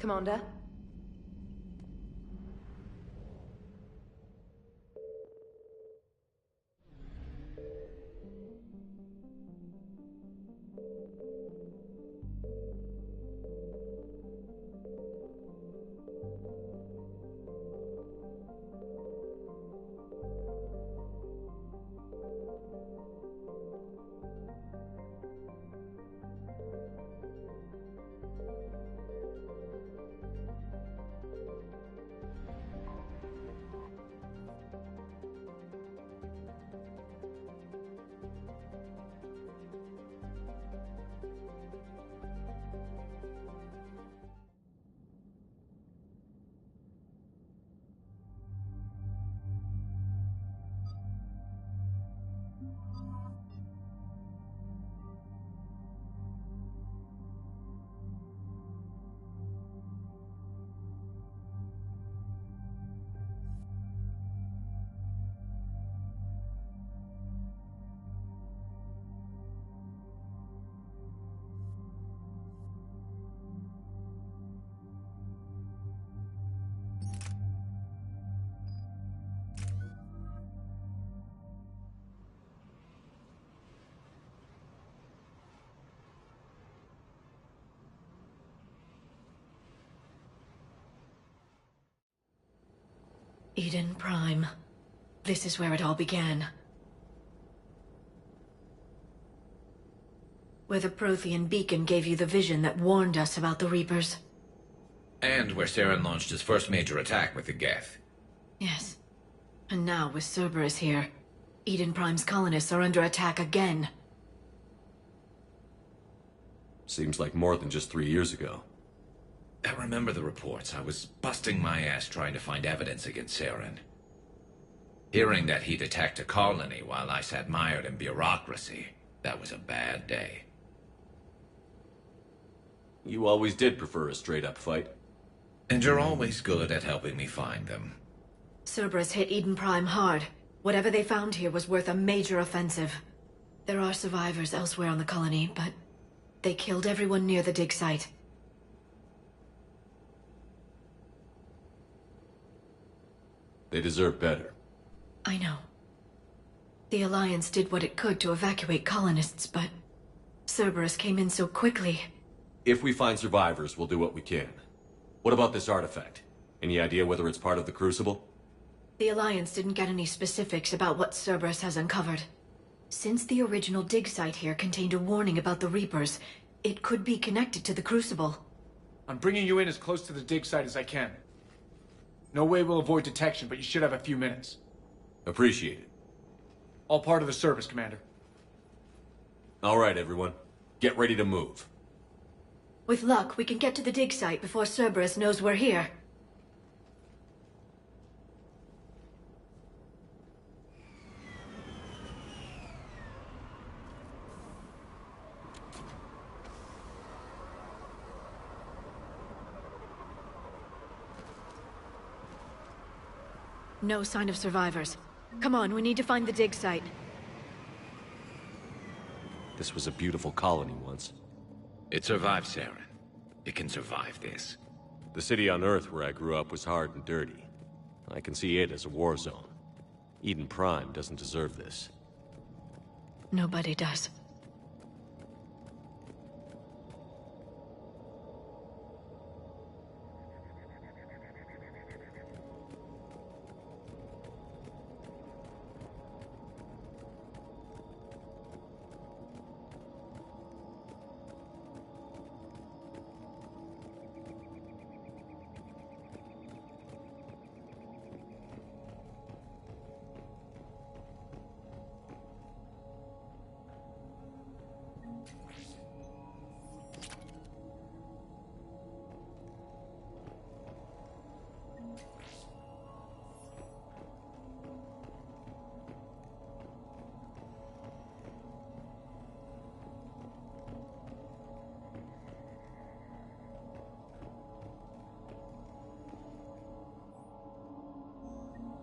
Commander? Eden Prime. This is where it all began. Where the Prothean beacon gave you the vision that warned us about the Reapers. And where Saren launched his first major attack with the Geth. Yes. And now, with Cerberus here, Eden Prime's colonists are under attack again. Seems like more than just 3 years ago. I remember the reports. I was busting my ass trying to find evidence against Saren. Hearing that he'd attacked a colony while I sat mired in bureaucracy, that was a bad day. You always did prefer a straight-up fight. And you're always good at helping me find them. Cerberus hit Eden Prime hard. Whatever they found here was worth a major offensive. There are survivors elsewhere on the colony, but they killed everyone near the dig site. They deserve better. I know. The Alliance did what it could to evacuate colonists, but Cerberus came in so quickly. If we find survivors, we'll do what we can. What about this artifact? Any idea whether it's part of the Crucible? The Alliance didn't get any specifics about what Cerberus has uncovered. Since the original dig site here contained a warning about the Reapers, it could be connected to the Crucible. I'm bringing you in as close to the dig site as I can. No way we'll avoid detection, but you should have a few minutes. Appreciate it. All part of the service, Commander. All right, everyone. Get ready to move. With luck, we can get to the dig site before Cerberus knows we're here. No sign of survivors. Come on, we need to find the dig site. This was a beautiful colony once. It survived Saren. It can survive this. The city on Earth where I grew up was hard and dirty. I can see it as a war zone. Eden Prime doesn't deserve this. Nobody does.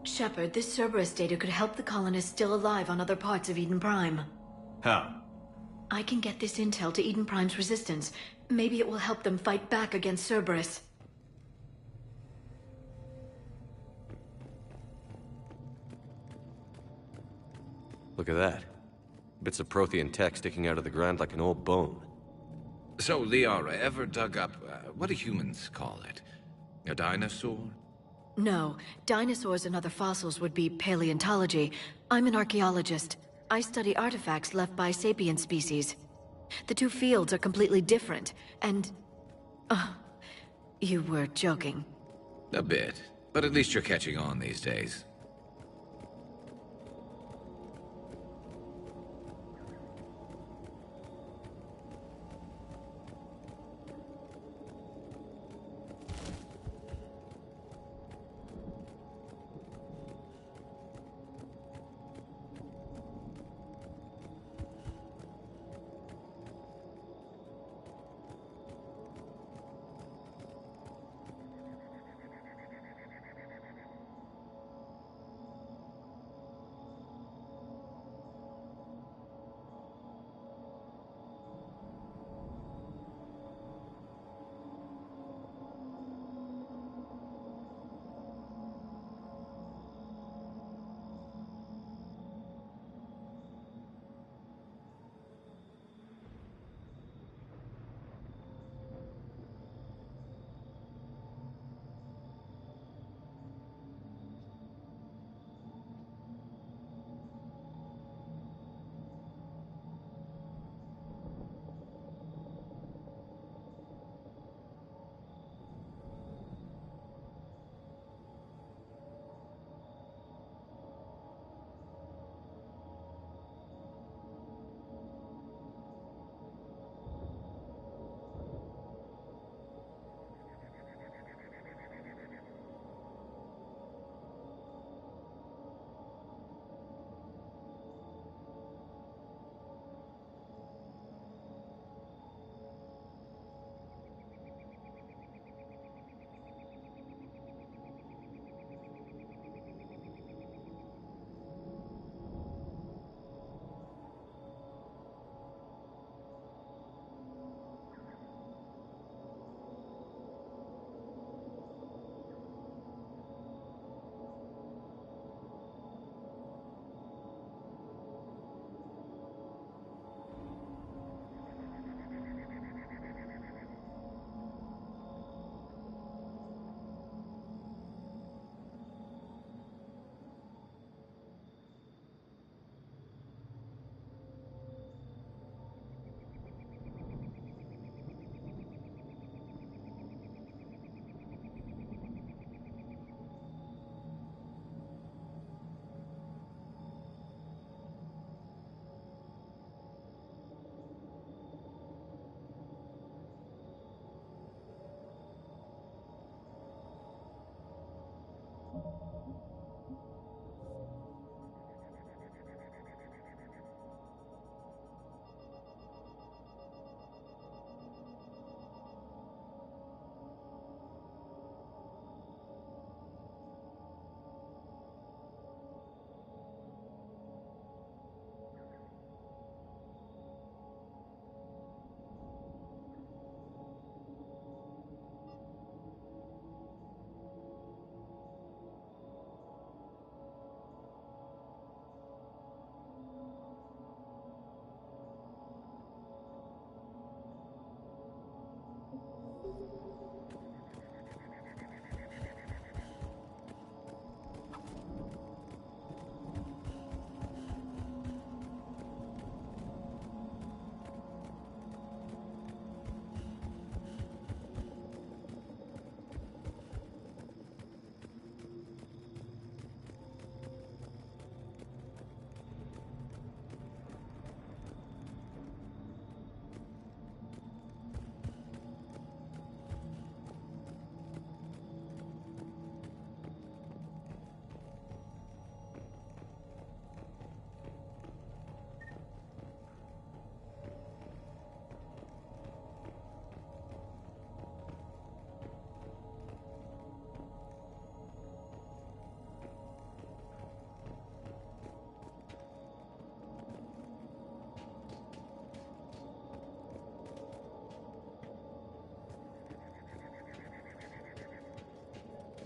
Shepard, this Cerberus data could help the colonists still alive on other parts of Eden Prime. How? I can get this intel to Eden Prime's resistance. Maybe it will help them fight back against Cerberus. Look at that. Bits of Prothean tech sticking out of the ground like an old bone. So, Liara, ever dug up, what do humans call it? A dinosaur? No, dinosaurs and other fossils would be paleontology. I'm an archaeologist. I study artifacts left by sapient species. The two fields are completely different, and... you were joking. A bit. But at least you're catching on these days.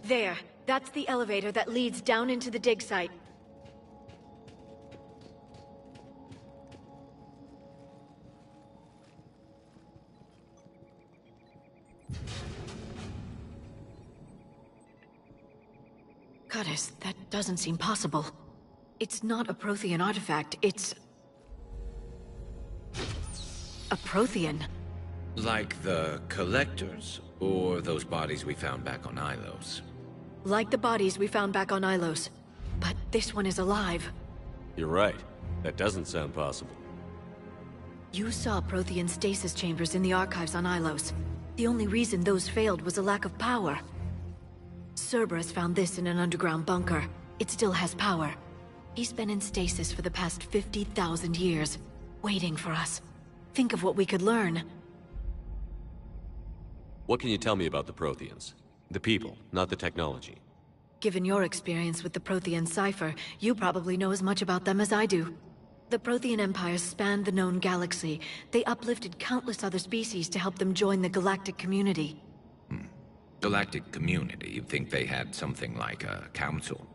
There. That's the elevator that leads down into the dig site. Goddess, that doesn't seem possible. It's not a Prothean artifact, it's... a Prothean. Like the Collectors, or those bodies we found back on Ilos. Like the bodies we found back on Ilos. But this one is alive. You're right. That doesn't sound possible. You saw Prothean stasis chambers in the archives on Ilos. The only reason those failed was a lack of power. Cerberus found this in an underground bunker. It still has power. He's been in stasis for the past 50,000 years, waiting for us. Think of what we could learn. What can you tell me about the Protheans? The people, not the technology. Given your experience with the Prothean cipher, you probably know as much about them as I do. The Prothean Empire spanned the known galaxy. They uplifted countless other species to help them join the galactic community. Galactic community, you'd think they had something like a council.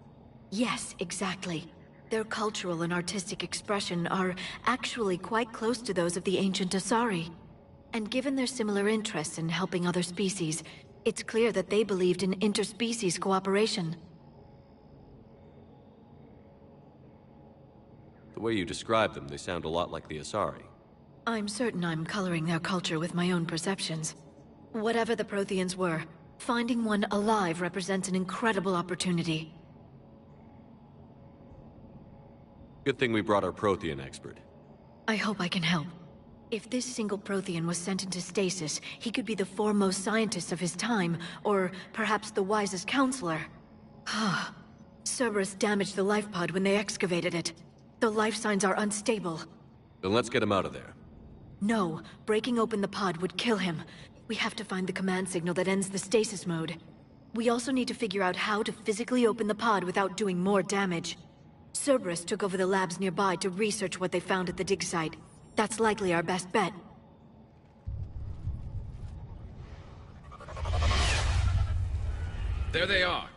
Yes, exactly. Their cultural and artistic expression are actually quite close to those of the ancient Asari. And given their similar interests in helping other species, it's clear that they believed in interspecies cooperation. The way you describe them, they sound a lot like the Asari. I'm certain I'm coloring their culture with my own perceptions. Whatever the Protheans were, finding one alive represents an incredible opportunity. Good thing we brought our Prothean expert. I hope I can help. If this single Prothean was sent into stasis, he could be the foremost scientist of his time, or perhaps the wisest counselor. Cerberus damaged the life pod when they excavated it. The life signs are unstable. Then let's get him out of there. No, breaking open the pod would kill him. We have to find the command signal that ends the stasis mode. We also need to figure out how to physically open the pod without doing more damage. Cerberus took over the labs nearby to research what they found at the dig site. That's likely our best bet. There they are.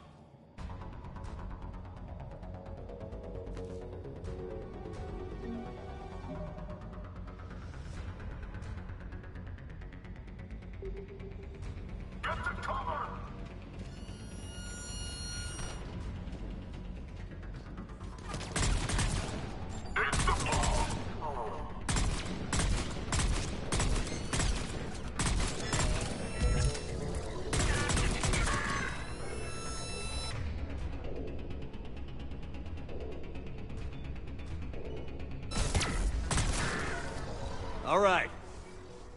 All right.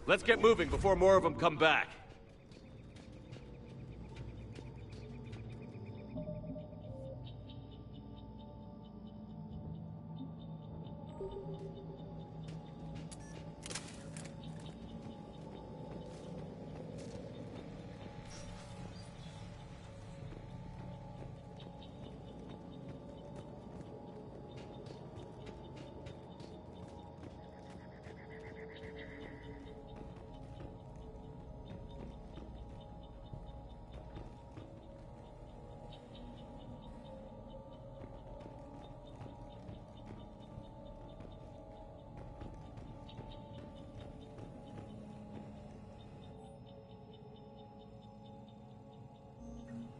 Let's get moving before more of them come back.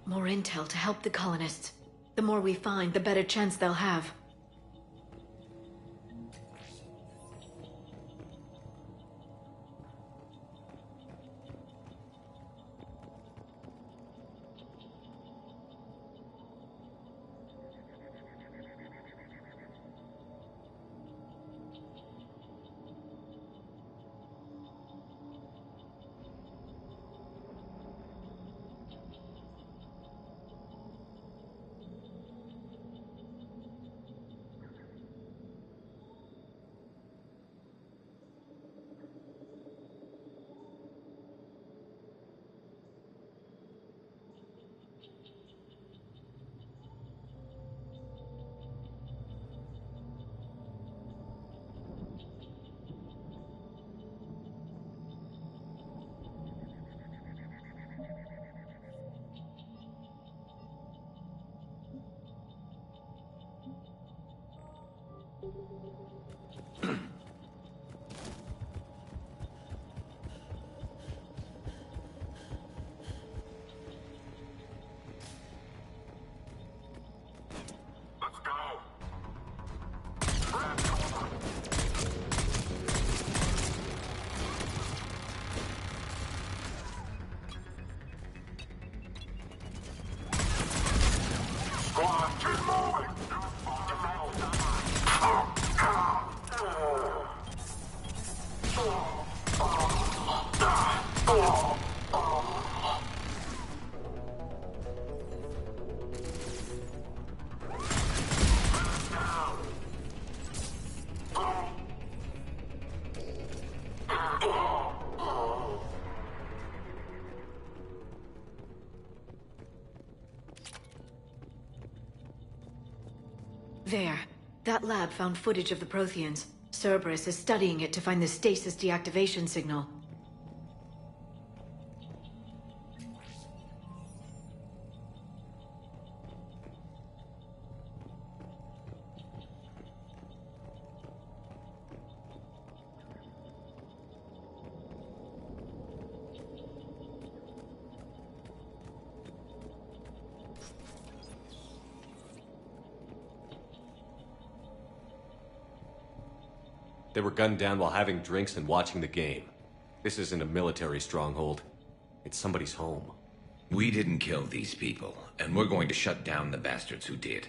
More intel to help the colonists. The more we find, the better chance they'll have. There. That lab found footage of the Protheans. Cerberus is studying it to find the stasis deactivation signal. They were gunned down while having drinks and watching the game. This isn't a military stronghold. It's somebody's home. We didn't kill these people, and we're going to shut down the bastards who did.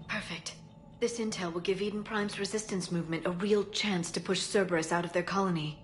Perfect. This intel will give Eden Prime's resistance movement a real chance to push Cerberus out of their colony.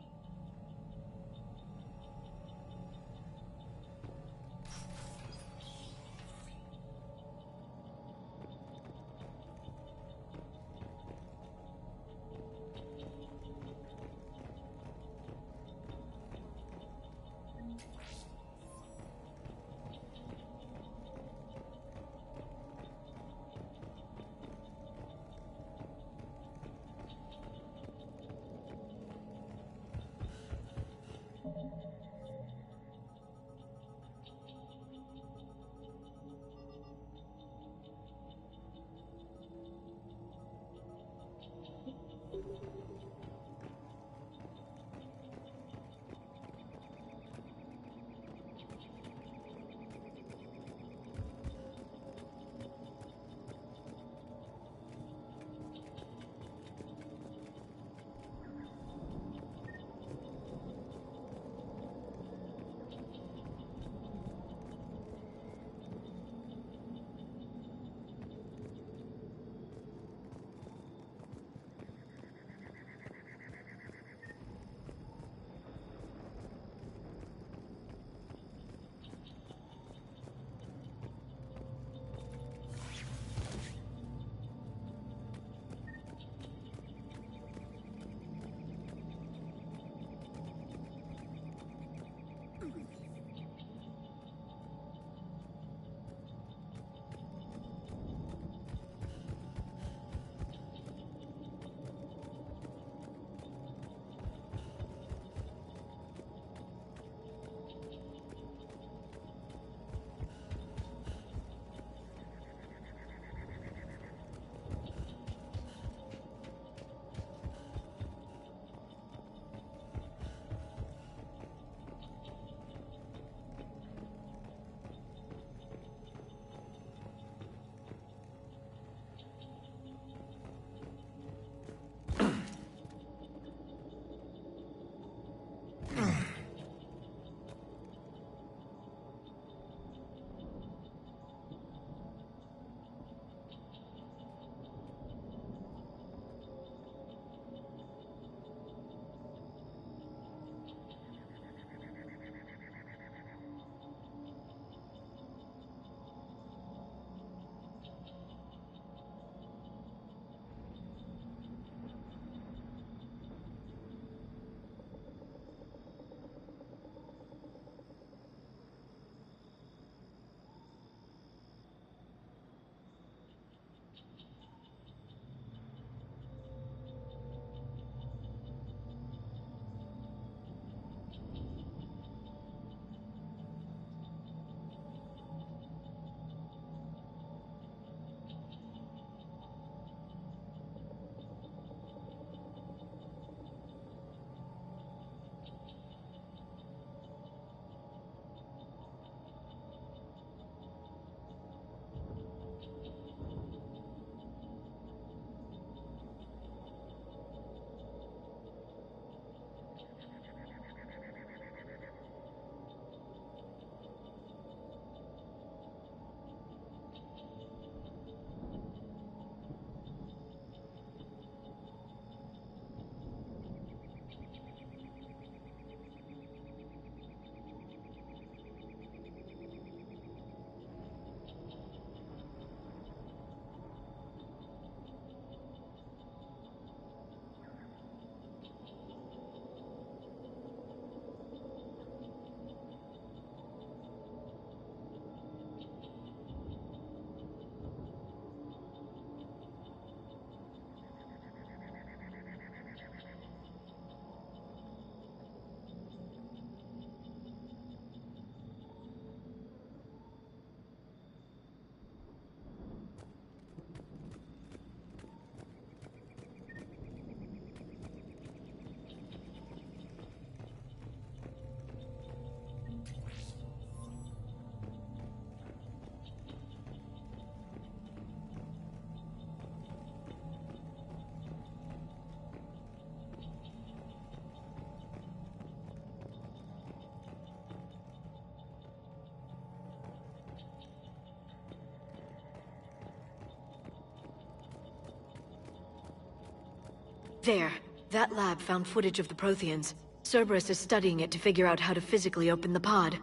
There. That lab found footage of the Protheans. Cerberus is studying it to figure out how to physically open the pod.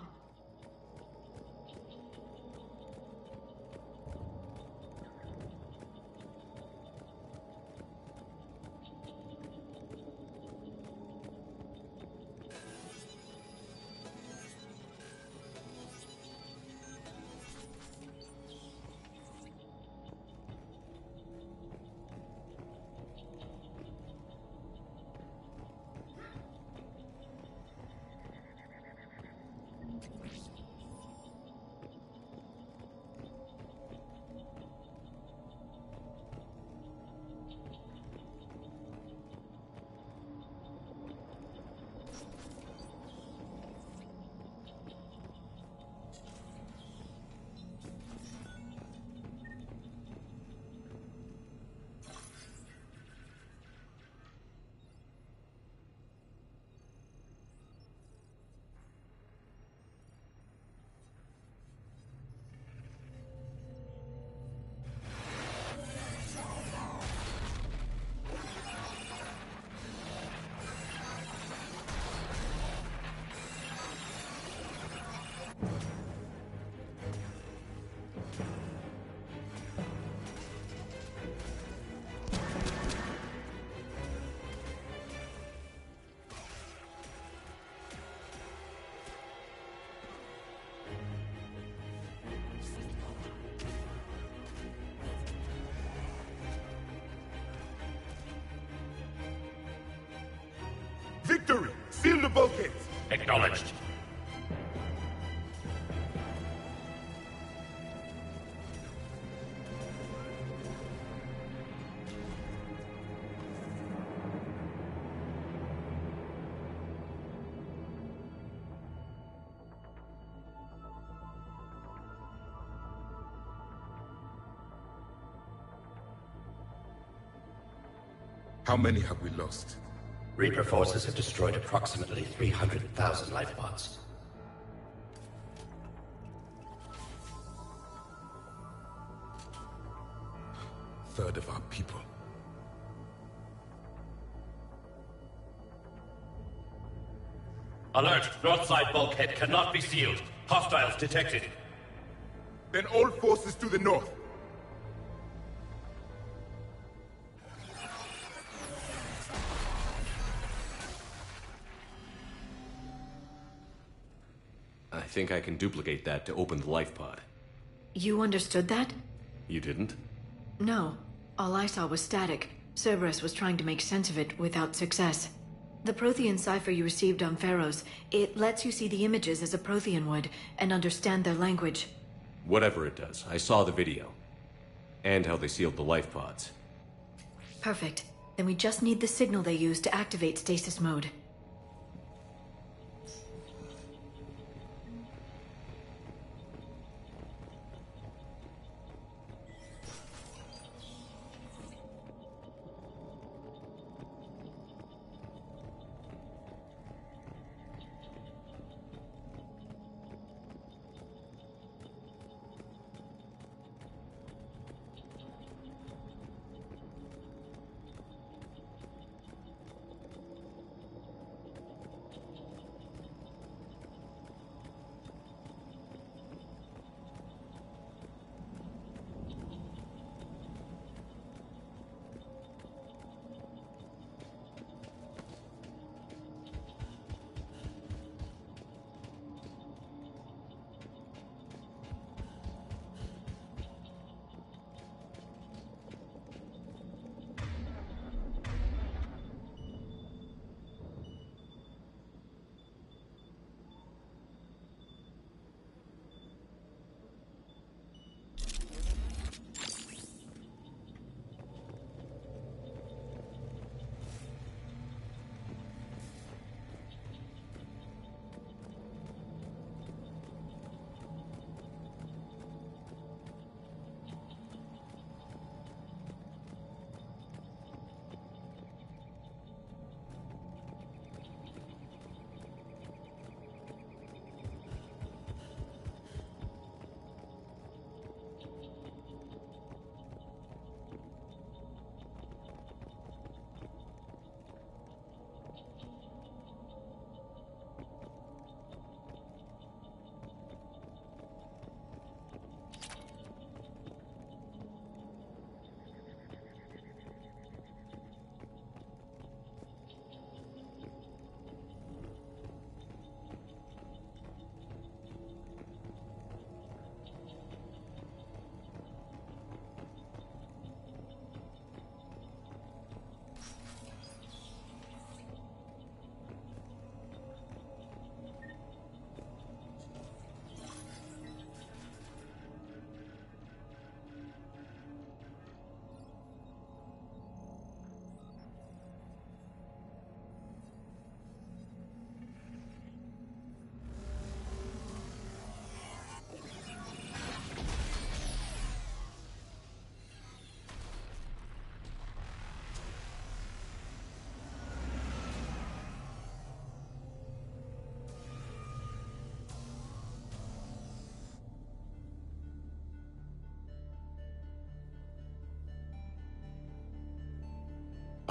Victory! Seal the bulkheads! Acknowledged. How many have we lost? Reaper forces have destroyed approximately 300,000 life pods. Third of our people. Alert! North side bulkhead cannot be sealed. Hostiles detected. Then all forces to the north. I think I can duplicate that to open the life pod. You understood that? You didn't? No. All I saw was static. Cerberus was trying to make sense of it without success. The Prothean cipher you received on Pharaohs, it lets you see the images as a Prothean would, and understand their language. Whatever it does, I saw the video. And how they sealed the life pods. Perfect. Then we just need the signal they use to activate stasis mode.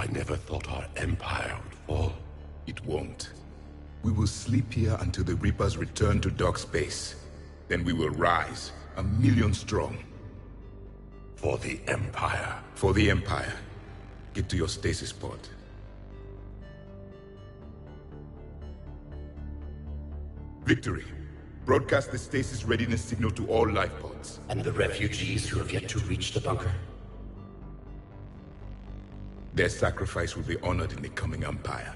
I never thought our empire would fall. It won't. We will sleep here until the Reapers return to dark space. Then we will rise, 1,000,000 strong. For the empire. For the Empire. Get to your stasis pod. Victory. Broadcast the stasis readiness signal to all life pods. And the refugees who have yet to reach the bunker. Their sacrifice will be honored in the coming Empire.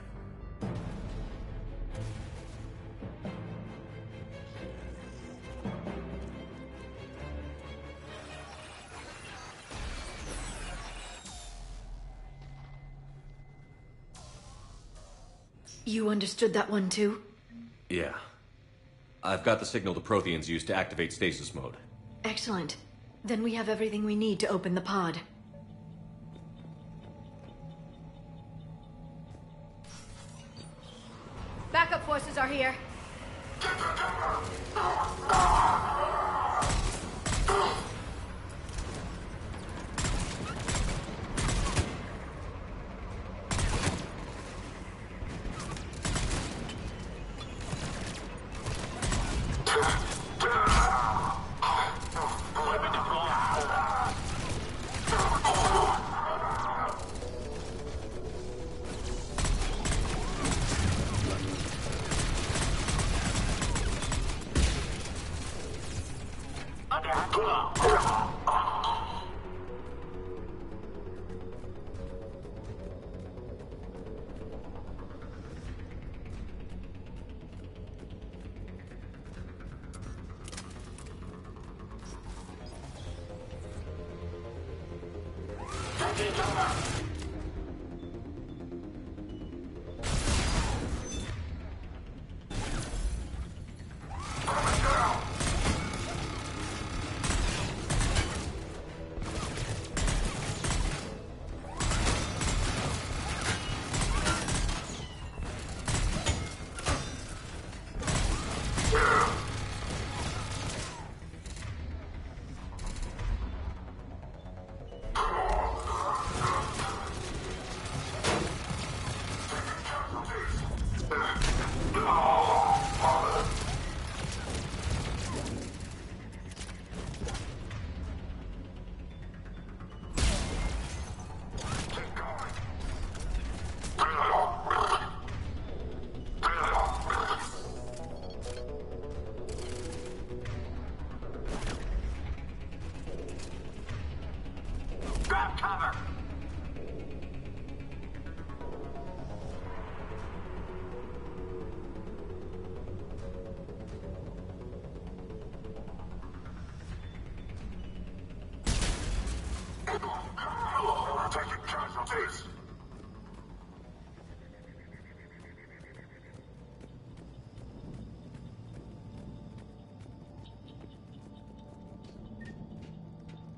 You understood that one too? Yeah. I've got the signal the Protheans use to activate stasis mode. Excellent. Then we have everything we need to open the pod. Backup forces are here.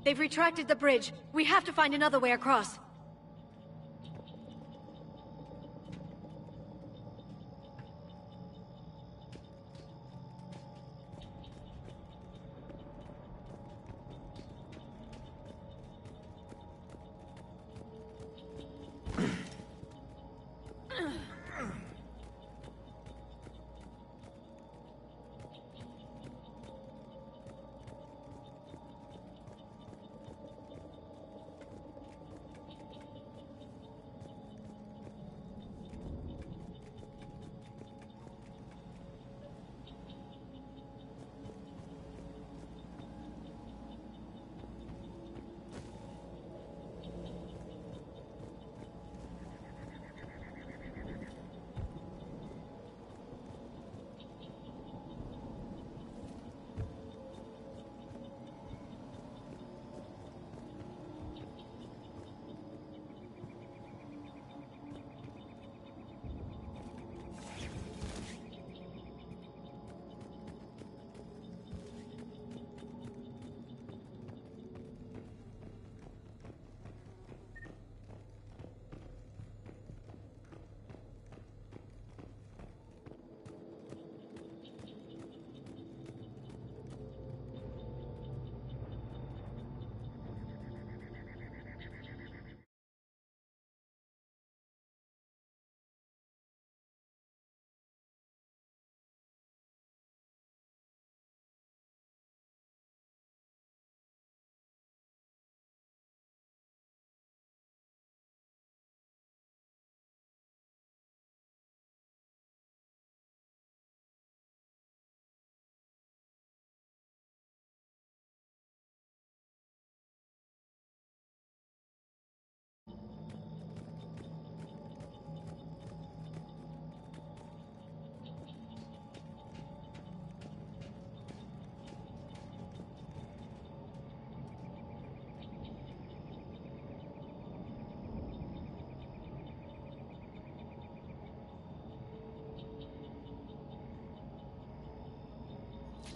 They've retracted the bridge. We have to find another way across.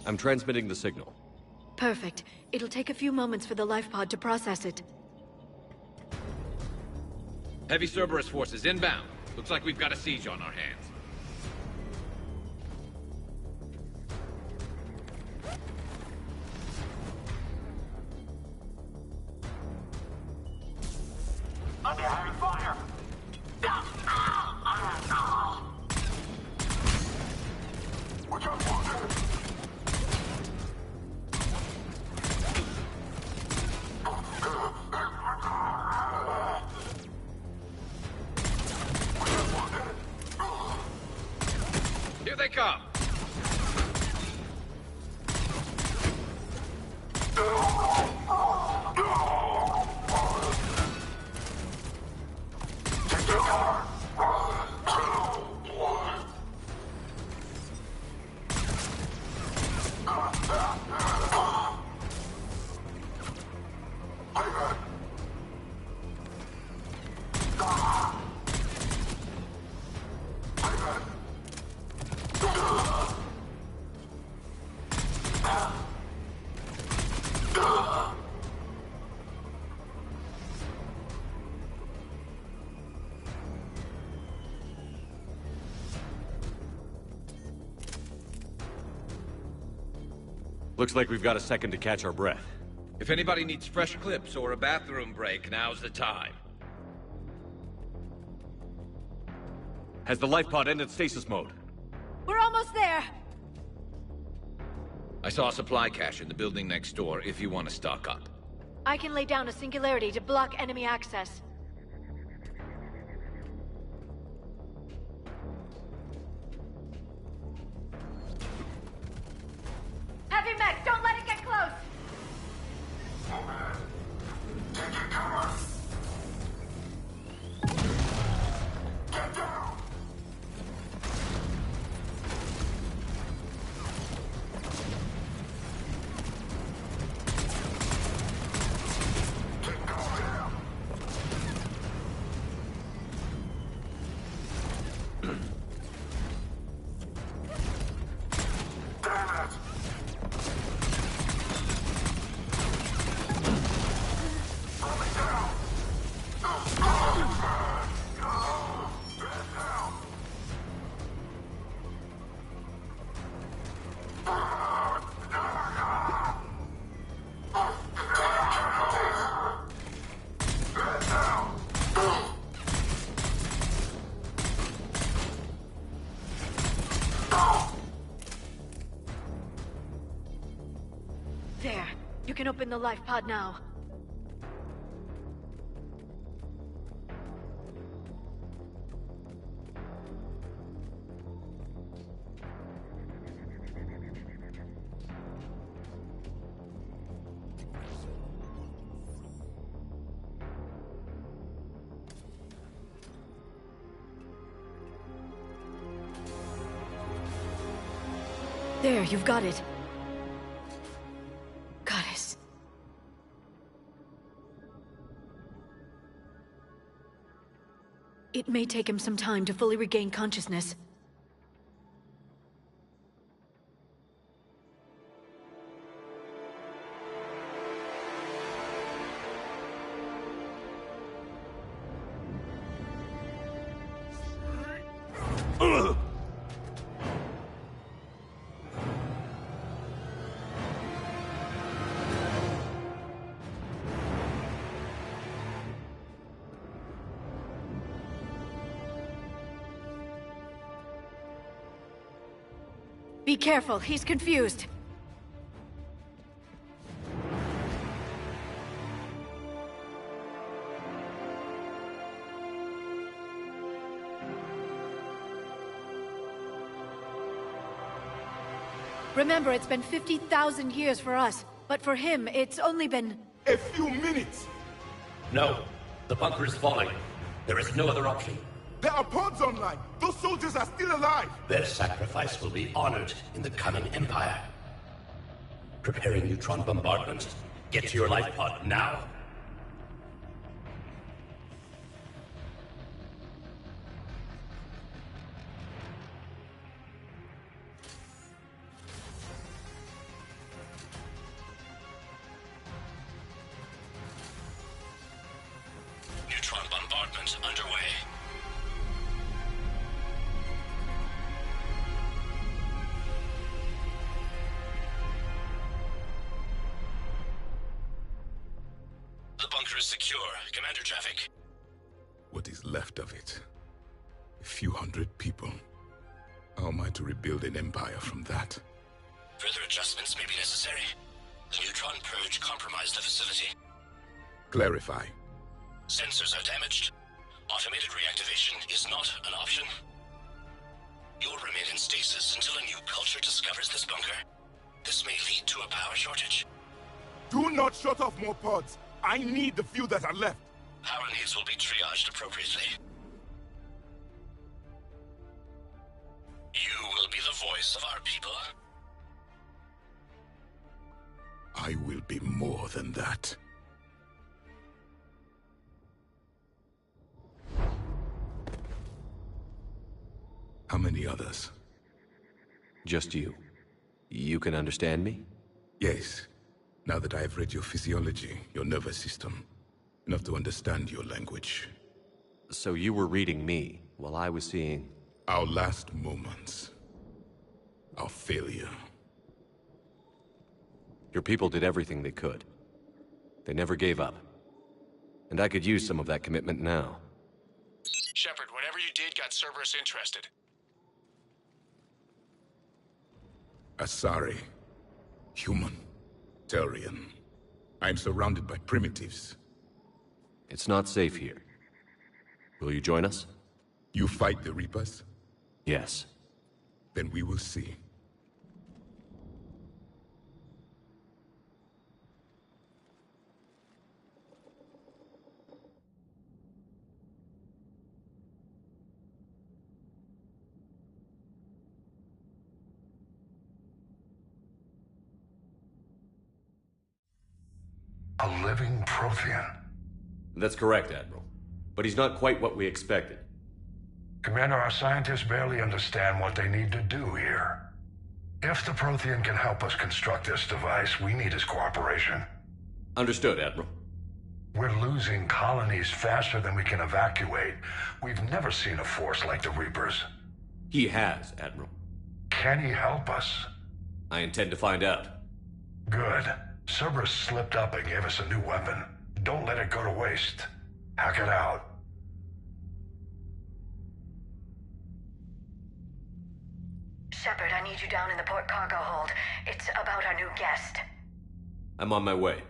I'm transmitting the signal. Perfect. It'll take a few moments for the life pod to process it. Heavy Cerberus forces inbound. Looks like we've got a siege on our hands. Under heavy fire! Watch out, Walker! Here they come! Looks like we've got a second to catch our breath. If anybody needs fresh clips or a bathroom break, now's the time. Has the life pod ended stasis mode? We're almost there! I saw a supply cache in the building next door if you want to stock up. I can lay down a singularity to block enemy access. Heavy mech, don't let it get close! Take your cover! Get down! Get going! Damn it! There. You can open the life pod now. There, you've got it. Goddess. It may take him some time to fully regain consciousness. Be careful, he's confused. Remember, it's been 50,000 years for us, but for him, it's only been... A few minutes! No. The bunker is falling. There is no other option. There are pods online! Those soldiers are still alive! Their sacrifice will be honored in the coming Empire. Preparing neutron bombardment. Get to your life pod now. neutron bombardment underway. The bunker is secure. Commander traffic. What is left of it? A few hundred people. How am I to rebuild an empire from that? Further adjustments may be necessary. The neutron purge compromised the facility. Clarify. Sensors are damaged. Automated reactivation is not an option. You'll remain in stasis until a new culture discovers this bunker. This may lead to a power shortage. Do not shut off more pods! I need the few that are left! Power needs will be triaged appropriately. You will be the voice of our people. I will be more than that. How many others? Just you. You can understand me? Yes. Now that I have read your physiology, your nervous system, enough to understand your language. So you were reading me, while I was seeing... Our last moments. Our failure. Your people did everything they could. They never gave up. And I could use some of that commitment now. Shepard, whatever you did got Cerberus interested. Asari. Human. Turian. I'm surrounded by primitives. It's not safe here. Will you join us? You fight the Reapers? Yes. Then we will see. A living Prothean. That's correct, Admiral. But he's not quite what we expected. Commander, our scientists barely understand what they need to do here. If the Prothean can help us construct this device, we need his cooperation. Understood, Admiral. We're losing colonies faster than we can evacuate. We've never seen a force like the Reapers. He has, Admiral. Can he help us? I intend to find out. Good. Cerberus slipped up and gave us a new weapon. Don't let it go to waste. Hack it out. Shepard, I need you down in the port cargo hold. It's about our new guest. I'm on my way.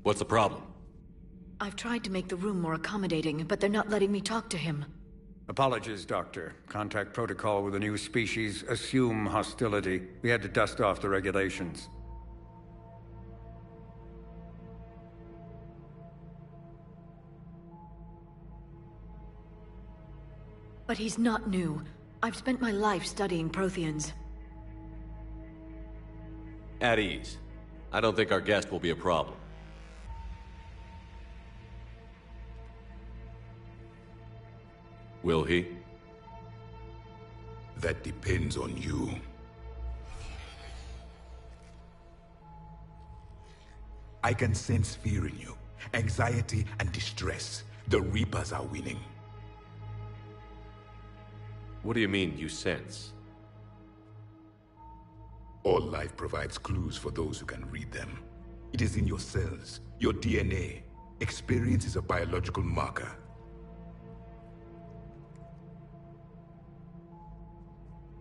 What's the problem? I've tried to make the room more accommodating, but they're not letting me talk to him. Apologies, Doctor. Contact protocol with a new species. Assume hostility. We had to dust off the regulations. But he's not new. I've spent my life studying Protheans. At ease. I don't think our guest will be a problem. Will he? That depends on you. I can sense fear in you, anxiety and distress. The Reapers are winning. What do you mean, you sense? All life provides clues for those who can read them. It is in your cells, your DNA. Experience is a biological marker.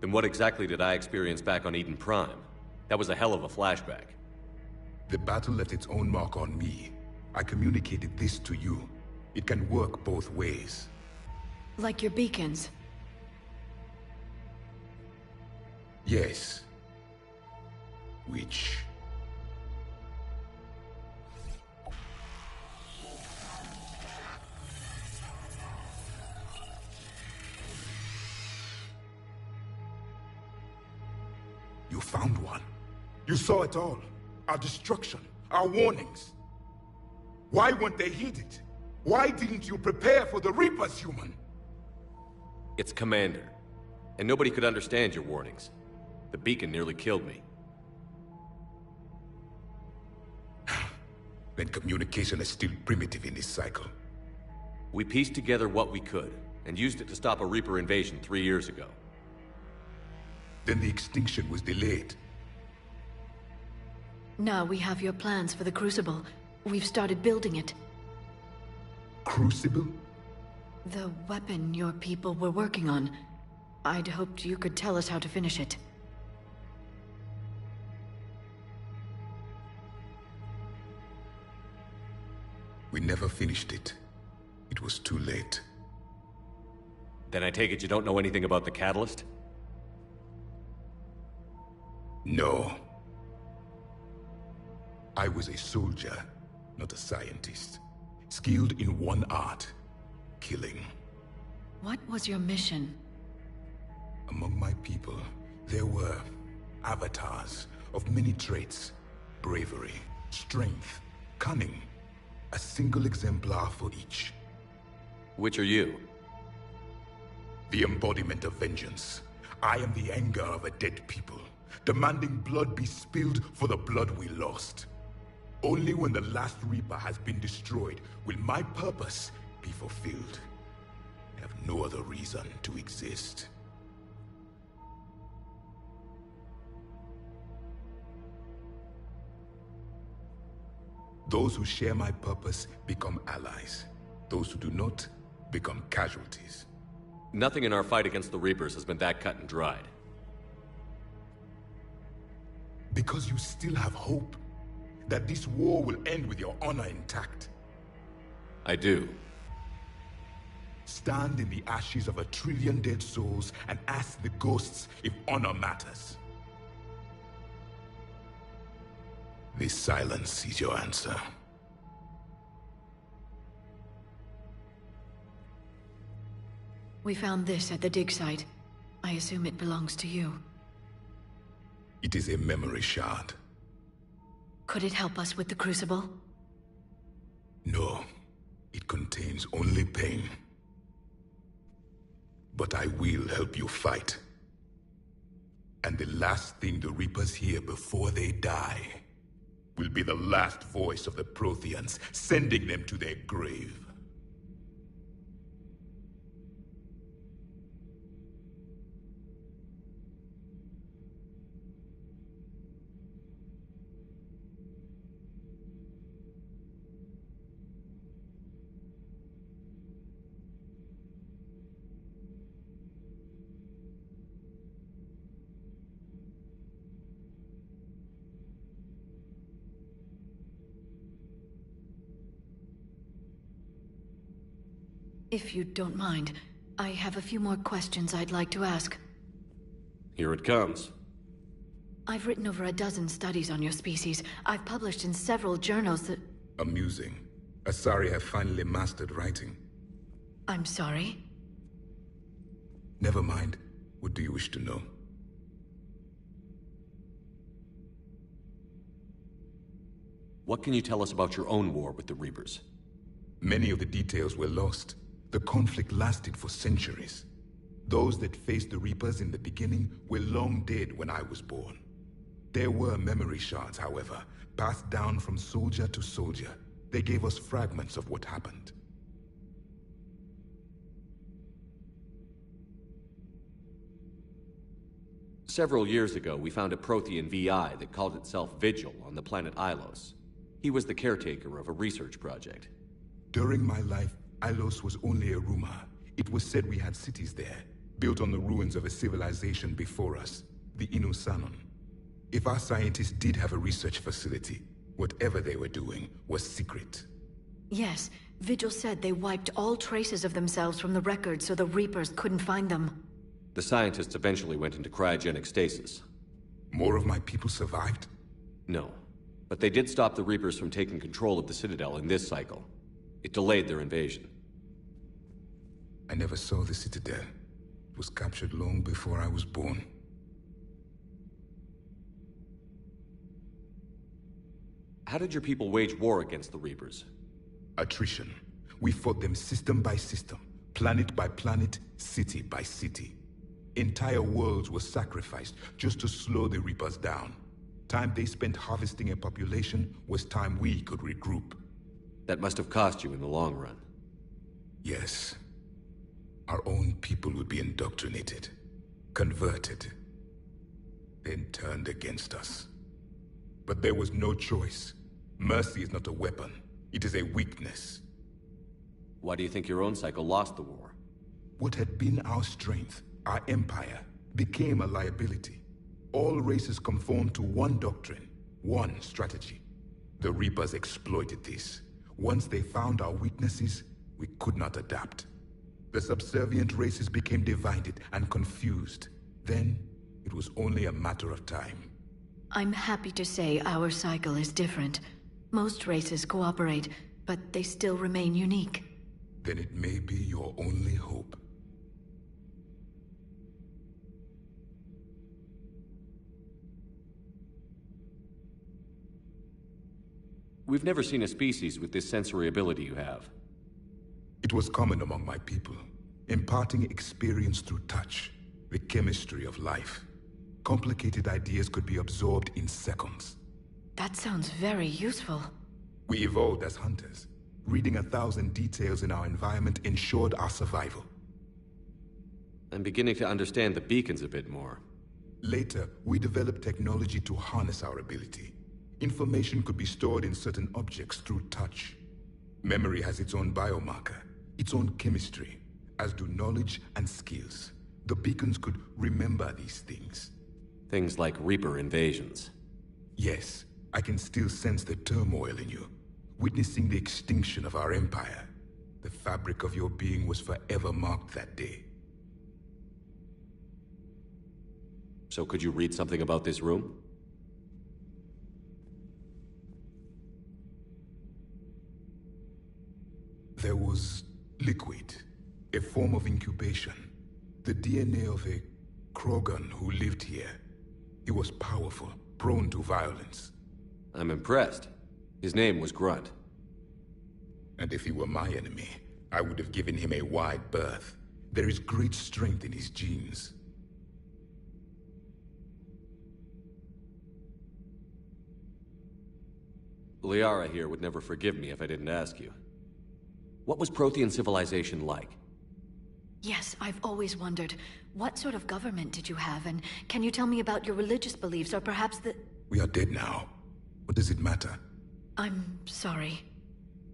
Then what exactly did I experience back on Eden Prime? That was a hell of a flashback. The battle left its own mark on me. I communicated this to you. It can work both ways. Like your beacons. Yes. Which... You found one. You saw it all. Our destruction, our warnings. Why weren't they heeded? Why didn't you prepare for the Reapers, human? It's Commander. And nobody could understand your warnings. The beacon nearly killed me. Then communication is still primitive in this cycle. We pieced together what we could, and used it to stop a Reaper invasion 3 years ago. Then the extinction was delayed. Now we have your plans for the Crucible. We've started building it. Crucible? The weapon your people were working on. I'd hoped you could tell us how to finish it. We never finished it. It was too late. Then I take it you don't know anything about the catalyst? No. I was a soldier, not a scientist. Skilled in one art, killing. What was your mission? Among my people, there were avatars of many traits. Bravery, strength, cunning. A single exemplar for each. Which are you? The embodiment of vengeance. I am the anger of a dead people, demanding blood be spilled for the blood we lost. Only when the last Reaper has been destroyed will my purpose be fulfilled. I have no other reason to exist. Those who share my purpose become allies. Those who do not become casualties. Nothing in our fight against the Reapers has been that cut and dried. Because you still have hope that this war will end with your honor intact. I do. Stand in the ashes of 1 trillion dead souls and ask the ghosts if honor matters. This silence is your answer. We found this at the dig site. I assume it belongs to you. It is a memory shard. Could it help us with the Crucible? No, it contains only pain. But I will help you fight. And the last thing the Reapers hear before they die will be the last voice of the Protheans, sending them to their grave. If you don't mind, I have a few more questions I'd like to ask. Here it comes. I've written over a dozen studies on your species. I've published in several journals that... Amusing. Asari have finally mastered writing. I'm sorry? Never mind. What do you wish to know? What can you tell us about your own war with the Reapers? Many of the details were lost. The conflict lasted for centuries. Those that faced the Reapers in the beginning were long dead when I was born. There were memory shards, however, passed down from soldier to soldier. They gave us fragments of what happened. Several years ago, we found a Prothean VI that called itself Vigil on the planet Ilos. He was the caretaker of a research project. During my life, Ilos was only a rumor. It was said we had cities there, built on the ruins of a civilization before us, the Inusanon. If our scientists did have a research facility, whatever they were doing was secret. Yes, Vigil said they wiped all traces of themselves from the records so the Reapers couldn't find them. The scientists eventually went into cryogenic stasis. More of my people survived? No, but they did stop the Reapers from taking control of the Citadel in this cycle. It delayed their invasion. I never saw the Citadel. It was captured long before I was born. How did your people wage war against the Reapers? Attrition. We fought them system by system, planet by planet, city by city. Entire worlds were sacrificed just to slow the Reapers down. Time they spent harvesting a population was time we could regroup. That must have cost you in the long run. Yes. Our own people would be indoctrinated, converted, then turned against us. But there was no choice. Mercy is not a weapon. It is a weakness. Why do you think your own cycle lost the war? What had been our strength, our empire, became a liability. All races conformed to one doctrine, one strategy. The Reapers exploited this. Once they found our weaknesses, we could not adapt. The subservient races became divided and confused. Then, it was only a matter of time. I'm happy to say our cycle is different. Most races cooperate, but they still remain unique. Then it may be your only hope. We've never seen a species with this sensory ability you have. It was common among my people, imparting experience through touch, the chemistry of life. Complicated ideas could be absorbed in seconds. That sounds very useful. We evolved as hunters. Reading 1,000 details in our environment ensured our survival. I'm beginning to understand the beacons a bit more. Later, we developed technology to harness our ability. Information could be stored in certain objects through touch. Memory has its own biomarker, its own chemistry, as do knowledge and skills. The beacons could remember these things. Things like Reaper invasions. Yes, I can still sense the turmoil in you, witnessing the extinction of our empire. The fabric of your being was forever marked that day. So could you read something about this room? There was liquid, a form of incubation. The DNA of a Krogan who lived here. He was powerful, prone to violence. I'm impressed. His name was Grunt. And if he were my enemy, I would have given him a wide berth. There is great strength in his genes. Liara here would never forgive me if I didn't ask you. What was Prothean civilization like? Yes, I've always wondered, what sort of government did you have, and can you tell me about your religious beliefs, or perhaps the... We are dead now. What does it matter? I'm sorry.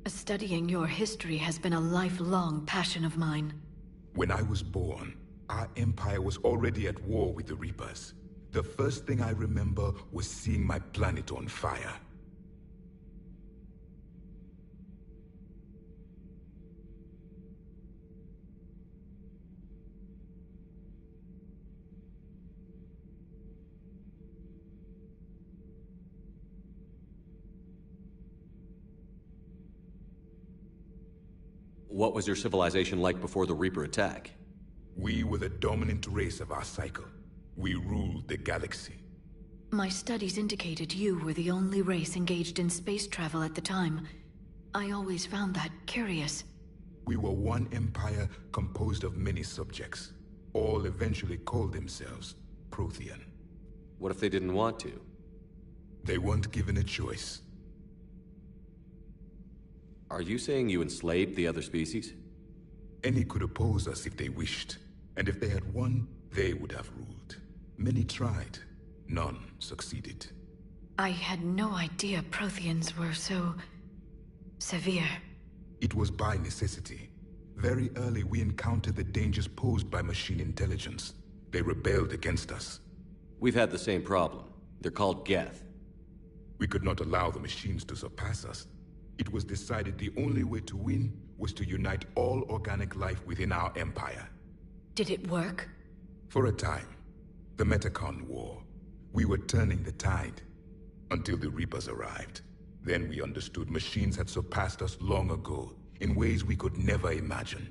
Studying your history has been a lifelong passion of mine. When I was born, our empire was already at war with the Reapers. The first thing I remember was seeing my planet on fire. What was your civilization like before the Reaper attack? We were the dominant race of our cycle. We ruled the galaxy. My studies indicated you were the only race engaged in space travel at the time. I always found that curious. We were one empire composed of many subjects. All eventually called themselves Prothean. What if they didn't want to? They weren't given a choice. Are you saying you enslaved the other species? Any could oppose us if they wished. And if they had won, they would have ruled. Many tried. None succeeded. I had no idea Protheans were so... severe. It was by necessity. Very early we encountered the dangers posed by machine intelligence. They rebelled against us. We've had the same problem. They're called Geth. We could not allow the machines to surpass us. It was decided the only way to win was to unite all organic life within our empire. Did it work? For a time. The Metacon War. We were turning the tide. Until the Reapers arrived. Then we understood machines had surpassed us long ago, in ways we could never imagine.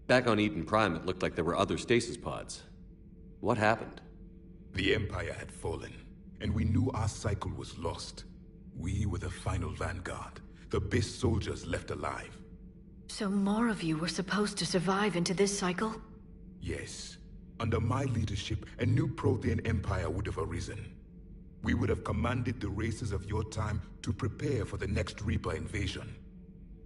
Back on Eden Prime, it looked like there were other stasis pods. What happened? The Empire had fallen, and we knew our cycle was lost. We were the final vanguard, the best soldiers left alive. So more of you were supposed to survive into this cycle? Yes. Under my leadership, a new Prothean empire would have arisen. We would have commanded the races of your time to prepare for the next Reaper invasion.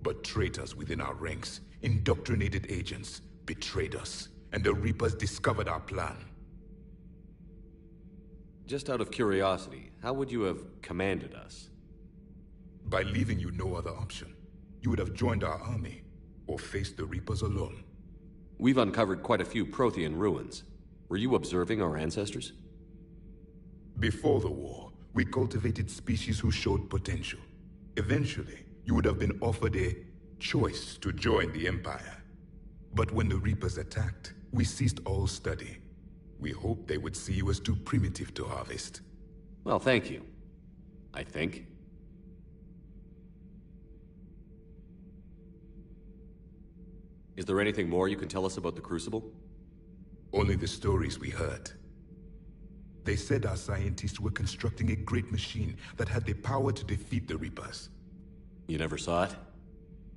But traitors within our ranks, indoctrinated agents, betrayed us, and the Reapers discovered our plan. Just out of curiosity, how would you have commanded us? By leaving you no other option. You would have joined our army, or faced the Reapers alone. We've uncovered quite a few Prothean ruins. Were you observing our ancestors? Before the war, we cultivated species who showed potential. Eventually, you would have been offered a choice to join the Empire. But when the Reapers attacked, we ceased all study. We hoped they would see you as too primitive to harvest. Well, thank you. I think. Is there anything more you can tell us about the Crucible? Only the stories we heard. They said our scientists were constructing a great machine that had the power to defeat the Reapers. You never saw it?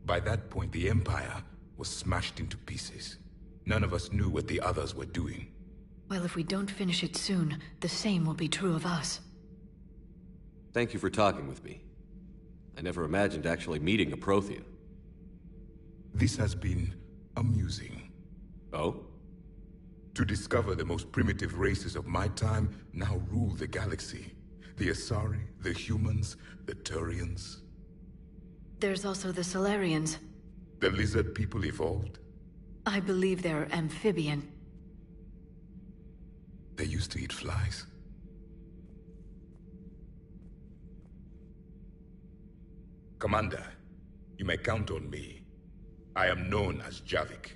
By that point, the Empire was smashed into pieces. None of us knew what the others were doing. Well, if we don't finish it soon, the same will be true of us. Thank you for talking with me. I never imagined actually meeting a Prothean. This has been amusing. Oh? To discover the most primitive races of my time now rule the galaxy. The Asari, the humans, the Turians. There's also the Solarians. The lizard people evolved. I believe they're amphibian. They used to eat flies. Commander, you may count on me. I am known as Javik.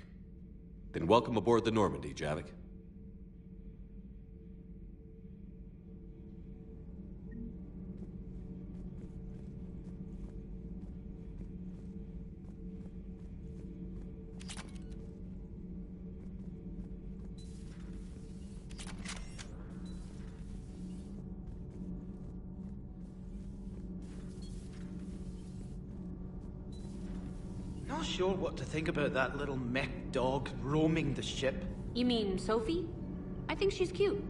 Then welcome aboard the Normandy, Javik. Not sure what to think about that little mech dog roaming the ship. You mean Sophie? I think she's cute.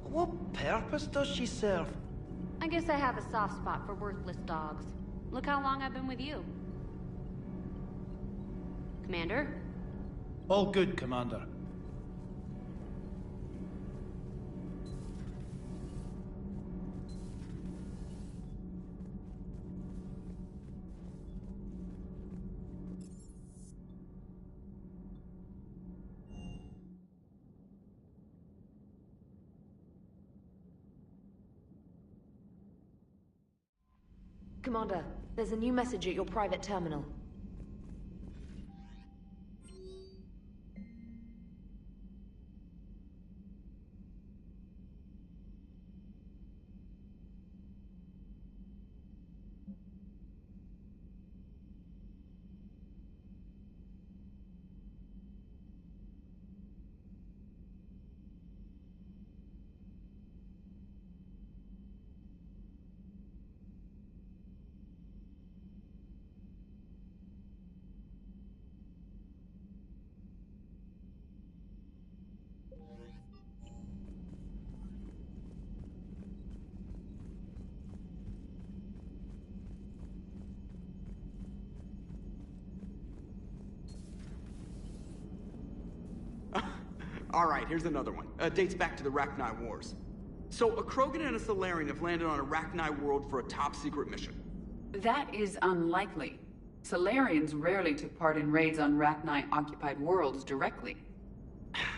What purpose does she serve? I guess I have a soft spot for worthless dogs. Look how long I've been with you. Commander? All good, Commander. Commander, there's a new message at your private terminal. Alright, here's another one. Dates back to the Rachni Wars. So, a Krogan and a Solarian have landed on a Rachni world for a top-secret mission. That is unlikely. Solarians rarely took part in raids on Rachni-occupied worlds directly.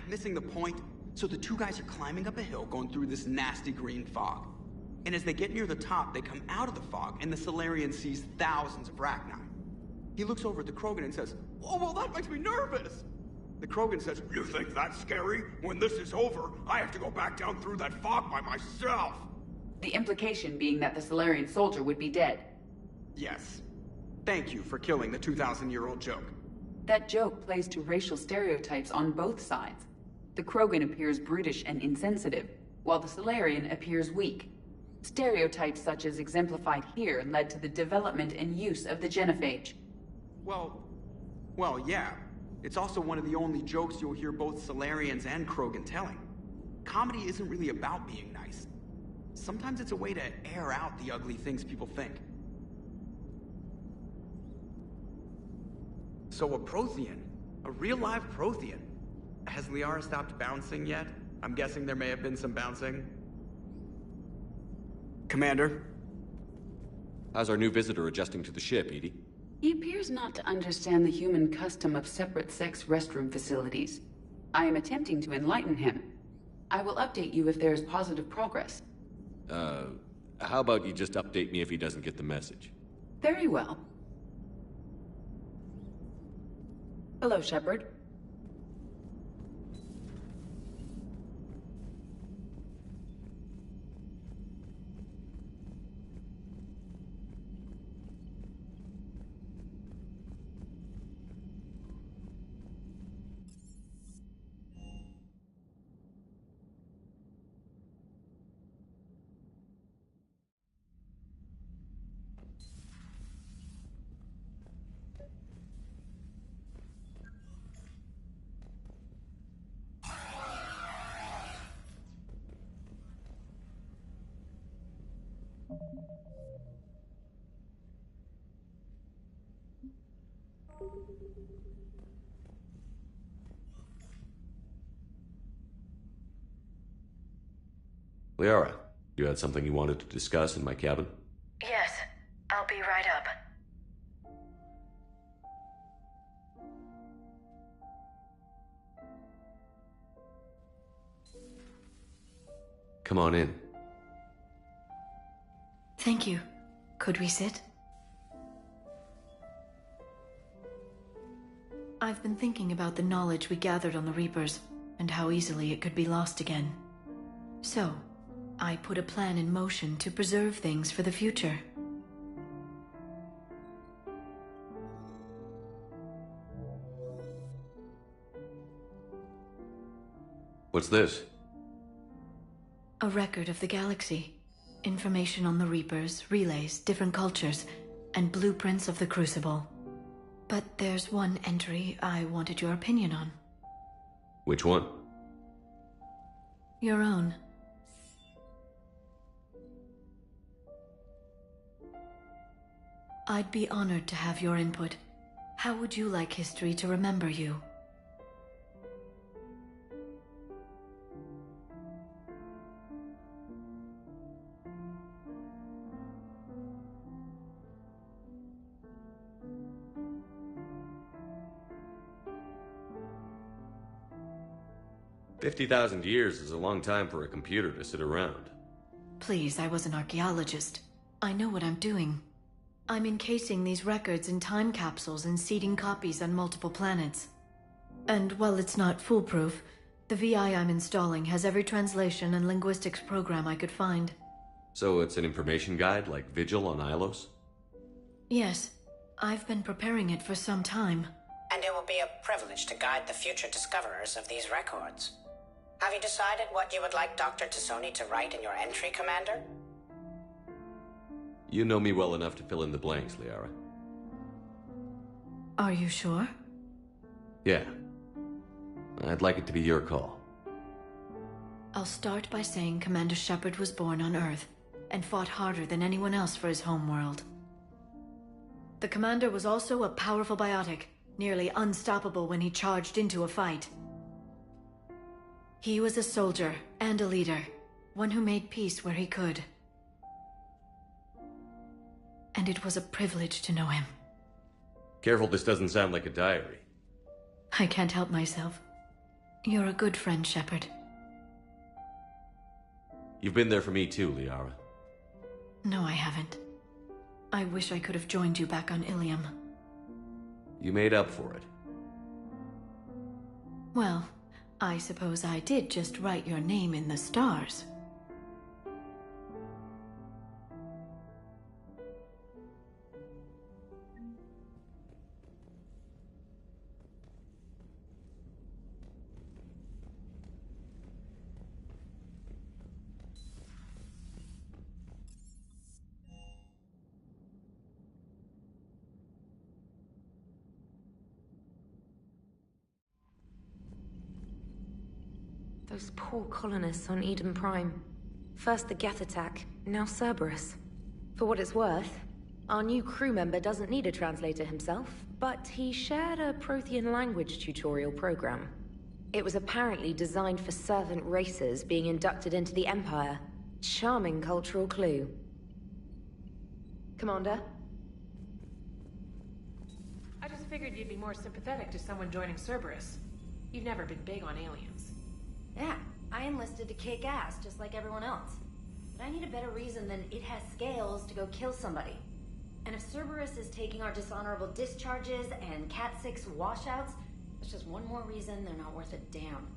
Missing the point? So the two guys are climbing up a hill going through this nasty green fog. And as they get near the top, they come out of the fog, and the Solarian sees thousands of Rachni. He looks over at the Krogan and says, "Oh, well, that makes me nervous!" The Krogan says, "You think that's scary? When this is over, I have to go back down through that fog by myself!" The implication being that the Solarian soldier would be dead. Yes. Thank you for killing the 2,000-year-old joke. That joke plays to racial stereotypes on both sides. The Krogan appears brutish and insensitive, while the Solarian appears weak. Stereotypes such as exemplified here led to the development and use of the genophage. Well, Well, yeah. It's also one of the only jokes you'll hear both Solarians and Krogan telling. Comedy isn't really about being nice. Sometimes it's a way to air out the ugly things people think. So a Prothean. A real live Prothean. Has Liara stopped bouncing yet? I'm guessing there may have been some bouncing. Commander? How's our new visitor adjusting to the ship, Edie? He appears not to understand the human custom of separate-sex restroom facilities. I am attempting to enlighten him. I will update you if there is positive progress. How about you just update me if he doesn't get the message? Very well. Hello, Shepard. Liara, you had something you wanted to discuss in my cabin? Yes, I'll be right up. Come on in. Thank you. Could we sit? I've been thinking about the knowledge we gathered on the Reapers, and how easily it could be lost again. So, I put a plan in motion to preserve things for the future. What's this? A record of the galaxy. Information on the Reapers, relays, different cultures, and blueprints of the Crucible. But there's one entry I wanted your opinion on. Which one? Your own. I'd be honored to have your input. How would you like history to remember you? $50,000 years is a long time for a computer to sit around. Please, I was an archaeologist. I know what I'm doing. I'm encasing these records in time capsules and seeding copies on multiple planets. And while it's not foolproof, the VI I'm installing has every translation and linguistics program I could find. So it's an information guide like Vigil on Ilos? Yes. I've been preparing it for some time. And it will be a privilege to guide the future discoverers of these records. Have you decided what you would like Dr. Tassoni to write in your entry, Commander? You know me well enough to fill in the blanks, Liara. Are you sure? Yeah. I'd like it to be your call. I'll start by saying Commander Shepard was born on Earth, and fought harder than anyone else for his homeworld. The Commander was also a powerful biotic, nearly unstoppable when he charged into a fight. He was a soldier and a leader, one who made peace where he could. And it was a privilege to know him. Careful, this doesn't sound like a diary. I can't help myself. You're a good friend, Shepard. You've been there for me too, Liara. No, I haven't. I wish I could have joined you back on Ilium. You made up for it. Well, I suppose I did just write your name in the stars. Those poor colonists on Eden Prime. First the Geth attack, now Cerberus. For what it's worth, our new crew member doesn't need a translator himself, but he shared a Prothean language tutorial program. It was apparently designed for servant races being inducted into the Empire. Charming cultural clue. Commander? I just figured you'd be more sympathetic to someone joining Cerberus. You've never been big on aliens. Yeah, I enlisted to kick ass just like everyone else. But I need a better reason than it has scales to go kill somebody. And if Cerberus is taking our dishonorable discharges and Cat 6 washouts, that's just one more reason they're not worth a damn.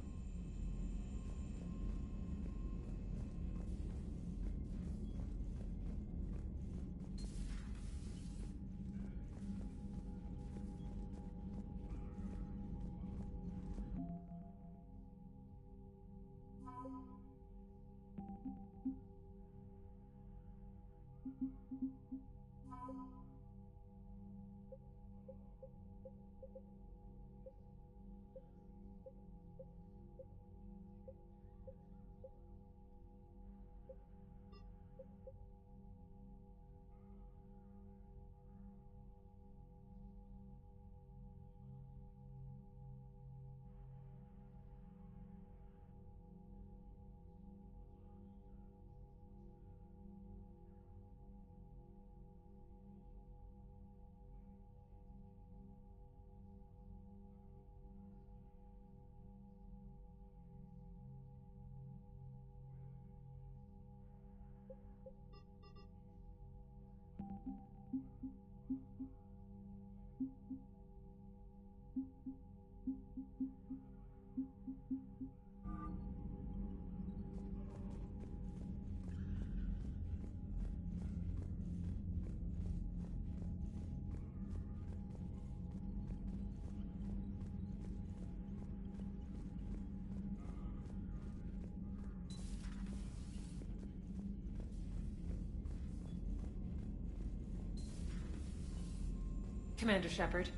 Commander Shepard.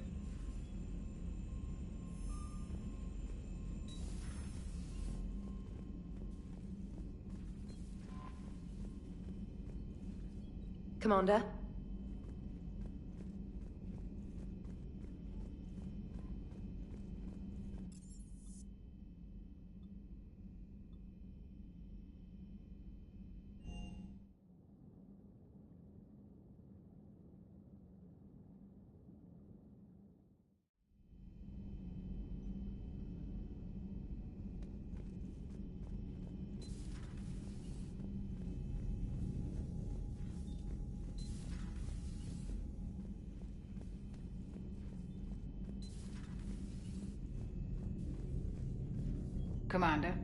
Commander? Commander.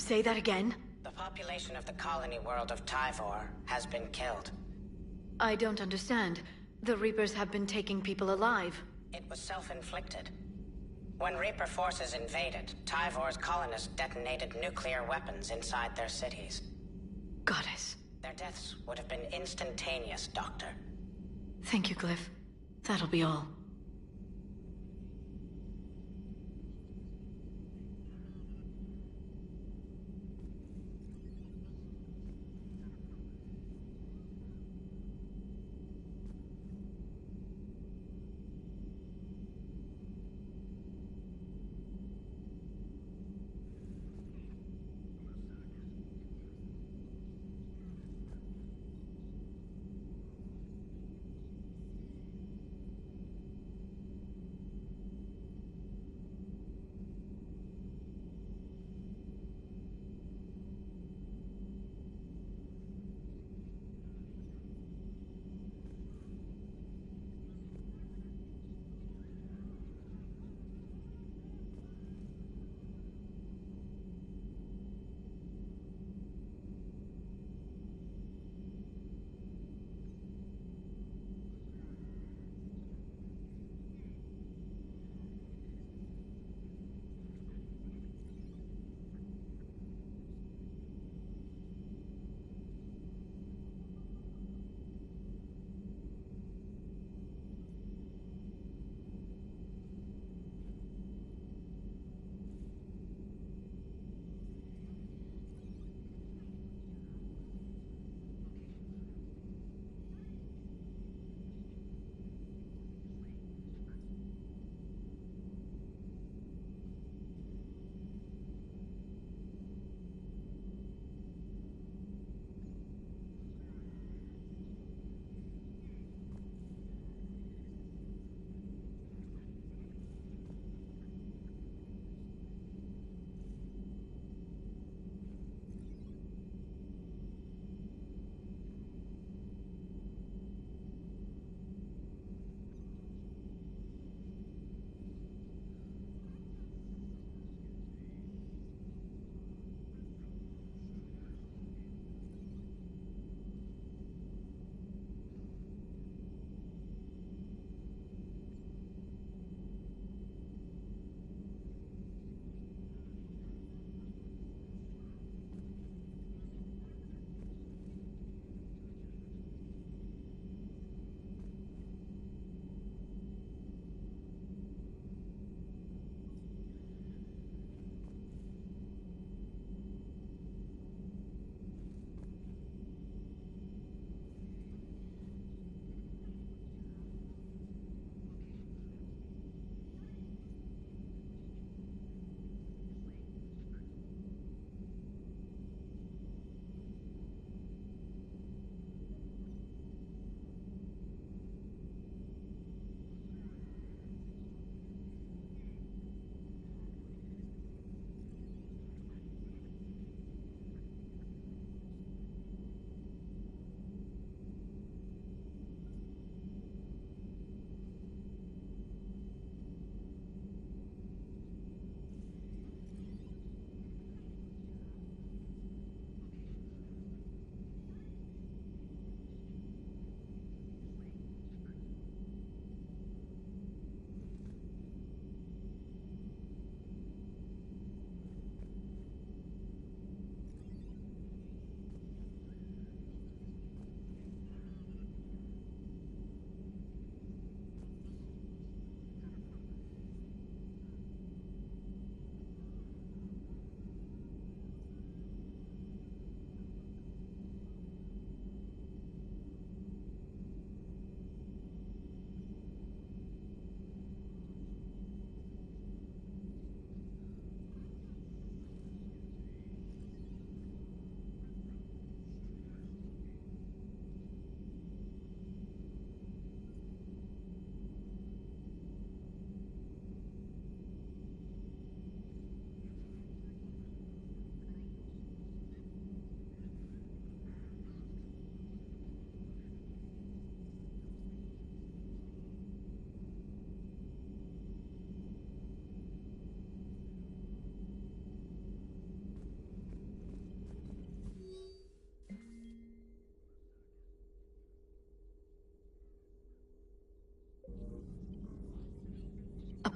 Say that again? The population of the colony world of Tyvor has been killed. I don't understand. The Reapers have been taking people alive. It was self-inflicted. When Reaper forces invaded, Tyvor's colonists detonated nuclear weapons inside their cities. Goddess. Their deaths would have been instantaneous, Doctor. Thank you, Glyph. That'll be all.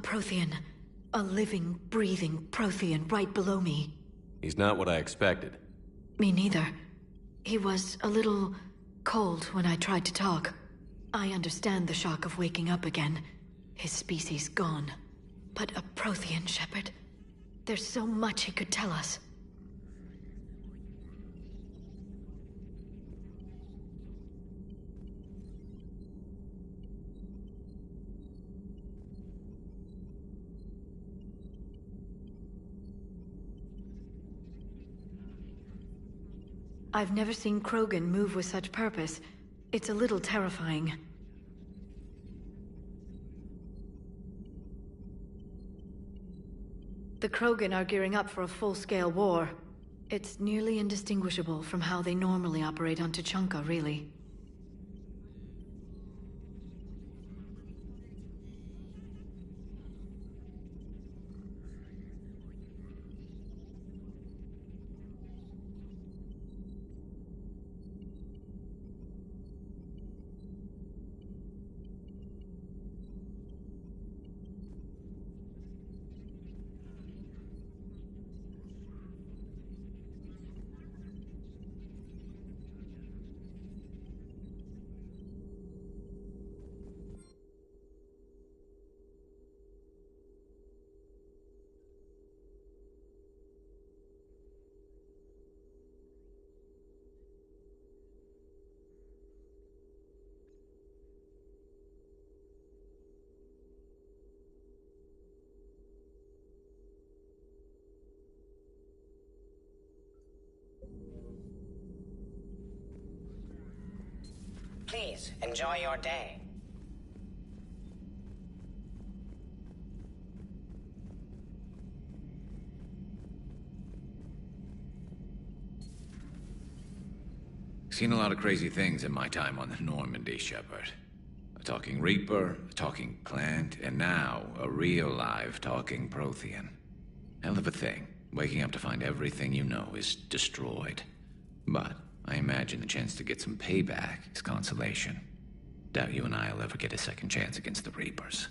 Prothean. A living, breathing Prothean right below me. He's not what I expected. Me neither. He was a little cold when I tried to talk. I understand the shock of waking up again. His species gone. But a Prothean, Shepard? There's so much he could tell us. I've never seen Krogan move with such purpose. It's a little terrifying. The Krogan are gearing up for a full-scale war. It's nearly indistinguishable from how they normally operate on Tuchanka, really. Please, enjoy your day. Seen a lot of crazy things in my time on the Normandy, Shepard. A talking Reaper, a talking Plant, and now a real live talking Prothean. Hell of a thing, waking up to find everything you know is destroyed. But I imagine the chance to get some payback is consolation. Doubt you and I'll ever get a second chance against the Reapers.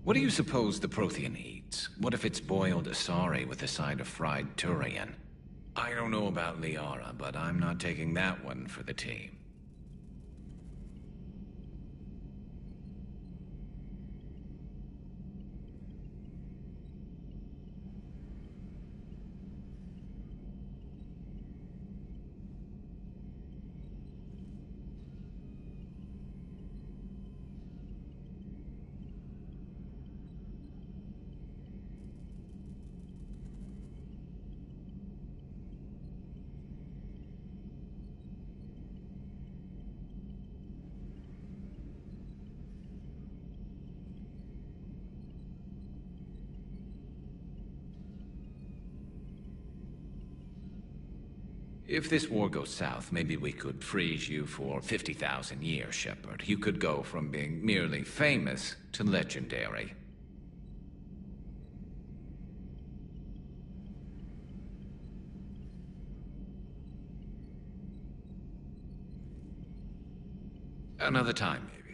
What do you suppose the Prothean eats? What if it's boiled Asari with a side of fried Turian? I don't know about Liara, but I'm not taking that one for the team. If this war goes south, maybe we could freeze you for 50,000 years, Shepard. You could go from being merely famous to legendary. Another time, maybe.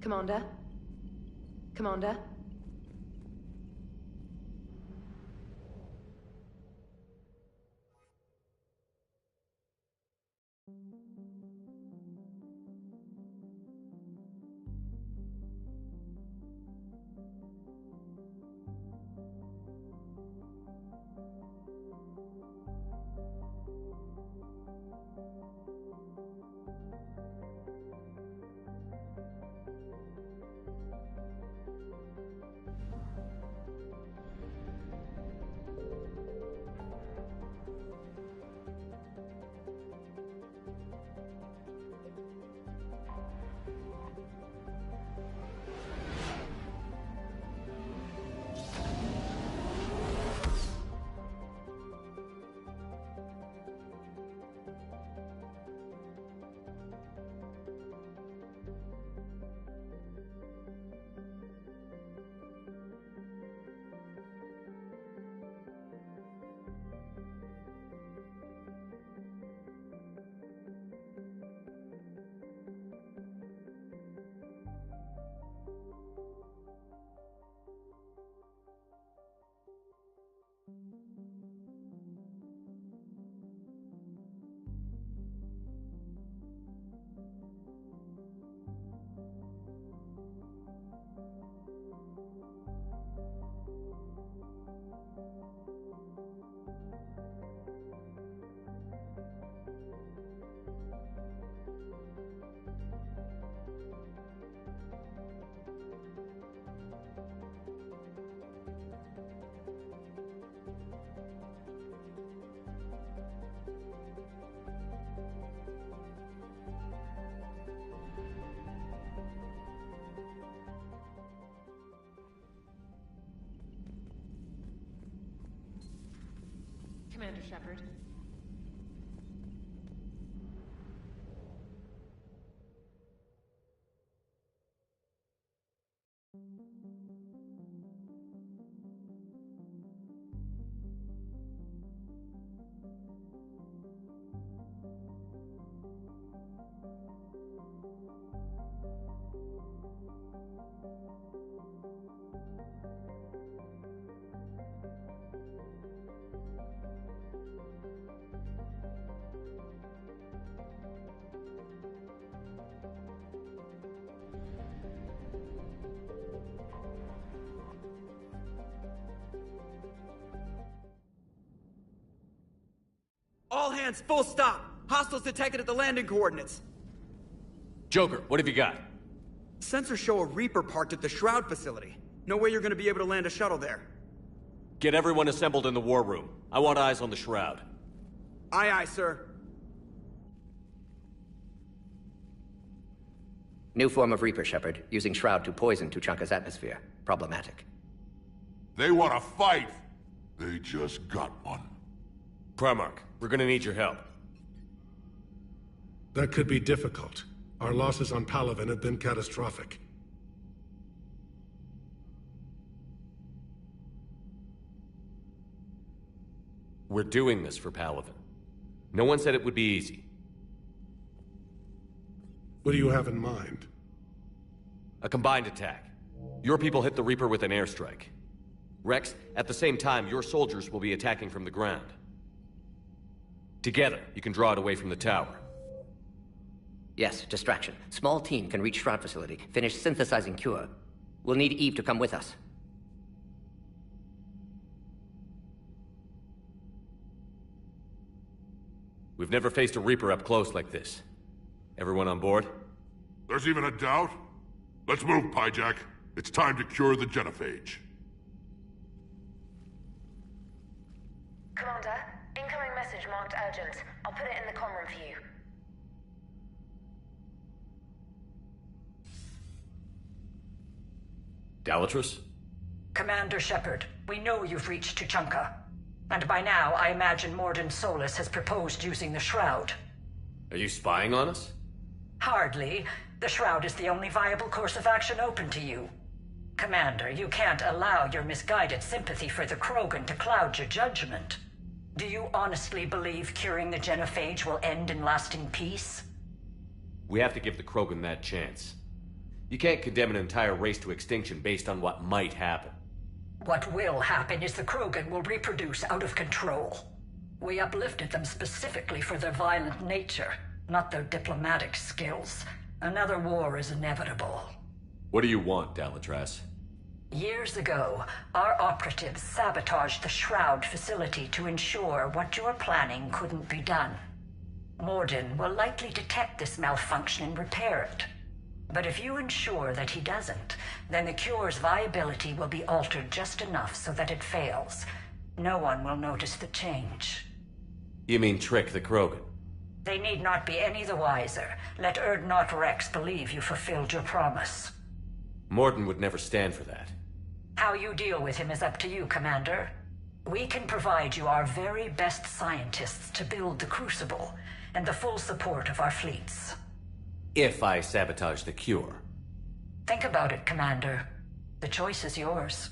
Commander? Commander? Commander Shepard. All hands, full stop! Hostiles detected at the landing coordinates. Joker, what have you got? Sensors show a Reaper parked at the Shroud facility. No way you're gonna be able to land a shuttle there. Get everyone assembled in the war room. I want eyes on the Shroud. Aye, aye, sir. New form of Reaper, Shepard. Using Shroud to poison Tuchanka's atmosphere. Problematic. They want to fight. They just got one. Primarch, we're gonna need your help. That could be difficult. Our losses on Palaven have been catastrophic. We're doing this for Palaven. No one said it would be easy. What do you have in mind? A combined attack. Your people hit the Reaper with an airstrike. Rex, at the same time, your soldiers will be attacking from the ground. Together, you can draw it away from the tower. Yes, distraction. Small team can reach Shroud facility, finish synthesizing cure. We'll need Eve to come with us. We've never faced a Reaper up close like this. Everyone on board? There's even a doubt? Let's move, Pyjack. It's time to cure the genophage. Commander, incoming message marked urgent. I'll put it in the comm room for you. Dalatrus? Commander Shepard, we know you've reached Tuchanka. And by now, I imagine Mordin Solus has proposed using the Shroud. Are you spying on us? Hardly. The Shroud is the only viable course of action open to you. Commander, you can't allow your misguided sympathy for the Krogan to cloud your judgment. Do you honestly believe curing the genophage will end in lasting peace? We have to give the Krogan that chance. You can't condemn an entire race to extinction based on what might happen. What will happen is the Krogan will reproduce out of control. We uplifted them specifically for their violent nature, not their diplomatic skills. Another war is inevitable. What do you want, Dalatrass? Years ago, our operatives sabotaged the Shroud facility to ensure what you were planning couldn't be done. Mordin will likely detect this malfunction and repair it. But if you ensure that he doesn't, then the cure's viability will be altered just enough so that it fails. No one will notice the change. You mean trick the Krogan? They need not be any the wiser. Let Urdnot Rex believe you fulfilled your promise. Mordin would never stand for that. How you deal with him is up to you, Commander. We can provide you our very best scientists to build the Crucible, and the full support of our fleets. If I sabotage the cure. Think about it, Commander. The choice is yours.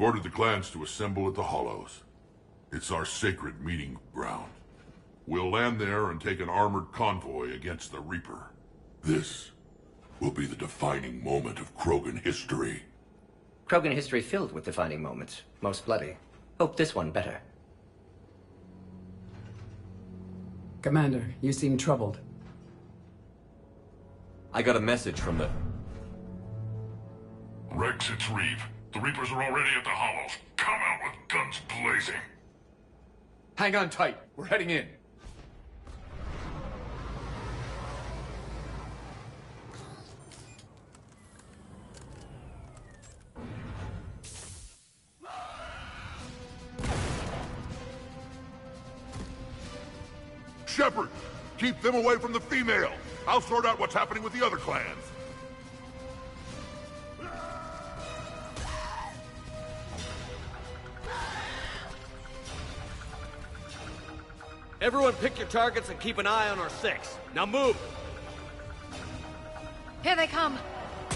ordered the clans to assemble at the Hollows. It's our sacred meeting ground. We'll land there and take an armored convoy against the Reaper. This will be the defining moment of Krogan history. Krogan history filled with defining moments. Most bloody. Hope this one better. Commander, you seem troubled. I got a message from the... Rex, it's Reeve. The Reapers are already at the Hollows. Come out with guns blazing. Hang on tight. We're heading in. Shepard, keep them away from the female. I'll sort out what's happening with the other clans. Everyone pick your targets and keep an eye on our 6. Now move! Here they come.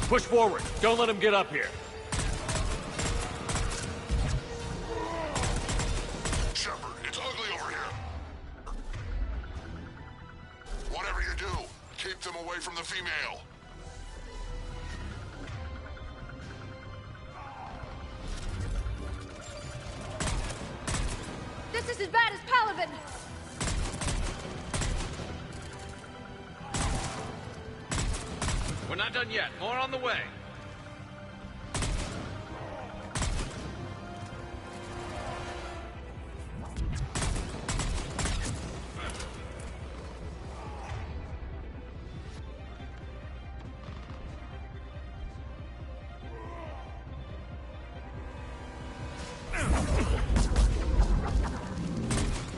Push forward. Don't let them get up here. Shepard, it's ugly over here. Whatever you do, keep them away from the female. This is as bad as Palaven. We're not done yet. More on the way.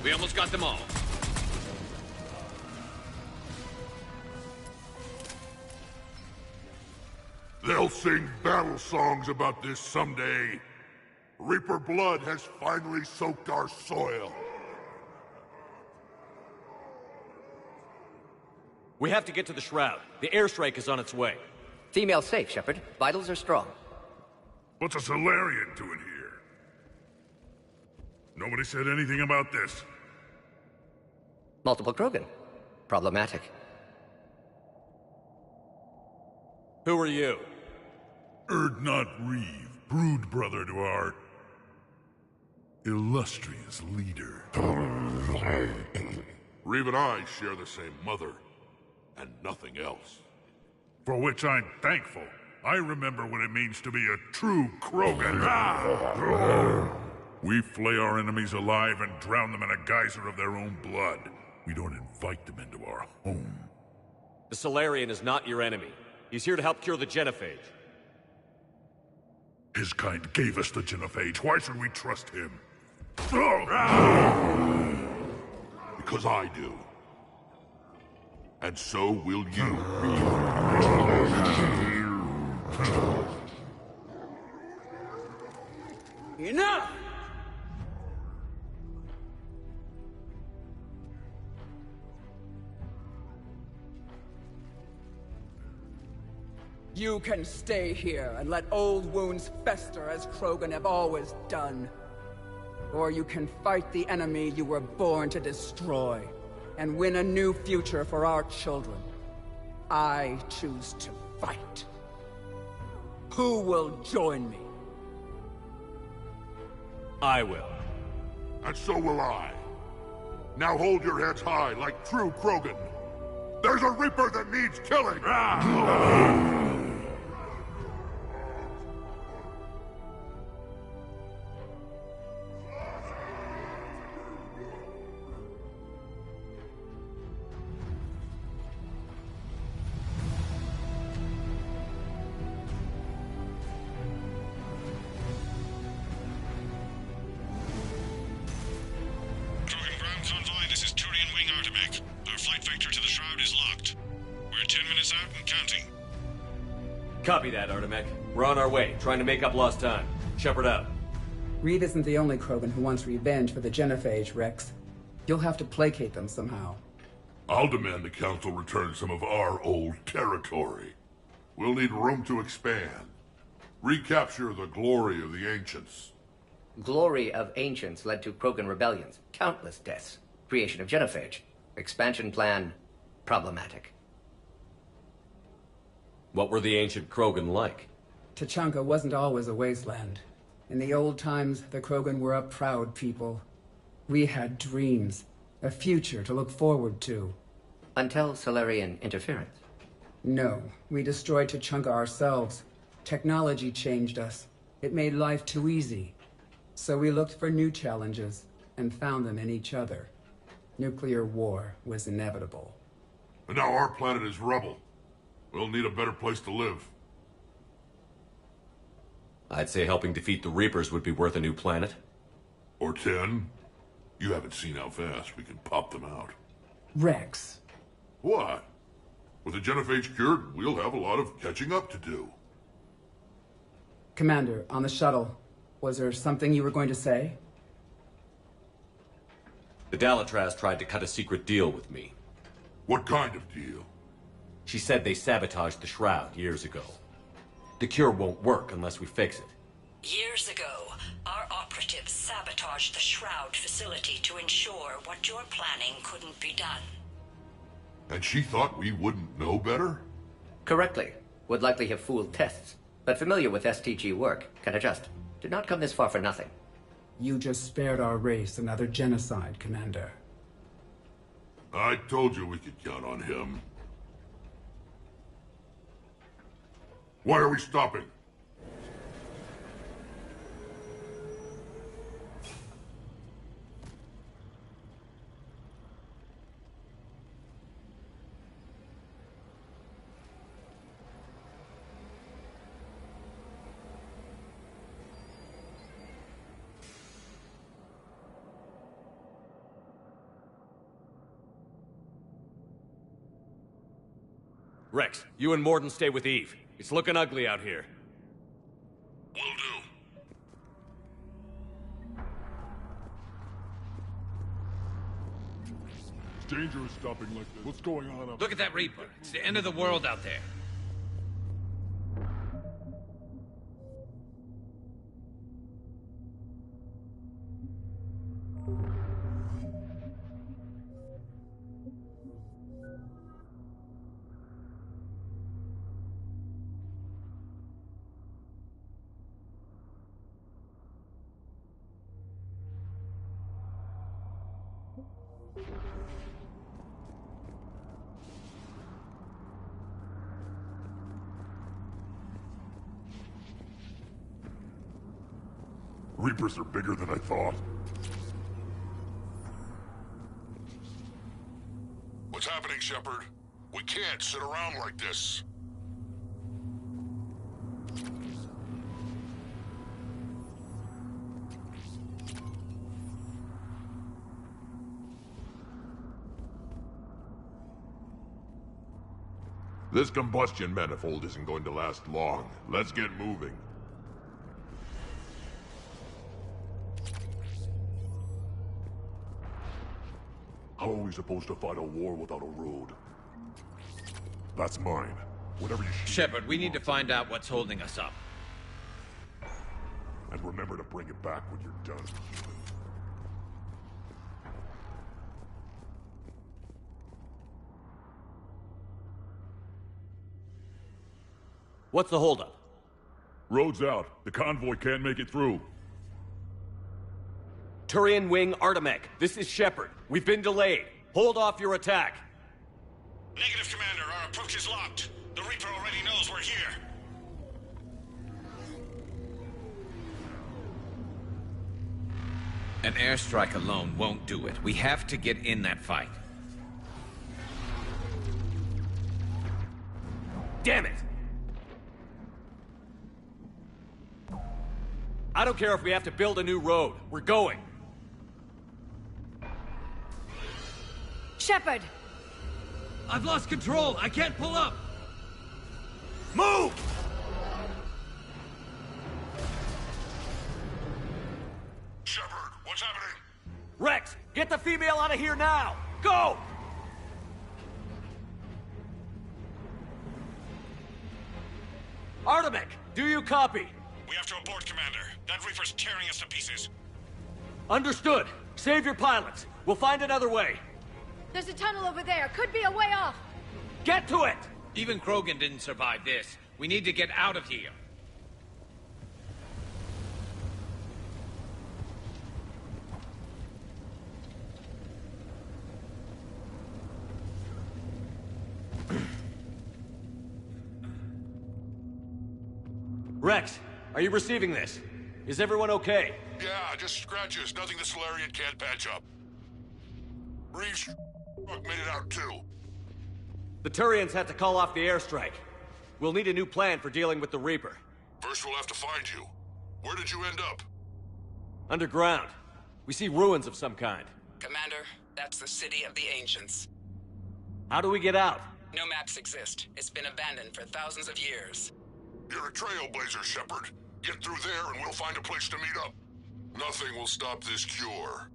We almost got them all. They'll sing battle songs about this someday. Reaper blood has finally soaked our soil. We have to get to the Shroud. The airstrike is on its way. Female safe, Shepard. Vitals are strong. What's a Solarian doing here? Nobody said anything about this. Multiple Krogan. Problematic. Who are you? Erdnot Reeve, brood brother to our illustrious leader. Reeve and I share the same mother, and nothing else. For which I'm thankful. I remember what it means to be a true Krogan. We flay our enemies alive and drown them in a geyser of their own blood. We don't invite them into our home. The Solarian is not your enemy. He's here to help cure the genophage. His kind gave us the genophage. Why should we trust him? Because I do. And so will you. Enough! You can stay here and let old wounds fester as Krogan have always done. Or you can fight the enemy you were born to destroy, and win a new future for our children. I choose to fight. Who will join me? I will. And so will I. Now hold your heads high like true Krogan. There's a Reaper that needs killing! Copy that, Artemek. We're on our way, trying to make up lost time. Shepard out. Reeve isn't the only Krogan who wants revenge for the genophage, Rex. You'll have to placate them somehow. I'll demand the Council return some of our old territory. We'll need room to expand. Recapture the glory of the Ancients. Glory of ancients led to Krogan rebellions, countless deaths, creation of genophage. Expansion plan, problematic. What were the ancient Krogan like? Tachanka wasn't always a wasteland. In the old times, the Krogan were a proud people. We had dreams, a future to look forward to. Until Solarian interference. No, we destroyed Tachanka ourselves. Technology changed us. It made life too easy. So we looked for new challenges, and found them in each other. Nuclear war was inevitable. And now our planet is rubble. We'll need a better place to live. I'd say helping defeat the Reapers would be worth a new planet. Or 10. You haven't seen how fast we can pop them out. Rex. What? With the genophage cured, we'll have a lot of catching up to do. Commander, on the shuttle, was there something you were going to say? The Dalatraz tried to cut a secret deal with me. What kind of deal? She said they sabotaged the Shroud years ago. The cure won't work unless we fix it. Years ago, our operatives sabotaged the Shroud facility to ensure what you're planning couldn't be done. And she thought we wouldn't know better? Correctly. Would likely have fooled tests, but familiar with STG work, can adjust. Did not come this far for nothing. You just spared our race another genocide, Commander. I told you we could count on him. Why are we stopping? Rex, you and Morden stay with Eve. It's looking ugly out here. Will do. It's dangerous stopping like this. What's going on up? Look at that Reaper. It's the end of the world out there. Reapers are bigger than I thought. What's happening, Shepard? We can't sit around like this. This combustion manifold isn't going to last long. Let's get moving. How are we supposed to fight a war without a road? That's mine. Whatever you shoot. Shepard, we need to find out what's holding us up. And remember to bring it back when you're done. What's the holdup? Road's out. The convoy can't make it through. Turian Wing Artemech, this is Shepard. We've been delayed. Hold off your attack. Negative, Commander. Our approach is locked. The Reaper already knows we're here. An airstrike alone won't do it. We have to get in that fight. Damn it! I don't care if we have to build a new road. We're going. Shepard! I've lost control. I can't pull up. Move! Shepard, what's happening? Rex, get the female out of here now! Go! Artemech, do you copy? We have to abort, Commander. That Reaper's tearing us to pieces. Understood. Save your pilots. We'll find another way. There's a tunnel over there. Could be a way off. Get to it! Even Krogan didn't survive this. We need to get out of here. Rex, are you receiving this? Is everyone okay? Yeah, just scratches. Nothing the Solarian can't patch up. Reeves truck made it out too. The Turians had to call off the airstrike. We'll need a new plan for dealing with the Reaper. First we'll have to find you. Where did you end up? Underground. We see ruins of some kind. Commander, that's the City of the Ancients. How do we get out? No maps exist. It's been abandoned for thousands of years. You're a trailblazer, Shepard. Get through there and we'll find a place to meet up. Nothing will stop this cure.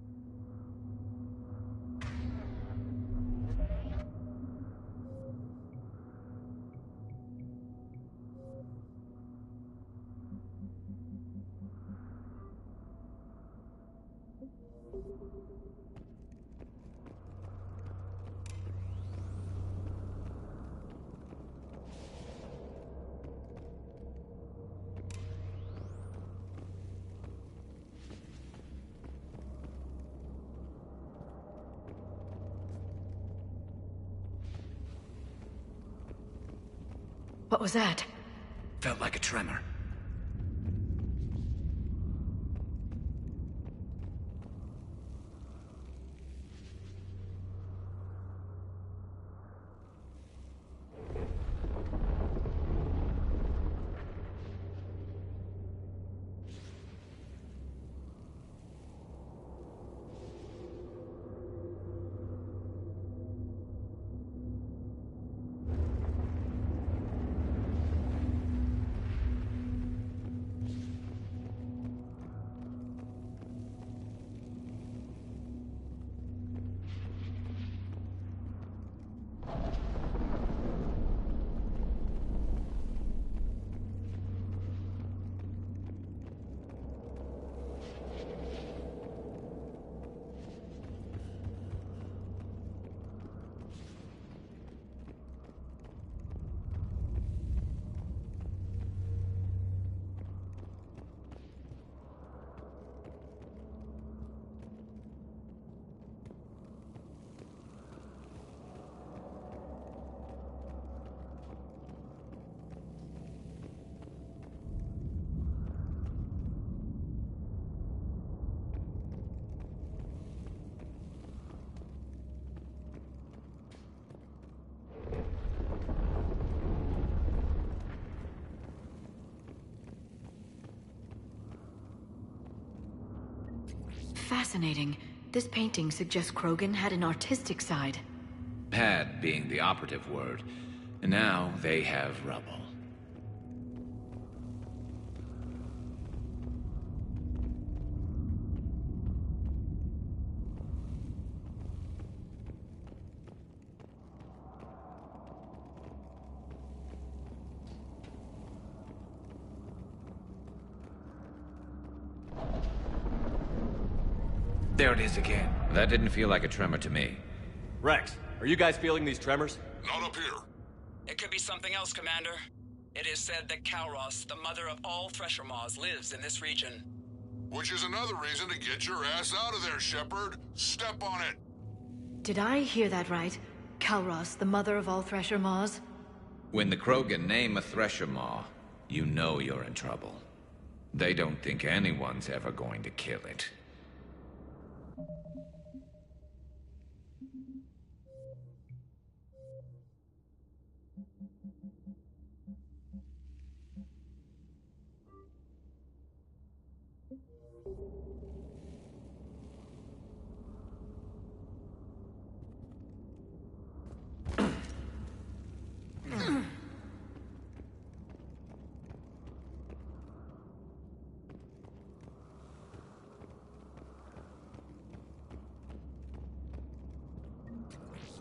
What was that? Felt like a tremor. Fascinating. This painting suggests Krogan had an artistic side. Had being the operative word. And now they have rubble. There it is again. That didn't feel like a tremor to me. Rex, are you guys feeling these tremors? Not up here. It could be something else, Commander. It is said that Kalros, the mother of all Thresher Maws, lives in this region. Which is another reason to get your ass out of there, Shepard. Step on it. Did I hear that right? Kalros, the mother of all Thresher Maws? When the Krogan name a Thresher Maw, you know you're in trouble. They don't think anyone's ever going to kill it.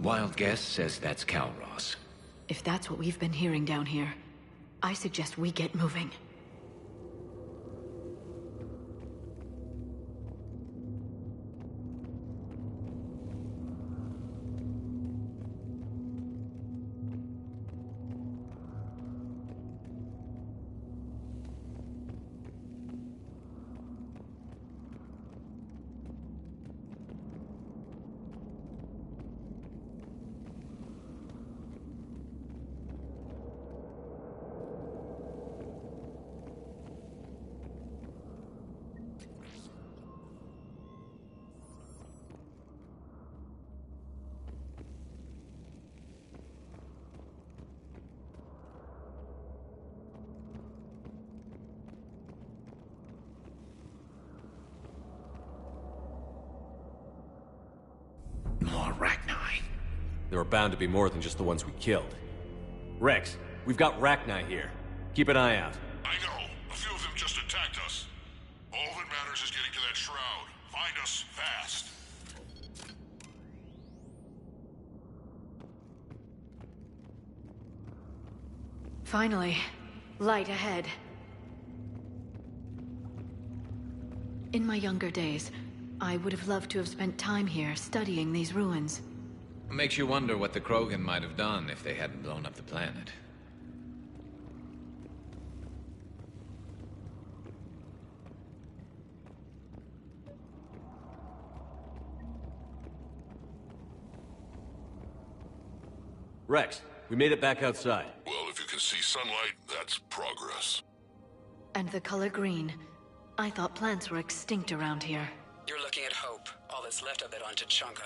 Wild guess says that's Kalros. If that's what we've been hearing down here, I suggest we get moving. There are bound to be more than just the ones we killed. Rex, we've got Rachni here. Keep an eye out. I know. A few of them just attacked us. All that matters is getting to that shroud. Find us fast. Finally. Light ahead. In my younger days, I would have loved to have spent time here studying these ruins. Makes you wonder what the Krogan might have done if they hadn't blown up the planet. Rex, we made it back outside. Well, if you can see sunlight, that's progress. And the color green. I thought plants were extinct around here. You're looking at hope, all that's left of it on Tuchanka.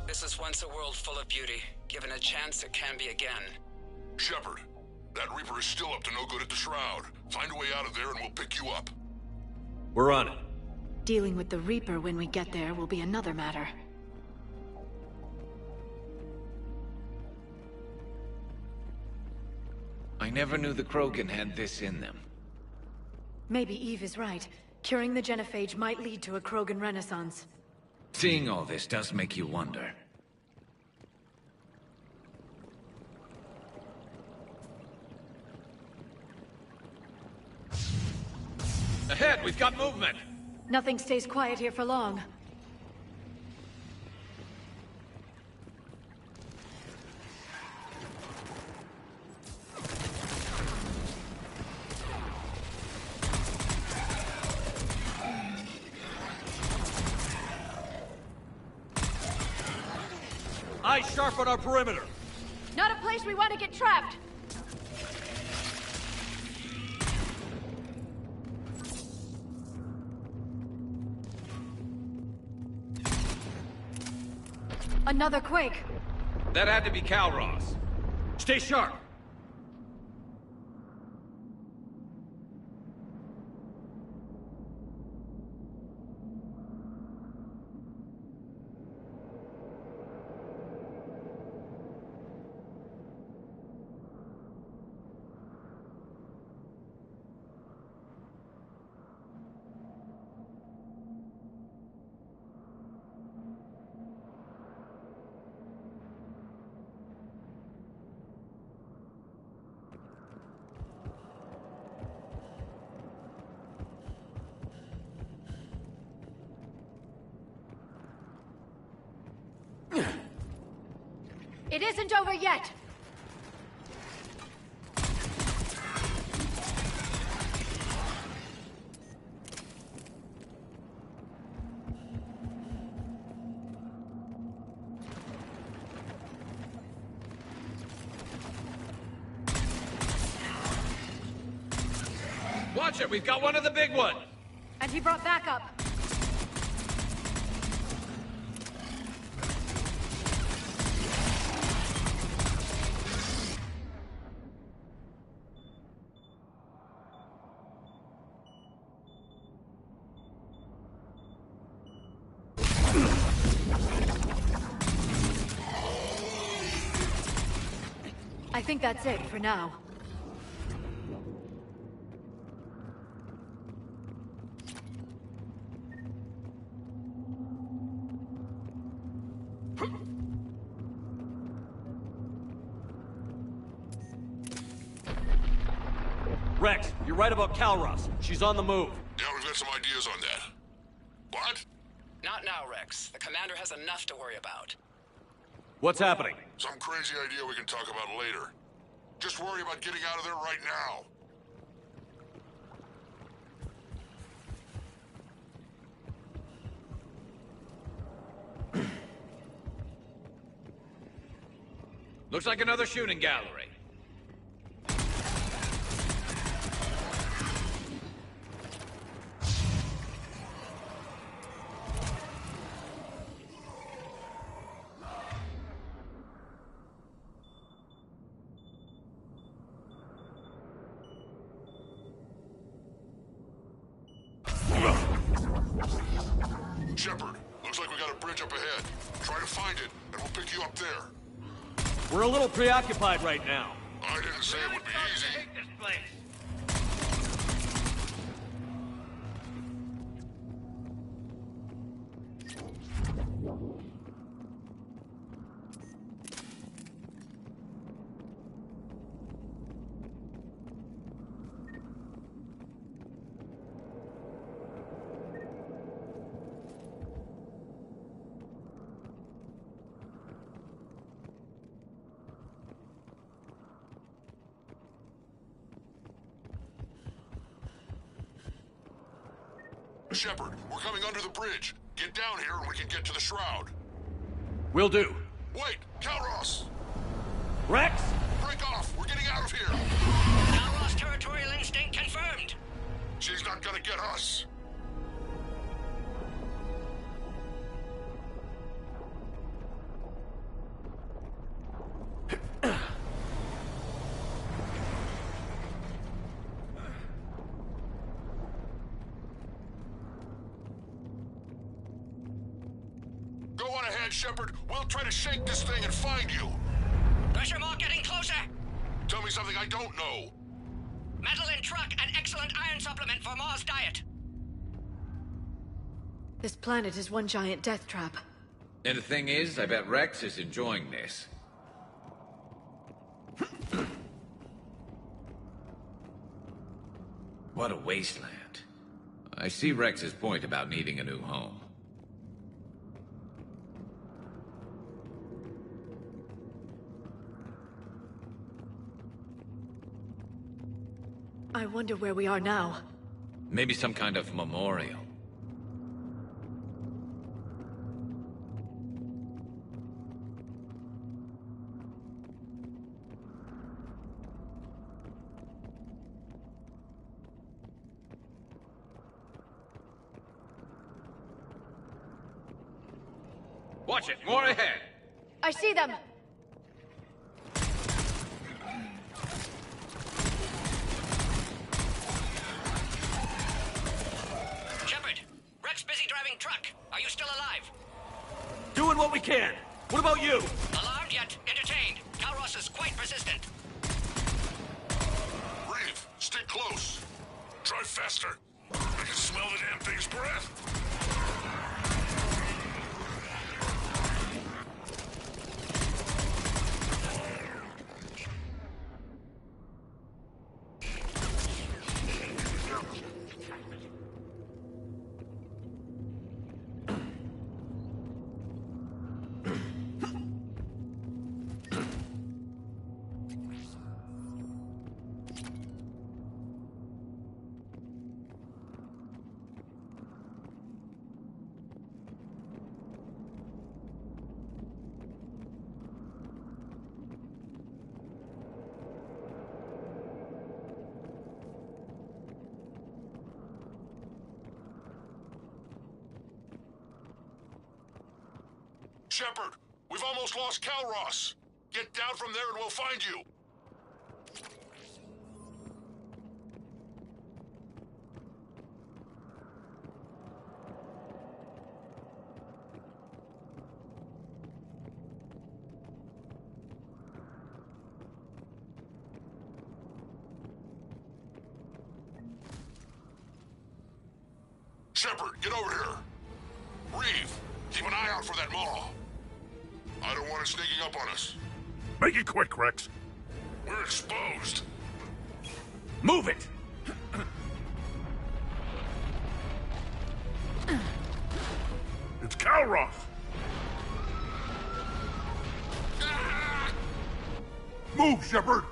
This is once a world full of beauty. Given a chance, it can be again. Shepard, that Reaper is still up to no good at the Shroud. Find a way out of there and we'll pick you up. We're on it. Dealing with the Reaper when we get there will be another matter. I never knew the Krogan had this in them. Maybe Eve is right. Curing the genophage might lead to a Krogan renaissance. Seeing all this does make you wonder. Ahead, we've got movement! Nothing stays quiet here for long. Eyes sharp on our perimeter. Not a place we want to get trapped! Another quake! That had to be Calros. Stay sharp! It isn't over yet! Watch it, we've got one of the big ones! And he brought backup. I think that's it for now. Rex, you're right about Calros. She's on the move. Yeah, we've got some ideas on that. What? Not now, Rex. The commander has enough to worry about. What's happening? Some crazy idea we can talk about later. Just worry about getting out of there right now. Looks like another shooting gallery. Shepard, looks like we got a bridge up ahead. Try to find it, and we'll pick you up there. We're a little preoccupied right now. I didn't say it would be easy. Shepard, we're coming under the bridge. Get down here and we can get to the shroud. Will do. Wait, Calros! Rex? Break off! We're getting out of here! Calros territorial instinct confirmed. She's not gonna get us. Go on ahead, Shepard. We'll try to shake this thing and find you. Pressure mark getting closer. Tell me something I don't know. Metal in truck and excellent iron supplement for Mars diet. This planet is one giant death trap. And the thing is, I bet Rex is enjoying this. What a wasteland. I see Rex's point about needing a new home. I wonder where we are now. Maybe some kind of memorial. Watch it, more ahead. I see them! Shepard, Rex busy driving truck. Are you still alive? Doing what we can. What about you? Alarmed yet entertained. Calros is quite persistent. Reeve, stick close. Drive faster. I can smell the damn thing's breath. Shepard, we've almost lost Calros. Get down from there and we'll find you. Shepard, get over here. Reeve, keep an eye out for that maw. I don't want it sneaking up on us. Make it quick, Rex. We're exposed. Move it! It's Calros! Move, Shepard!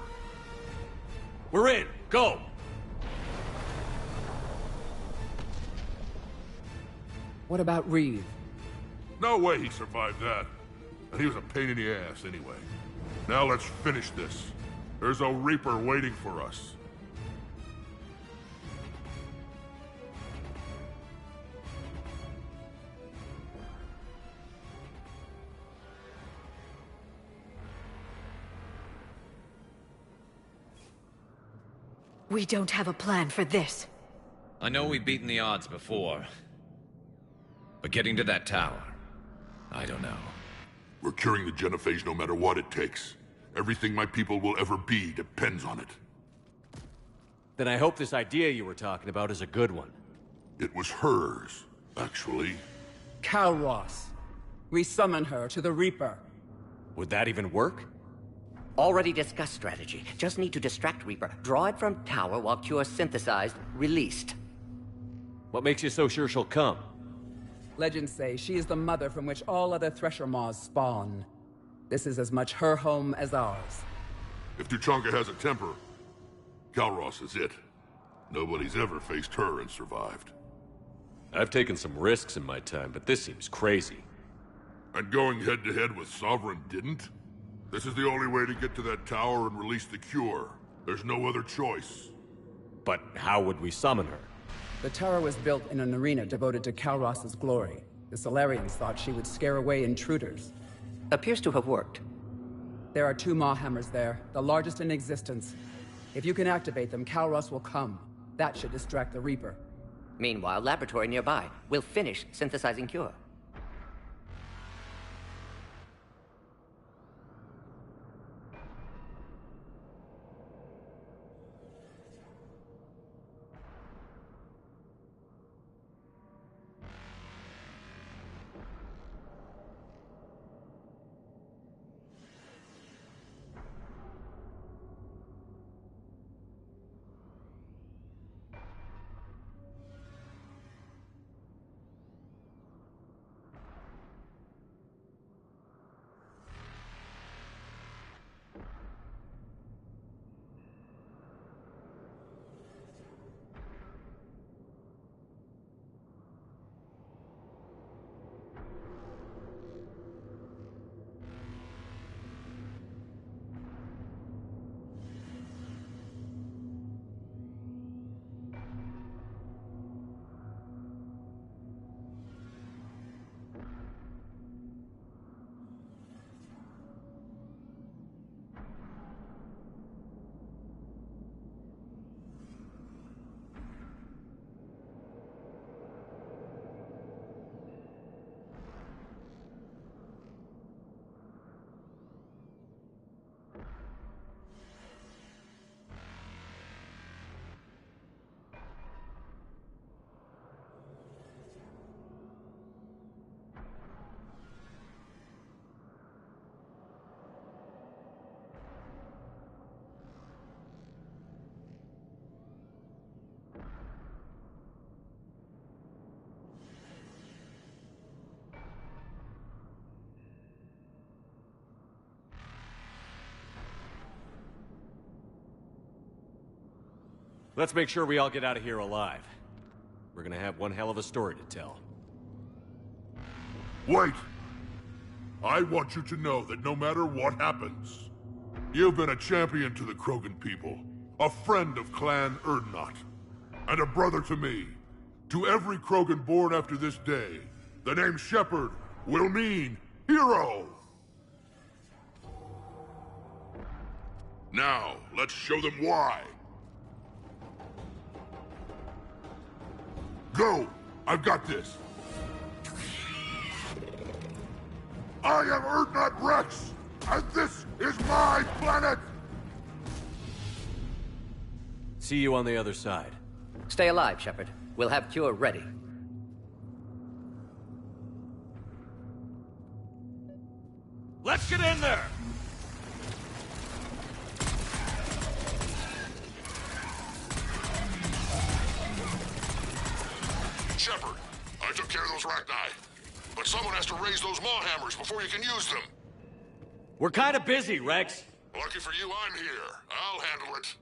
We're in. Go! What about Reeve? No way he survived that. And he was a pain in the ass anyway. Now let's finish this. There's a Reaper waiting for us. We don't have a plan for this. I know we've beaten the odds before. But getting to that tower, I don't know. We're curing the genophage no matter what it takes. Everything my people will ever be depends on it. Then I hope this idea you were talking about is a good one. It was hers, actually. Kalros. We summon her to the Reaper. Would that even work? Already discussed strategy. Just need to distract Reaper. Draw it from tower while Cure's synthesized, released. What makes you so sure she'll come? Legends say she is the mother from which all other Thresher Maws spawn. This is as much her home as ours. If Tuchanka has a temper, Kalros is it. Nobody's ever faced her and survived. I've taken some risks in my time, but this seems crazy. And going head-to-head with Sovereign didn't? This is the only way to get to that tower and release the cure. There's no other choice. But how would we summon her? The tower was built in an arena devoted to Kalros's glory. The Solarians thought she would scare away intruders. Appears to have worked. There are 2 Maw hammers there, the largest in existence. If you can activate them, Kalros will come. That should distract the Reaper. Meanwhile, laboratory nearby. We'll finish synthesizing Cure. Let's make sure we all get out of here alive. We're gonna have one hell of a story to tell. Wait! I want you to know that no matter what happens, you've been a champion to the Krogan people, a friend of Clan Erdnot, and a brother to me. To every Krogan born after this day, the name Shepard will mean hero! Now, let's show them why. Go! I've got this! I am Erdnot Rex, and this is my planet! See you on the other side. Stay alive, Shepard. We'll have Cure ready. Let's get in there! Shepard, I took care of those Rachni. But someone has to raise those Maw hammers before you can use them. We're kinda busy, Rex. Lucky for you, I'm here. I'll handle it.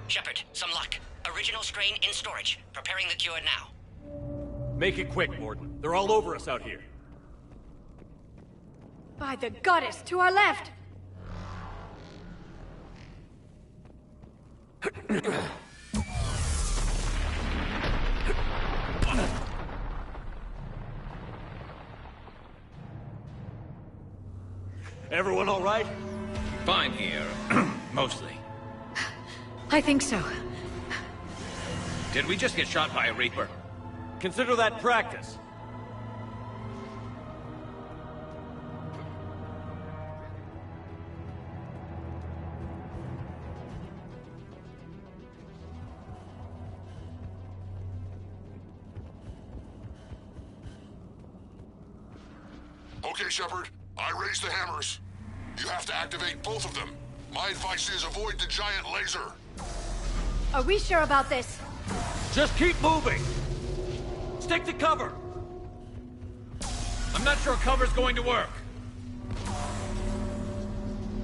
Shepard, some luck. Original strain in storage. Preparing the cure now. Make it quick, Morden. They're all over us out here. By the goddess, to our left! Everyone all right? Fine here. Mostly. I think so. Did we just get shot by a Reaper? Consider that practice. Okay, Shepard. I raised the hammers. You have to activate both of them. My advice is avoid the giant laser. Are we sure about this? Just keep moving. Stick to cover. I'm not sure cover's going to work.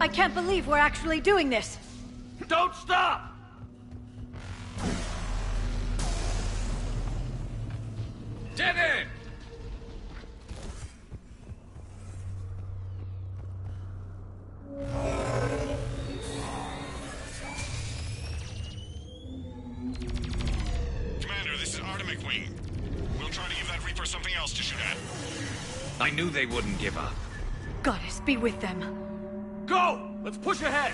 I can't believe we're actually doing this. Don't stop! Dead end! Commander, this is Artemic Wing. We'll try to give that Reaper something else to shoot at. I knew they wouldn't give up. Goddess, be with them. Go! Let's push ahead!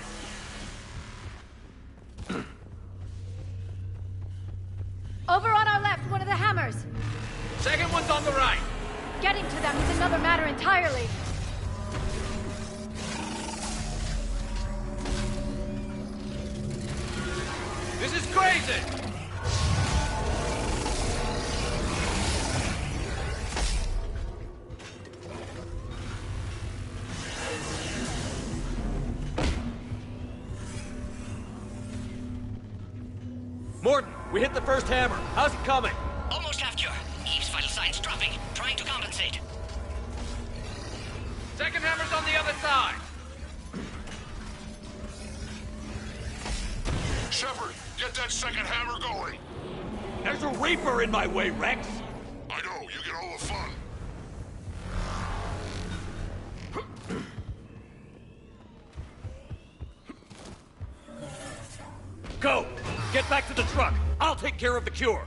Over on our left, one of the hammers. Second one's on the right. Getting to them is another matter entirely. This is crazy! Morton, we hit the first hammer. How's it coming? Almost half cure. Eve's vital signs dropping. Trying to compensate. Second hammer's on the other side. Shepard, get that second hammer going. There's a Reaper in my way, Rex. I know, you get all the fun. Go! Get back to the truck. I'll take care of the cure.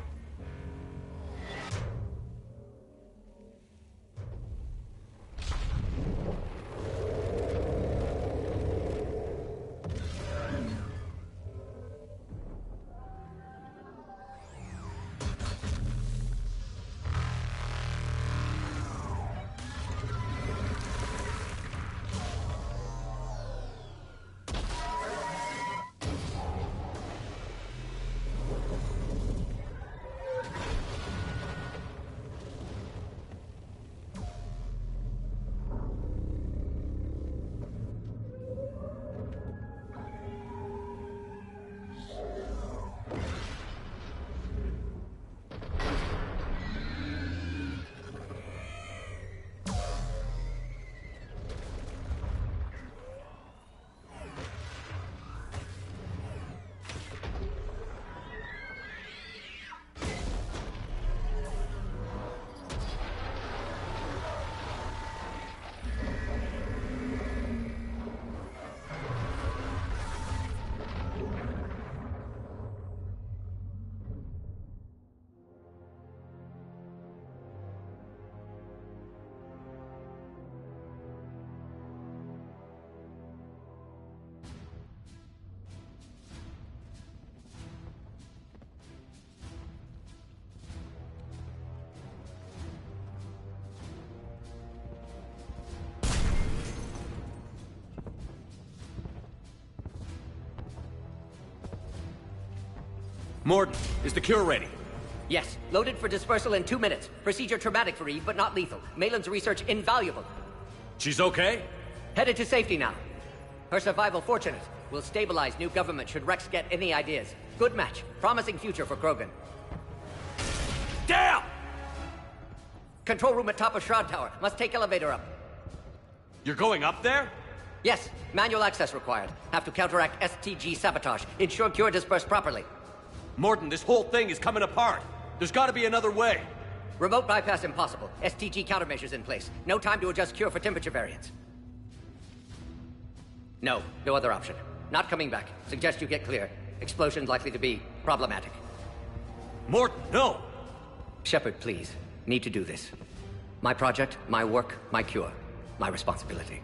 Morton, is the cure ready? Yes, loaded for dispersal in 2 minutes. Procedure traumatic for Eve, but not lethal. Malin's research invaluable. She's okay? Headed to safety now. Her survival fortunate. Will stabilize new government should Rex get any ideas. Good match. Promising future for Krogan. Damn! Control room at top of Shroud Tower. Must take elevator up. You're going up there? Yes, manual access required. Have to counteract STG sabotage. Ensure cure dispersed properly. Morton, this whole thing is coming apart. There's gotta be another way. Remote bypass impossible. STG countermeasures in place. No time to adjust cure for temperature variance. No other option. Not coming back. Suggest you get clear. Explosion likely to be problematic. Morton, no! Shepard, please. Need to do this. My project, my work, my cure. My responsibility.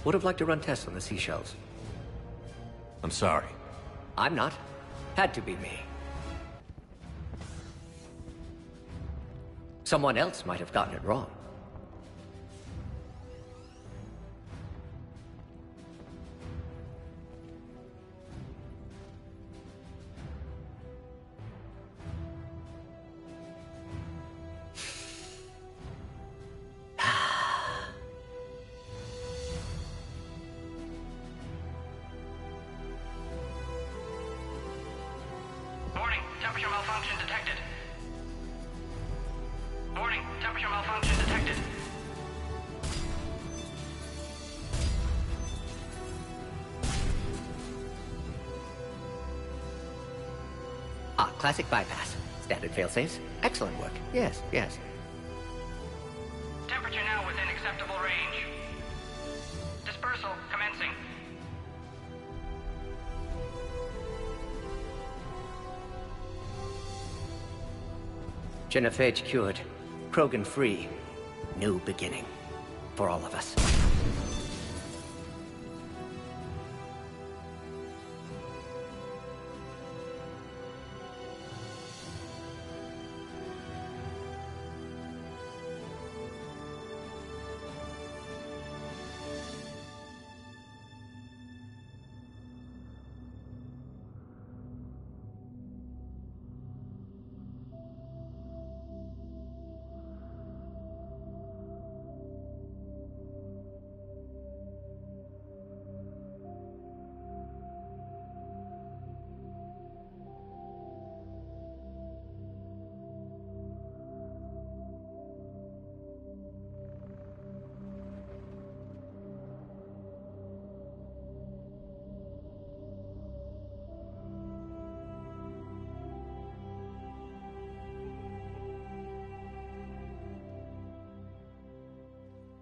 Would have liked to run tests on the seashells. I'm sorry. I'm not. Had to be me. Someone else might have gotten it wrong. Warning, temperature malfunction detected. Warning, temperature malfunction detected. Ah, classic bypass. Standard failsafes. Excellent work. Yes. Temperature now within acceptable range. Dispersal commencing. Genophage cured. Krogan free. New beginning. For all of us.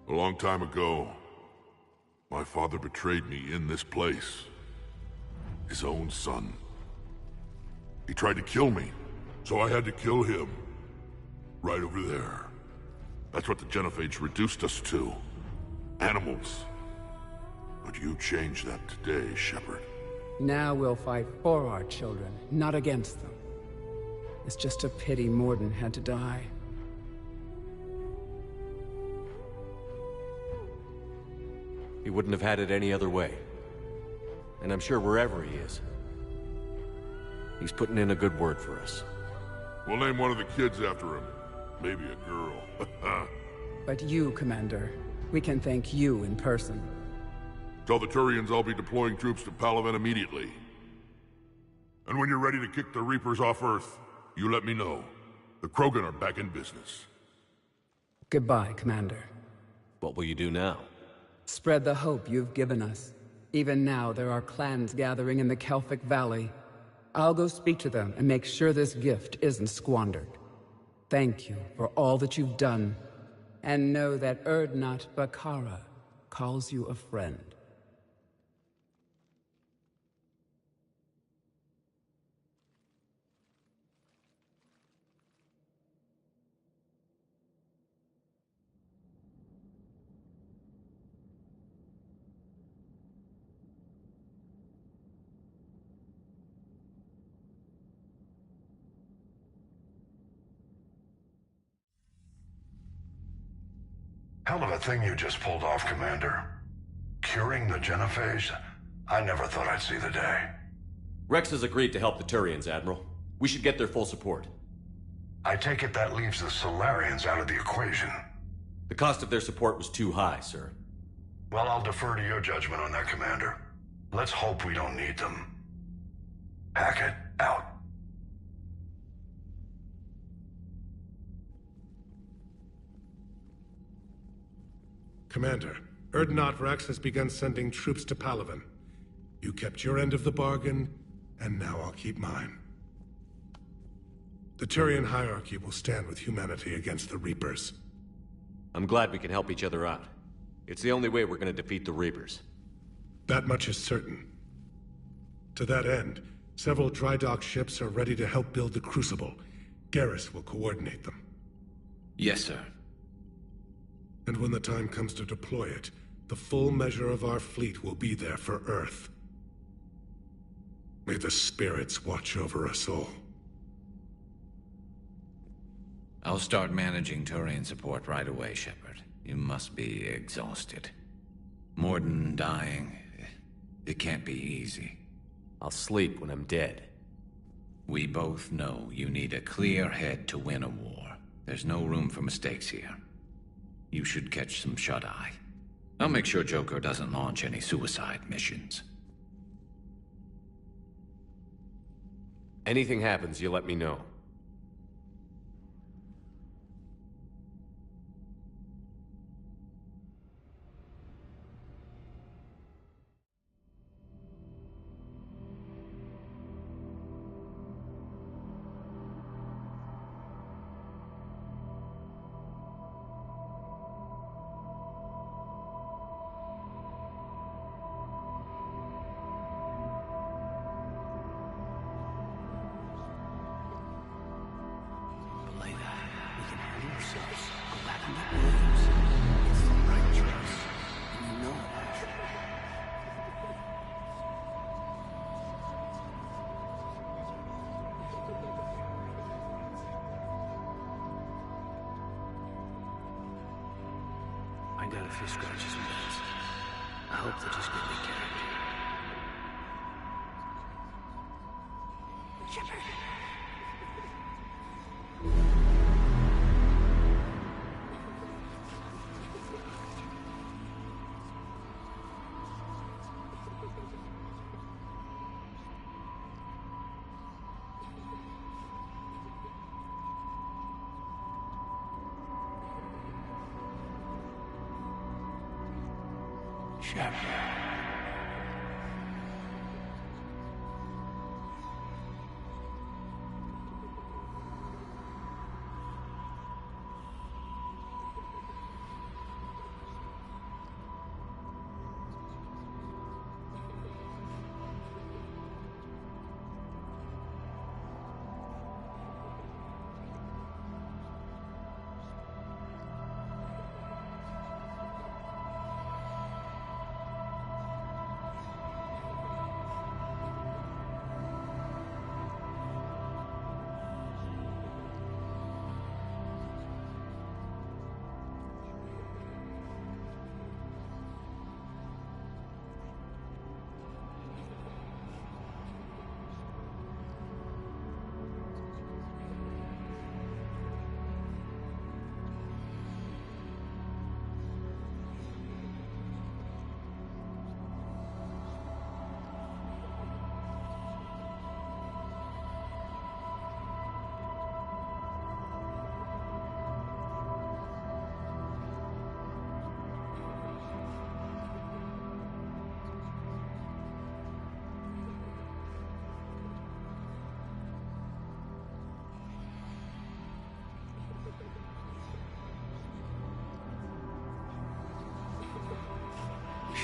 A long time ago, my father betrayed me in this place. His own son. He tried to kill me, so I had to kill him. Right over there. That's what the Genophage reduced us to. Animals. But you changed that today, Shepard. Now we'll fight for our children, not against them. It's just a pity Morden had to die. He wouldn't have had it any other way. And I'm sure wherever he is, he's putting in a good word for us. We'll name one of the kids after him. Maybe a girl. But you, Commander, we can thank you in person. Tell the Turians I'll be deploying troops to Palaven immediately. And when you're ready to kick the Reapers off Earth, you let me know. The Krogan are back in business. Goodbye, Commander. What will you do now? Spread the hope you've given us. Even now, there are clans gathering in the Kelphic Valley. I'll go speak to them and make sure this gift isn't squandered. Thank you for all that you've done. And know that Urdnot Bakara calls you a friend. Hell of a thing you just pulled off, Commander. Curing the Genophage? I never thought I'd see the day. Rex has agreed to help the Turians, Admiral. We should get their full support. I take it that leaves the Solarians out of the equation. The cost of their support was too high, sir. Well, I'll defer to your judgment on that, Commander. Let's hope we don't need them. Hackett, out. Commander, Urdnot Rex has begun sending troops to Palaven. You kept your end of the bargain, and now I'll keep mine. The Turian hierarchy will stand with humanity against the Reapers. I'm glad we can help each other out. It's the only way we're gonna defeat the Reapers. That much is certain. To that end, several dry dock ships are ready to help build the Crucible. Garrus will coordinate them. Yes, sir. And when the time comes to deploy it, the full measure of our fleet will be there for Earth. May the spirits watch over us all. I'll start managing Turian support right away, Shepard. You must be exhausted. Morden dying, it can't be easy. I'll sleep when I'm dead. We both know you need a clear head to win a war. There's no room for mistakes here. You should catch some shut-eye. I'll make sure Joker doesn't launch any suicide missions. Anything happens, you let me know. I got a few scratches and bends. I hope they just get me carried.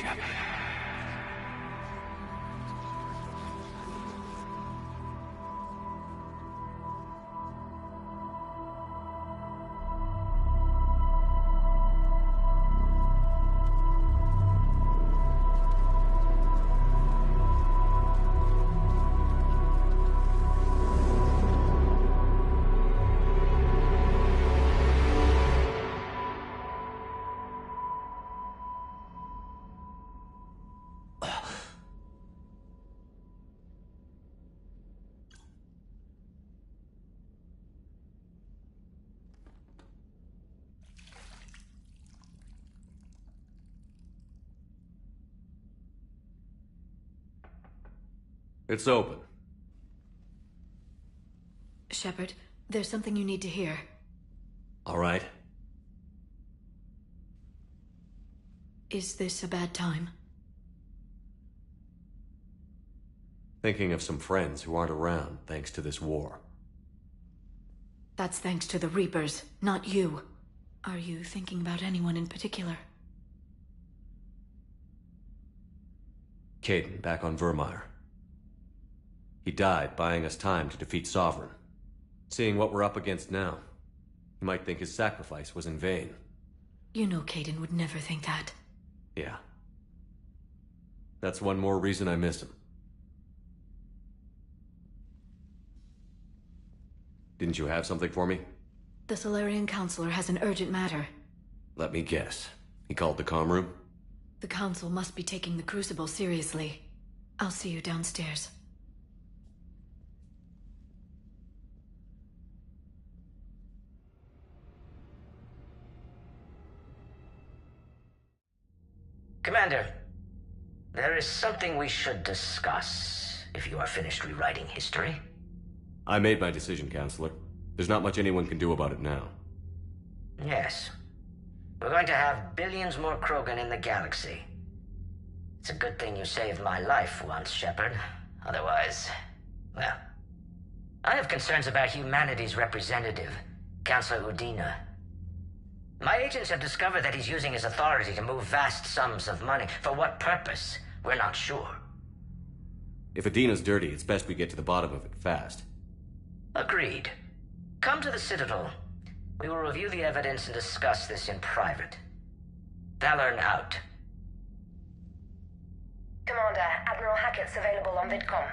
Shepard. It's open. Shepard, there's something you need to hear. All right. Is this a bad time? Thinking of some friends who aren't around thanks to this war. That's thanks to the Reapers, not you. Are you thinking about anyone in particular? Caden, back on Vermeer. He died buying us time to defeat Sovereign. Seeing what we're up against now, you might think his sacrifice was in vain. You know Caden would never think that. Yeah. That's one more reason I miss him. Didn't you have something for me? The Solarian Counselor has an urgent matter. Let me guess. He called the comm room? The Council must be taking the Crucible seriously. I'll see you downstairs. Commander, there is something we should discuss, if you are finished rewriting history. I made my decision, Counselor. There's not much anyone can do about it now. Yes. We're going to have billions more Krogan in the galaxy. It's a good thing you saved my life once, Shepard. Otherwise, well... I have concerns about humanity's representative, Councillor Udina. My agents have discovered that he's using his authority to move vast sums of money. For what purpose? We're not sure. If Adina's dirty, it's best we get to the bottom of it fast. Agreed. Come to the Citadel. We will review the evidence and discuss this in private. Valorn out. Commander, Admiral Hackett's available on VidCom.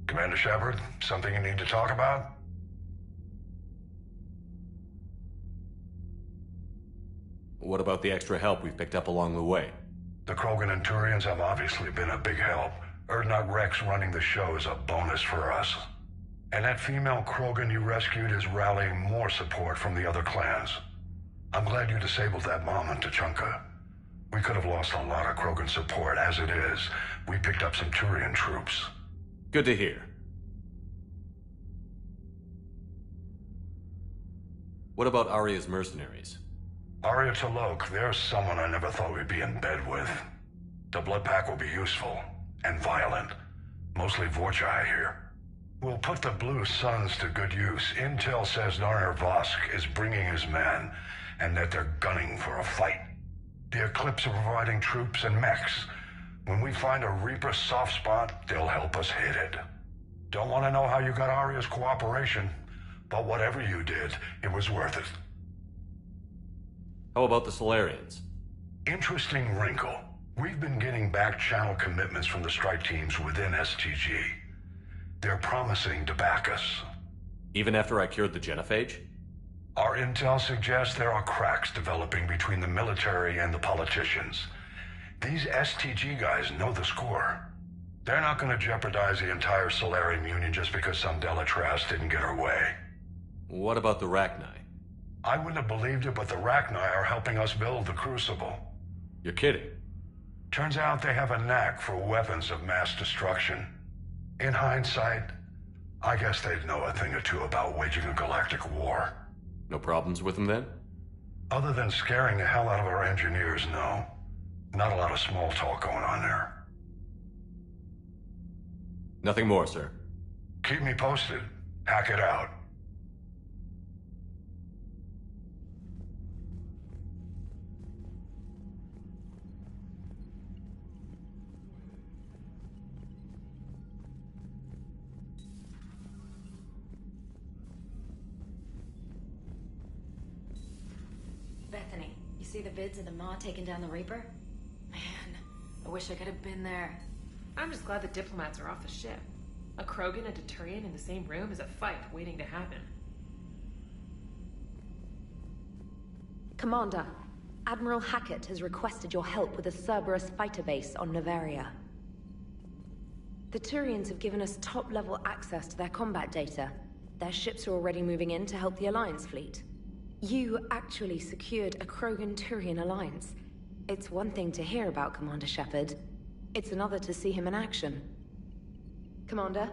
Commander Shepard, something you need to talk about? What about the extra help we've picked up along the way? The Krogan and Turians have obviously been a big help. Erdnot Rex running the show is a bonus for us. And that female Krogan you rescued is rallying more support from the other clans. I'm glad you disabled that bomb on Tuchanka. We could have lost a lot of Krogan support. As it is, we picked up some Turian troops. Good to hear. What about Arya's mercenaries? Arya T'Loak, there's someone I never thought we'd be in bed with. The Blood Pack will be useful, and violent. Mostly Vorcha, I hear. We'll put the Blue Suns to good use. Intel says Narner Vosk is bringing his men, and that they're gunning for a fight. The Eclipse are providing troops and mechs. When we find a Reaper soft spot, they'll help us hit it. Don't want to know how you got Arya's cooperation, but whatever you did, it was worth it. How about the Solarians? Interesting wrinkle. We've been getting back-channel commitments from the strike teams within STG. They're promising to back us. Even after I cured the genophage? Our intel suggests there are cracks developing between the military and the politicians. These STG guys know the score. They're not going to jeopardize the entire Solarian Union just because some Delatras didn't get her way. What about the Rachni? I wouldn't have believed it, but the Rachni are helping us build the Crucible. You're kidding. Turns out they have a knack for weapons of mass destruction. In hindsight, I guess they'd know a thing or two about waging a galactic war. No problems with them then? Other than scaring the hell out of our engineers, no. Not a lot of small talk going on there. Nothing more, sir. Keep me posted. Hack it out. Bethany, you see the vids of the Maw taking down the Reaper? Man, I wish I could have been there. I'm just glad the diplomats are off the ship. A Krogan and a Turian in the same room is a fight waiting to happen. Commander, Admiral Hackett has requested your help with a Cerberus fighter base on Novaria. The Turians have given us top-level access to their combat data. Their ships are already moving in to help the Alliance fleet. You actually secured a Krogan-Turian alliance. It's one thing to hear about Commander Shepard. It's another to see him in action. Commander?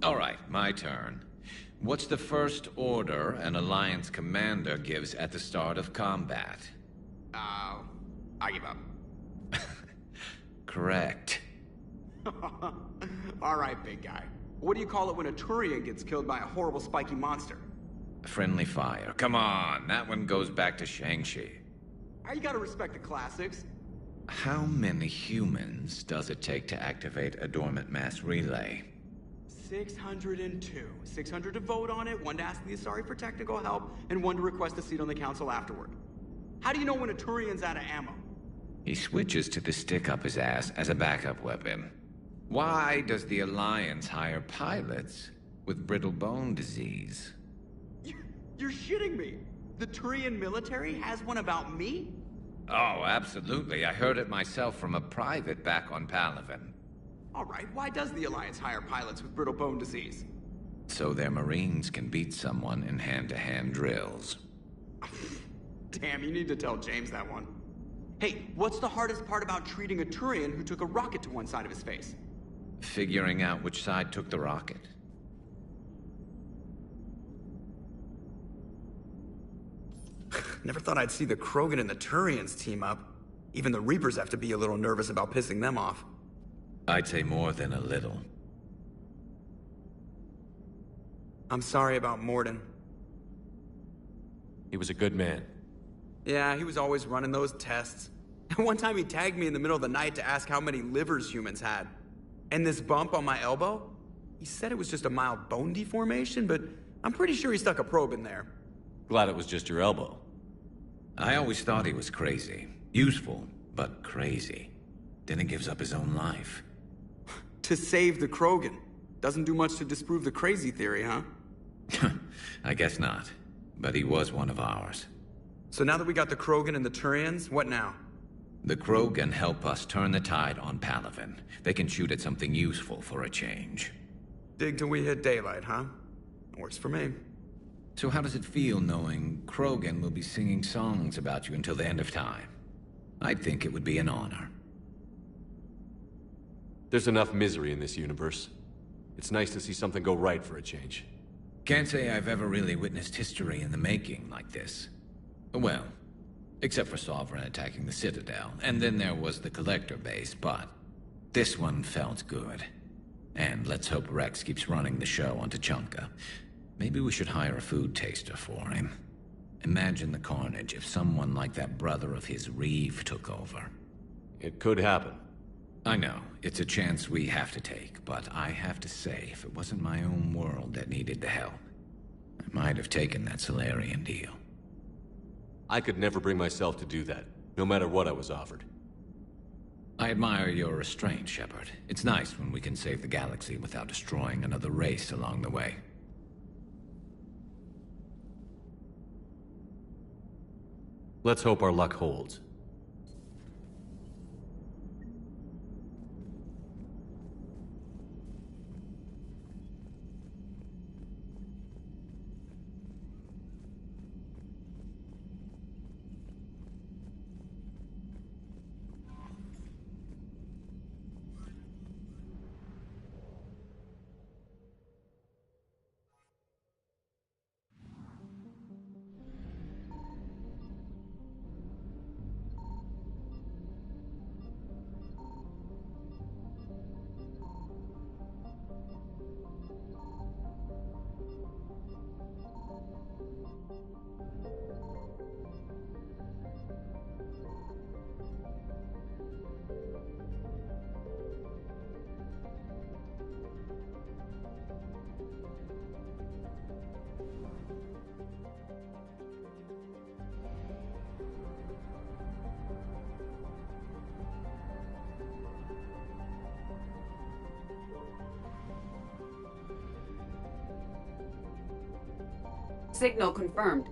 All right, my turn. What's the first order an Alliance commander gives at the start of combat? I give up. Correct. All right, big guy. What do you call it when a Turian gets killed by a horrible spiky monster? Friendly fire. Come on, that one goes back to Shang-Chi. You gotta respect the classics. How many humans does it take to activate a dormant mass relay? 602. 600 to vote on it, 1 to ask the Asari for technical help, and 1 to request a seat on the council afterward. How do you know when a Turian's out of ammo? He switches to the stick up his ass as a backup weapon. Why does the Alliance hire pilots with brittle bone disease? You're shitting me! The Turian military has one about me? Oh, absolutely. I heard it myself from a private back on Palaven. Alright, why does the Alliance hire pilots with brittle bone disease? So their Marines can beat someone in hand-to-hand drills. Damn, you need to tell James that one. Hey, what's the hardest part about treating a Turian who took a rocket to one side of his face? Figuring out which side took the rocket. Never thought I'd see the Krogan and the Turians team up. Even the Reapers have to be a little nervous about pissing them off. I'd say more than a little. I'm sorry about Morden. He was a good man. Yeah, he was always running those tests. One time he tagged me in the middle of the night to ask how many livers humans had. And this bump on my elbow? He said it was just a mild bone deformation, but I'm pretty sure he stuck a probe in there. Glad it was just your elbow. I always thought he was crazy. Useful, but crazy. Then he gives up his own life. To save the Krogan. Doesn't do much to disprove the crazy theory, huh? I guess not. But he was one of ours. So now that we got the Krogan and the Turians, what now? The Krogan help us turn the tide on Palaven. They can shoot at something useful for a change. Dig till we hit daylight, huh? Works for me. So how does it feel knowing Krogan will be singing songs about you until the end of time? I'd think it would be an honor. There's enough misery in this universe. It's nice to see something go right for a change. Can't say I've ever really witnessed history in the making like this. Well, except for Sovereign attacking the Citadel, and then there was the Collector base, but this one felt good. And let's hope Rex keeps running the show on Tuchanka. Maybe we should hire a food taster for him. Imagine the carnage if someone like that brother of his, Reeve, took over. It could happen. I know, it's a chance we have to take, but I have to say, if it wasn't my own world that needed the help, I might have taken that Solarian deal. I could never bring myself to do that, no matter what I was offered. I admire your restraint, Shepard. It's nice when we can save the galaxy without destroying another race along the way. Let's hope our luck holds. Signal confirmed.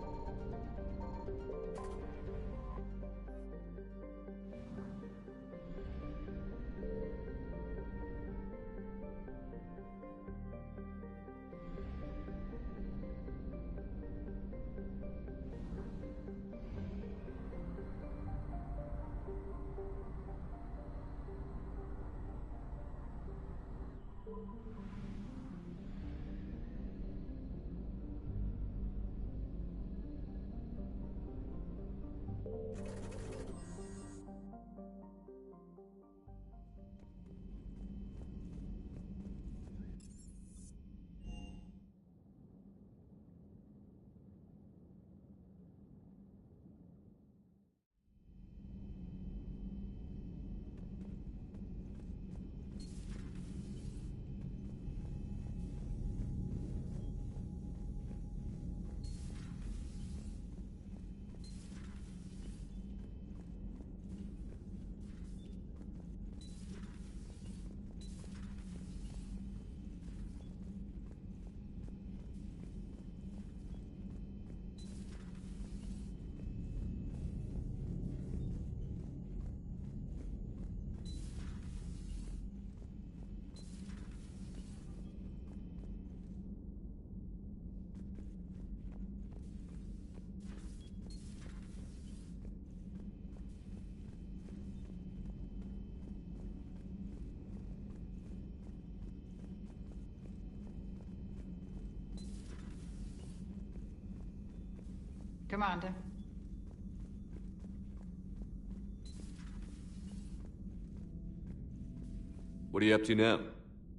Commander. What are you up to now?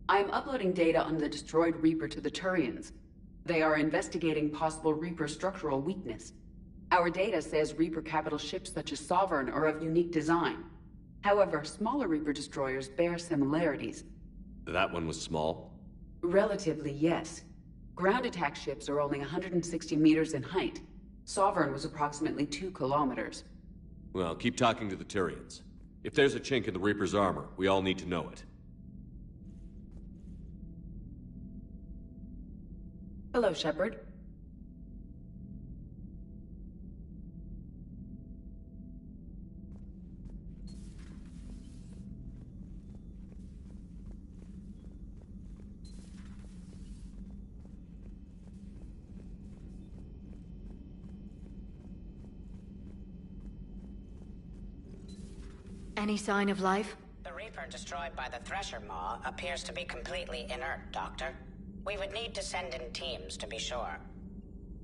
I am uploading data on the destroyed Reaper to the Turians. They are investigating possible Reaper structural weakness. Our data says Reaper capital ships such as Sovereign are of unique design. However, smaller Reaper destroyers bear similarities. That one was small? Relatively, yes. Ground attack ships are only 160 meters in height. Sovereign was approximately 2 kilometers. Well, keep talking to the Tyrians. If there's a chink in the Reaper's armor, we all need to know it. Hello, Shepard. Any sign of life? The Reaper destroyed by the Thresher Maw appears to be completely inert, Doctor. We would need to send in teams to be sure.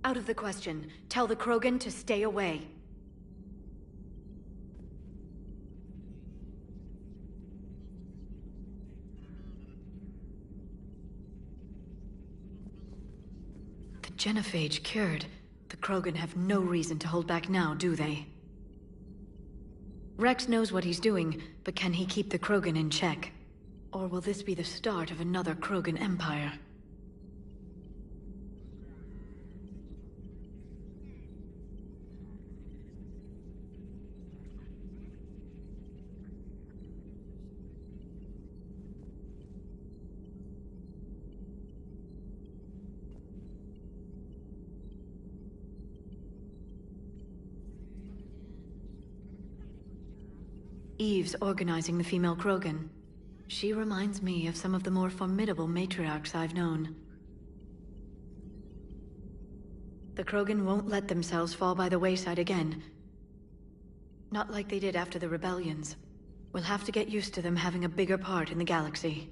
Out of the question. Tell the Krogan to stay away. The genophage cured. The Krogan have no reason to hold back now, do they? Rex knows what he's doing, but can he keep the Krogan in check? Or will this be the start of another Krogan empire? Eve's organizing the female Krogan. She reminds me of some of the more formidable matriarchs I've known. The Krogan won't let themselves fall by the wayside again. Not like they did after the rebellions. We'll have to get used to them having a bigger part in the galaxy.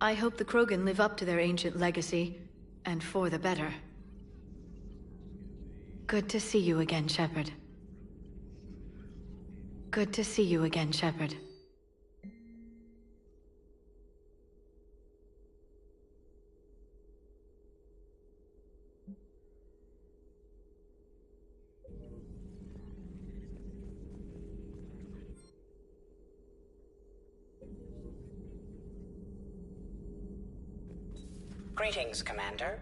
I hope the Krogan live up to their ancient legacy, and for the better. Good to see you again, Shepard. Good to see you again, Shepard. Greetings, Commander.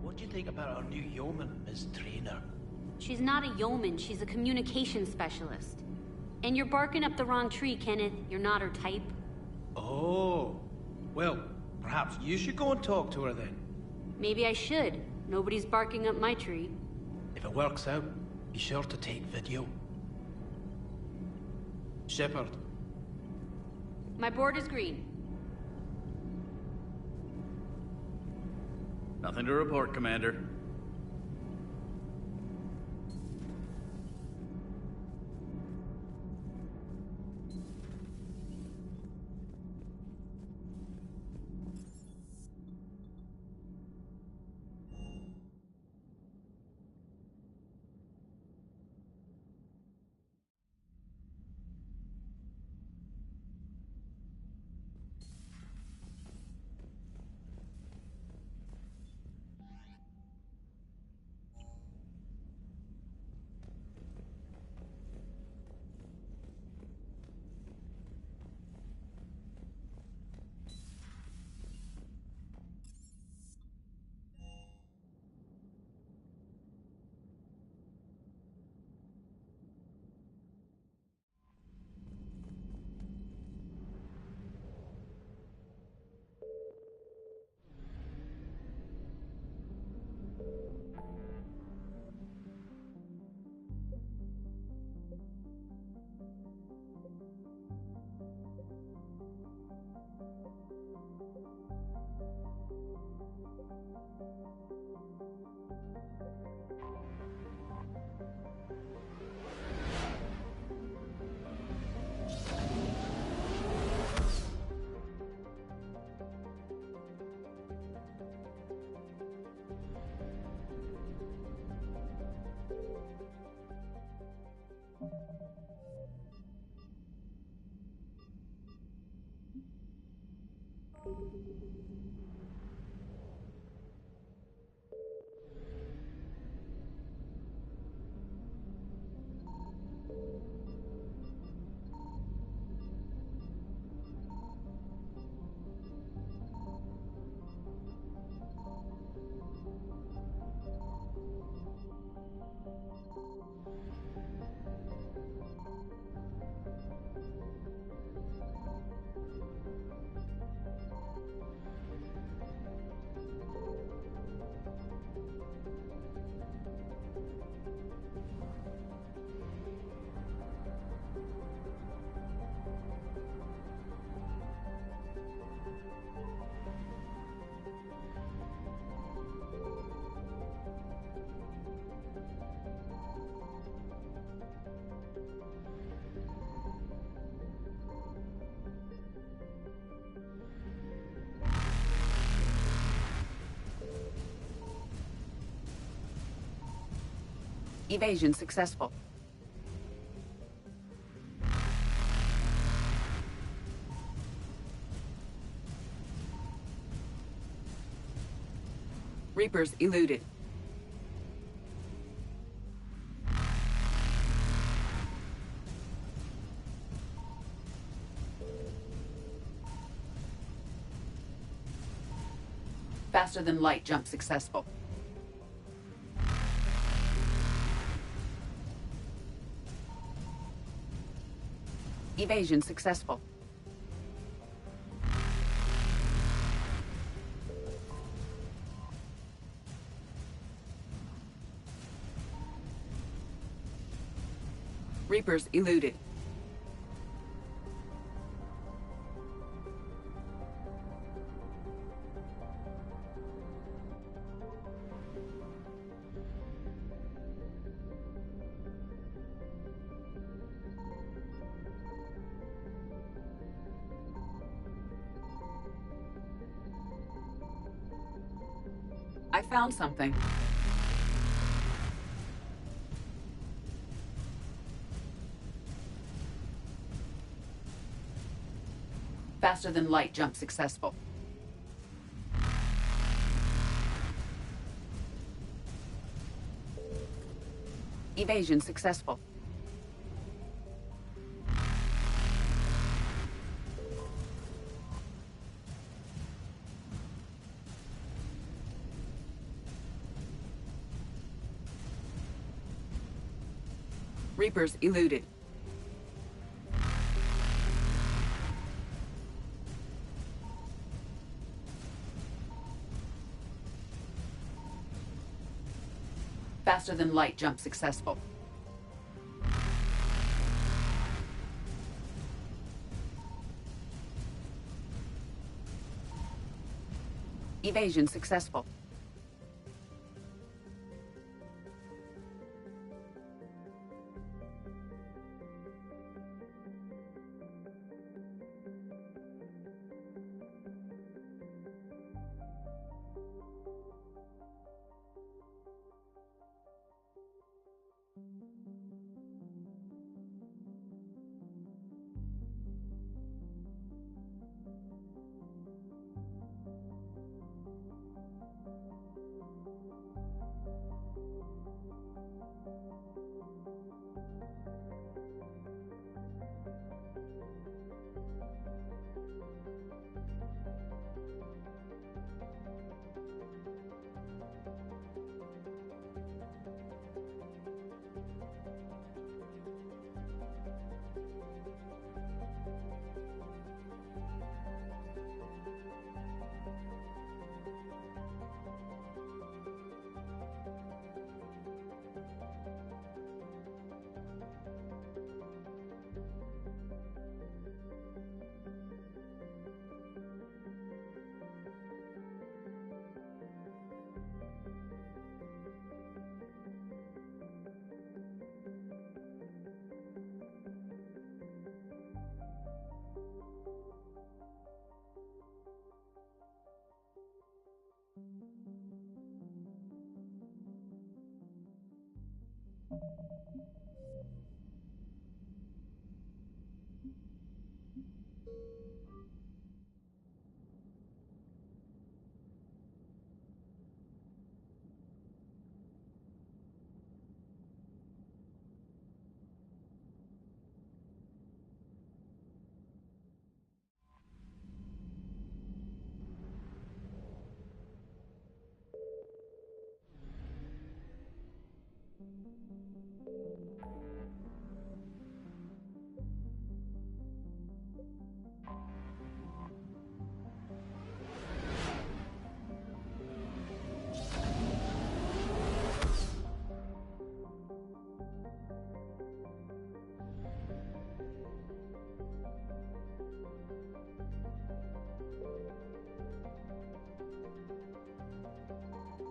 What do you think about our new yeoman, Miss Trainer? She's not a yeoman, she's a communication specialist. And you're barking up the wrong tree, Kenneth. You're not her type. Oh. Well, perhaps you should go and talk to her then. Maybe I should. Nobody's barking up my tree. If it works out, be sure to take video. Shepard. My board is green. Nothing to report, Commander. Evasion successful. Reapers eluded. Faster than light jump successful. Evasion successful. Reapers eluded. I found something. Faster than light jump successful. Evasion successful. Reapers eluded. Faster than light jump successful. Evasion successful.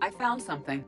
I found something.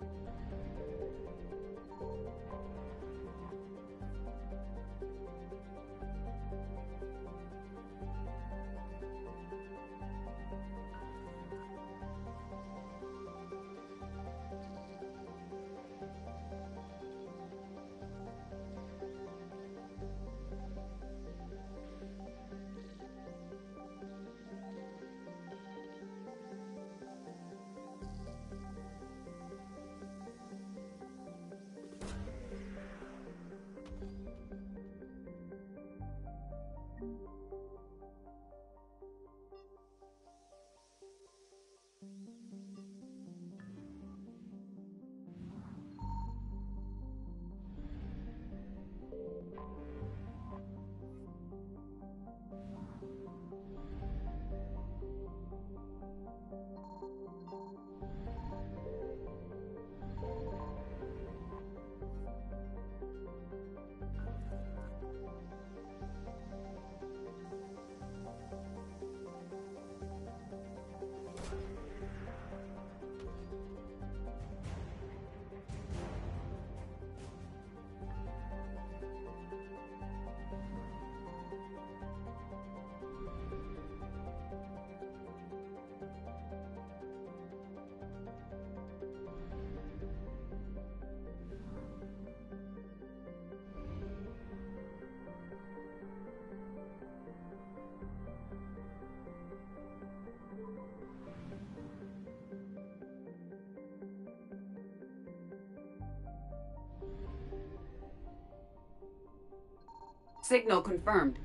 Signal confirmed.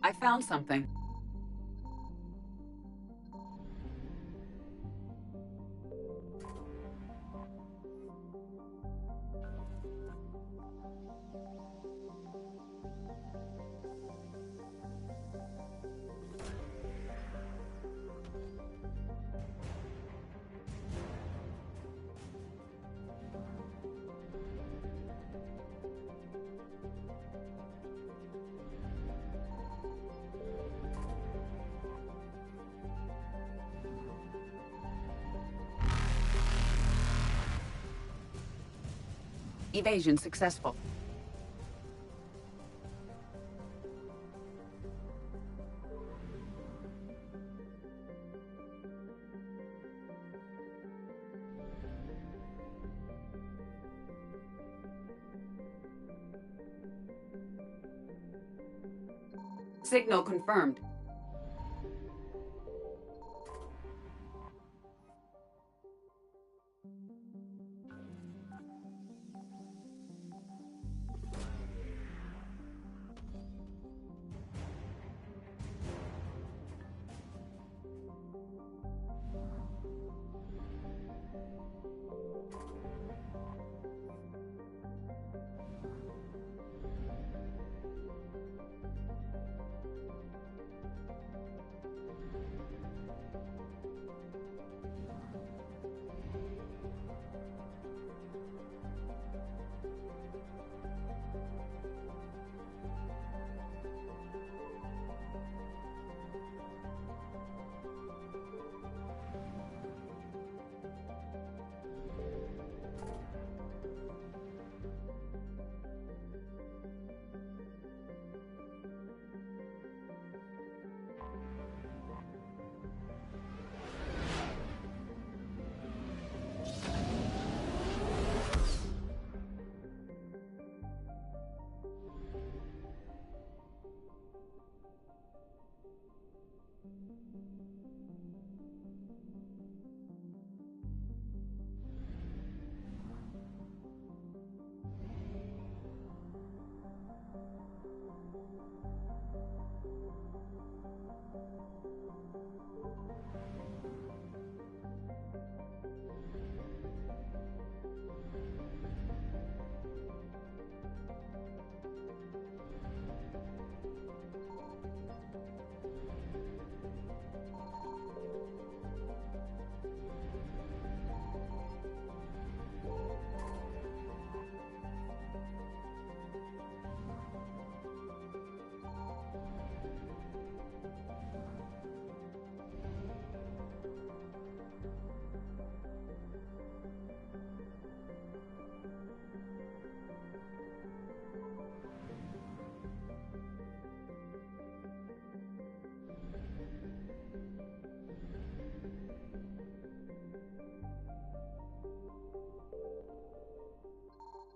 I found something. Evasion successful. Signal confirmed.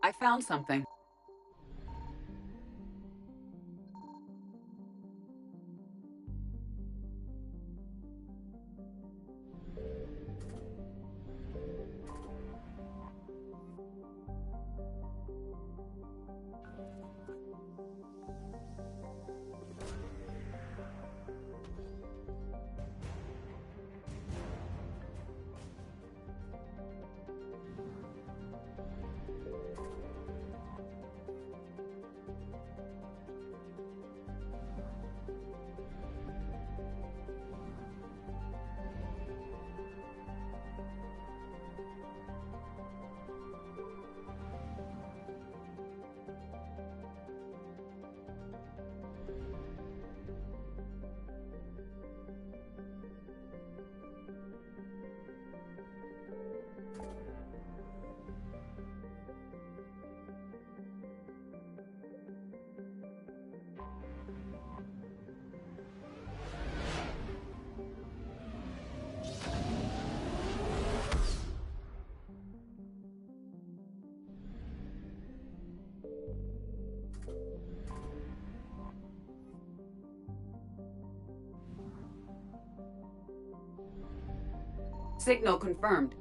I found something. Signal confirmed.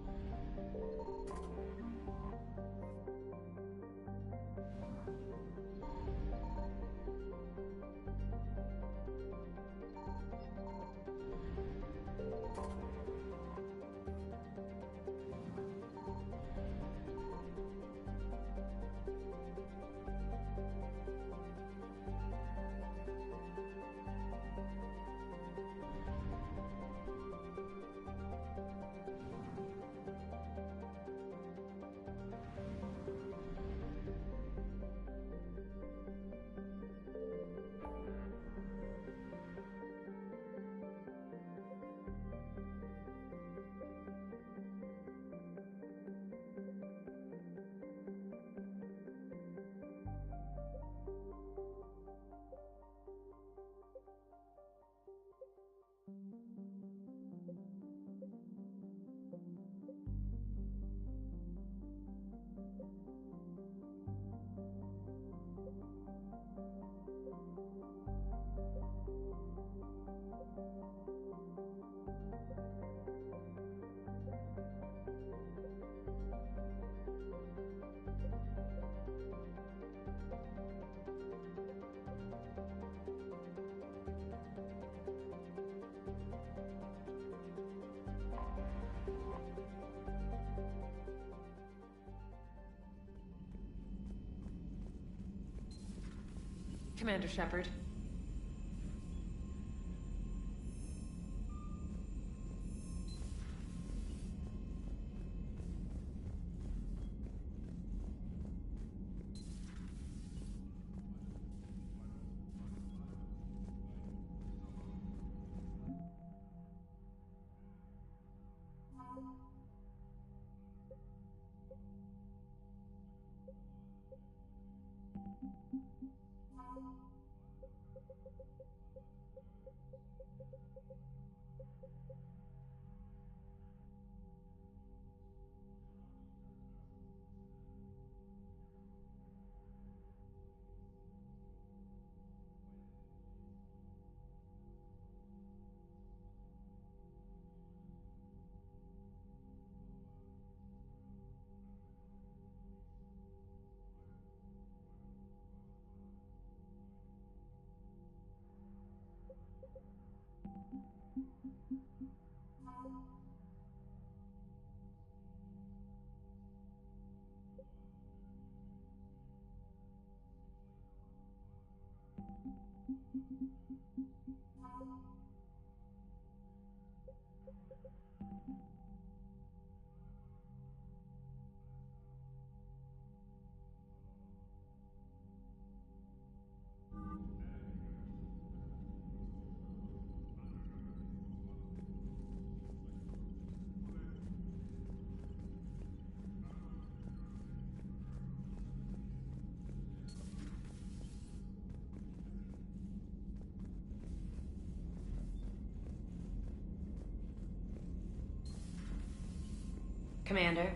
Commander Shepard. Commander.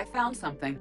I found something.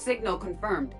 Signal confirmed.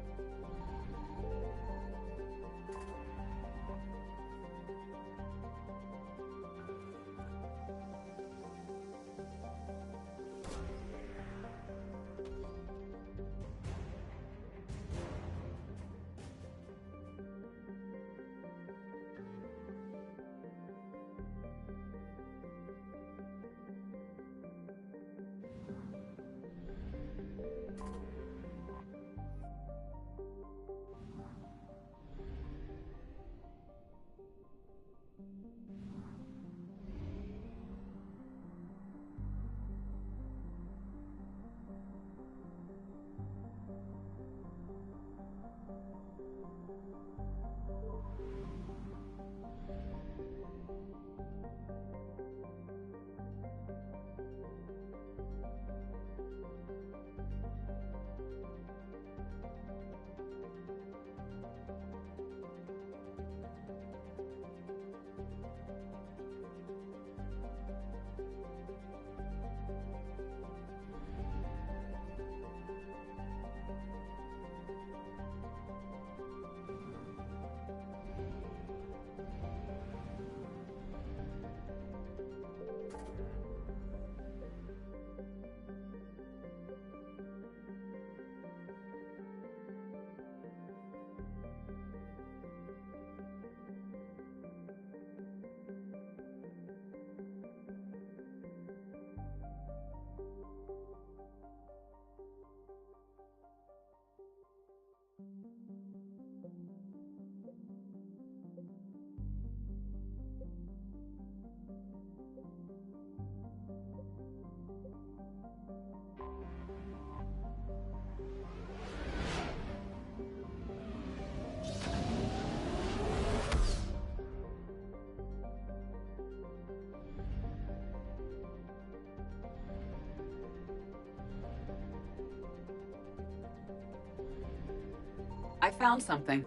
I found something.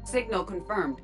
Signal confirmed.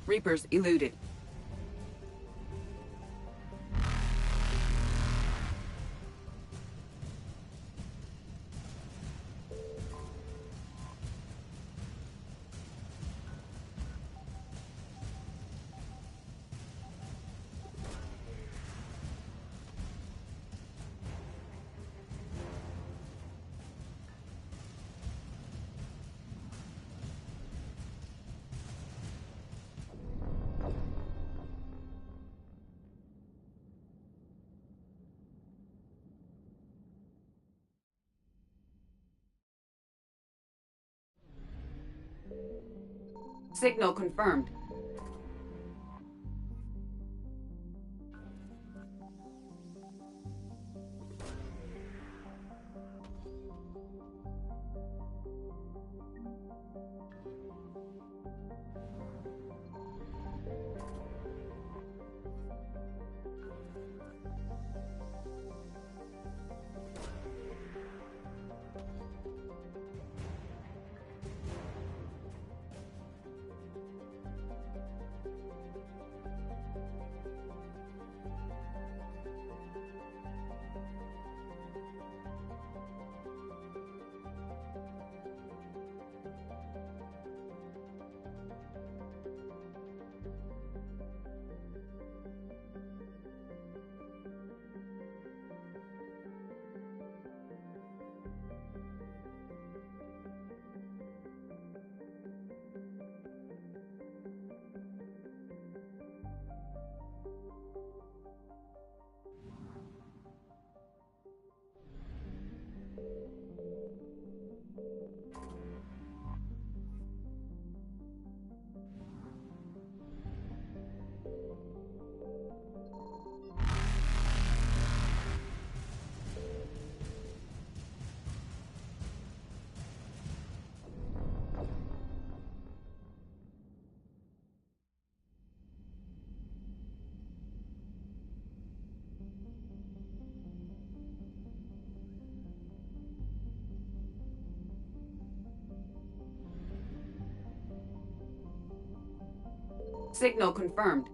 Reapers eluded. Signal confirmed. Signal confirmed.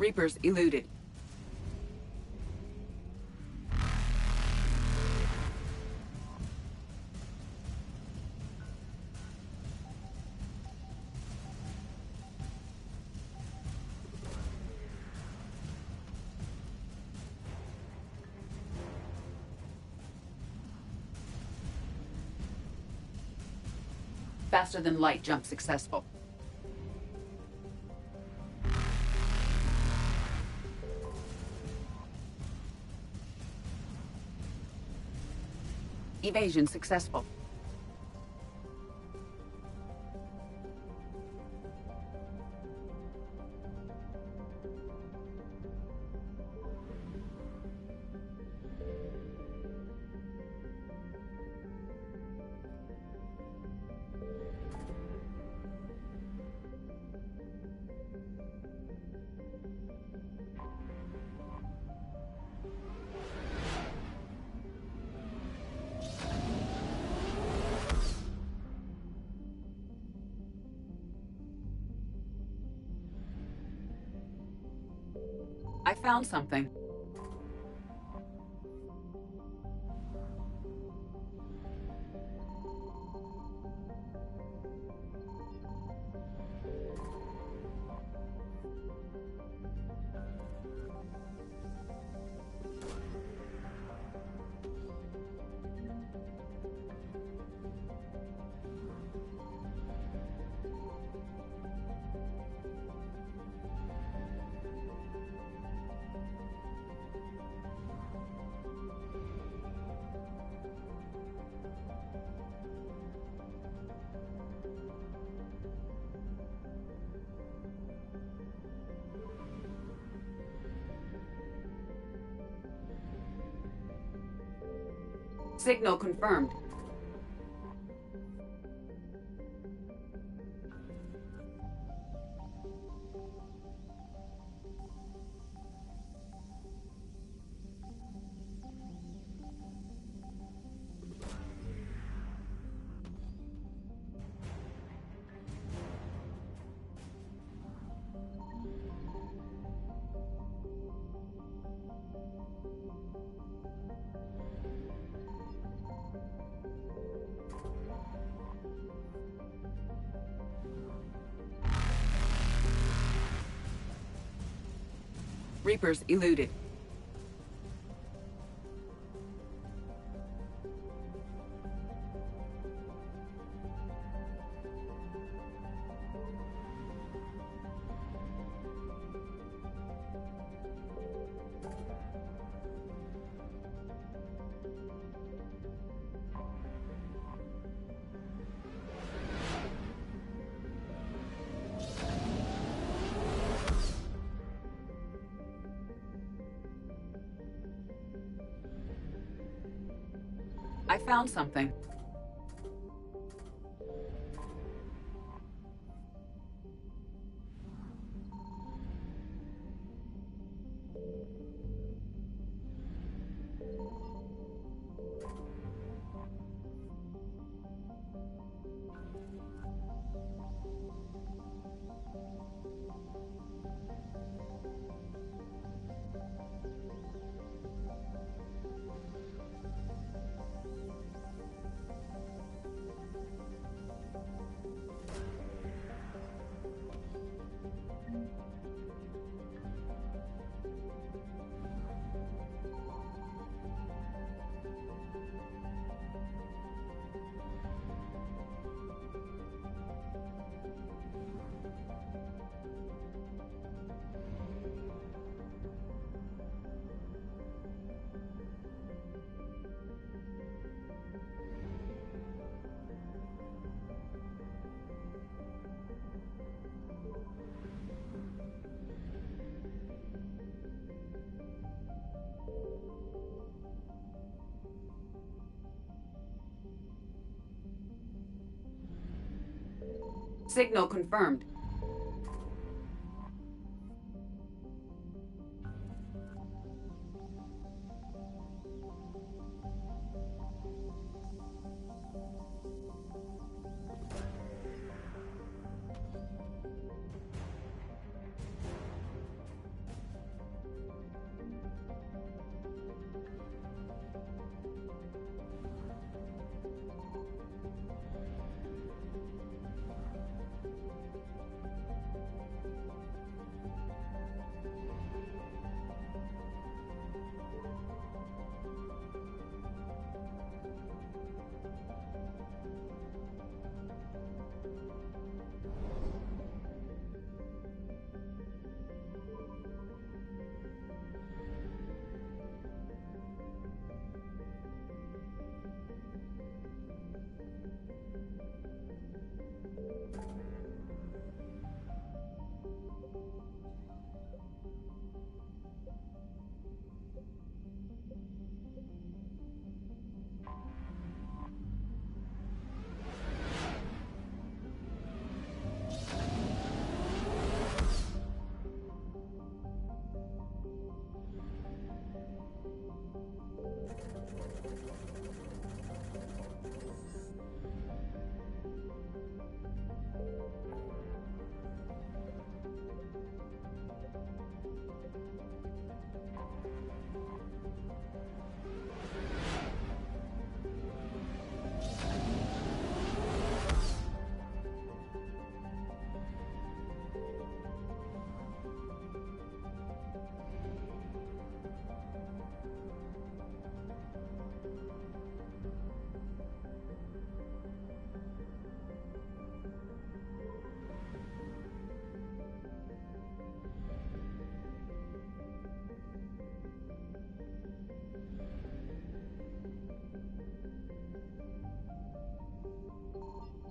Reapers eluded. Faster than light jump successful. Evasion successful. I found something. Signal confirmed. Reapers eluded. I found something. Signal confirmed.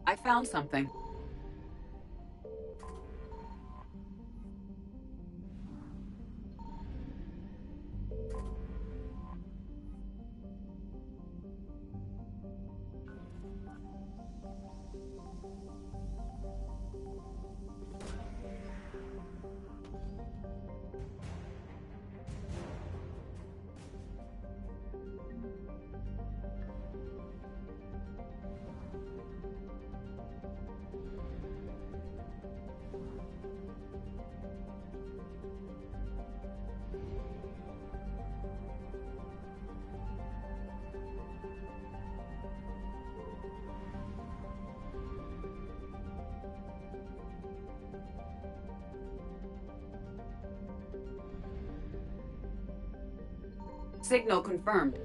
I found something. Signal confirmed.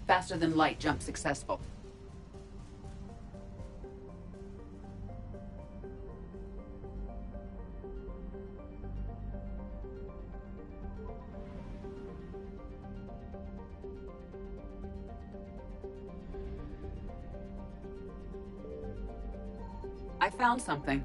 Faster than light jump successful. I found something.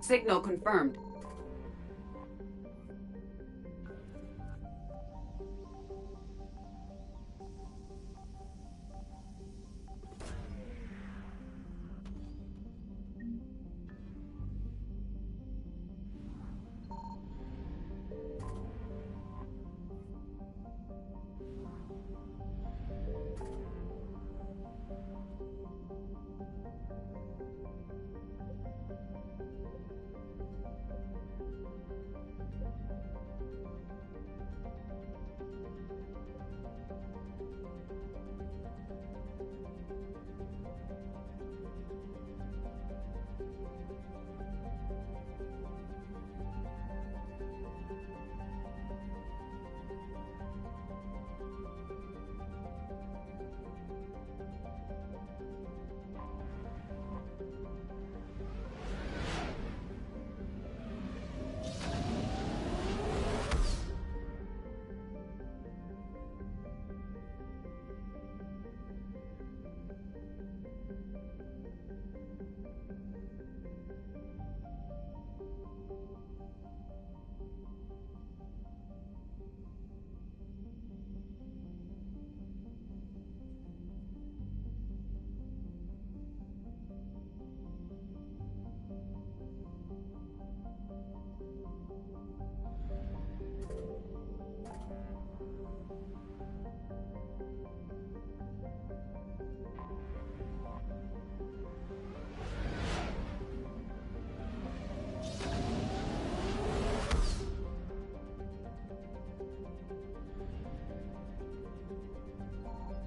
Signal confirmed.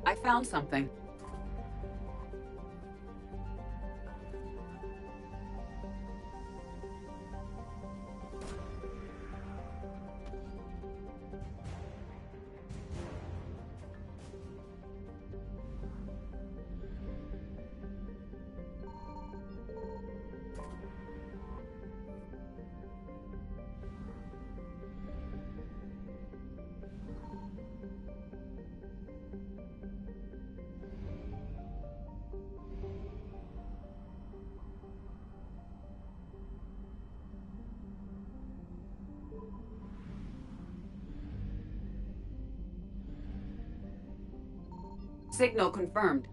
I found something. Signal confirmed.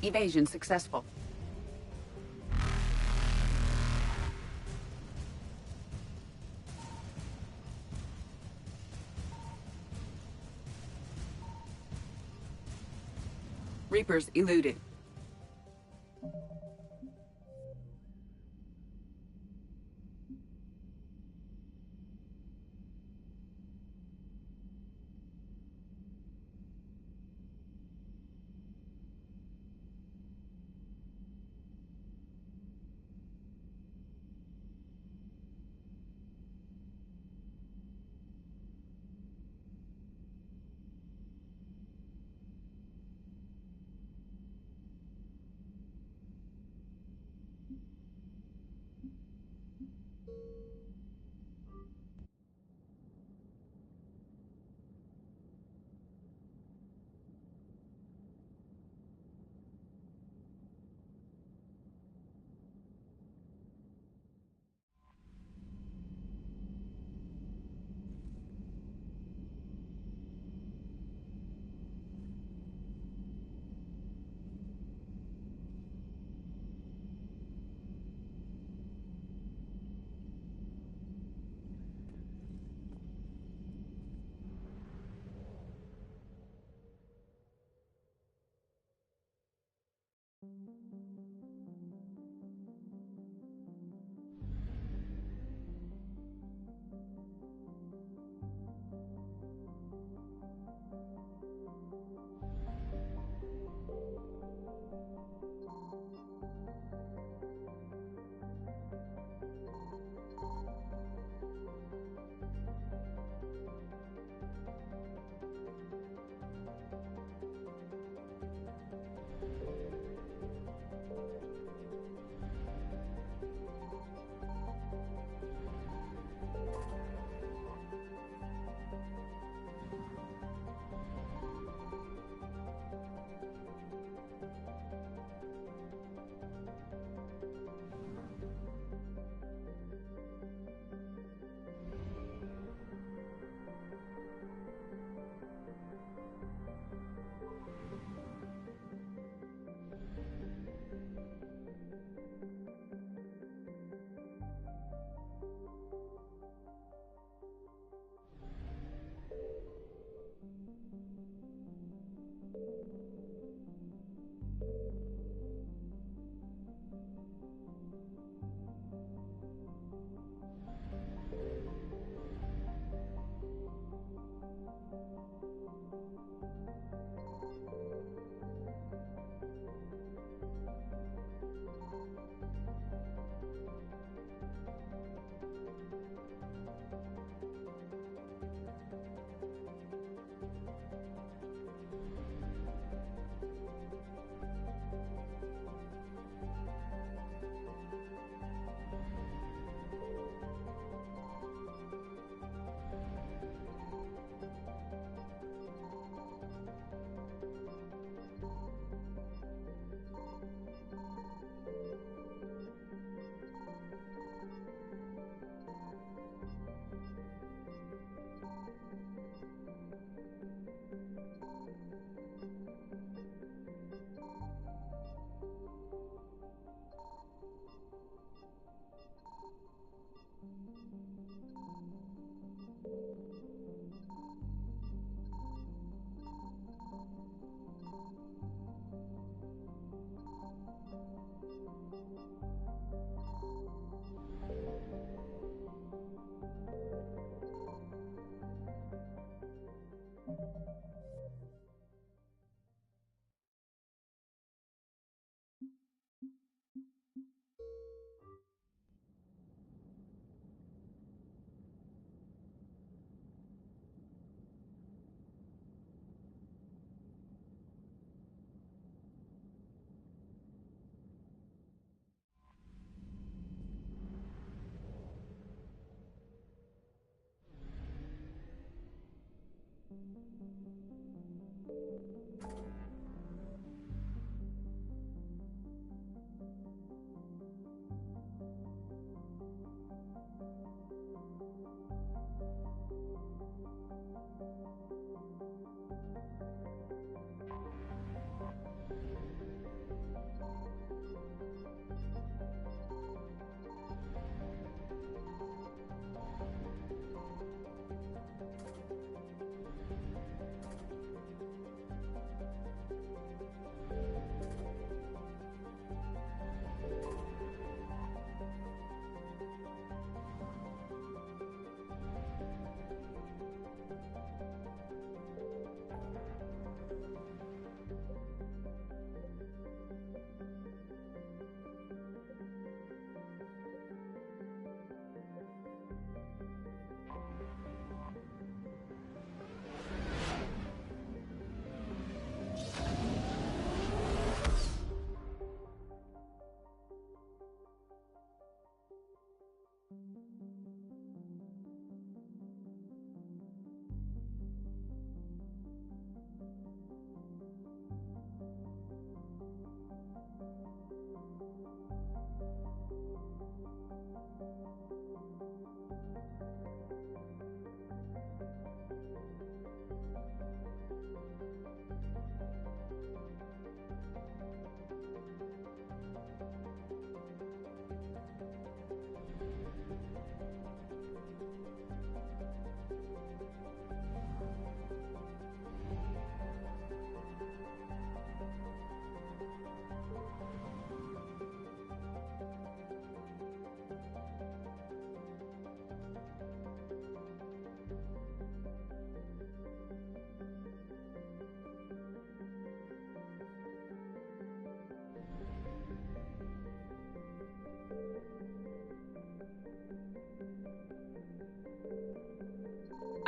Evasion successful. Reapers eluded.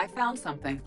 I found something.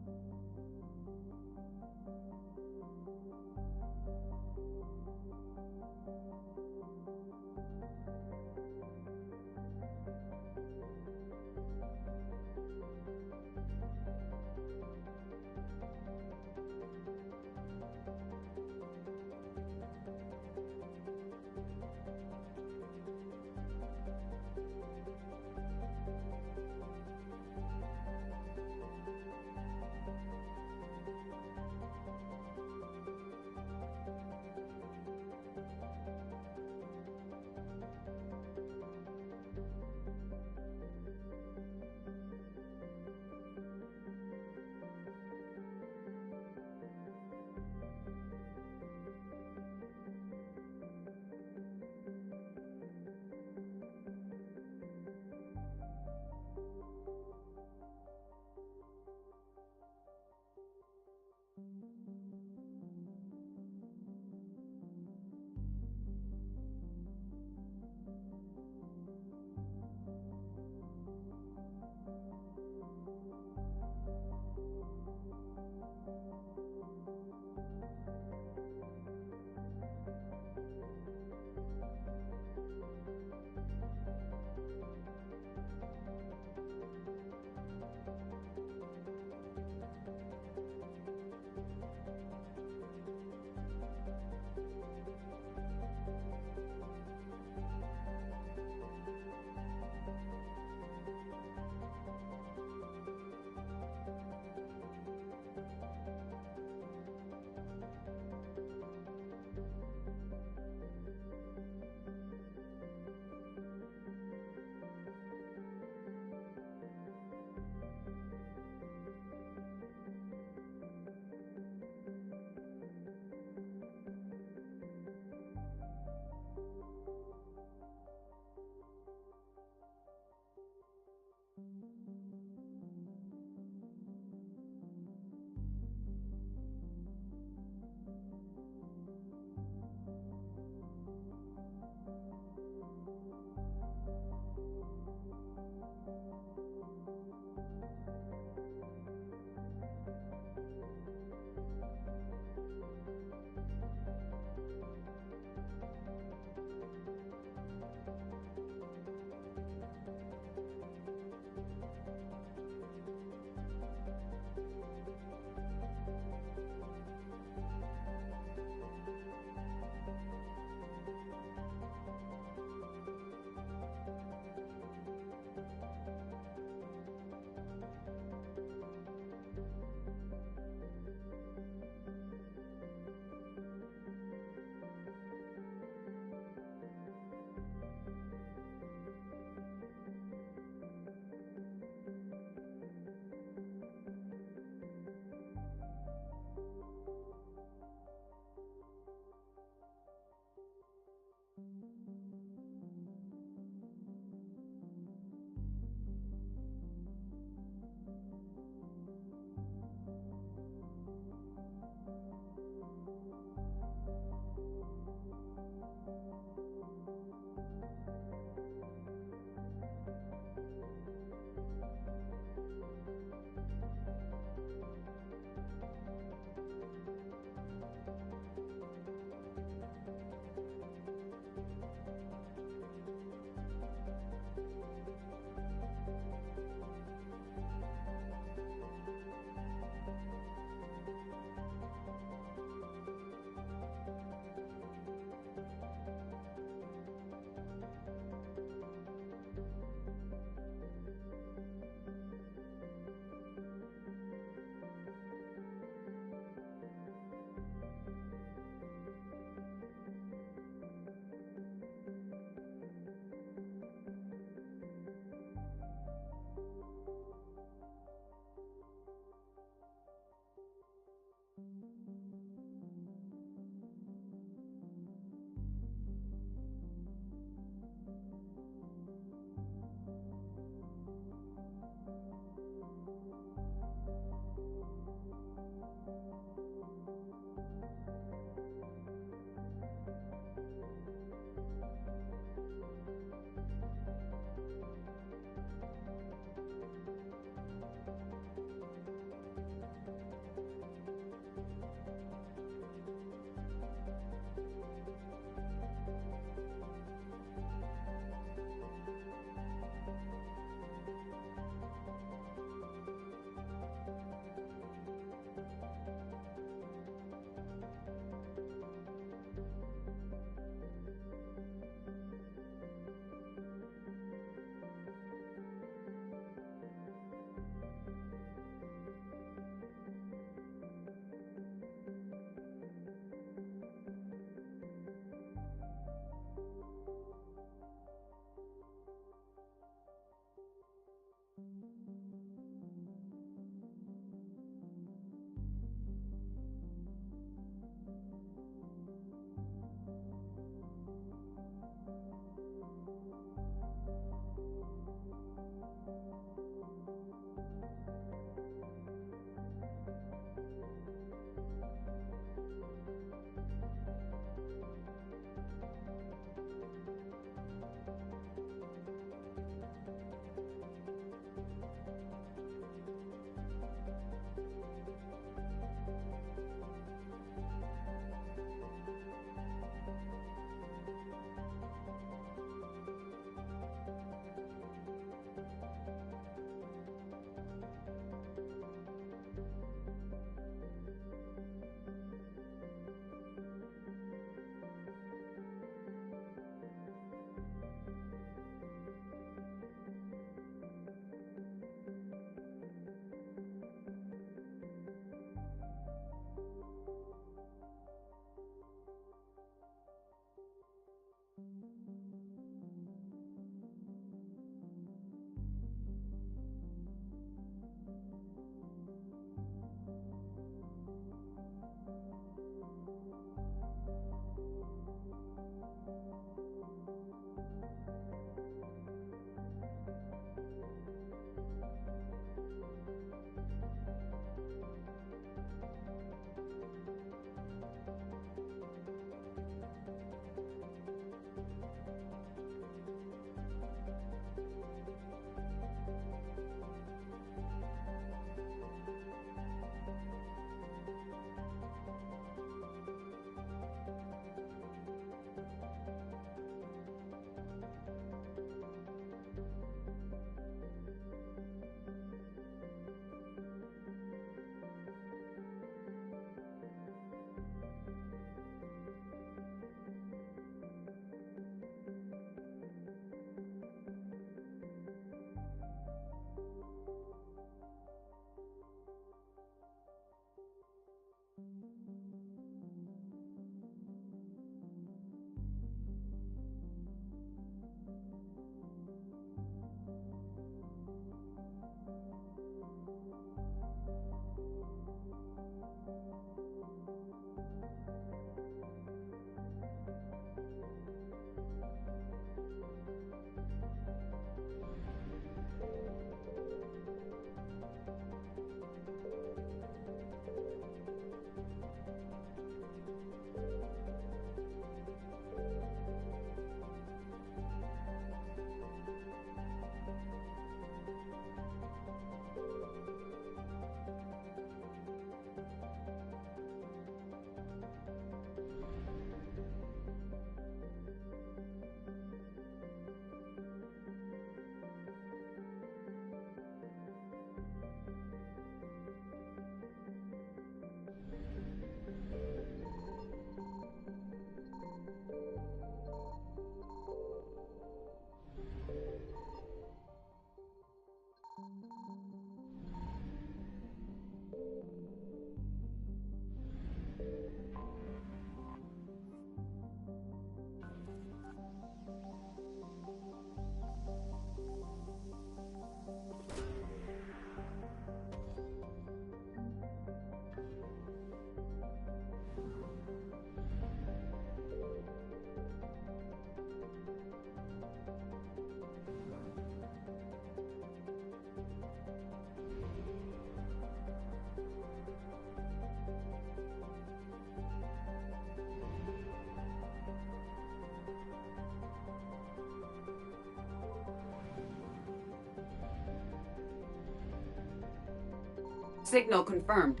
Signal confirmed.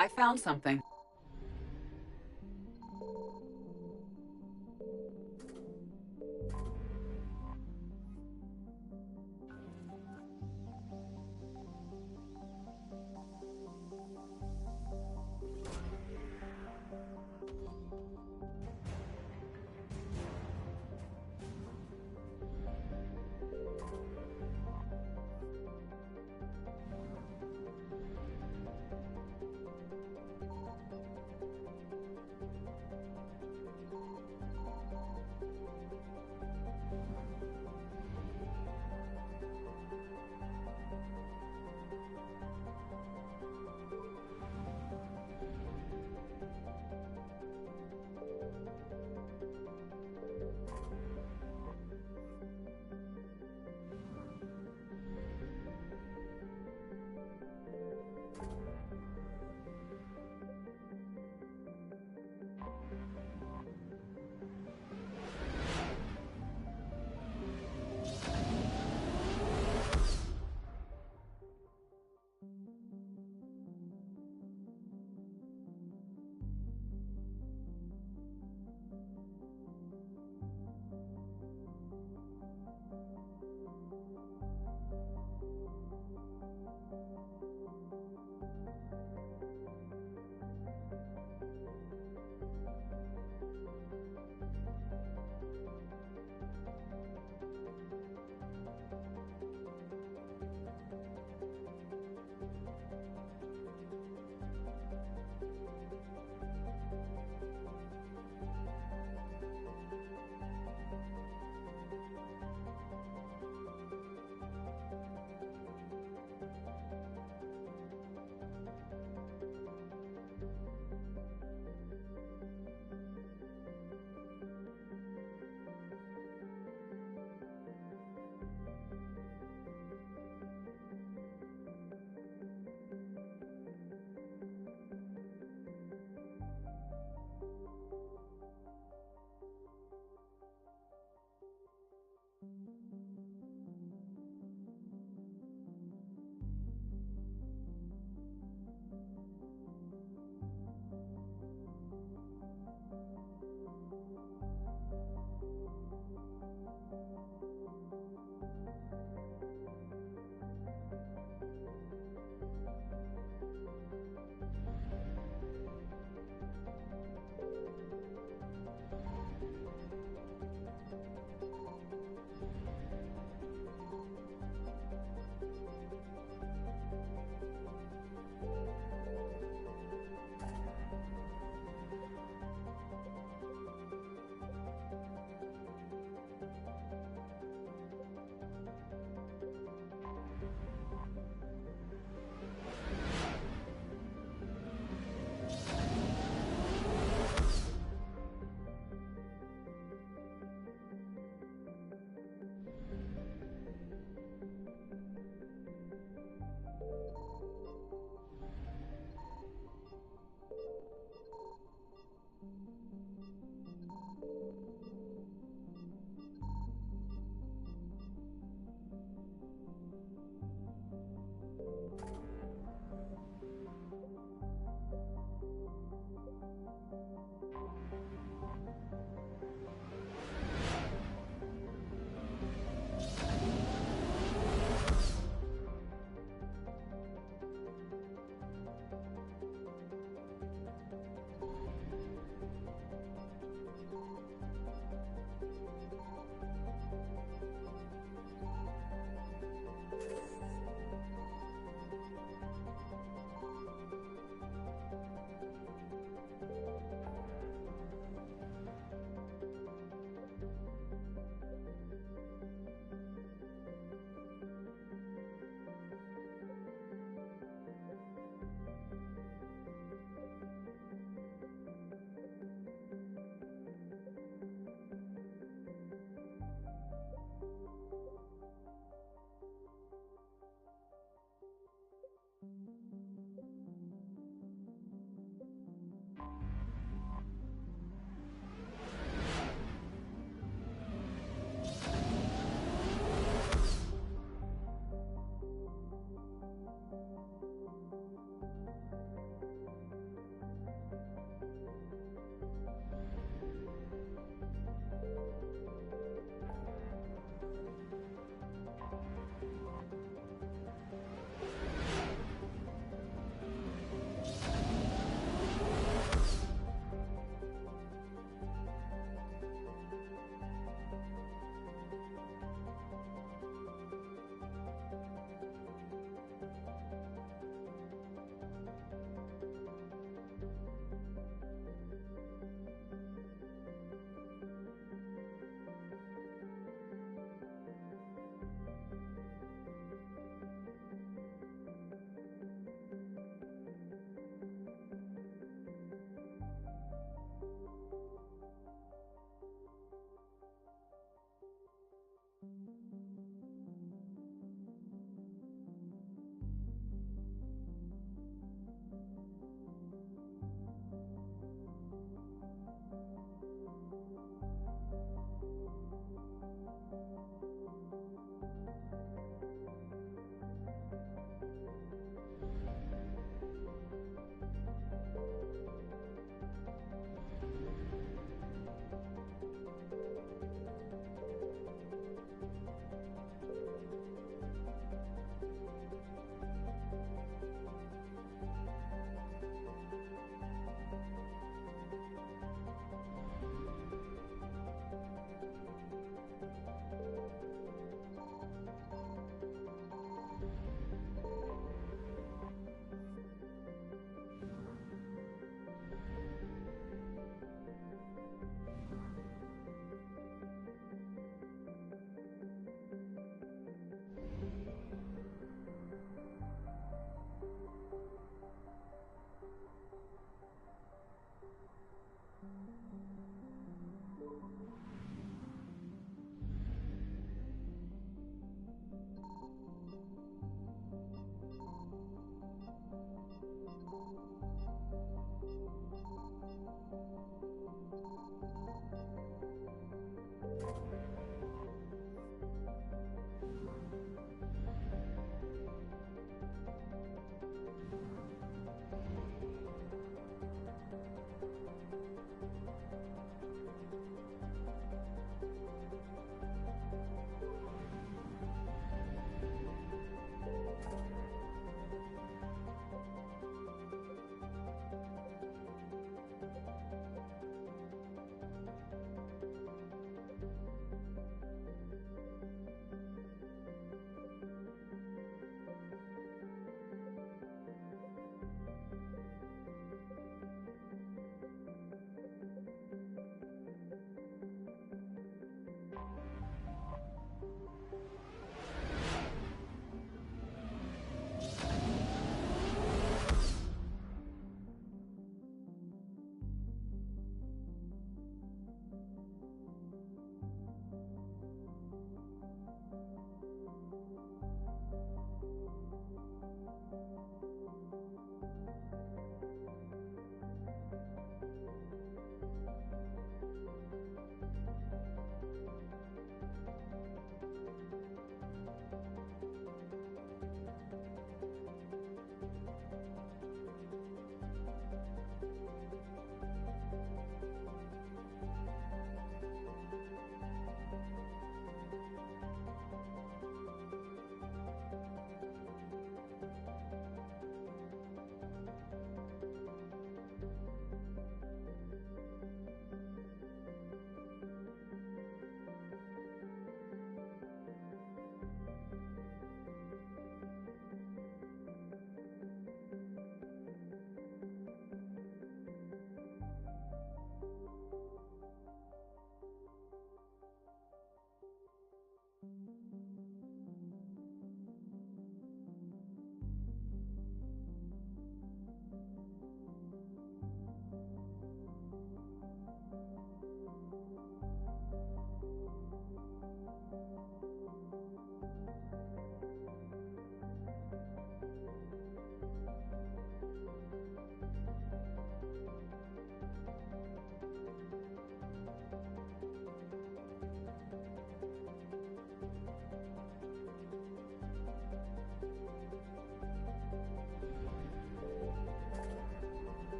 I found something.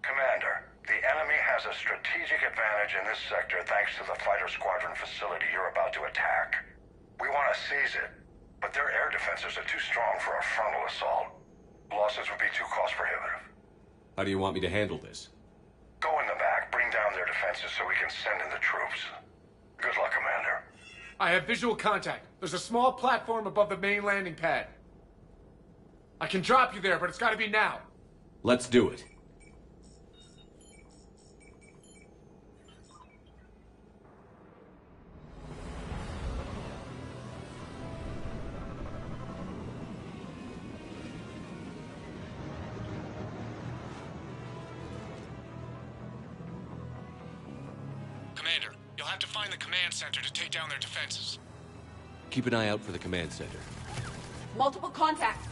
Commander, the enemy has a strategic advantage in this sector thanks to the fighter squadron facility you're about to attack. We want to seize it, but their air defenses are too strong for a frontal assault. Losses would be too cost prohibitive. How do you want me to handle this? Go in the back, bring down their defenses so we can send in the troops. Good luck, Commander. I have visual contact. There's a small platform above the main landing pad. I can drop you there, but it's gotta be now. Let's do it. Commander, you'll have to find the command center to take down their defenses. Keep an eye out for the command center. Multiple contacts.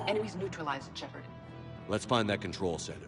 Enemies neutralized, Shepard. Let's find that control center.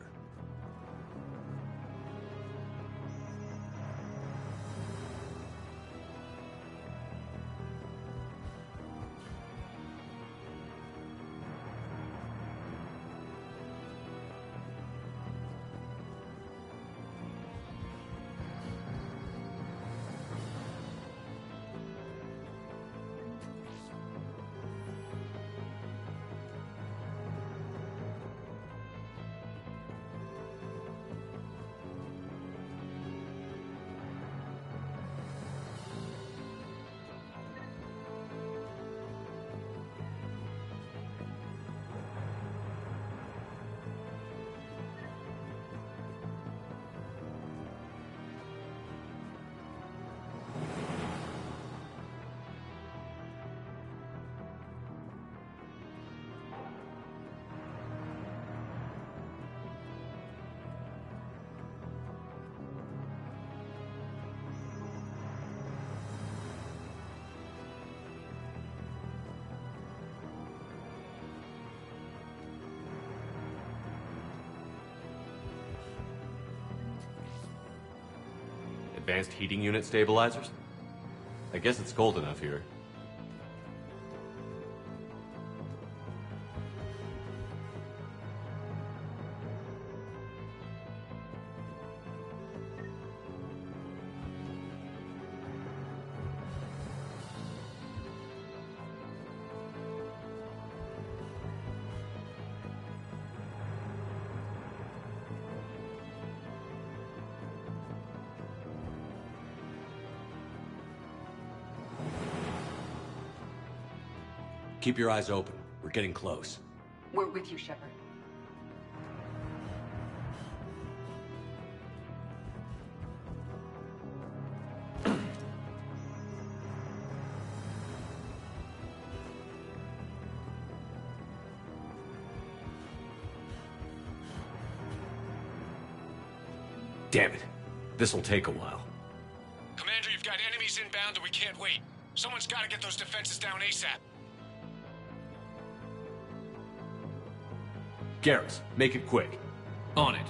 Advanced heating unit stabilizers? I guess it's cold enough here. Keep your eyes open. We're getting close. We're with you, Shepard. Damn it. This'll take a while. Commander, you've got enemies inbound and we can't wait. Someone's got to get those defenses down ASAP. Garrus, make it quick. On it.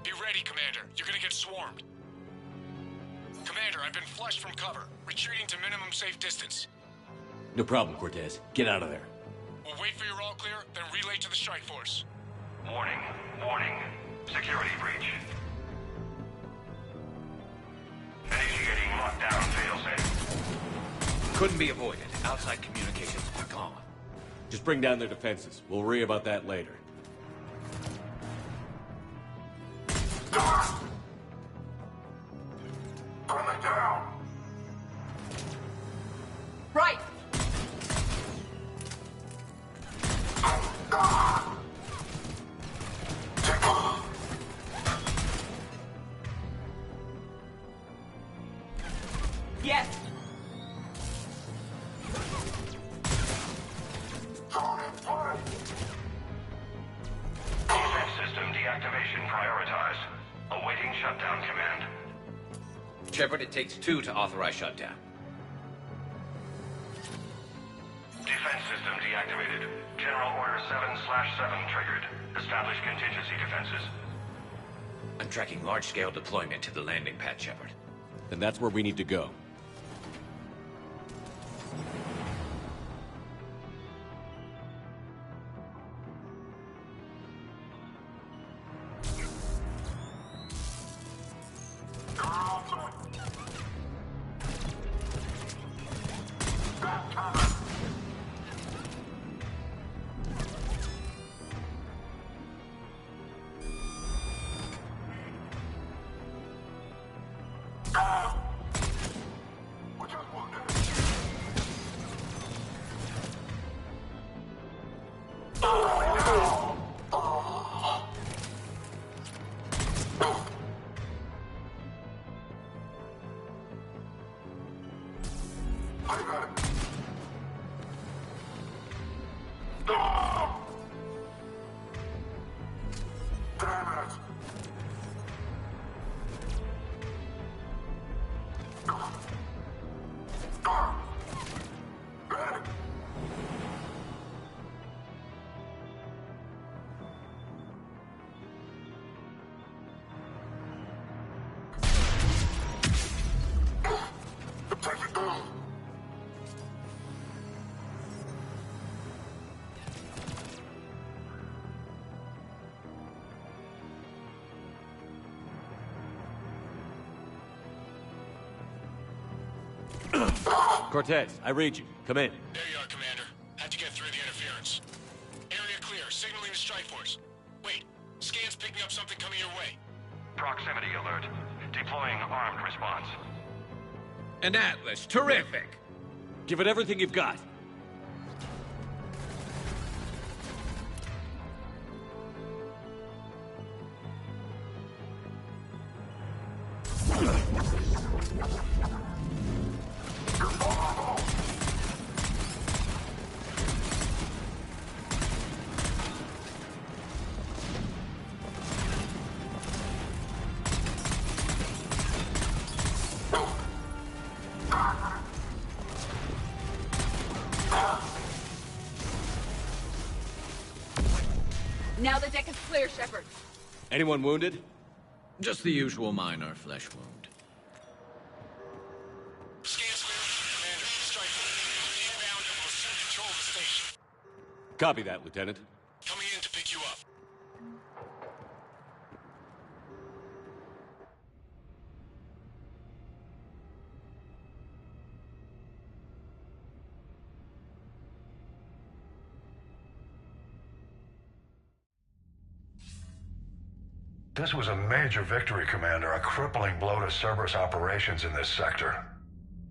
Be ready, Commander. You're gonna get swarmed. Commander, I've been flushed from cover. Retreating to minimum safe distance. No problem, Cortez. Get out of there. We'll wait for your all clear, then relay to the strike force. Warning. Warning. Security breach. Initiating lockdown failsafe. Couldn't be avoided. Outside communications are gone. Just bring down their defenses. We'll worry about that later. Bring it down! Right! Yes! Defense system deactivation prioritized. Awaiting shutdown command. Shepard, it takes 2 to authorize shutdown. Defense system deactivated. General Order 7/7 triggered. Establish contingency defenses. I'm tracking large-scale deployment to the landing pad, Shepard. Then that's where we need to go. Cortez, I read you. Come in. There you are, Commander. Had to get through the interference. Area clear. Signaling to strike force. Wait. Scan's picking up something coming your way. Proximity alert. Deploying armed response. An Atlas. Terrific. Give it everything you've got. Now the deck is clear, Shepard. Anyone wounded? Just the usual minor flesh wound. Scan's clear. Commander, strike force. Inbound and will soon control the station. Copy that, Lieutenant. Coming in to pick you up. This was a major victory, Commander, a crippling blow to Cerberus operations in this sector.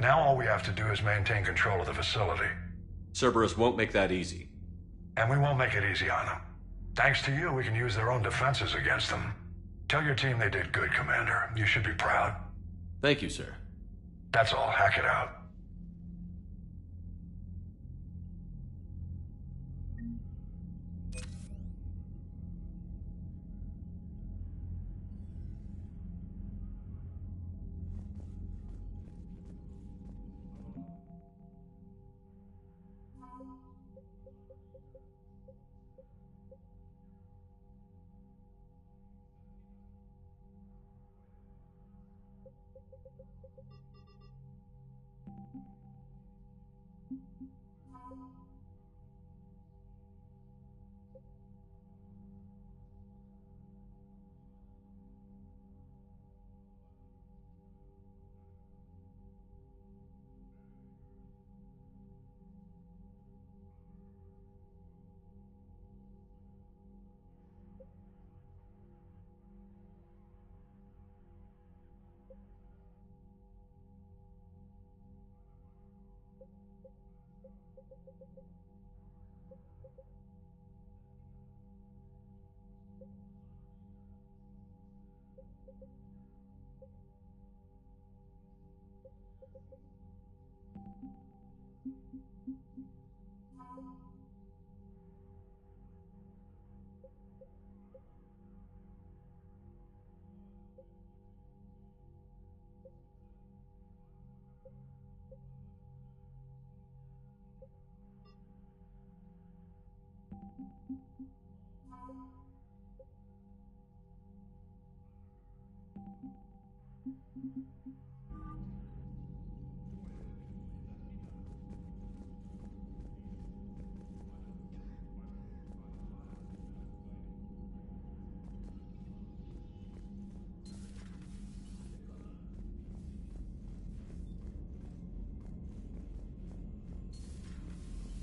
Now all we have to do is maintain control of the facility. Cerberus won't make that easy. And we won't make it easy on them. Thanks to you, we can use their own defenses against them. Tell your team they did good, Commander. You should be proud. Thank you, sir. That's all. Hack it out.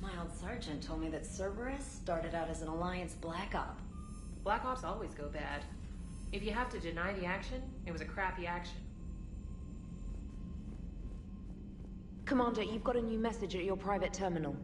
My old sergeant told me that Cerberus started out as an Alliance Black Op. Black Ops always go bad. If you have to deny the action, it was a crappy action. Commander, you've got a new message at your private terminal.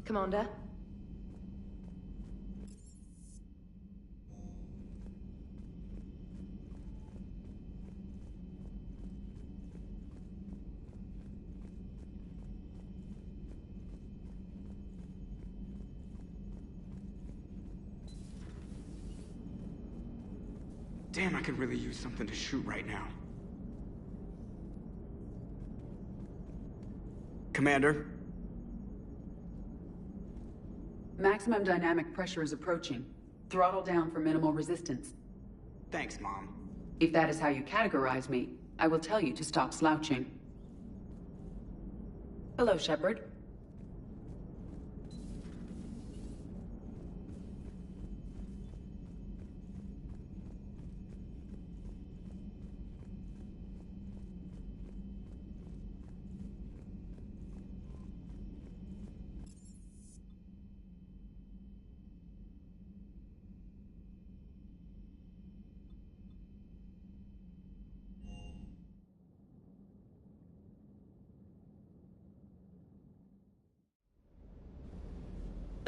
Commander? Damn, I could really use something to shoot right now. Commander? Maximum dynamic pressure is approaching. Throttle down for minimal resistance. Thanks, Mom. If that is how you categorize me, I will tell you to stop slouching. Hello, Shepard.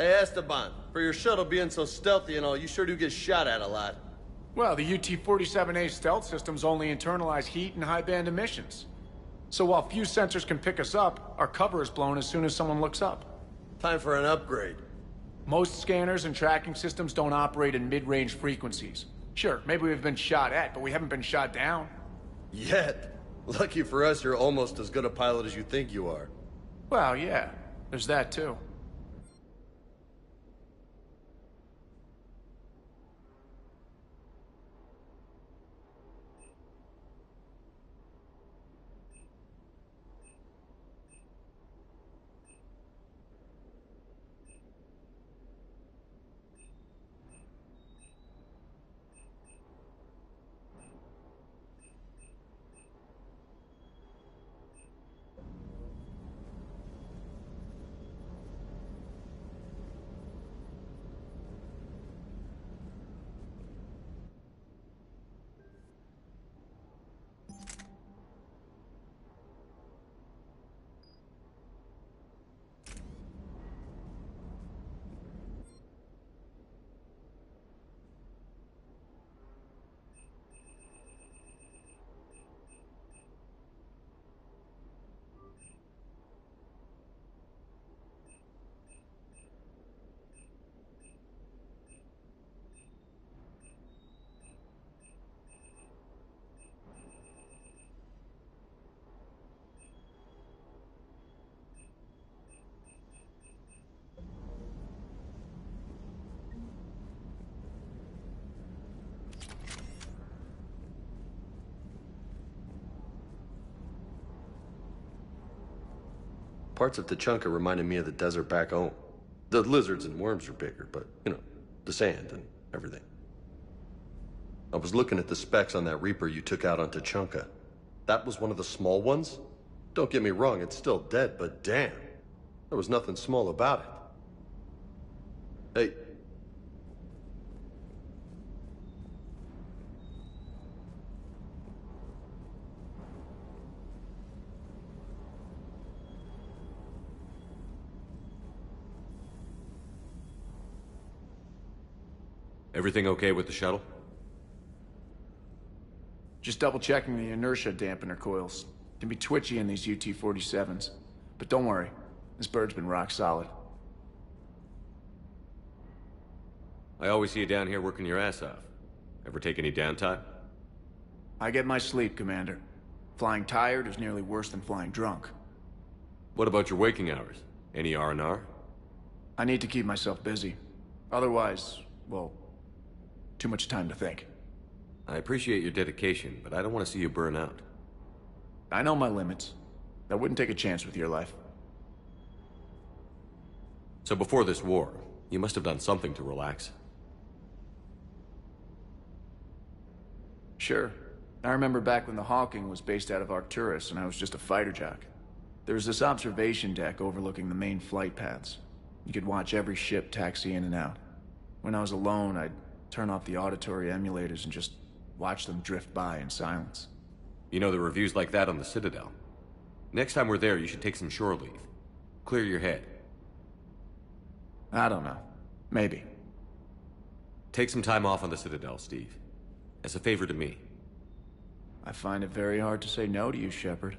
Hey, Esteban, for your shuttle being so stealthy and all, you sure do get shot at a lot. Well, the UT-47A stealth systems only internalize heat and high-band emissions. So while few sensors can pick us up, our cover is blown as soon as someone looks up. Time for an upgrade. Most scanners and tracking systems don't operate in mid-range frequencies. Sure, maybe we've been shot at, but we haven't been shot down. Yet. Lucky for us, you're almost as good a pilot as you think you are. Well, yeah, there's that too. Parts of Tachanka reminded me of the desert back home. The lizards and worms are bigger, but, you know, the sand and everything. I was looking at the specs on that Reaper you took out on Tachanka. That was one of the small ones? Don't get me wrong, it's still dead, but damn. There was nothing small about it. Hey. Everything okay with the shuttle? Just double-checking the inertia dampener coils. Can be twitchy in these UT-47s. But don't worry, this bird's been rock solid. I always see you down here working your ass off. Ever take any downtime? I get my sleep, Commander. Flying tired is nearly worse than flying drunk. What about your waking hours? Any R&R? I need to keep myself busy. Otherwise, well, too much time to think. I appreciate your dedication, but I don't want to see you burn out. I know my limits. I wouldn't take a chance with your life. So before this war, you must have done something to relax. Sure. I remember back when the Hawking was based out of Arcturus and I was just a fighter jock. There was this observation deck overlooking the main flight paths. You could watch every ship taxi in and out. When I was alone, I'd turn off the auditory emulators and just watch them drift by in silence. You know, the reviews like that on the Citadel. Next time we're there, you should take some shore leave. Clear your head. I don't know. Maybe. Take some time off on the Citadel, Steve. As a favor to me. I find it very hard to say no to you, Shepard.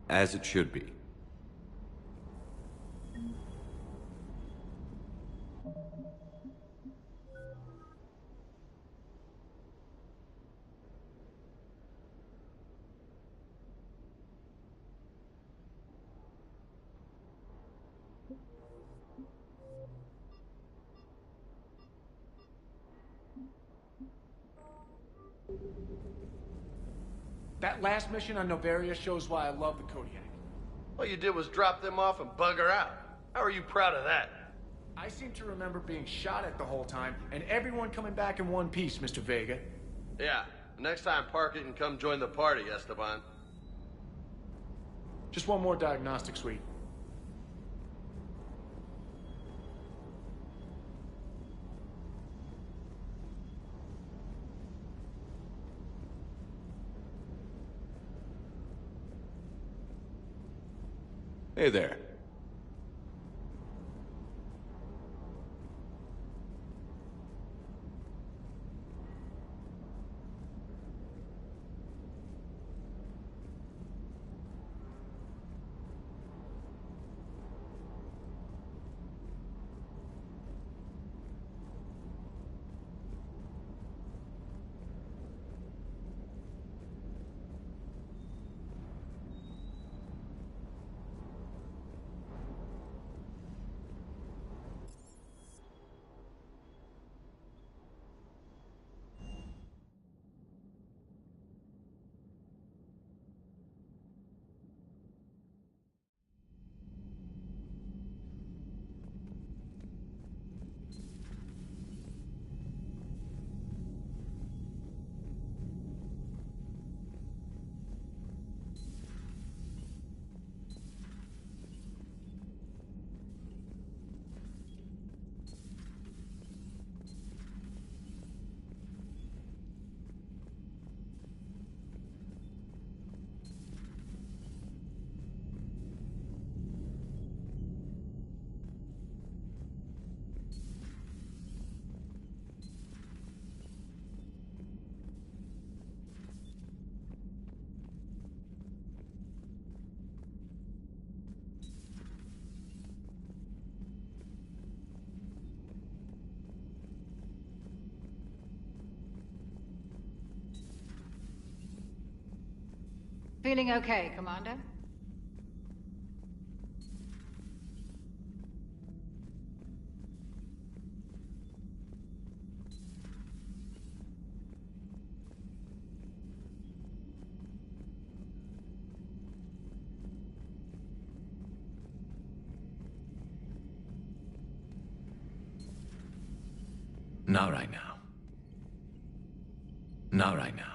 As it should be. That last mission on Novaria shows why I love the Kodiak. All you did was drop them off and bugger out. How are you proud of that? I seem to remember being shot at the whole time, and everyone coming back in one piece, Mr. Vega. Yeah, next time park it and come join the party, Esteban. Just one more diagnostic suite. Hey there. Feeling okay, Commander? Not right now. Not right now.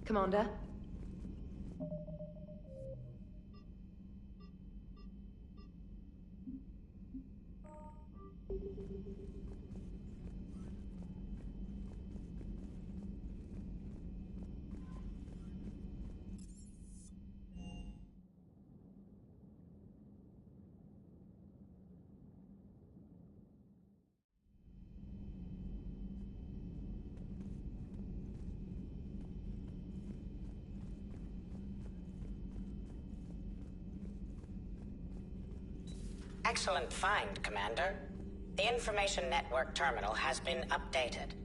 Commander? Excellent find, Commander. The information network terminal has been updated.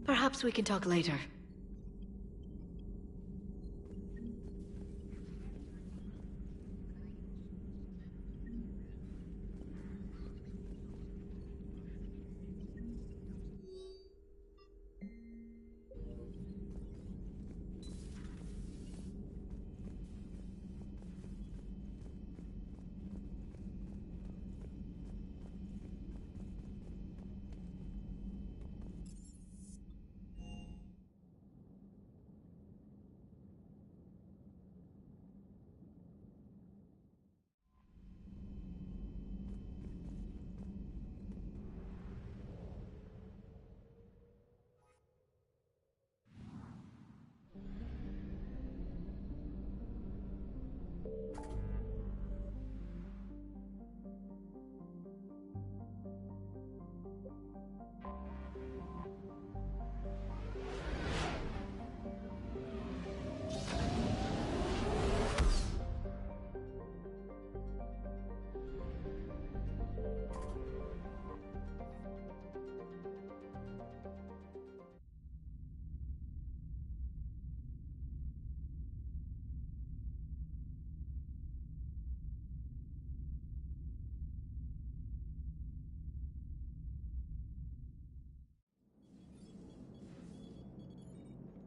Perhaps we can talk later.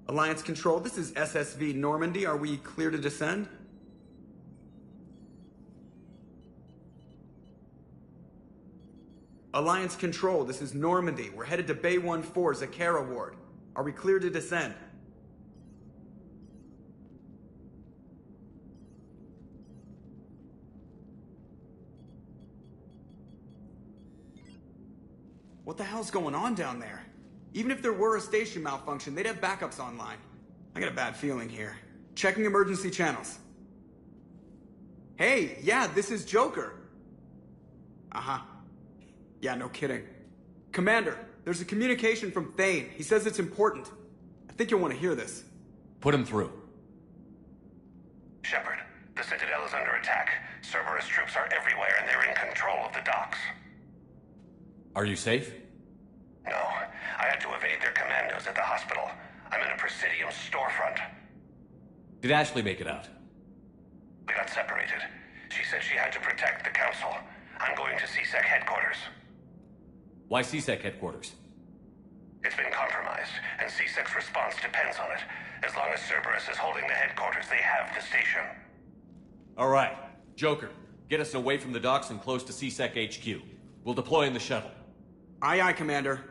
Alliance Control, this is SSV Normandy. Are we clear to descend? Alliance Control, this is Normandy. We're headed to Bay 1-4, Zakara Ward. Are we clear to descend? What the hell's going on down there? Even if there were a station malfunction, they'd have backups online. I got a bad feeling here. Checking emergency channels. Hey, yeah, this is Joker. Uh-huh. Yeah, no kidding. Commander, there's a communication from Thane. He says it's important. I think you'll want to hear this. Put him through. Shepard, the Citadel is under attack. Cerberus troops are everywhere and they're in control of the docks. Are you safe? No, I had to evade their commandos at the hospital. I'm in a Presidium storefront. Did Ashley make it out? We got separated. She said she had to protect the Council. I'm going to CSEC headquarters. Why CSEC headquarters? It's been compromised, and CSEC's response depends on it. As long as Cerberus is holding the headquarters, they have the station. All right. Joker, get us away from the docks and close to CSEC HQ. We'll deploy in the shuttle. Aye, aye, Commander.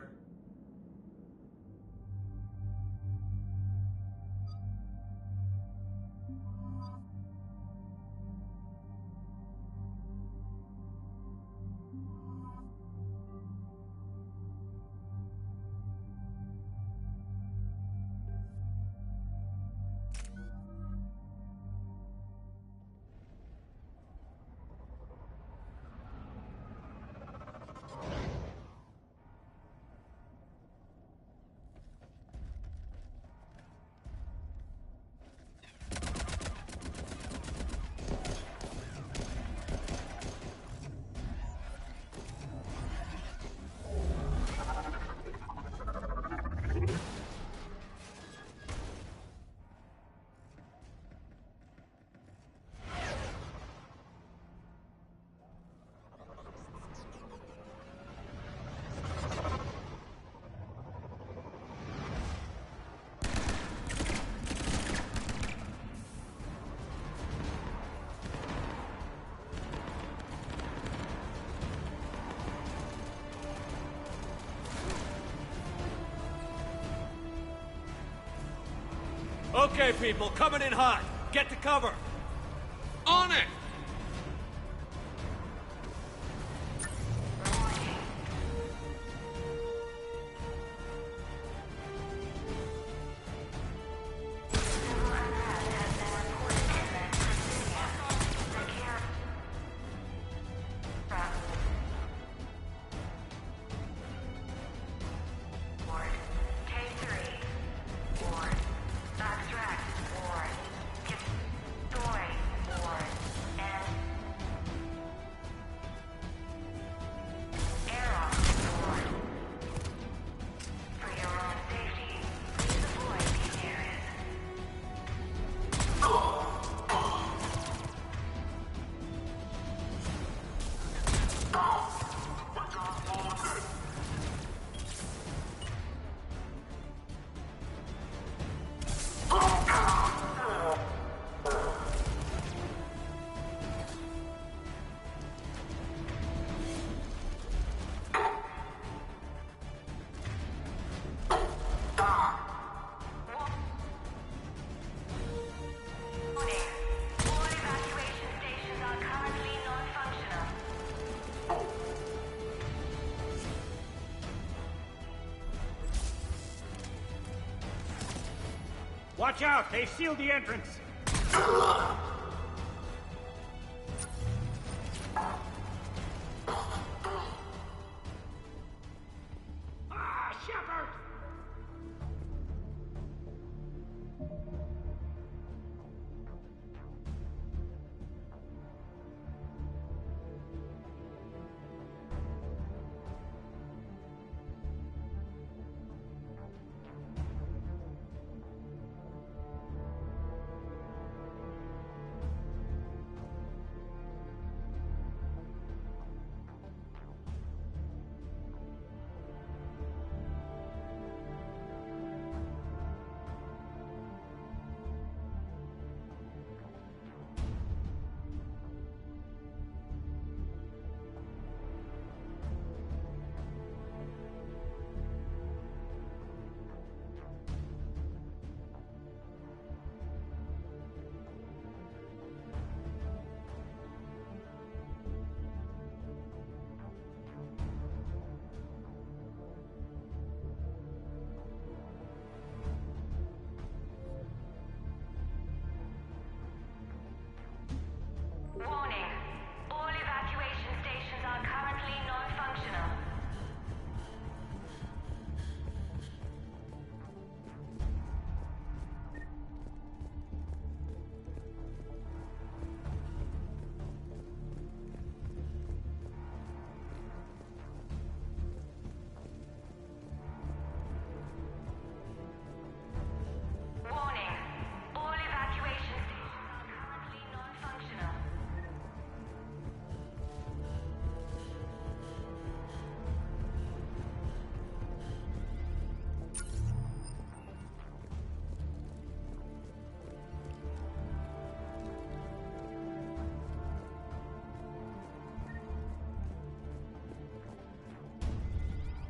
Okay, people, coming in hot. Get to cover. On it! Watch out! They've sealed the entrance! Shepard! Warning. All evacuation stations are currently non-functional. Warning. All evacuation stations are currently non-functional.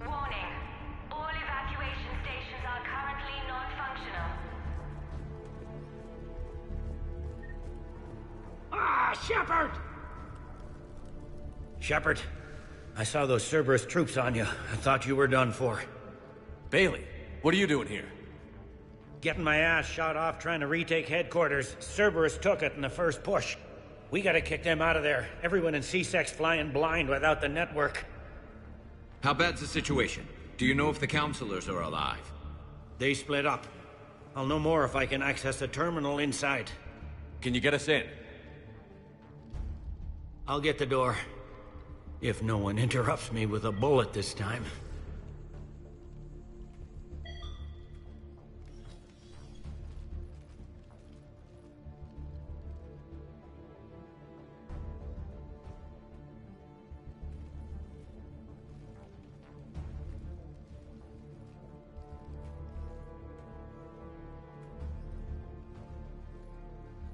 Warning. All evacuation stations are currently non-functional. Shepard! Shepard, I saw those Cerberus troops on you. I thought you were done for. Bailey, what are you doing here? Getting my ass shot off trying to retake headquarters. Cerberus took it in the first push. We gotta kick them out of there. Everyone in C-Sec's flying blind without the network. How bad's the situation? Do you know if the counselors are alive? They split up. I'll know more if I can access the terminal inside. Can you get us in? I'll get the door. If no one interrupts me with a bullet this time.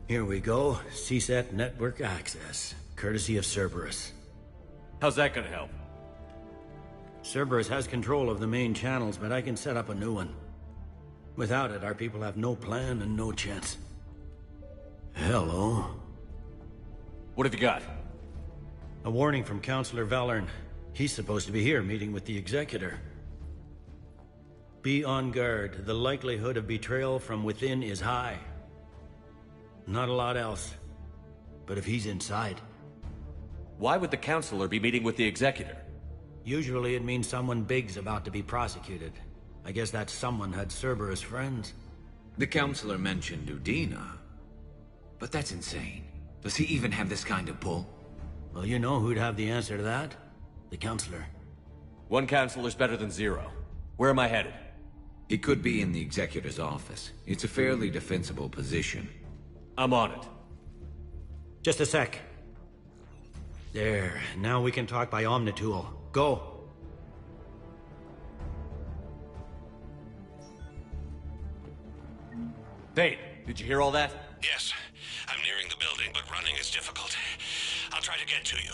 Here we go. CSAT network access. Courtesy of Cerberus. How's that gonna help? Cerberus has control of the main channels, but I can set up a new one. Without it, our people have no plan and no chance. Hello. What have you got? A warning from Counselor Valern. He's supposed to be here meeting with the Executor. Be on guard. The likelihood of betrayal from within is high. Not a lot else. But if he's inside... Why would the Counselor be meeting with the Executor? Usually it means someone big's about to be prosecuted. I guess that someone had Cerberus friends. The Counselor mentioned Udina. But that's insane. Does he even have this kind of pull? Well, you know who'd have the answer to that? The Counselor. One Counselor's better than zero. Where am I headed? He could be in the Executor's office. It's a fairly defensible position. I'm on it. Just a sec. There. Now we can talk by Omnitool. Go. Vade, did you hear all that? Yes. I'm nearing the building, but running is difficult. I'll try to get to you.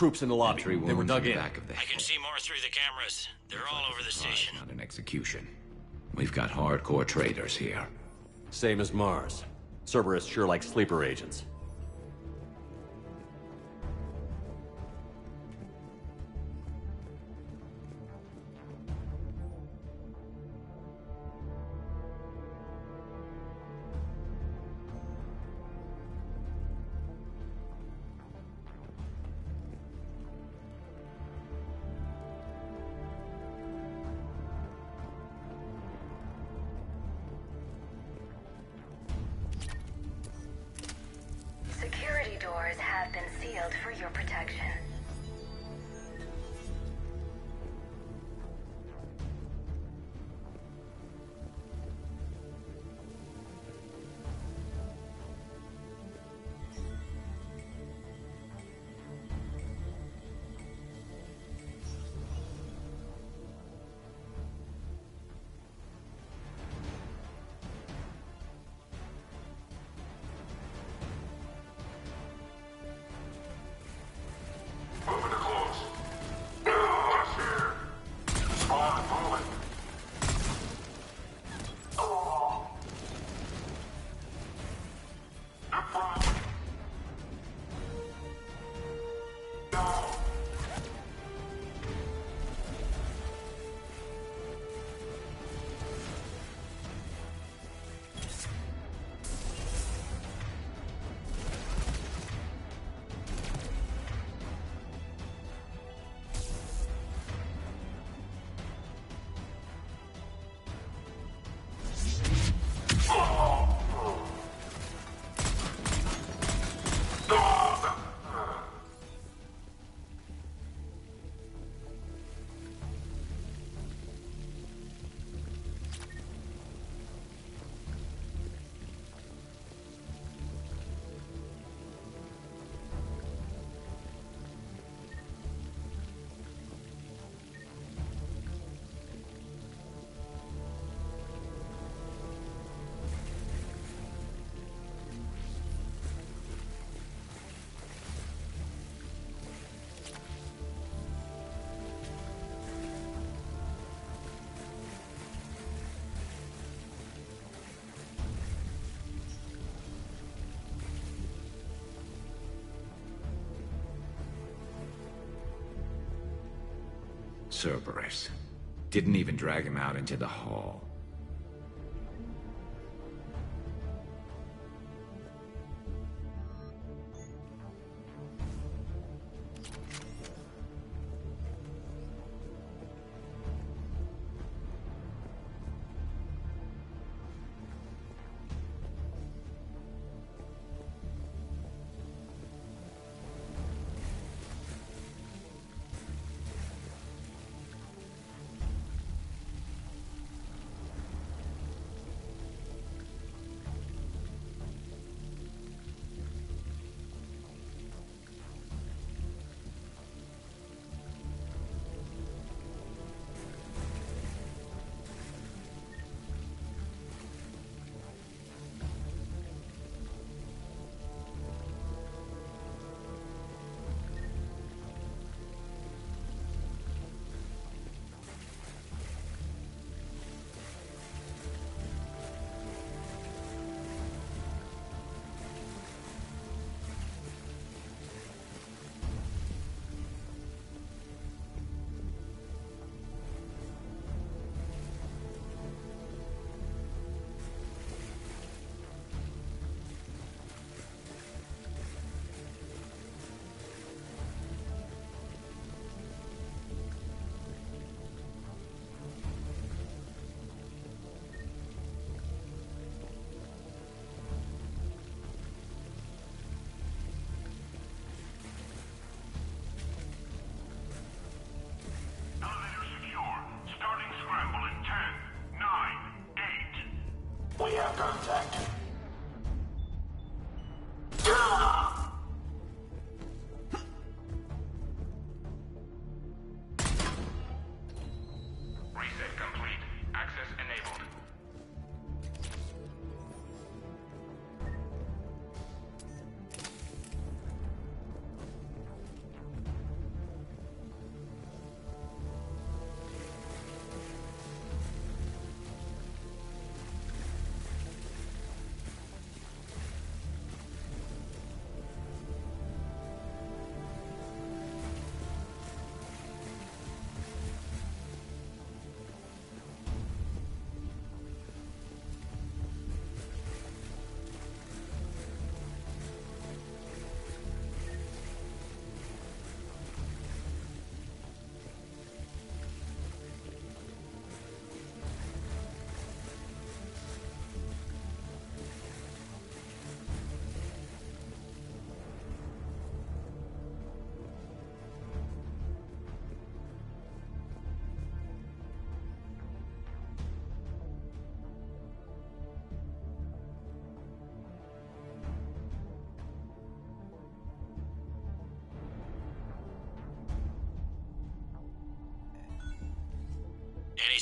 troops in the lobby. Entry They were wounds dug in in. the back of the I can see more through the cameras. They're all over the station. Not an execution. We've got hardcore traitors here. Same as Mars. Cerberus sure likes sleeper agents. Security doors have been sealed for your protection. Cerberus. Didn't even drag him out into the hall.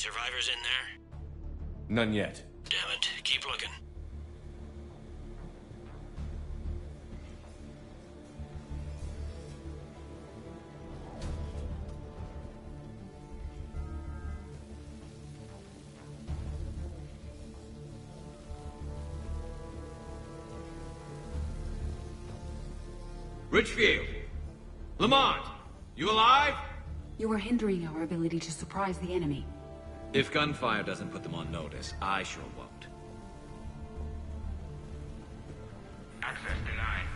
survivors in there? None yet. Damn it. Keep looking. Richfield! Lamont! You alive? You are hindering our ability to surprise the enemy. If gunfire doesn't put them on notice, I sure won't. Access denied.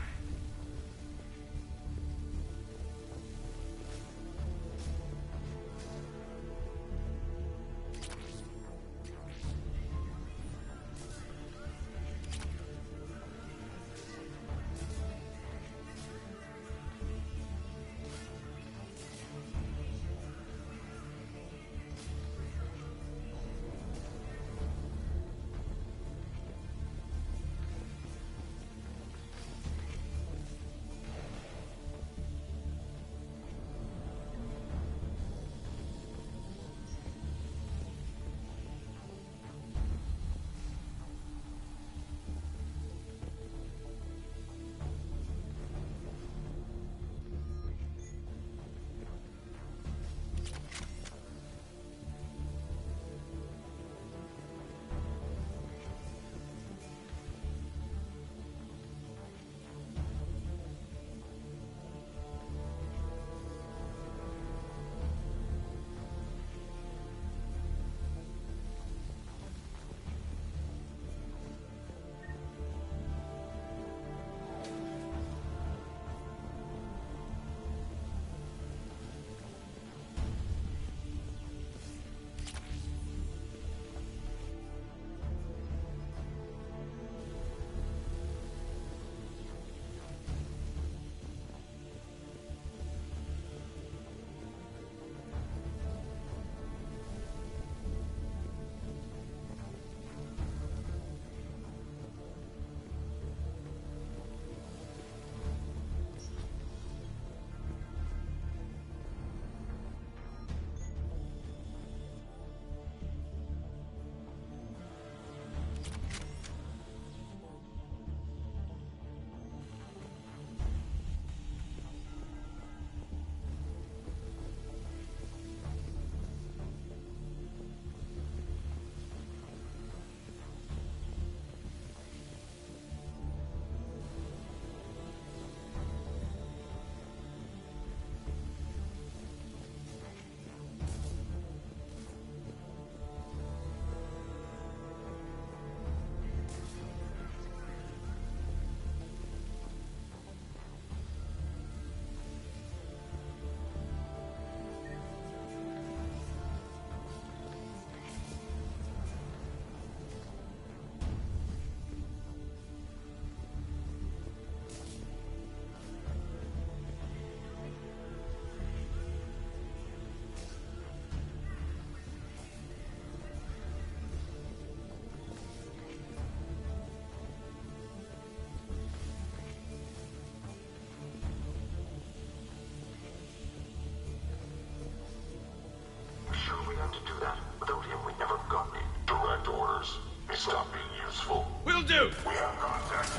To do that. Without him, we'd never gotten it. Direct orders. Stop being useful. Will do! We have contact.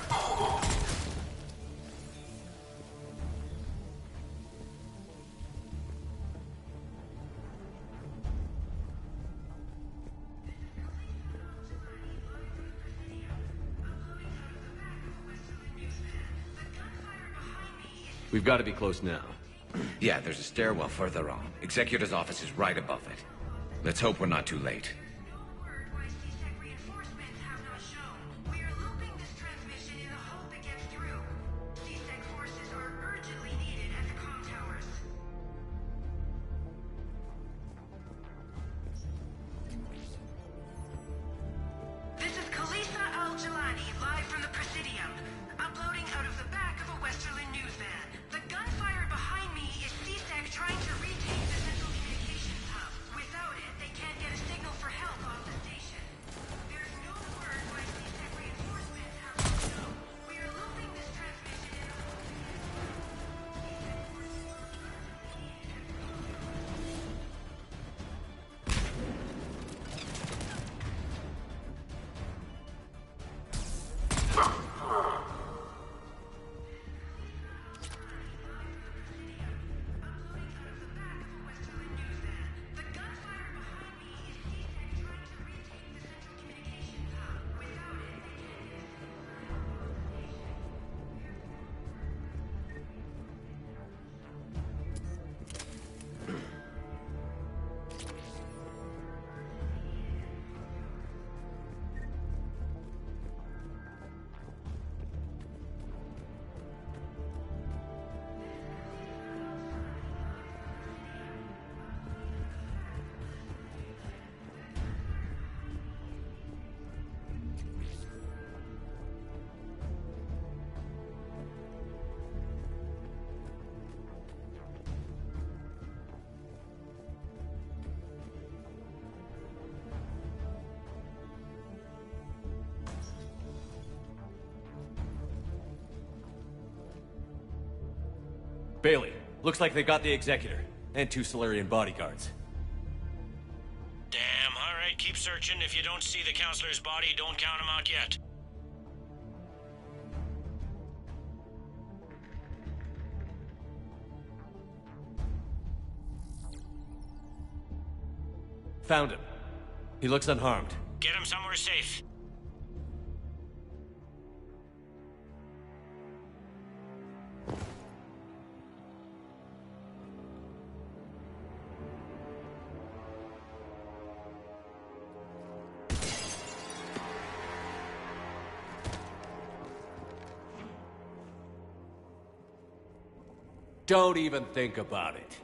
We've got to be close now. Yeah, there's a stairwell further on. Executor's office is right above it. Let's hope we're not too late. Trying to retake the central communications hub. Without it, they can't get a signal for help. Bailey, looks like they got the Executor, and 2 Solarian bodyguards. Damn, alright, keep searching. If you don't see the counselor's body, don't count him out yet. Found him. He looks unharmed. Get him somewhere safe. Don't even think about it.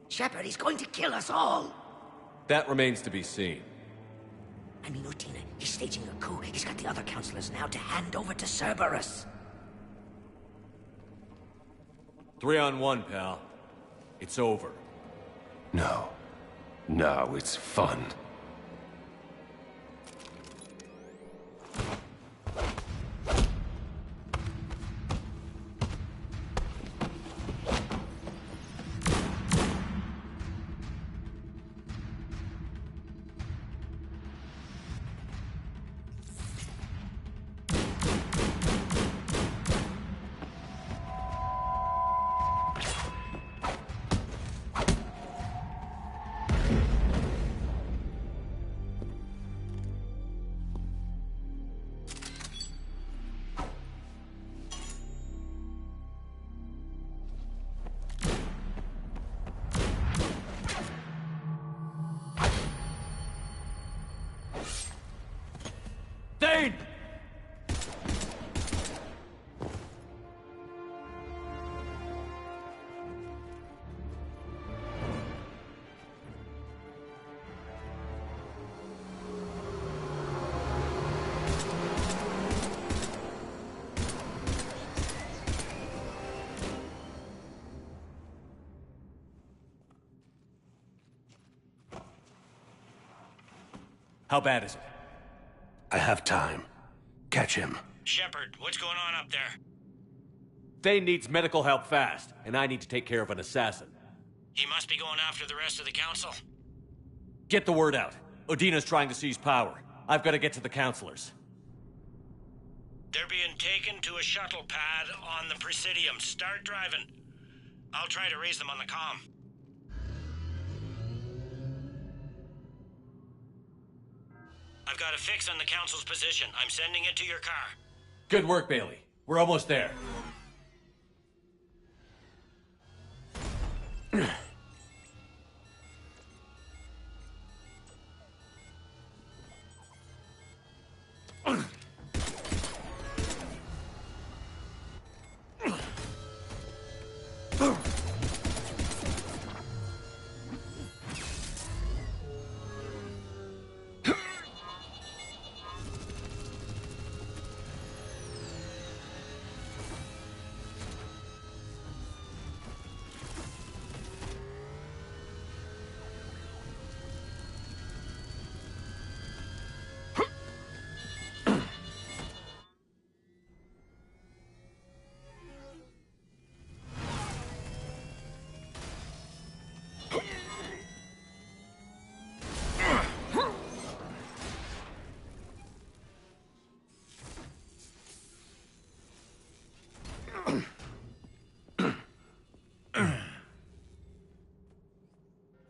Shepard, he's going to kill us all. That remains to be seen. I mean, Utina, he's staging a coup. He's got the other counselors now to hand over to Cerberus. 3-on-1, pal. It's over. No. No, it's fun. Thane! How bad is it? I have time. Catch him. Shepard, what's going on up there? Thane needs medical help fast, and I need to take care of an assassin. He must be going after the rest of the council. Get the word out. Odina's trying to seize power. I've got to get to the counselors. They're being taken to a shuttle pad on the Presidium. Start driving. I'll try to raise them on the comm. I've got a fix on the council's position. I'm sending it to your car. Good work, Bailey. We're almost there.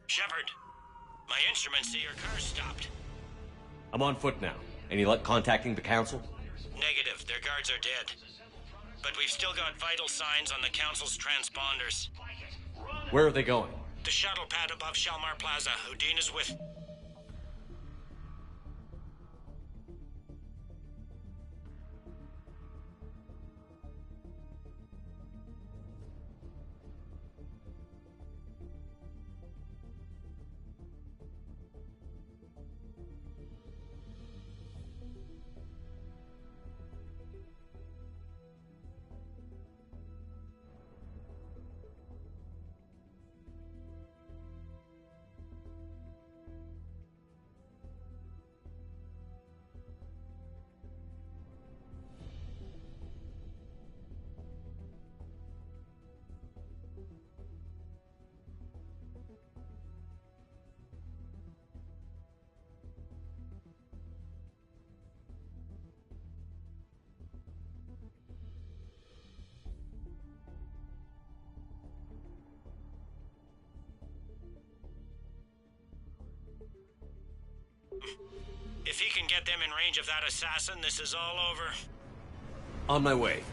Shepard, my instruments say your car's stopped. I'm on foot now. Any luck contacting the council? Negative. Their guards are dead. But we've still got vital signs on the council's transponders. Where are they going? The shuttle pad above Shalmar Plaza. Udina's with... If he can get them in range of that assassin, this is all over. On my way.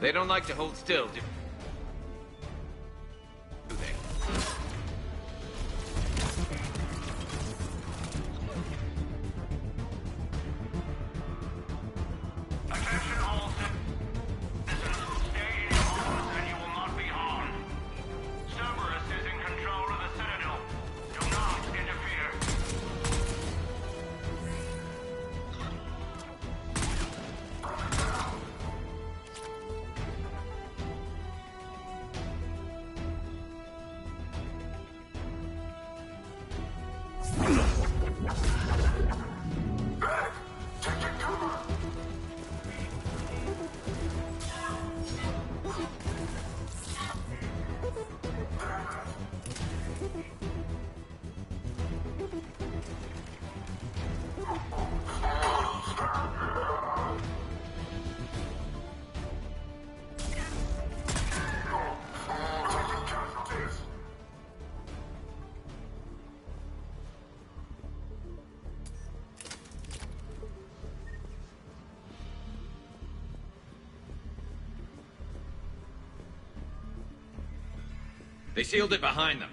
They don't like to hold still, do they? Attention all citizens. Stay indoors and you will not be harmed. Cerberus is in control of the Citadel. Do not interfere. They sealed it behind them.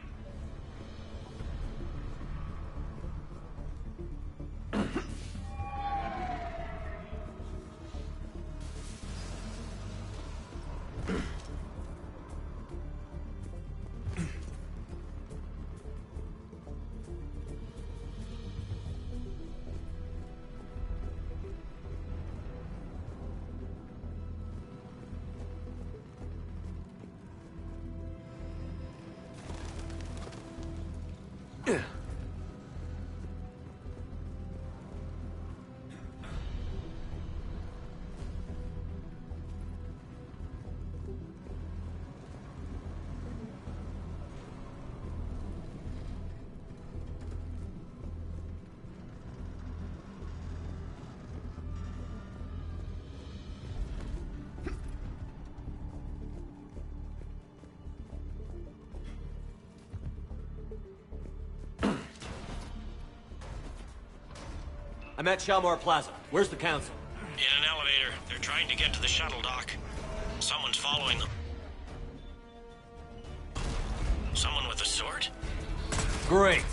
I'm at Shalmar Plaza. Where's the council? In an elevator. They're trying to get to the shuttle dock. Someone's following them. Someone with a sword? Great.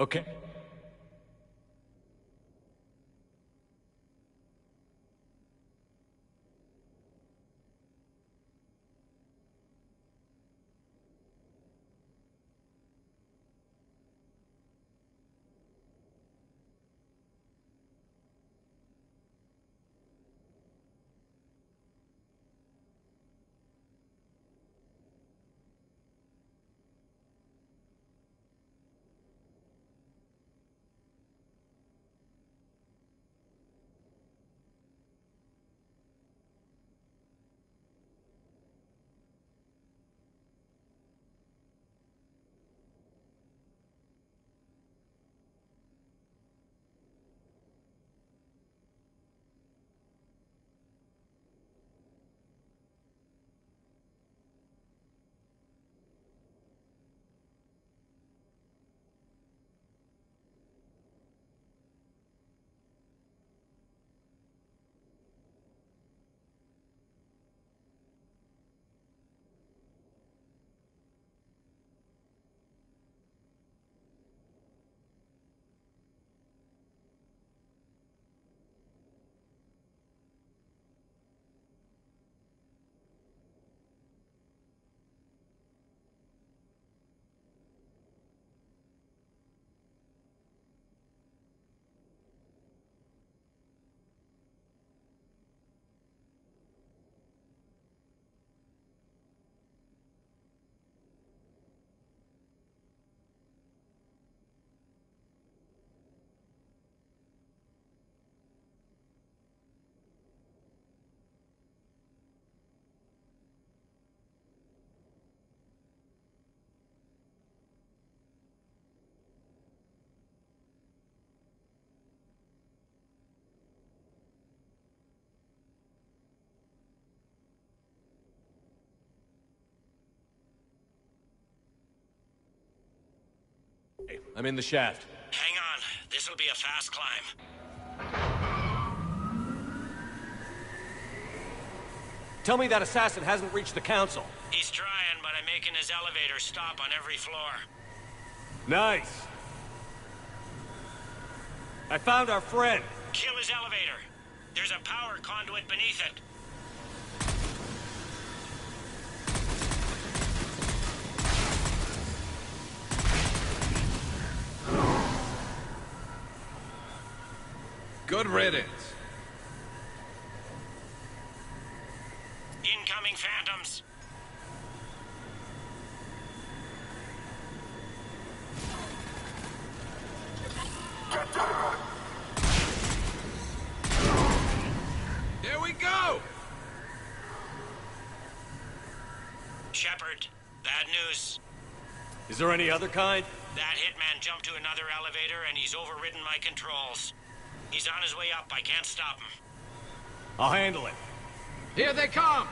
Okay. I'm in the shaft. Hang on. This'll be a fast climb. Tell me that assassin hasn't reached the council. He's trying, but I'm making his elevator stop on every floor. Nice. I found our friend. Kill his elevator. There's a power conduit beneath it. Good riddance. Incoming phantoms. There we go! Shepard, bad news. Is there any other kind? That hitman jumped to another elevator and he's overridden my controls. He's on his way up. I can't stop him. I'll handle it. Here they come!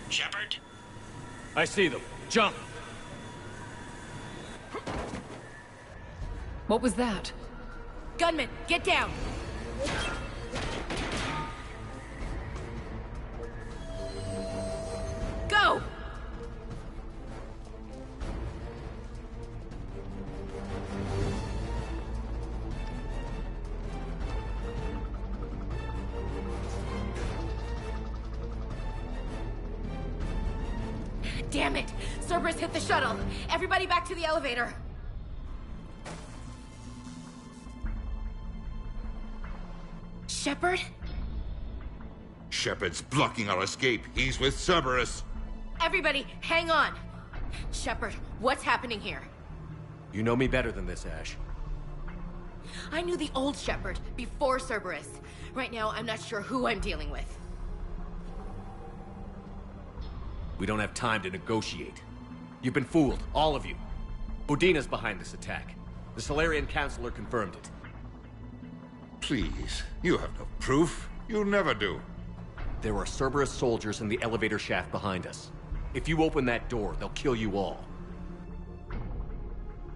Shepard? I see them. Jump! What was that? Gunman, get down! Go! Damn it! Cerberus hit the shuttle! Everybody back to the elevator! Shepard? Shepard's blocking our escape. He's with Cerberus. Everybody, hang on! Shepard, what's happening here? You know me better than this, Ash. I knew the old Shepard before Cerberus. Right now, I'm not sure who I'm dealing with. We don't have time to negotiate. You've been fooled, all of you. Udina's behind this attack. The Solarian Councilor confirmed it. Please, you have no proof. You never do. There are Cerberus soldiers in the elevator shaft behind us. If you open that door, they'll kill you all.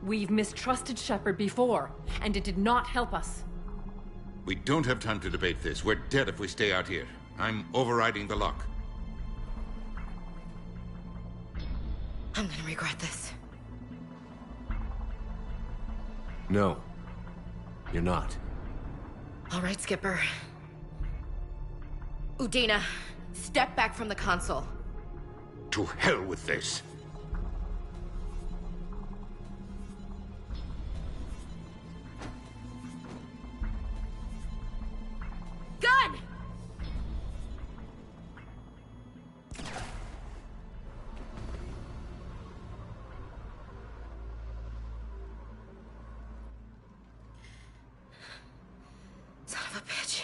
We've mistrusted Shepard before, and it did not help us. We don't have time to debate this. We're dead if we stay out here. I'm overriding the lock. I'm gonna regret this. No. You're not. All right, Skipper. Udina, step back from the console. To hell with this. Gun! Son of a bitch.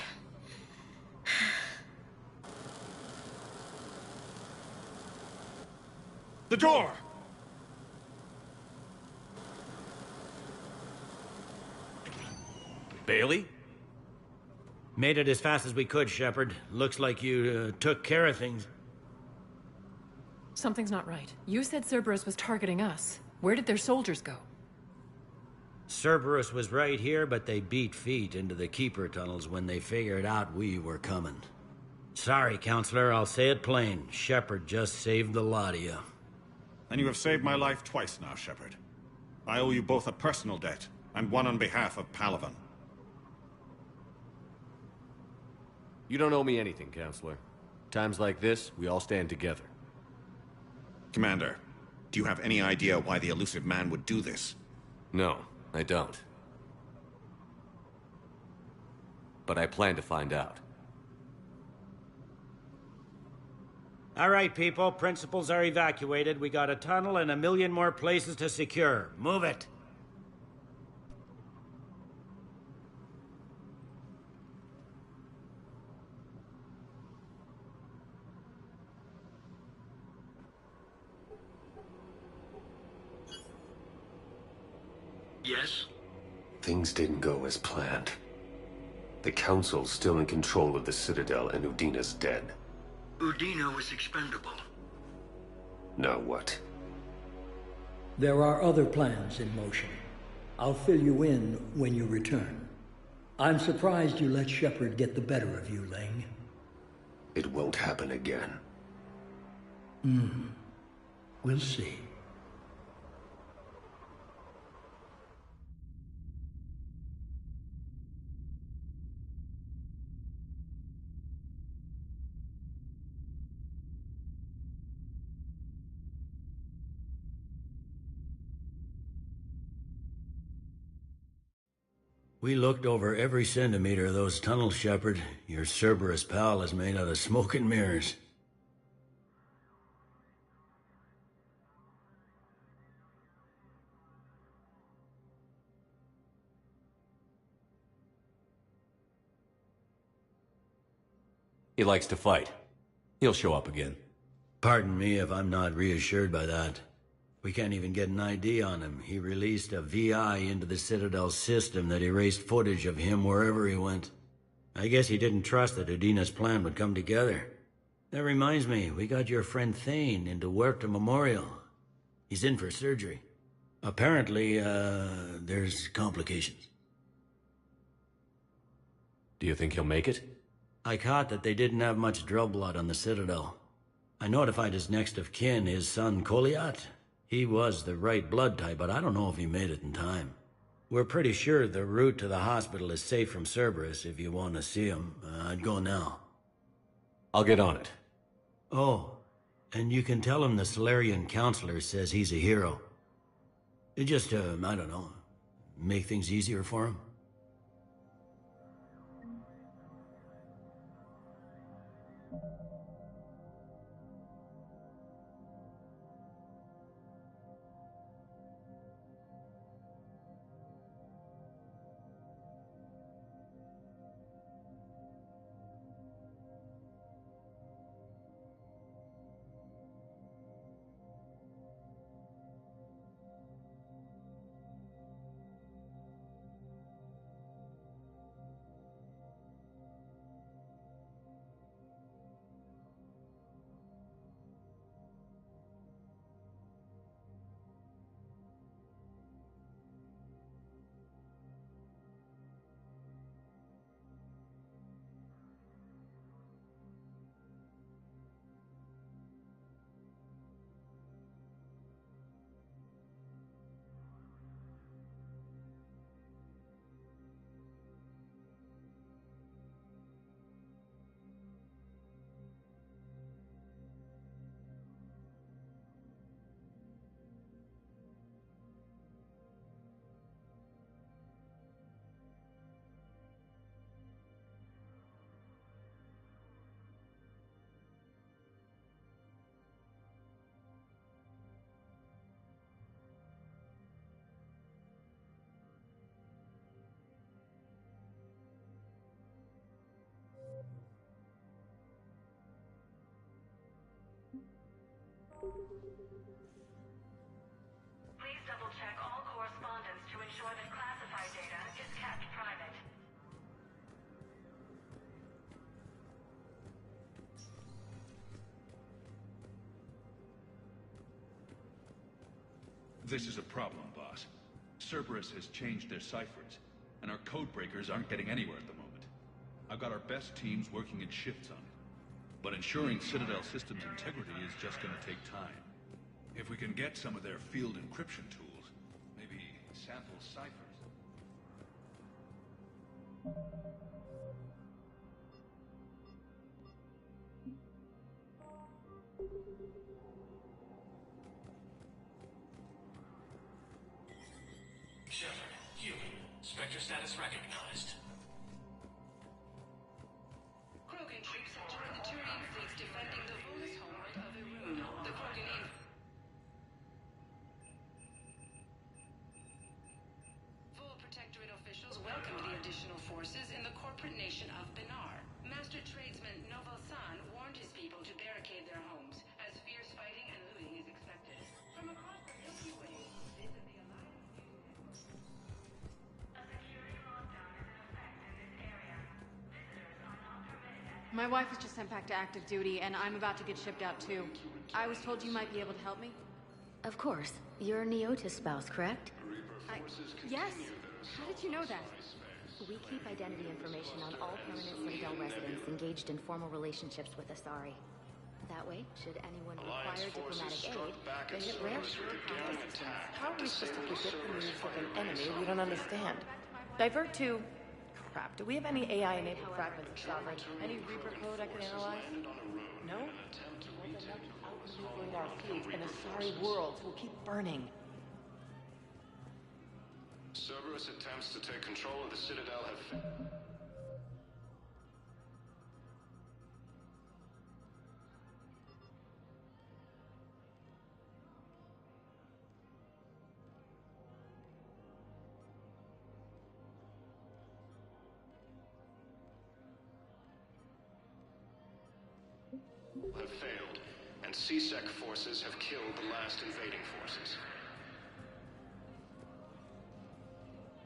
The door! Bailey? Made it as fast as we could, Shepard. Looks like you took care of things. Something's not right. You said Cerberus was targeting us. Where did their soldiers go? Cerberus was right here, but they beat feet into the Keeper tunnels when they figured out we were coming. Sorry, Counselor, I'll say it plain. Shepard just saved the lot of you. And you have saved my life twice now, Shepard. I owe you both a personal debt, and one on behalf of Palaven. You don't owe me anything, Counselor. Times like this, we all stand together. Commander, do you have any idea why the elusive man would do this? No, I don't. But I plan to find out. All right, people. Principals are evacuated. We got a tunnel and 1 million more places to secure. Move it. Yes? Things didn't go as planned. The Council's still in control of the Citadel and Udina's dead. Udina was expendable. Now what? There are other plans in motion. I'll fill you in when you return. I'm surprised you let Shepard get the better of you, Ling. It won't happen again. We'll see. We looked over every centimeter of those tunnels, Shepard. Your Cerberus pal is made out of smoke and mirrors. He likes to fight. He'll show up again. Pardon me if I'm not reassured by that. We can't even get an ID on him. He released a VI into the Citadel system that erased footage of him wherever he went. I guess he didn't trust that Udina's plan would come together. That reminds me, we got your friend Thane into Huerta Memorial. He's in for surgery. Apparently, there's complications. Do you think he'll make it? I caught that they didn't have much drill blood on the Citadel. I notified his next of kin, his son Koliat. He was the right blood type, but I don't know if he made it in time. We're pretty sure the route to the hospital is safe from Cerberus if you want to see him. I'd go now. I'll get on it. Oh, and you can tell him the Solarian Counselor says he's a hero. It just, I don't know, make things easier for him. Please double-check all correspondence to ensure that classified data is kept private. This is a problem, boss. Cerberus has changed their ciphers, and our codebreakers aren't getting anywhere at the moment. I've got our best teams working in shifts on it. But ensuring Citadel systems integrity is just going to take time. If we can get some of their field encryption tools, maybe sample ciphers. Shepard, human. Spectre status recognized. Krogan troops have joined the Turian fleets defending the Volus homeworld of Irun. The Krogan Vol Protectorate officials welcomed the additional forces in the corporate nation of Benar. Master tradesman Noval San warned his people to barricade their homes, as fierce fighting and looting is expected. From across the Milky Way, this is the Alliance. My wife was just sent back to active duty, and I'm about to get shipped out too. I was told you might be able to help me. Of course. You're Neota's spouse, correct? Yes? How did you know that? We keep identity information on all permanent Citadel residents engaged in formal relationships with Asari. That way, should anyone require diplomatic aid, they get rare assistance. How are we supposed to predict the moves of an enemy we don't understand? Divert to... Crap, do we have any AI-enabled fragments of Sovereign? Any Reaper code I can analyze? No? Well, then that's outmaneuvering our fleet, and Asari worlds will keep burning. Cerberus attempts to take control of the Citadel have failed. And CSEC forces have killed the last invading forces.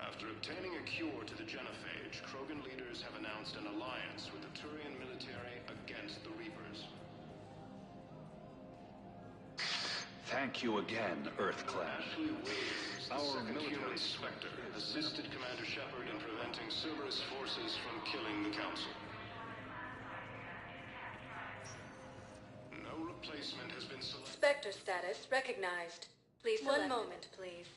After obtaining a cure to the genophage, Krogan leaders have announced an alliance with the Turian military against the Reapers. Thank you again, Earth-class. Ashley Williams, the second human Spectre, assisted Commander Shepard in preventing Cerberus forces from killing the Council. No replacement has been selected. Spectre status recognized. Please select. One moment, please.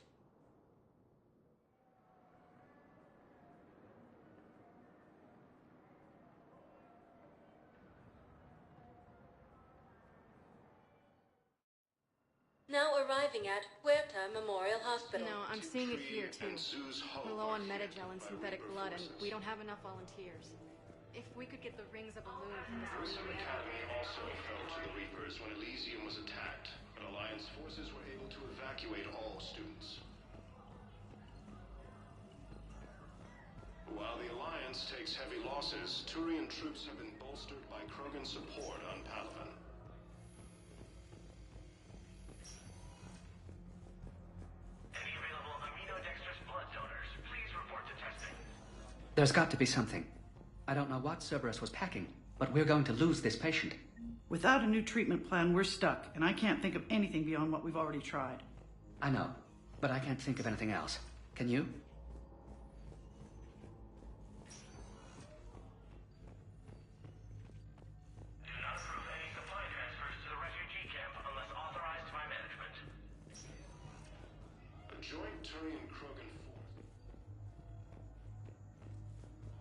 Now arriving at Huerta Memorial Hospital. No, I'm seeing it here too. We're low on metagel and synthetic blood, and we don't have enough volunteers. If we could get the rings of Illumin from this Mercer Academy also fell to the Reapers when Elysium was attacked, but Alliance forces were able to evacuate all students. While the Alliance takes heavy losses, Turian troops have been bolstered by Krogan support on Palaven. Any available aminodextrous blood donors, please report to testing. There's got to be something. I don't know what Cerberus was packing, but we're going to lose this patient. Without a new treatment plan, we're stuck, and I can't think of anything beyond what we've already tried. I know, but I can't think of anything else. Can you? Do not approve any supply transfers to the refugee camp unless authorized by management. A joint Turian-Krogan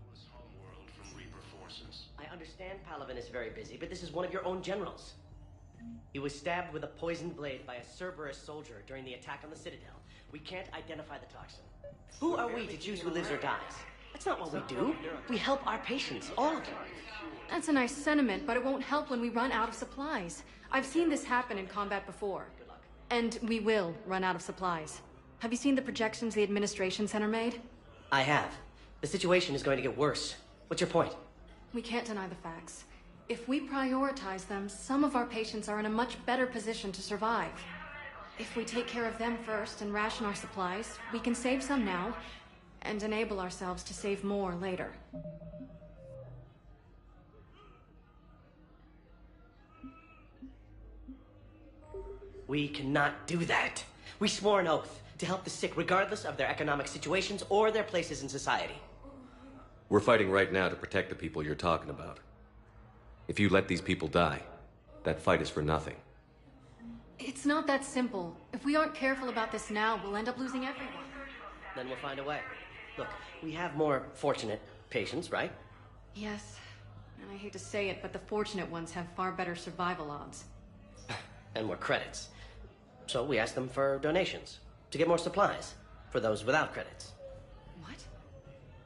force. Homeworld from Reaper forces. I understand Palaven is very busy, but this is one of your own generals. He was stabbed with a poisoned blade by a Cerberus soldier during the attack on the Citadel. We can't identify the toxin. Who are we to choose who lives or dies? That's not what we do. We help our patients, all of them. That's a nice sentiment, but it won't help when we run out of supplies. I've seen this happen in combat before. And we will run out of supplies. Have you seen the projections the Administration Center made? I have. The situation is going to get worse. What's your point? We can't deny the facts. If we prioritize them, some of our patients are in a much better position to survive. If we take care of them first and ration our supplies, we can save some now and enable ourselves to save more later. We cannot do that. We swore an oath to help the sick regardless of their economic situations or their places in society. We're fighting right now to protect the people you're talking about. If you let these people die, that fight is for nothing. It's not that simple. If we aren't careful about this now, we'll end up losing everyone. Then we'll find a way. Look, we have more fortunate patients, right? Yes. And I hate to say it, but the fortunate ones have far better survival odds. And more credits. So we asked them for donations to get more supplies for those without credits. What?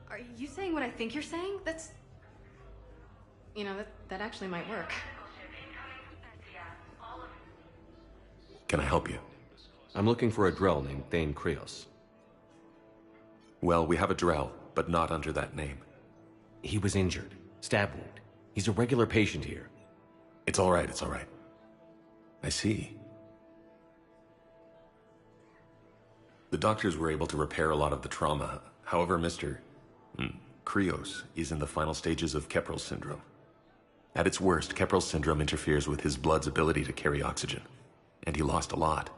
Are you saying what I think you're saying? That's... You know, that actually might work. Can I help you? I'm looking for a Drell named Thane Krios. Well, we have a Drell, but not under that name. He was injured. Stab wound. He's a regular patient here. It's all right, it's all right. I see. The doctors were able to repair a lot of the trauma. However, Mr. Krios is in the final stages of Keprel's syndrome. At its worst, Keprel's syndrome interferes with his blood's ability to carry oxygen. And he lost a lot.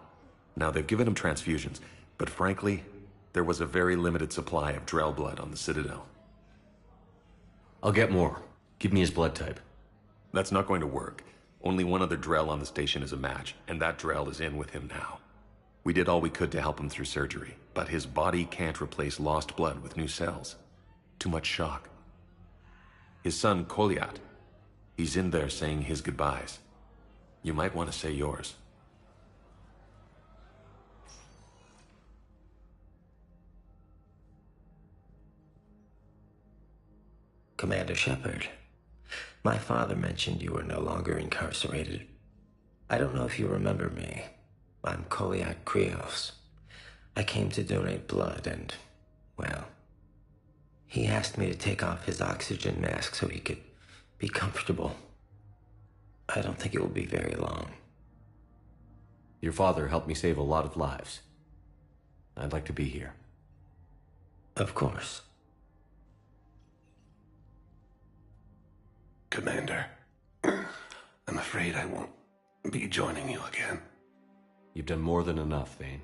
Now, they've given him transfusions, but frankly, there was a very limited supply of Drell blood on the Citadel. I'll get more. Give me his blood type. That's not going to work. Only one other Drell on the station is a match, and that Drell is in with him now. We did all we could to help him through surgery, but his body can't replace lost blood with new cells. Too much shock. His son, Kolyat, he's in there saying his goodbyes. You might want to say yours. Commander Shepard, my father mentioned you were no longer incarcerated. I don't know if you remember me. I'm Kolyat Krios. I came to donate blood and, well, he asked me to take off his oxygen mask so he could be comfortable. I don't think it will be very long. Your father helped me save a lot of lives. I'd like to be here. Of course. Commander, I'm afraid I won't be joining you again. You've done more than enough, Thane.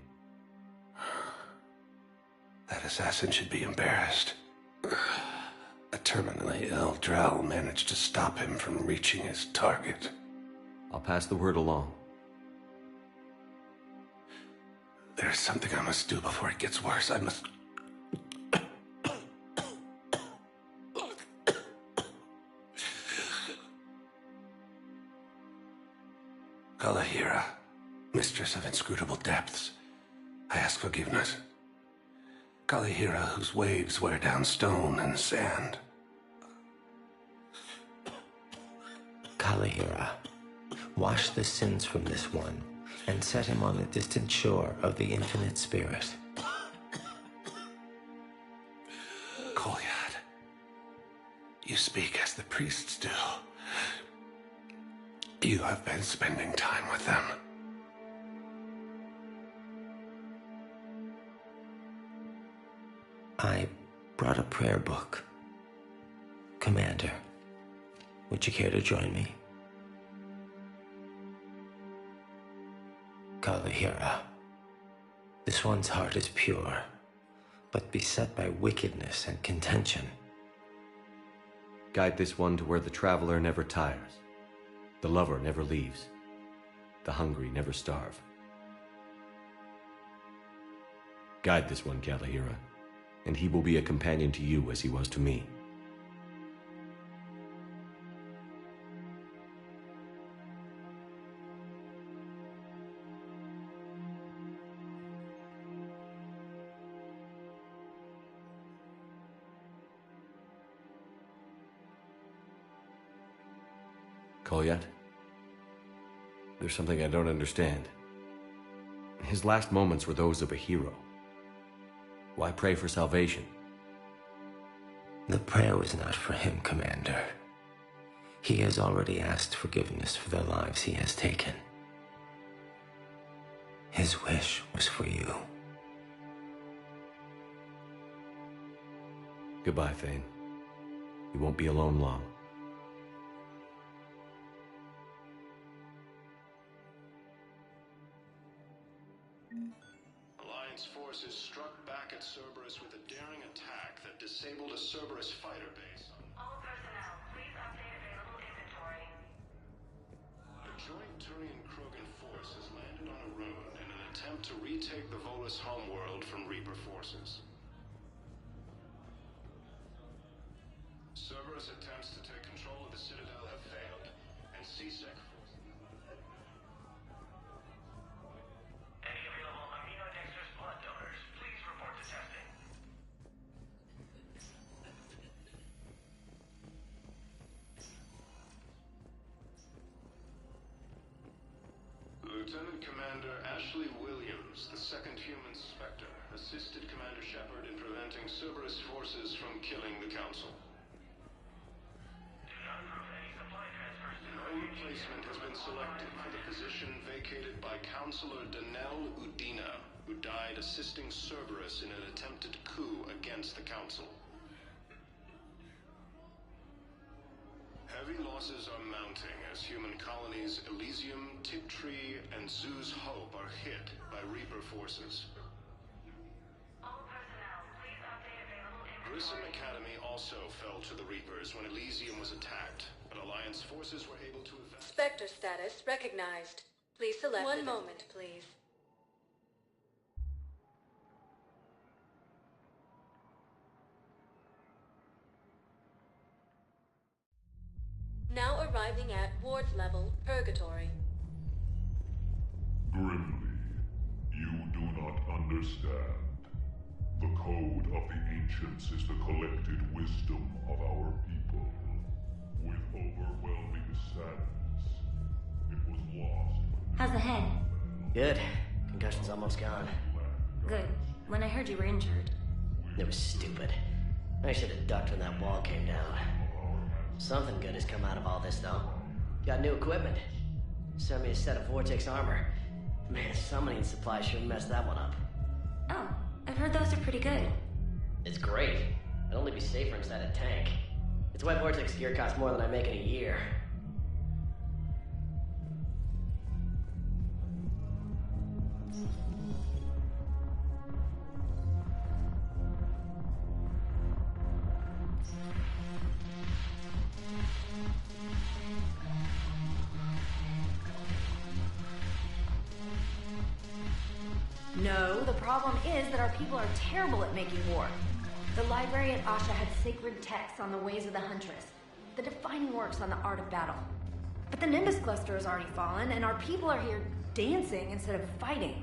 That assassin should be embarrassed. A terminally ill Drell managed to stop him from reaching his target. I'll pass the word along. There's something I must do before it gets worse. I must... Kalahira, mistress of inscrutable depths, I ask forgiveness. Kalahira, whose waves wear down stone and sand. Kalahira, wash the sins from this one, and set him on the distant shore of the infinite spirit. Kolyat, you speak as the priests do. You have been spending time with them. I brought a prayer book. Commander, would you care to join me? Kalahira, this one's heart is pure, but beset by wickedness and contention. Guide this one to where the traveler never tires. The lover never leaves. The hungry never starve. Guide this one, Kalahira, and he will be a companion to you as he was to me. Kolyat? There's something I don't understand. His last moments were those of a hero. Why pray for salvation? The prayer was not for him, Commander. He has already asked forgiveness for the lives he has taken. His wish was for you. Goodbye, Thane. You won't be alone long. Alliance forces struck back at Cerberus with a daring attack that disabled a Cerberus fighter base. All personnel, please update available inventory. A joint Turian-Krogan force has landed on a rune in an attempt to retake the Volus homeworld from Reaper forces. Cerberus attempts to take control of the Citadel have failed, and CSEC forces... Any available aminodextrous blood donors, please report to testing. Lieutenant Commander Ashley Williams, the second human Spectre, assisted Commander Shepard in preventing Cerberus forces from killing the Council. No replacement has been selected for the position vacated by Counselor Danelle Udina, who died assisting Cerberus in an attempted coup against the Council. Heavy losses are mounting as human colonies Elysium, Tiptree, and Zoo's Hope are hit by Reaper forces. All personnel, please update available inventory. Grissom Academy also fell to the Reapers when Elysium was attacked, but Alliance forces were able to evacuate. Spectre status recognized. Please select. One moment, please. Now arriving at ward level, Purgatory. Grimly, you do not understand. The code of the ancients is the collected wisdom of our people. With overwhelming sadness, it was lost. How's the head? Good. Concussion's almost gone. Good. When I heard you were injured. It was stupid. I should have ducked when that wall came down. Something good has come out of all this, though. Got new equipment. Sent me a set of Vortex armor. Man, summoning supply sure messed that one up. Oh, I've heard those are pretty good. It's great. I'd only be safer inside a tank. It's why Vortex gear costs more than I make in a year. No, the problem is that our people are terrible at making war. The library at Asha had sacred texts on the ways of the Huntress, the defining works on the art of battle. But the Nimbus cluster has already fallen, and our people are here dancing instead of fighting.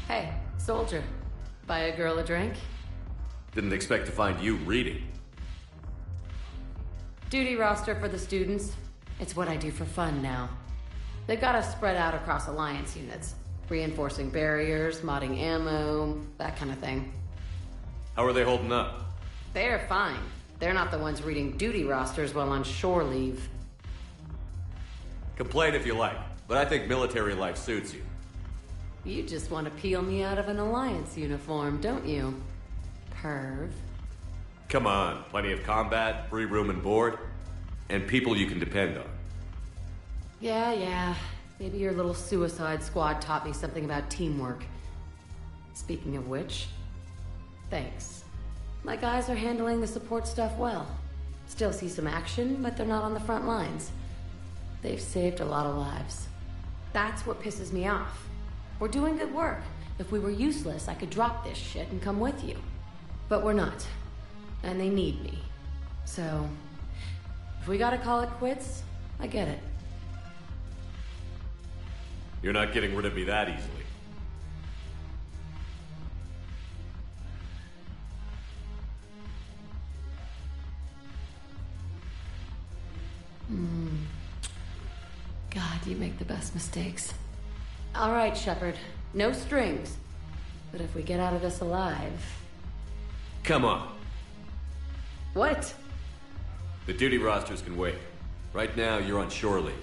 Hey, soldier. Buy a girl a drink? Didn't expect to find you reading. Duty roster for the students. It's what I do for fun now. They've got us spread out across Alliance units. Reinforcing barriers, modding ammo, that kind of thing. How are they holding up? They're fine. They're not the ones reading duty rosters while on shore leave. Complain if you like, but I think military life suits you. You just want to peel me out of an Alliance uniform, don't you? Perv. Come on, plenty of combat, free room and board, and people you can depend on. Yeah. Maybe your little suicide squad taught me something about teamwork. Speaking of which, thanks. My guys are handling the support stuff well. Still see some action, but they're not on the front lines. They've saved a lot of lives. That's what pisses me off. We're doing good work. If we were useless, I could drop this shit and come with you. But we're not. And they need me. So, if we gotta call it quits, I get it. You're not getting rid of me that easily. God you make the best mistakes. All right, Shepard. No strings. But if we get out of this alive... Come on. What? The duty rosters can wait. Right now, you're on shore leave.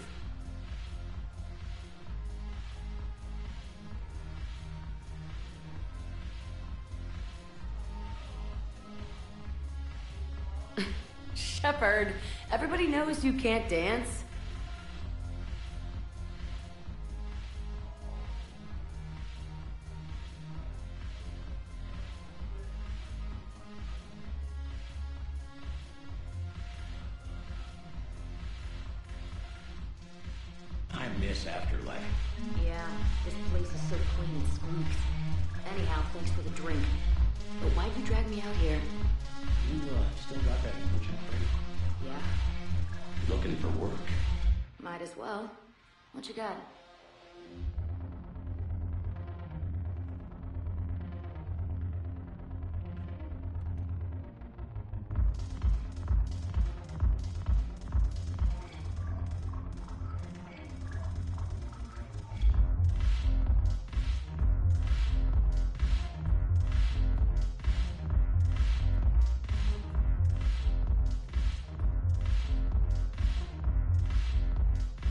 Shepard, everybody knows you can't dance. I miss Afterlife. Yeah, this place is so clean and squeaks. Anyhow, thanks for the drink. But why'd you drag me out here? You still got that merchant freight? Yeah. Looking for work? Might as well. What you got?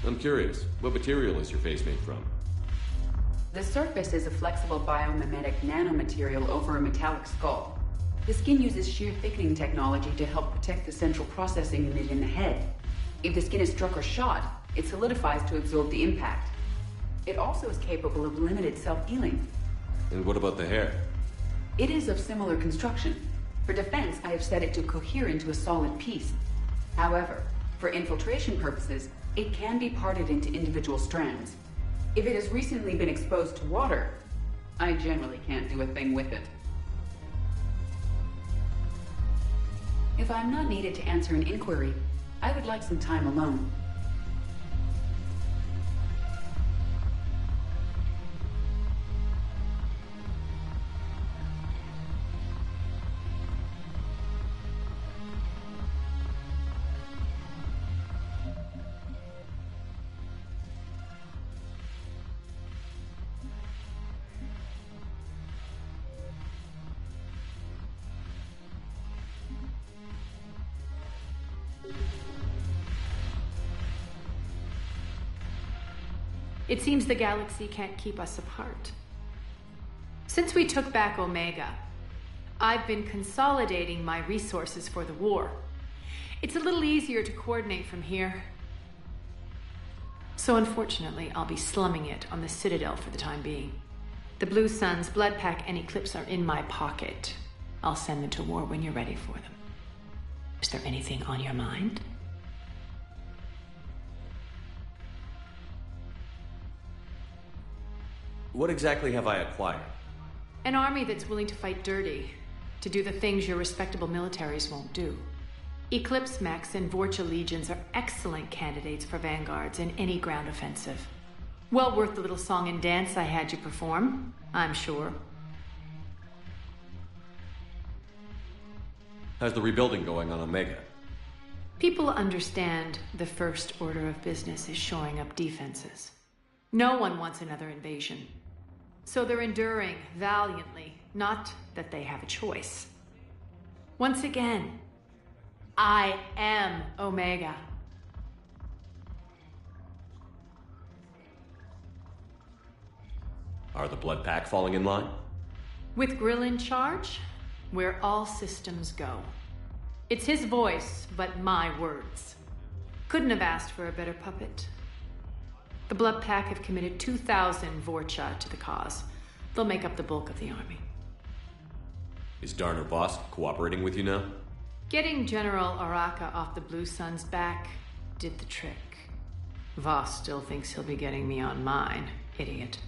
I'm curious, what material is your face made from? The surface is a flexible biomimetic nanomaterial over a metallic skull. The skin uses shear thickening technology to help protect the central processing unit in the head. If the skin is struck or shot, it solidifies to absorb the impact. It also is capable of limited self-healing. And what about the hair? It is of similar construction. For defense, I have set it to cohere into a solid piece. However, for infiltration purposes, it can be parted into individual strands. If it has recently been exposed to water, I generally can't do a thing with it. If I'm not needed to answer an inquiry, I would like some time alone. It seems the galaxy can't keep us apart. Since we took back Omega, I've been consolidating my resources for the war. It's a little easier to coordinate from here. So unfortunately, I'll be slumming it on the Citadel for the time being. The Blue Suns, Blood Pack, and Eclipse are in my pocket. I'll send them to war when you're ready for them. Is there anything on your mind? What exactly have I acquired? An army that's willing to fight dirty, to do the things your respectable militaries won't do. Eclipse Mechs and Vorcha Legions are excellent candidates for vanguards in any ground offensive. Well worth the little song and dance I had you perform, I'm sure. How's the rebuilding going on Omega? People understand the first order of business is shoring up defenses. No one wants another invasion. So they're enduring valiantly, not that they have a choice. Once again, I am Omega. Are the Blood Pack falling in line? With Grill in charge, where all systems go. It's his voice, but my words. Couldn't have asked for a better puppet. The Blood Pack have committed 2,000 Vorcha to the cause. They'll make up the bulk of the army. Is Darner Voss cooperating with you now? Getting General Araka off the Blue Sun's back did the trick. Voss still thinks he'll be getting me on mine, idiot.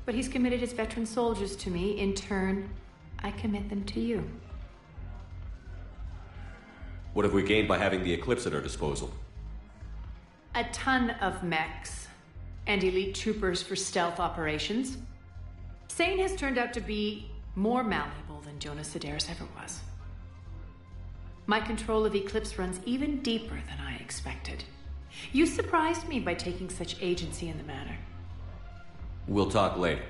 But he's committed his veteran soldiers to me. In turn, I commit them to you. What have we gained by having the Eclipse at our disposal? A ton of mechs. And elite troopers for stealth operations. Sane has turned out to be more malleable than Jonas Sedaris ever was. My control of Eclipse runs even deeper than I expected. You surprised me by taking such agency in the matter. We'll talk later.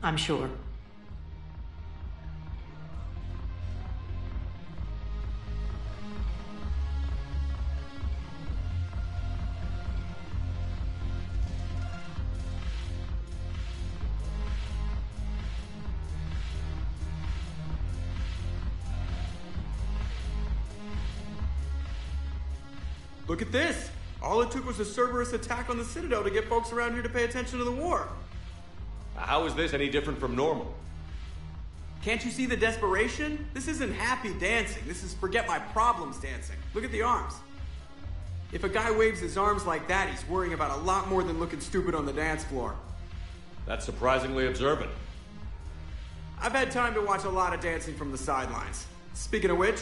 I'm sure. Look at this! All it took was a Cerberus attack on the Citadel to get folks around here to pay attention to the war. How is this any different from normal? Can't you see the desperation? This isn't happy dancing. This is forget my problems dancing. Look at the arms. If a guy waves his arms like that, he's worrying about a lot more than looking stupid on the dance floor. That's surprisingly observant. I've had time to watch a lot of dancing from the sidelines. Speaking of which...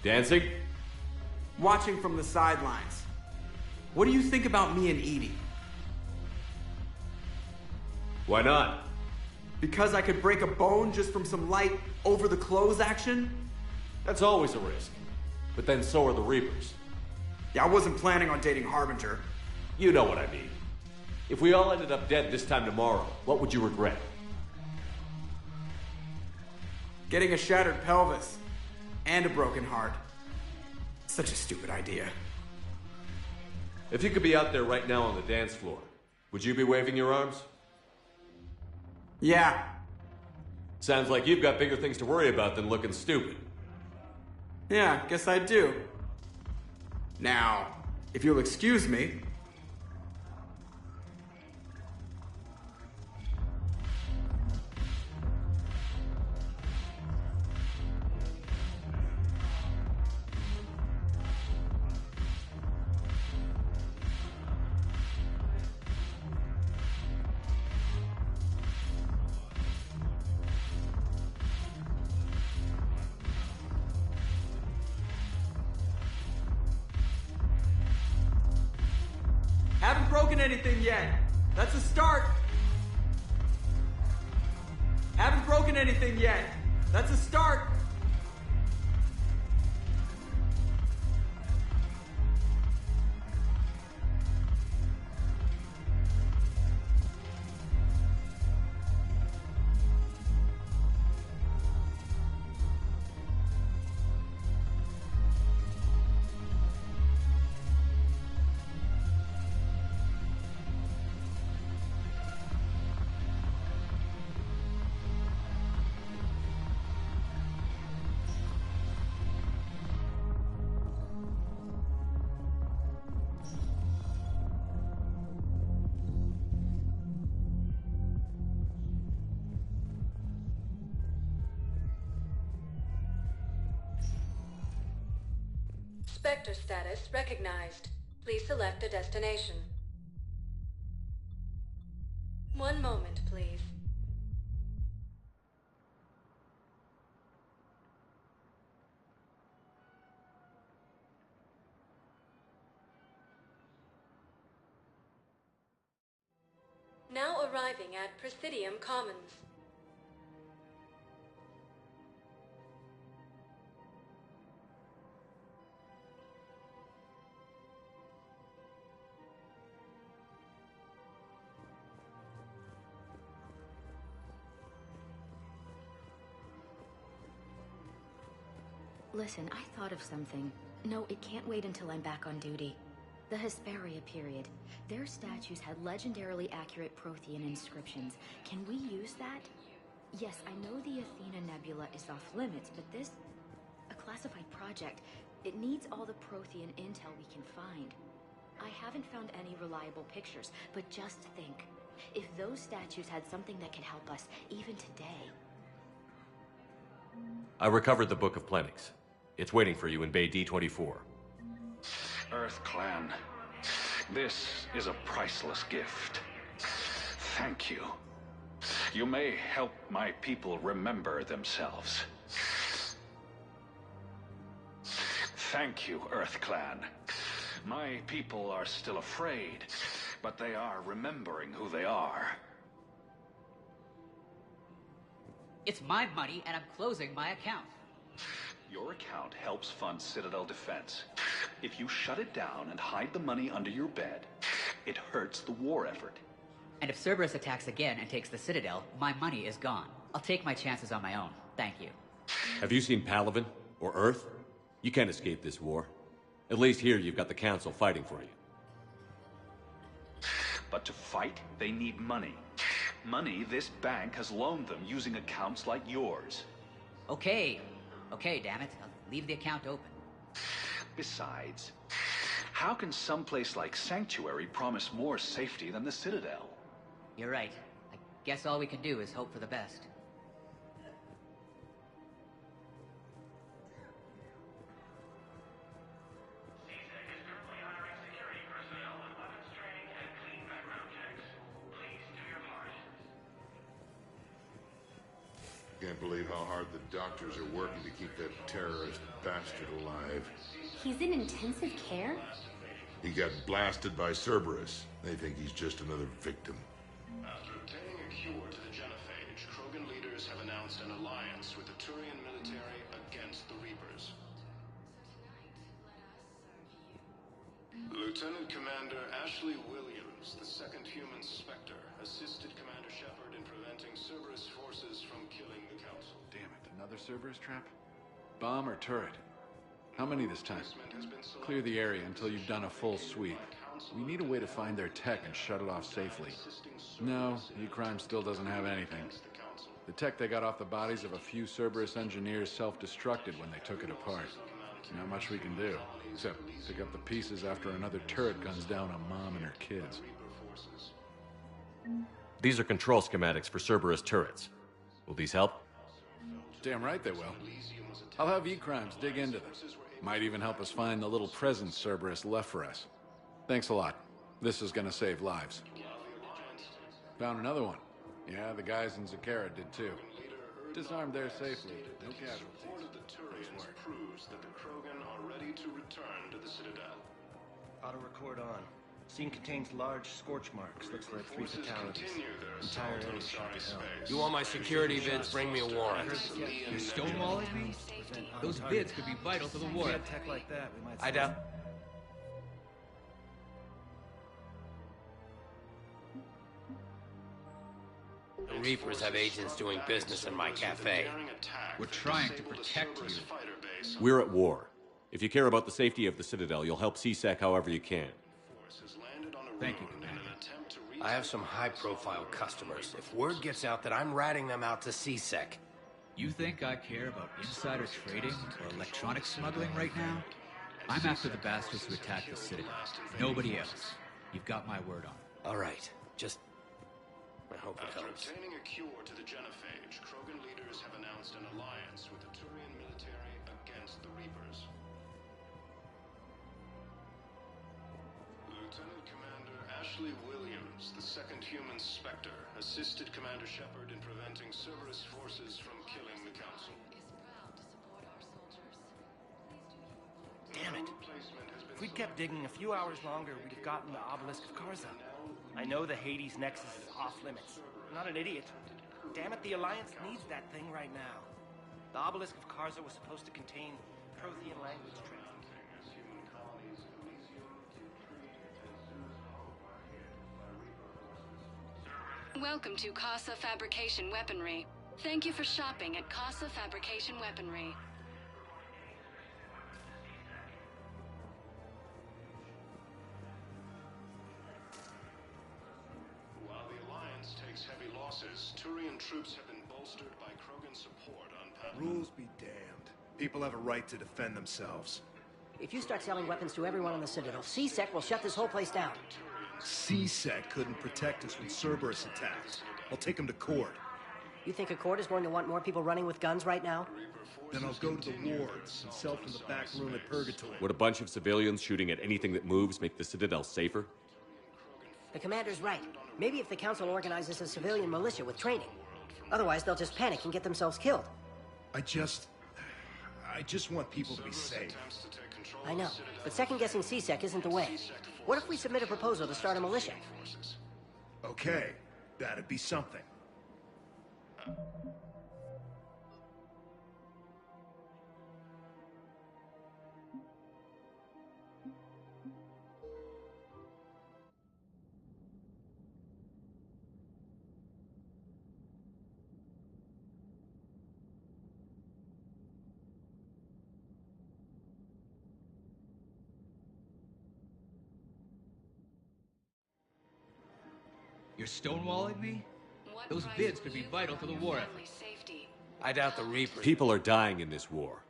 Dancing? Watching from the sidelines. What do you think about me and Edie? Why not? Because I could break a bone just from some light over-the-clothes action? That's always a risk. But then so are the Reapers. Yeah, I wasn't planning on dating Harbinger. You know what I mean. If we all ended up dead this time tomorrow, what would you regret? Getting a shattered pelvis. And a broken heart. Such a stupid idea. If you could be out there right now on the dance floor, would you be waving your arms? Yeah. Sounds like you've got bigger things to worry about than looking stupid. Yeah, guess I do. Now, if you'll excuse me... Haven't broken anything yet. That's a start. Haven't broken anything yet. That's a start. Spectre status recognized. Please select a destination. One moment, please. Now arriving at Presidium Commons. Listen, I thought of something. No, it can't wait until I'm back on duty. The Hesperia period. Their statues had legendarily accurate Prothean inscriptions. Can we use that? Yes, I know the Athena Nebula is off limits, but this... a classified project. It needs all the Prothean intel we can find. I haven't found any reliable pictures, but just think. If those statues had something that could help us, even today... I recovered the Book of Plenix. It's waiting for you in Bay D-24. Earth Clan, this is a priceless gift. Thank you. You may help my people remember themselves. Thank you, Earth Clan. My people are still afraid, but they are remembering who they are. It's my money, and I'm closing my account. Your account helps fund Citadel defense. If you shut it down and hide the money under your bed, it hurts the war effort. And if Cerberus attacks again and takes the Citadel, my money is gone. I'll take my chances on my own. Thank you. Have you seen Palaven? Or Earth? You can't escape this war. At least here you've got the Council fighting for you. But to fight, they need money. Money this bank has loaned them using accounts like yours. Okay, damn it. I'll leave the account open. Besides, how can someplace like Sanctuary promise more safety than the Citadel? You're right. I guess all we can do is hope for the best. Can't believe how hard the doctors are working to keep that terrorist bastard alive. He's in intensive care? He got blasted by Cerberus. They think he's just another victim. After obtaining a cure to the genophage, Krogan leaders have announced an alliance with the Turian military against the Reapers. Lieutenant Commander Ashley Williams, the second human Spectre, assisted Commander Shepard in preventing Cerberus forces from killing the Council. Damn it, another Cerberus trap? Bomb or turret? How many this time? Clear the area until you've done a full sweep. We need a way to find their tech and shut it off safely. No, E-Crime still doesn't have anything. The tech they got off the bodies of a few Cerberus engineers self-destructed when they took it apart. Not much we can do, except pick up the pieces after another turret guns down a mom and her kids. These are control schematics for Cerberus turrets. Will these help? Damn right they will. I'll have E-Crimes dig into them. Might even help us find the little presents Cerberus left for us. Thanks a lot. This is gonna save lives. Found another one. Yeah, the guys in Zakara did too. Disarmed there safely. No casualties. The report of the Turians proves that the Krogan are ready to return to the Citadel. Auto record on. Scene contains large scorch marks. Looks like 3 fatalities. Entire area shot to hell. You want my security vids? Bring me a warrant. You're stonewalling me? Those vids could be vital to the war. Tech like that, we might. I doubt. The Reapers have agents doing business in my cafe. We're trying to protect you. We're at war. If you care about the safety of the Citadel, you'll help CSEC however you can. Thank you, Commander. I have some high-profile customers. If word gets out that I'm ratting them out to CSEC. You think I care about insider trading or electronic smuggling right now? I'm after the bastards who attacked the Citadel. Nobody else. You've got my word on it. All right. Just... I hope it helps. After obtaining a cure to the genophage, Krogan leaders have announced an alliance with the Turian military against the Reapers. Lieutenant Commander Ashley Williams, the second human Spectre, assisted Commander Shepard in preventing Cerberus forces from killing the Council. Damn it. If we'd kept digging a few hours longer, we'd have gotten the Obelisk of Karza. I know the Hades Nexus is off limits. I'm not an idiot. Damn it, the Alliance needs that thing right now. The Obelisk of Karza was supposed to contain Prothean language translation. Welcome to Casa Fabrication Weaponry. Thank you for shopping at Casa Fabrication Weaponry. While the Alliance takes heavy losses, Turian troops have been bolstered by Krogan support on Palaven. Rules be damned. People have a right to defend themselves. If you start selling weapons to everyone on the Citadel, CSEC will shut this whole place down. CSEC couldn't protect us when Cerberus attacked. I'll take them to court. You think Accord is going to want more people running with guns right now? Then I'll go to the wards and sell from the back room at Purgatory. Would a bunch of civilians shooting at anything that moves make the Citadel safer? The commander's right. Maybe if the Council organizes a civilian militia with training. Otherwise, they'll just panic and get themselves killed. I just want people to be safe. I know, but second-guessing CSEC isn't the way. What if we submit a proposal to start a militia? Okay, that'd be something. You're stonewalling me? Those vids could be vital to the war effort. I doubt the Reapers... People are dying in this war.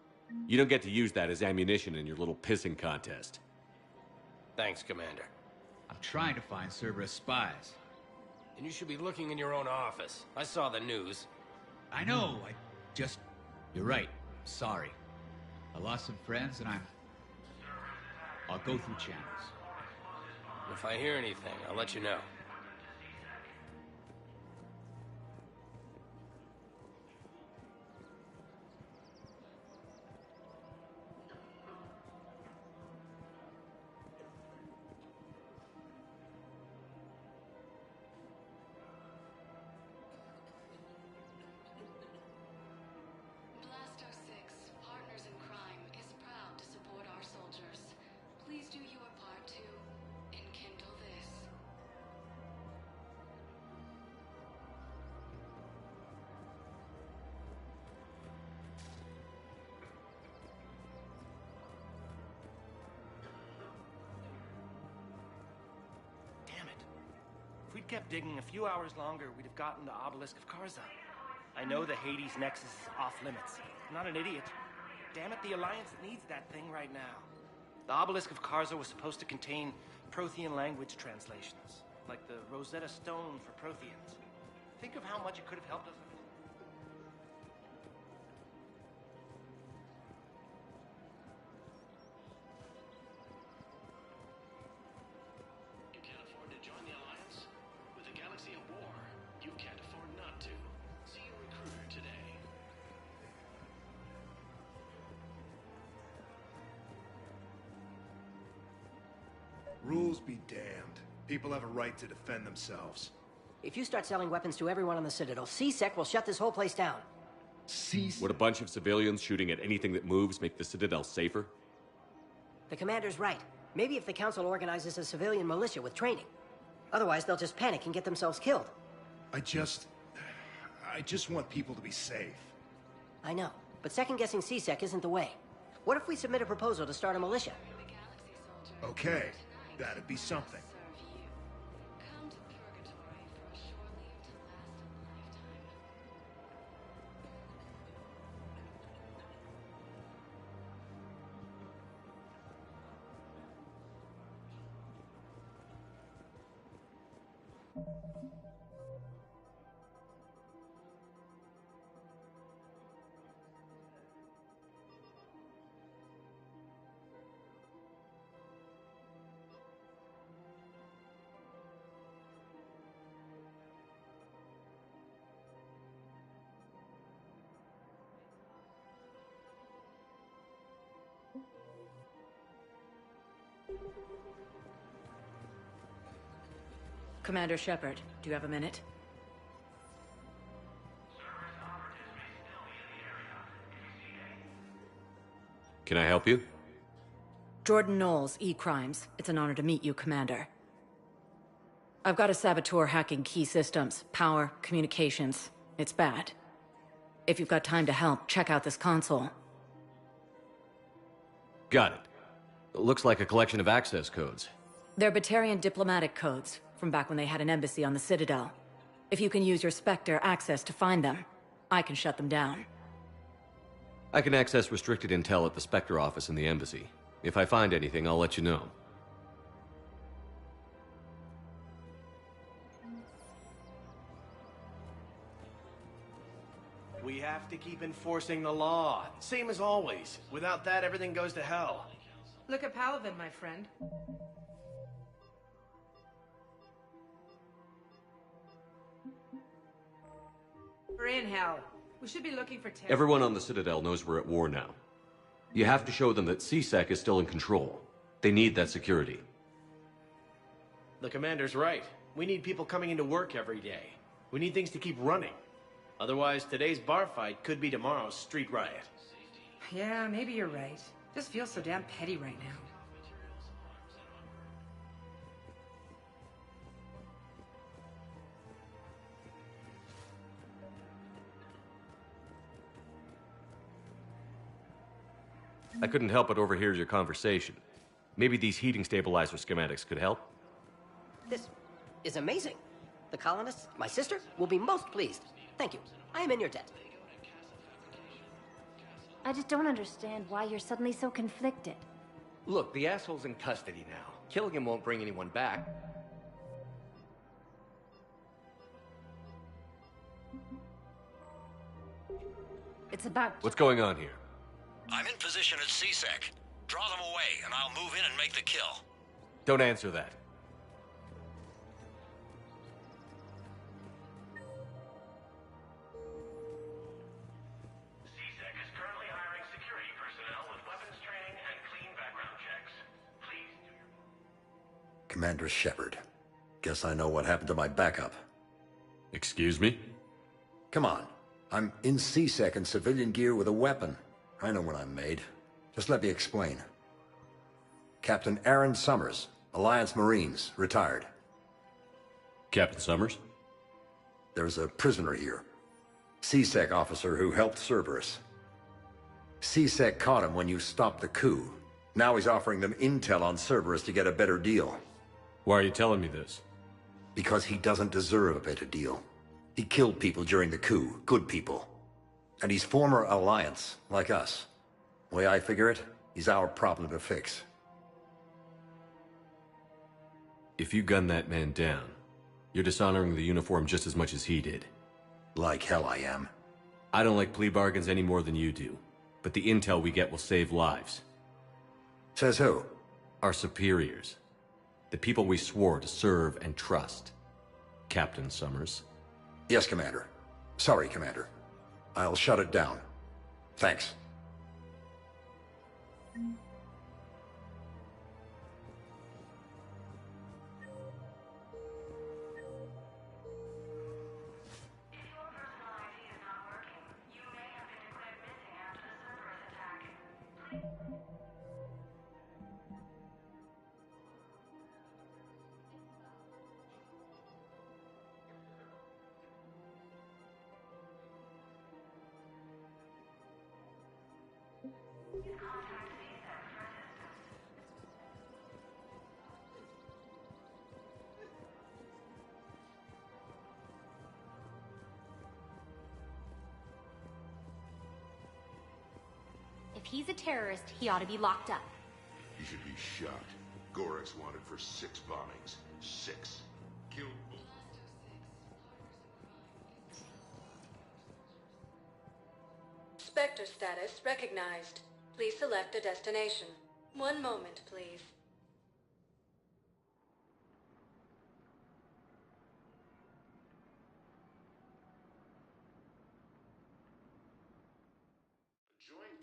You don't get to use that as ammunition in your little pissing contest. Thanks, Commander. I'm trying to find Cerberus spies. And you should be looking in your own office. I saw the news. I know, You're right. Sorry. I lost some friends and I'll go through channels. If I hear anything, I'll let you know. If we'd kept digging a few hours longer, we'd have gotten the Obelisk of Karza. I know the Hades Nexus is off limits. I'm not an idiot. Damn it, the Alliance needs that thing right now. The Obelisk of Karza was supposed to contain Prothean language translations, like the Rosetta Stone for Protheans. Think of how much it could have helped us. You can't afford to join the Alliance? With the galaxy at war, you can't afford not to. See your recruiter today. Rules be damned. People have a right to defend themselves. If you start selling weapons to everyone on the Citadel, C-Sec will shut this whole place down. Would a bunch of civilians shooting at anything that moves make the Citadel safer? The commander's right. Maybe if the Council organizes a civilian militia with training. Otherwise, they'll just panic and get themselves killed. I just want people to be safe. I know, but second-guessing C-Sec isn't the way. What if we submit a proposal to start a militia? Okay, that'd be something. Commander Shepard, do you have a minute? Can I help you? Jordan Knowles, E-Crimes. It's an honor to meet you, Commander. I've got a saboteur hacking key systems, power, communications. It's bad. If you've got time to help, check out this console. Got it. Looks like a collection of access codes. They're Batarian diplomatic codes, from back when they had an embassy on the Citadel. If you can use your Spectre access to find them, I can shut them down. I can access restricted intel at the Spectre office in the embassy. If I find anything, I'll let you know. We have to keep enforcing the law. Same as always. Without that, everything goes to hell. Look at Paladin, my friend. We're in hell. We should be looking for terror. Everyone on the Citadel knows we're at war now. You have to show them that C-Sec is still in control. They need that security. The commander's right. We need people coming into work every day. We need things to keep running. Otherwise, today's bar fight could be tomorrow's street riot. Yeah, maybe you're right. Just feels so damn petty right now. I couldn't help but overhear your conversation. Maybe these heating stabilizer schematics could help? This is amazing. The colonists, my sister, will be most pleased. Thank you. I am in your debt. I just don't understand why you're suddenly so conflicted. Look, the asshole's in custody now. Killing him won't bring anyone back. It's about... What's going on here? I'm in position at CSEC. Draw them away, and I'll move in and make the kill. Don't answer that. CSEC is currently hiring security personnel with weapons training and clean background checks. Please do your... Commander Shepard. Guess I know what happened to my backup. Excuse me? Come on. I'm in CSEC in civilian gear with a weapon. I know what I'm made. Just let me explain. Captain Aaron Summers, Alliance Marines, retired. Captain Summers? There's a prisoner here. CSEC officer who helped Cerberus. CSEC caught him when you stopped the coup. Now he's offering them intel on Cerberus to get a better deal. Why are you telling me this? Because he doesn't deserve a better deal. He killed people during the coup, good people. And he's former Alliance, like us. The way I figure it, he's our problem to fix. If you gun that man down, you're dishonoring the uniform just as much as he did. Like hell I am. I don't like plea bargains any more than you do, but the intel we get will save lives. Says who? Our superiors. The people we swore to serve and trust. Captain Summers. Yes, Commander. Sorry, Commander. I'll shut it down. Thanks. If he's a terrorist, he ought to be locked up. He should be shot. Gorex wanted for 6 bombings. 6. Killed. Spectre status recognized. Please select a destination. One moment, please.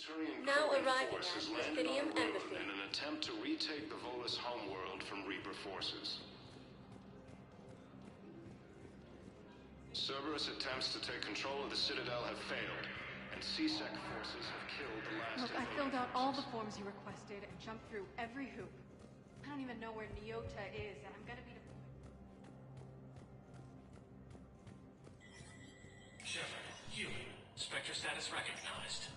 Turian Now crewing arriving forces at landed Presidium on Rune Embassy. in an attempt to retake the Volus homeworld from Reaper forces. Cerberus attempts to take control of the Citadel have failed, and CSEC forces have killed the last Look, I filled out all the forms you requested and jumped through every hoop. I don't even know where Nyota is, and I'm gonna be Shepard, human. Spectre status recognized.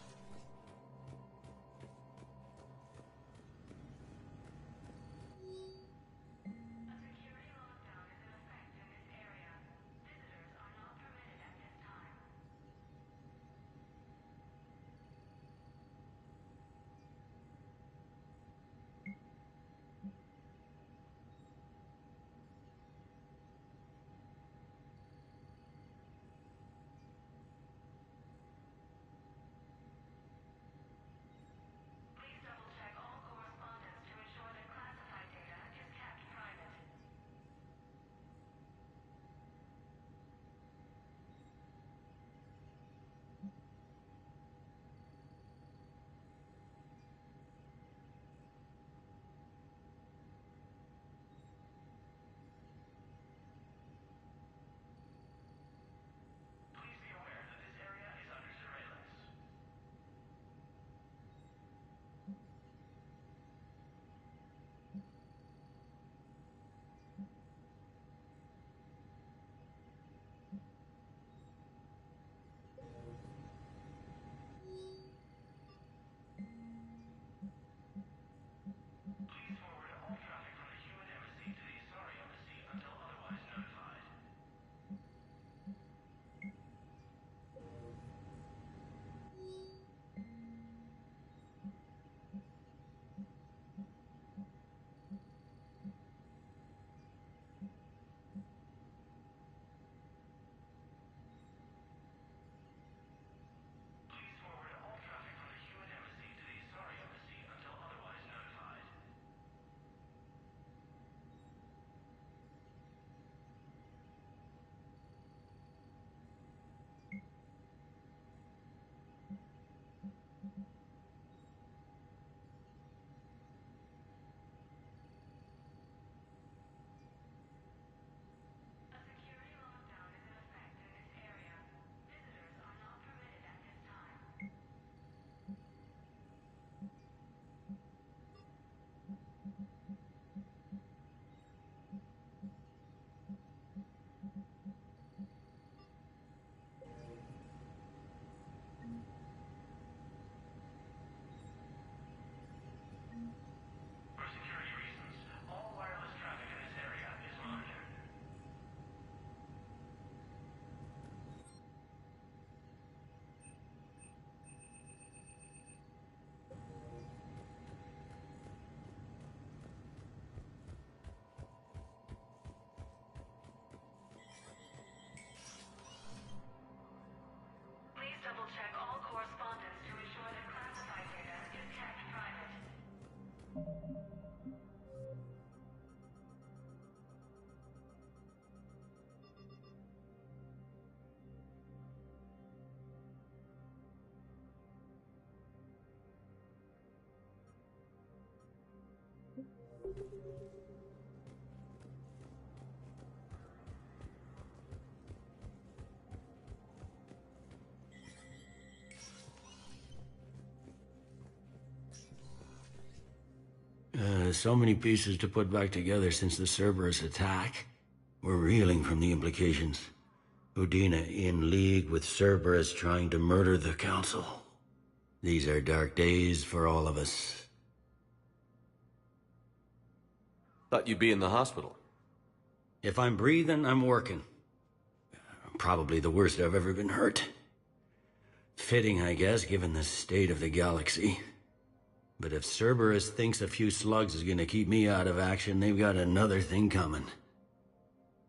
So many pieces to put back together since the Cerberus attack. We're reeling from the implications. Udina in league with Cerberus trying to murder the Council. These are dark days for all of us. Thought you'd be in the hospital. If I'm breathing, I'm working. Probably the worst I've ever been hurt. Fitting, I guess, given the state of the galaxy. But if Cerberus thinks a few slugs is gonna keep me out of action, they've got another thing coming.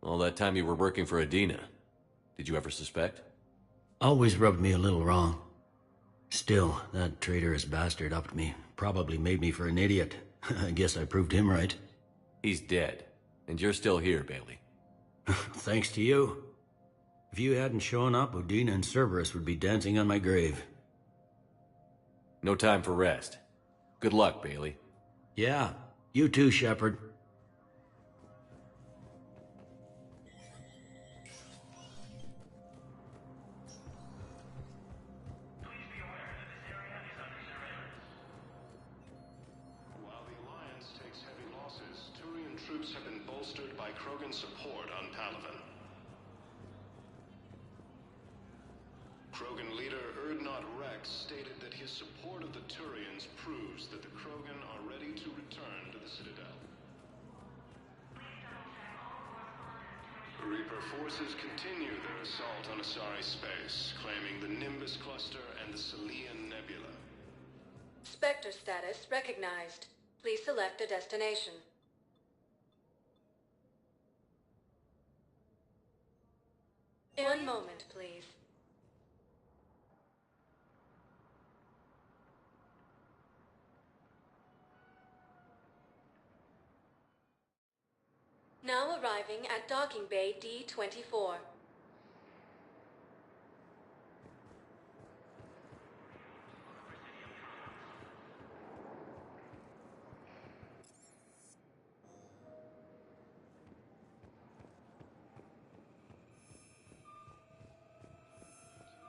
All that time you were working for Udina, did you ever suspect? Always rubbed me a little wrong. Still, that traitorous bastard upped me. Probably made me for an idiot. I guess I proved him right. He's dead, and you're still here, Bailey. Thanks to you. If you hadn't shown up, Udina and Cerberus would be dancing on my grave. No time for rest. Good luck, Bailey. Yeah, you too, Shepard. While the Alliance takes heavy losses, Turian troops have been bolstered by Krogan support on Palaven. Krogan leader Erdnot Rex stated that his support of the Turians proves that the Krogan are ready to return to the Citadel. Reaper forces continue their assault on Asari space, claiming the Nimbus cluster and the Selian Nebula. Spectre status recognized. Please select a destination. One moment, please. Now arriving at Docking Bay D-24.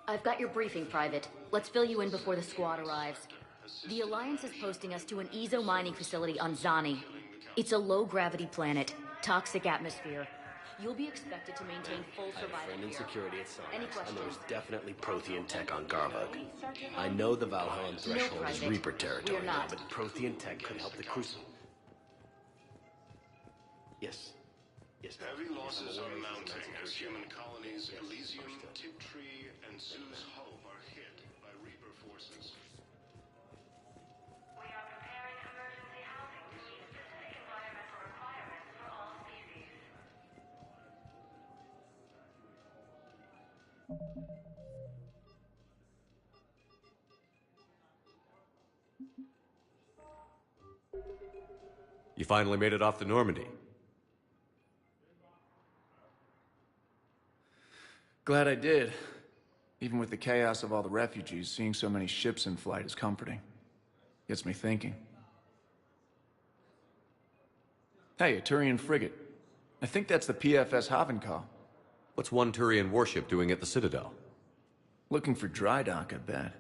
I've got your briefing, Private. Let's fill you in before the squad arrives. The Alliance is posting us to an Ezo mining facility on Zani. It's a low-gravity planet, toxic atmosphere. You'll be expected to maintain full survival Friend in here. security at Sonic, Any and questions? there's definitely Prothean tech on Garvug. I know the Valhallan threshold is Private. Reaper territory We're now, not. but Prothean tech could help the Crucible. Yes. Yes. Heavy losses are mounting as human colonies Elysium, Tiptree, and Zeus Hope are hit by Reaper forces. We are preparing emergency housing to meet specific environmental requirements for all species. You finally made it off the Normandy. Glad I did. Even with the chaos of all the refugees, seeing so many ships in flight is comforting. Gets me thinking. Hey, a Turian frigate. I think that's the PFS Havenkal. What's one Turian warship doing at the Citadel? Looking for dry dock, I bet.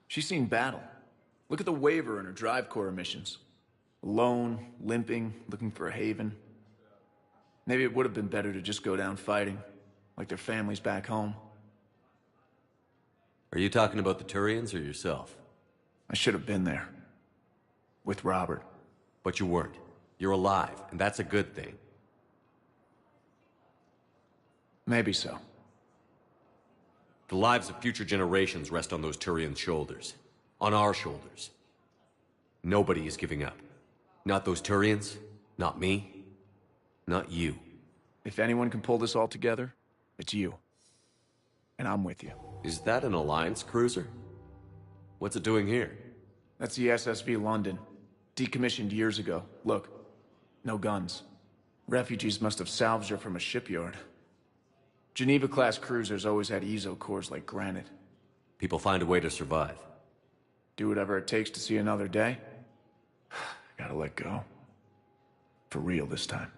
She's seen battle. Look at the waiver in her drive core emissions. Alone, limping, looking for a haven. Maybe it would have been better to just go down fighting, like their families back home. Are you talking about the Turians or yourself? I should have been there. With Robert. But you weren't. You're alive, and that's a good thing. Maybe so. The lives of future generations rest on those Turian shoulders. On our shoulders. Nobody is giving up. Not those Turians, not me, not you. If anyone can pull this all together, it's you. And I'm with you. Is that an Alliance cruiser? What's it doing here? That's the SSV London. Decommissioned years ago. Look, no guns. Refugees must have salvaged her from a shipyard. Geneva-class cruisers always had Ezo cores like granite. People find a way to survive. Do whatever it takes to see another day. Gotta let go. For real this time.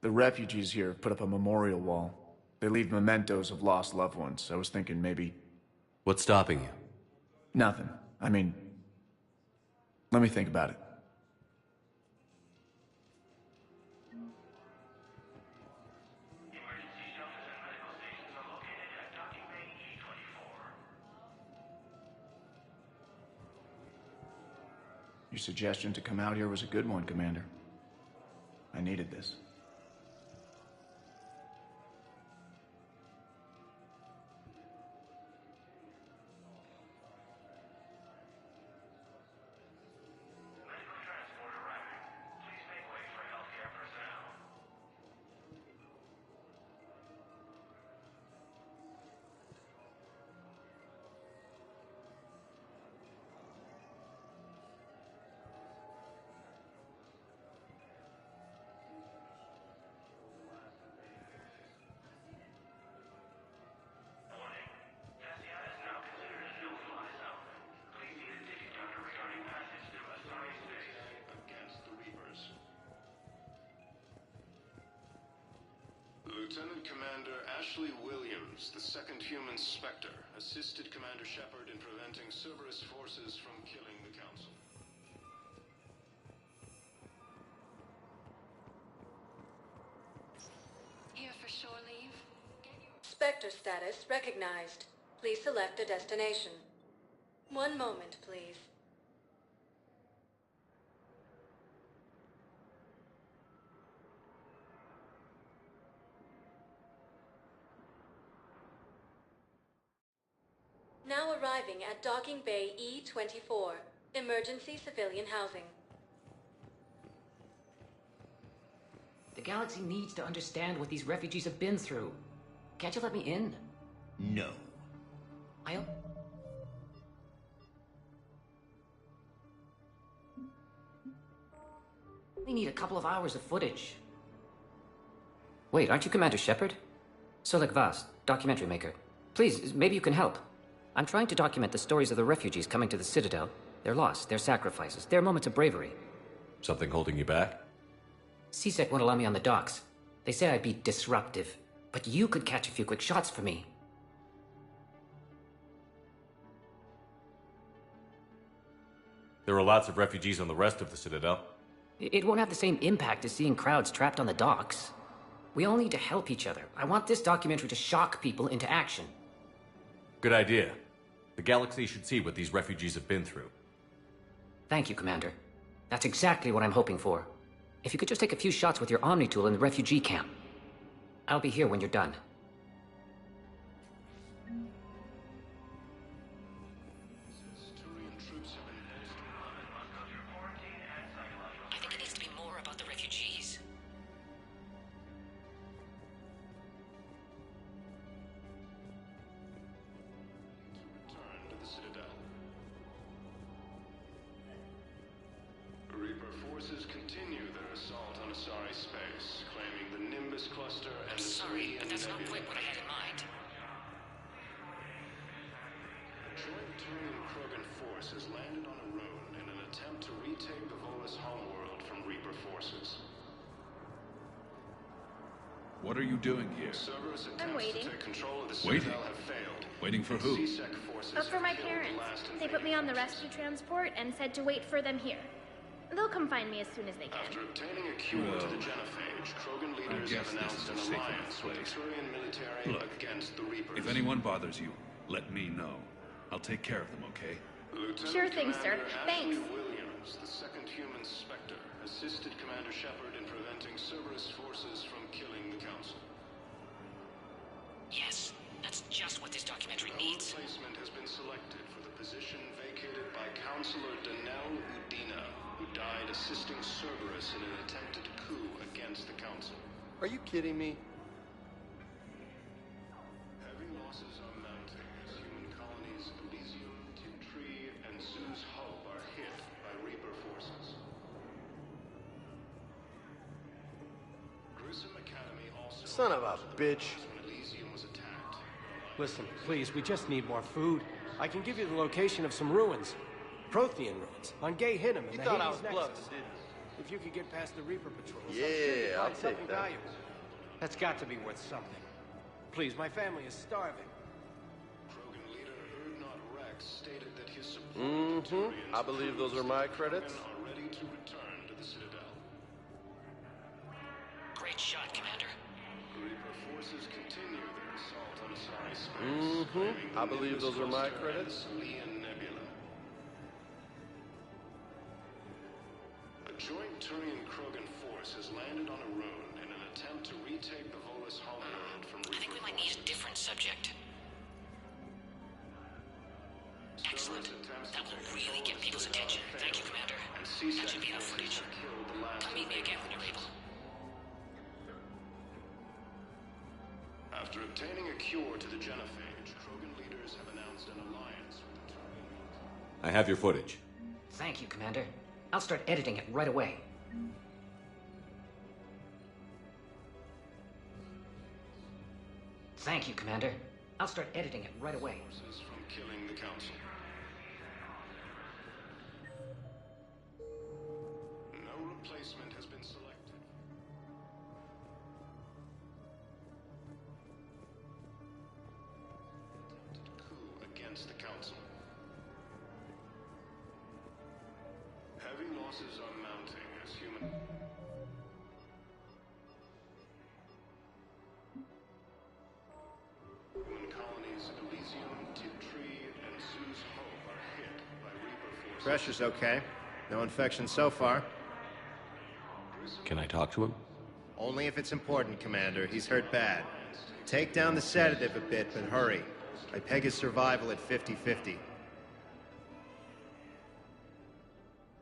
The refugees here have put up a memorial wall. They leave mementos of lost loved ones. I was thinking maybe... What's stopping you? Nothing. I mean... Let me think about it. Your suggestion to come out here was a good one, Commander. I needed this. Lieutenant Commander Ashley Williams, the second human Spectre, assisted Commander Shepard in preventing Cerberus forces from killing the Council. Here for shore leave? Spectre status recognized. Please select a destination. One moment, please. Now arriving at Docking Bay E-24. Emergency civilian housing. The galaxy needs to understand what these refugees have been through. Can't you let me in? No. We need a couple of hours of footage. Wait, aren't you Commander Shepard? Solik Vast, documentary maker. Please, maybe you can help. I'm trying to document the stories of the refugees coming to the Citadel. Their loss, their sacrifices, their moments of bravery. Something holding you back? CSEC won't allow me on the docks. They say I'd be disruptive. But you could catch a few quick shots for me. There are lots of refugees on the rest of the Citadel. It won't have the same impact as seeing crowds trapped on the docks. We all need to help each other. I want this documentary to shock people into action. Good idea. The galaxy should see what these refugees have been through. Thank you, Commander. That's exactly what I'm hoping for. If you could just take a few shots with your Omni tool in the refugee camp. I'll be here when you're done. I think it needs to be more about the refugees. Return to the Citadel. Reaper forces continue their assault on Asari space, claiming the Nimbus cluster and the Sorry, but that's not quite what I had in mind. A joint Turian-Krogan force has landed on Arone in an attempt to retake Pavola's homeworld from Reaper forces. What are you doing here? Cerberus I'm attempts waiting. to take control of the Waiting? Citadel have failed. Waiting for who? CSEC forces For my have killed the parents. last They put me on the rescue transport and said to wait for them here. They'll come find me as soon as they can. After obtaining a cure to the genophage, Krogan leaders guess have this announced is a an safer alliance with the place. Turian military Look, against the Reapers. If anyone bothers you, let me know. I'll take care of them, okay? Lieutenant Sure thing, sir. Commander Thanks. Ashley Williams, the second human Spectre, assisted Commander Shepard in preventing Cerberus forces from killing the Council. Yes, that's just what this documentary needs. Replacement has been selected for the position vacated by Counselor Danelle Udina, who died assisting Cerberus in an attempted coup against the Council. Are you kidding me? Heavy losses are mounting as human colonies Elysium, Tiptree, and Zeus Hope are hit by Reaper forces. Grissom Academy also... Son of a bitch. ...when Elysium was attacked. Listen, please, we just need more food. I can give you the location of some ruins. Prothean ruins, on Gay Hinnom and You the thought I Hades was The bluffing, Citadel didn't you? If you could get past the Reaper patrols, I'm Yeah, sure you'd I'll find take something that. valuable. That's got to be worth something. Please, my family is starving. Krogan leader Erdnot Rex stated that his support I believe those are my credits. are ready to return to the Citadel. Great shot, Commander. Reaper forces continue their assault on Asari space. claiming the I believe those are my Cluster and credits. the Salian Nebula. A joint Turian-Krogan force has landed on a rune in an attempt to retake the Volus homeworld from Reaper I think we might need a different subject. Excellent. That will really get people's attention. Thank you, Commander. That should be enough footage. Come meet me again when you're able. After obtaining a cure to the genophage, Krogan leaders have announced an alliance with the Turian. I have your footage. Thank you, Commander. I'll start editing it right away. Thank you, Commander. I'll start editing it right away. Forces from killing the Council. No replacement has been selected. Attempted coup against the Council. Heavy losses are mounting as human... Human colonies Elysium, Tiptree, and Zeus Hope are hit by Reaper forces. Pressure's okay. No infection so far. Can I talk to him? Only if it's important, Commander. He's hurt bad. Take down the sedative a bit, but hurry. I peg his survival at 50-50.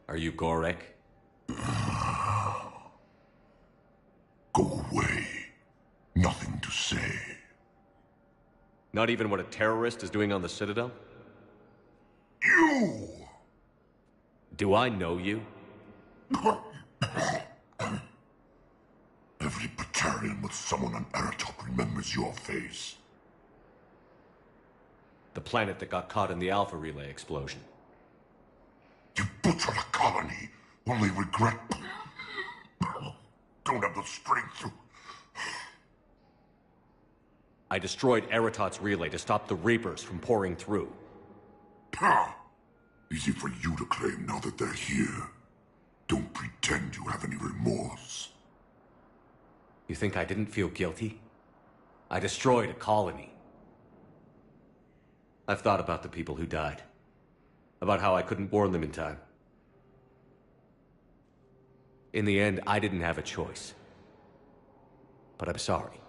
Are you Gorek? Go away. Nothing to say. Not even what a terrorist is doing on the Citadel? You! Do I know you? Every Batarian with someone on Aratok remembers your face. The planet that got caught in the Alpha Relay explosion. You butchered a colony, only regret... Don't have the strength to... I destroyed Eratot's relay to stop the Reapers from pouring through. Pah! Easy for you to claim now that they're here. Don't pretend you have any remorse. You think I didn't feel guilty? I destroyed a colony. I've thought about the people who died. About how I couldn't warn them in time. In the end, I didn't have a choice. But I'm sorry.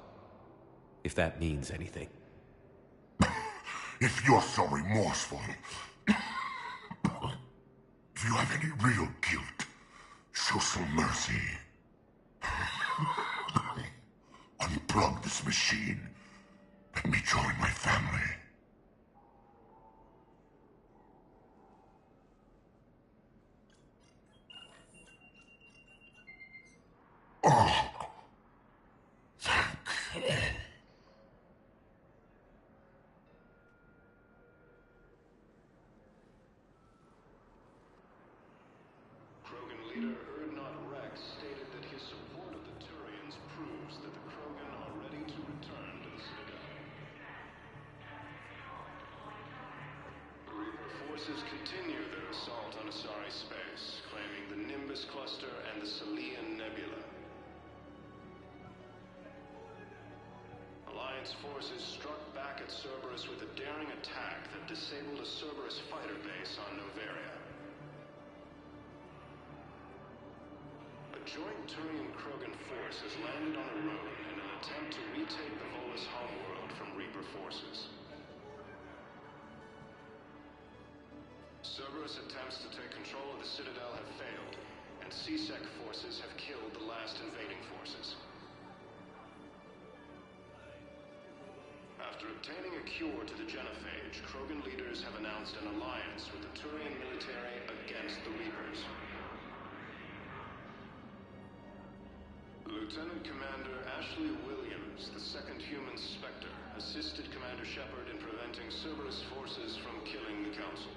If that means anything. If you're so remorseful... if you have any real guilt, show some mercy. Unplug this machine. Let me join my family. Oh. Thank you. Krogan leader Erdnot Rex stated that his support of the Turians proves that the Krogan are ready to return to the Citadel. The Reaper forces continue their assault on Asari space, claiming the Nimbus Cluster and the Salian Nebula. Alliance forces struck back at Cerberus with a daring attack that disabled a Cerberus fighter base on Noveria. A joint Turian-Krogan force has landed on a rune in an attempt to retake the Volus homeworld from Reaper forces. Cerberus attempts to take control of the Citadel have failed, and C-Sec forces have killed the last invading forces. After obtaining a cure to the genophage, Krogan leaders have announced an alliance with the Turian military against the Reapers. Lieutenant Commander Ashley Williams, the second human Spectre, assisted Commander Shepard in preventing Cerberus forces from killing the Council.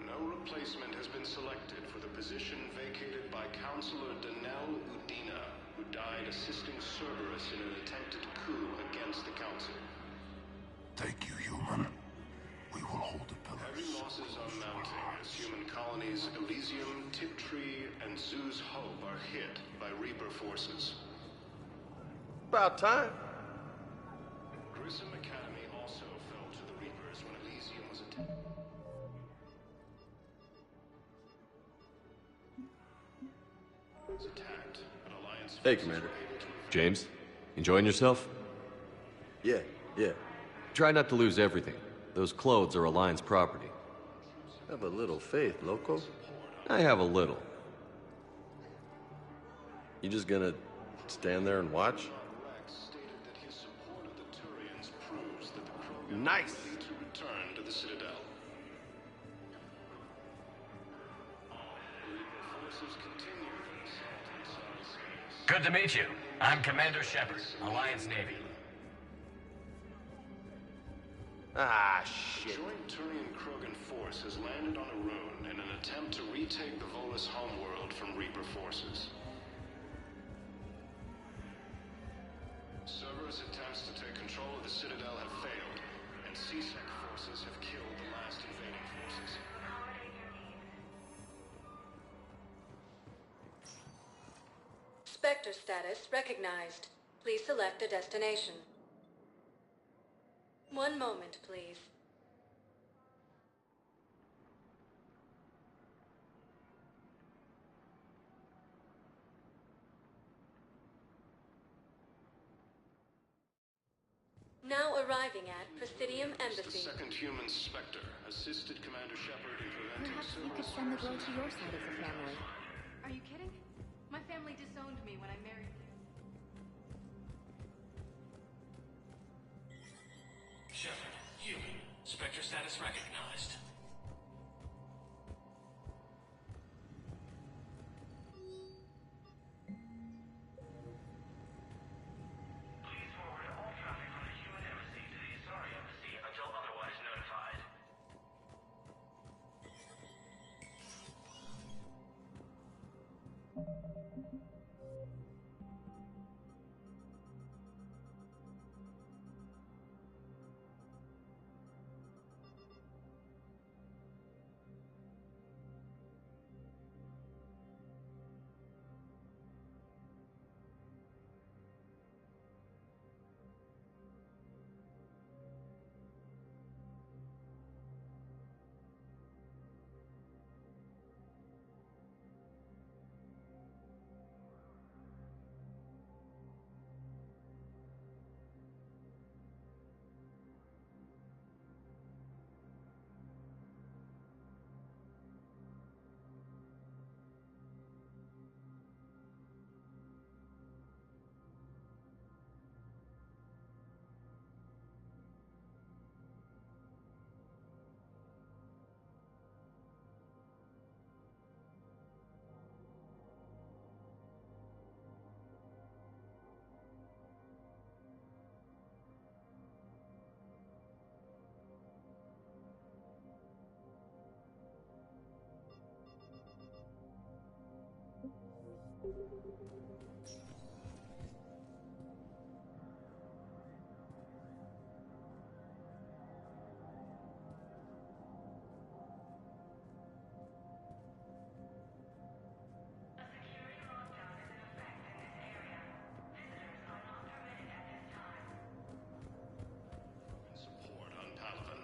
No replacement has selected for the position vacated by Counselor Danelle Udina, who died assisting Cerberus in an attempted coup against the Council. Thank you, human. We will hold the pillars. Heavy losses are mounting as human colonies Elysium, Tiptree, and Zoo's Hope are hit by Reaper forces. About time. Grissom Academy also fell to the Reapers when Elysium was attacked. Hey, Commander. James, enjoying yourself? Yeah. Try not to lose everything. Those clothes are Alliance property. Have a little faith, loco. I have a little. You just gonna stand there and watch? Nice! To return to the Citadel. Forces continue their assault inside space. Good to meet you. I'm Commander Shepard, Alliance Navy. Ah, shit. A joint Turian-Krogan force has landed on Arun in an attempt to retake the Volus homeworld from Reaper forces. Cerberus attempts to take control of the Citadel have failed, and CSEC forces have killed the last invading forces. Spectre status recognized. Please select a destination. One moment, please. Now arriving at Presidium The Embassy. second human Spectre assisted Commander Shepard in preventing Perhaps you could Cerberus send the girl to your side of the family. Are you kidding? My family disowned me when I married you. Shepard, human. Spectre status recognized. Please forward all traffic from the human embassy to the Asari embassy until otherwise notified. Support on Palaven.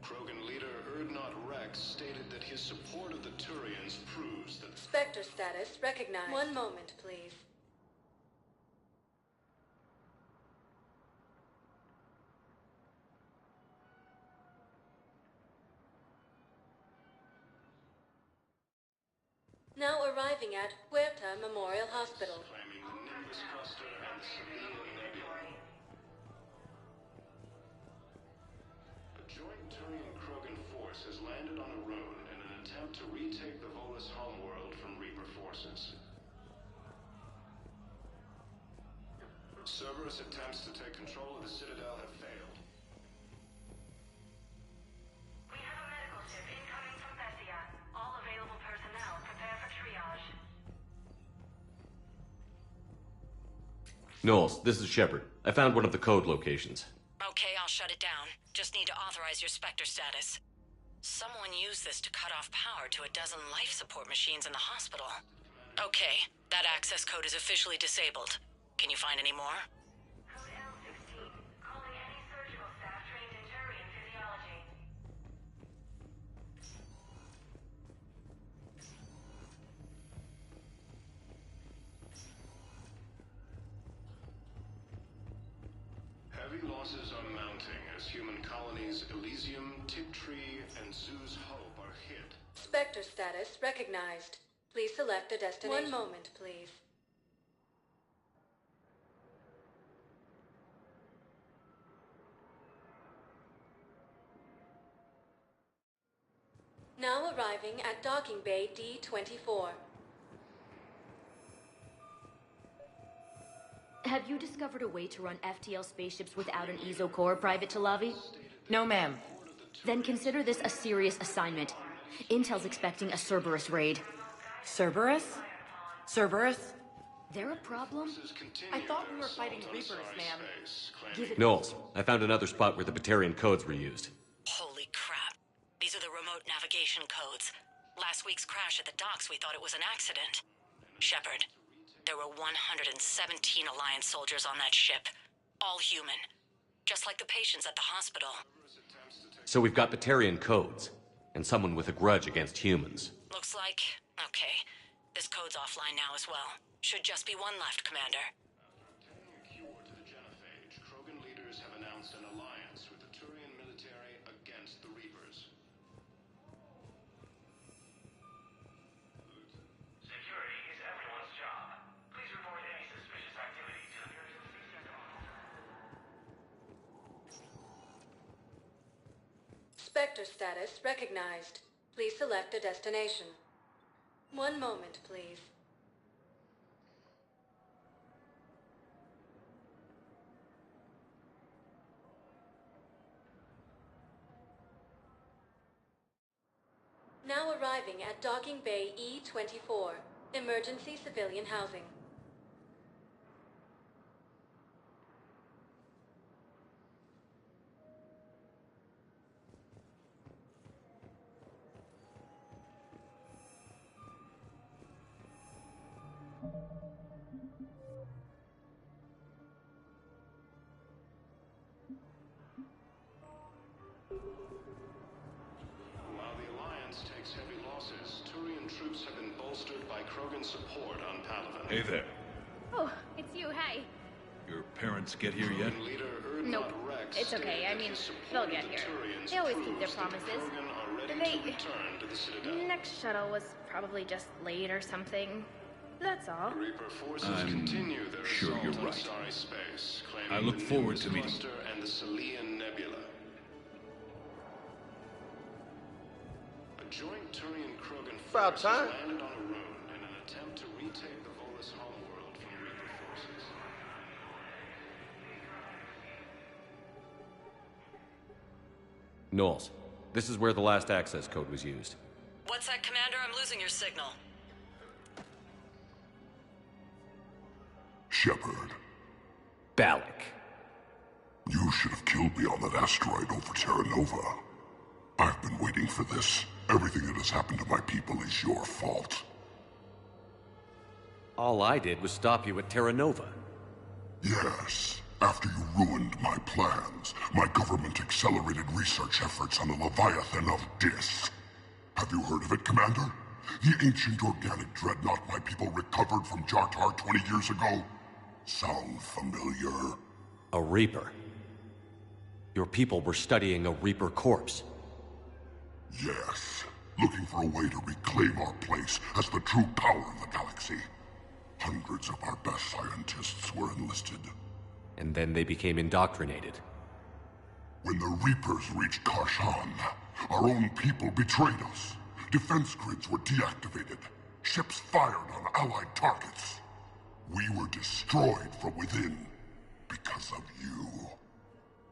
Krogan leader Erdnot Rex stated that his support of the Turians proves that Spectre status recognized. One moment, please. Now arriving at Huerta Memorial Hospital. claiming the Nimbus cluster and the Sevilla Nebula. A joint Turian-Krogan force has landed on Arun in an attempt to retake the Volus homeworld from Reaper forces. Cerberus attempts to take control of the Citadel have failed. We have a Knowles, this is Shepard. I found one of the code locations. Okay, I'll shut it down. Just need to authorize your Spectre status. Someone used this to cut off power to a dozen life support machines in the hospital. Okay, that access code is officially disabled. Can you find any more? Heavy losses are mounting as human colonies Elysium, Tiptree, and Zoo's Hope are hit. Spectre status recognized. Please select a destination. One moment, please. Now arriving at docking bay D-24. Have you discovered a way to run FTL spaceships without an ESO core, Private Talavi? No, ma'am. Then consider this a serious assignment. Intel's expecting a Cerberus raid. Cerberus? Cerberus? They're a problem? I thought we were fighting Reapers, ma'am. Give it... Knowles, I found another spot where the Batarian codes were used. Holy crap. These are the remote navigation codes. Last week's crash at the docks, we thought it was an accident. Shepard, there were 117 Alliance soldiers on that ship. All human. Just like the patients at the hospital. So we've got Batarian codes, and someone with a grudge against humans. Looks like... okay. This code's offline now as well. Should just be one left, Commander. Obtaining a cure to the genophage, Krogan leaders have announced an alliance with the Turian military against the Reapers. Security is everyone's job. Please report any suspicious activity to emergency center. Spectre status recognized. Please select a destination. One moment, please. Now arriving at docking bay E-24, emergency civilian housing. While the Alliance takes heavy losses, Turian troops have been bolstered by Krogan support on Palaven. Hey there. Oh, it's you, hi. Your parents get here yet? Nope. It's okay, I mean, they'll get here. They always keep their promises. Next shuttle was probably just late or something. That's all. Reaper forces I'm continue their sure assault you're on right. starry space, claiming I look the forward Nimbus to meeting cluster and the Celian Nebula. A joint Turian-Krogan About force time. has landed on a rune in an attempt to retake the Volus homeworld from Reaper forces. Knowles, this is where the last access code was used. What's that, Commander? I'm losing your signal. Shepard, Balak. you should have killed me on that asteroid over Terra Nova. I've been waiting for this. Everything that has happened to my people is your fault. All I did was stop you at Terra Nova. Yes. After you ruined my plans, my government accelerated research efforts on the Leviathan of Dis. Have you heard of it, Commander? The ancient organic dreadnought my people recovered from Jartar 20 years ago? Sound familiar? A Reaper. Your people were studying a Reaper corpse. Yes. Looking for a way to reclaim our place as the true power of the galaxy. Hundreds of our best scientists were enlisted. And then they became indoctrinated. When the Reapers reached Karshan, our own people betrayed us. Defense grids were deactivated. Ships fired on Allied targets. We were destroyed from within because of you.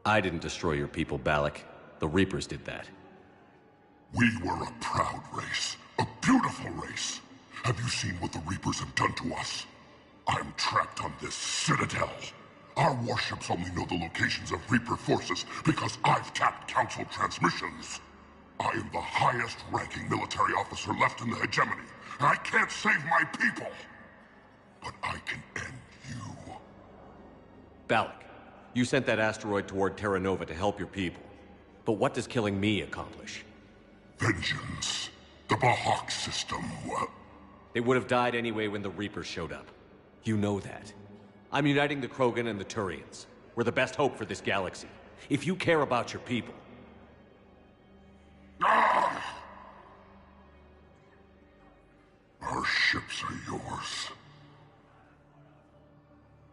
I didn't destroy your people, Balak. The Reapers did that. We were a proud race. A beautiful race. Have you seen what the Reapers have done to us? I'm trapped on this citadel. Our warships only know the locations of Reaper forces because I've tapped Council transmissions. I am the highest-ranking military officer left in the hegemony, and I can't save my people. But I can end you. Balak, you sent that asteroid toward Terra Nova to help your people. But what does killing me accomplish? Vengeance. The Bahak system. They would have died anyway when the Reapers showed up. You know that. I'm uniting the Krogan and the Turians. We're the best hope for this galaxy. If you care about your people... Ah! Our ships are yours.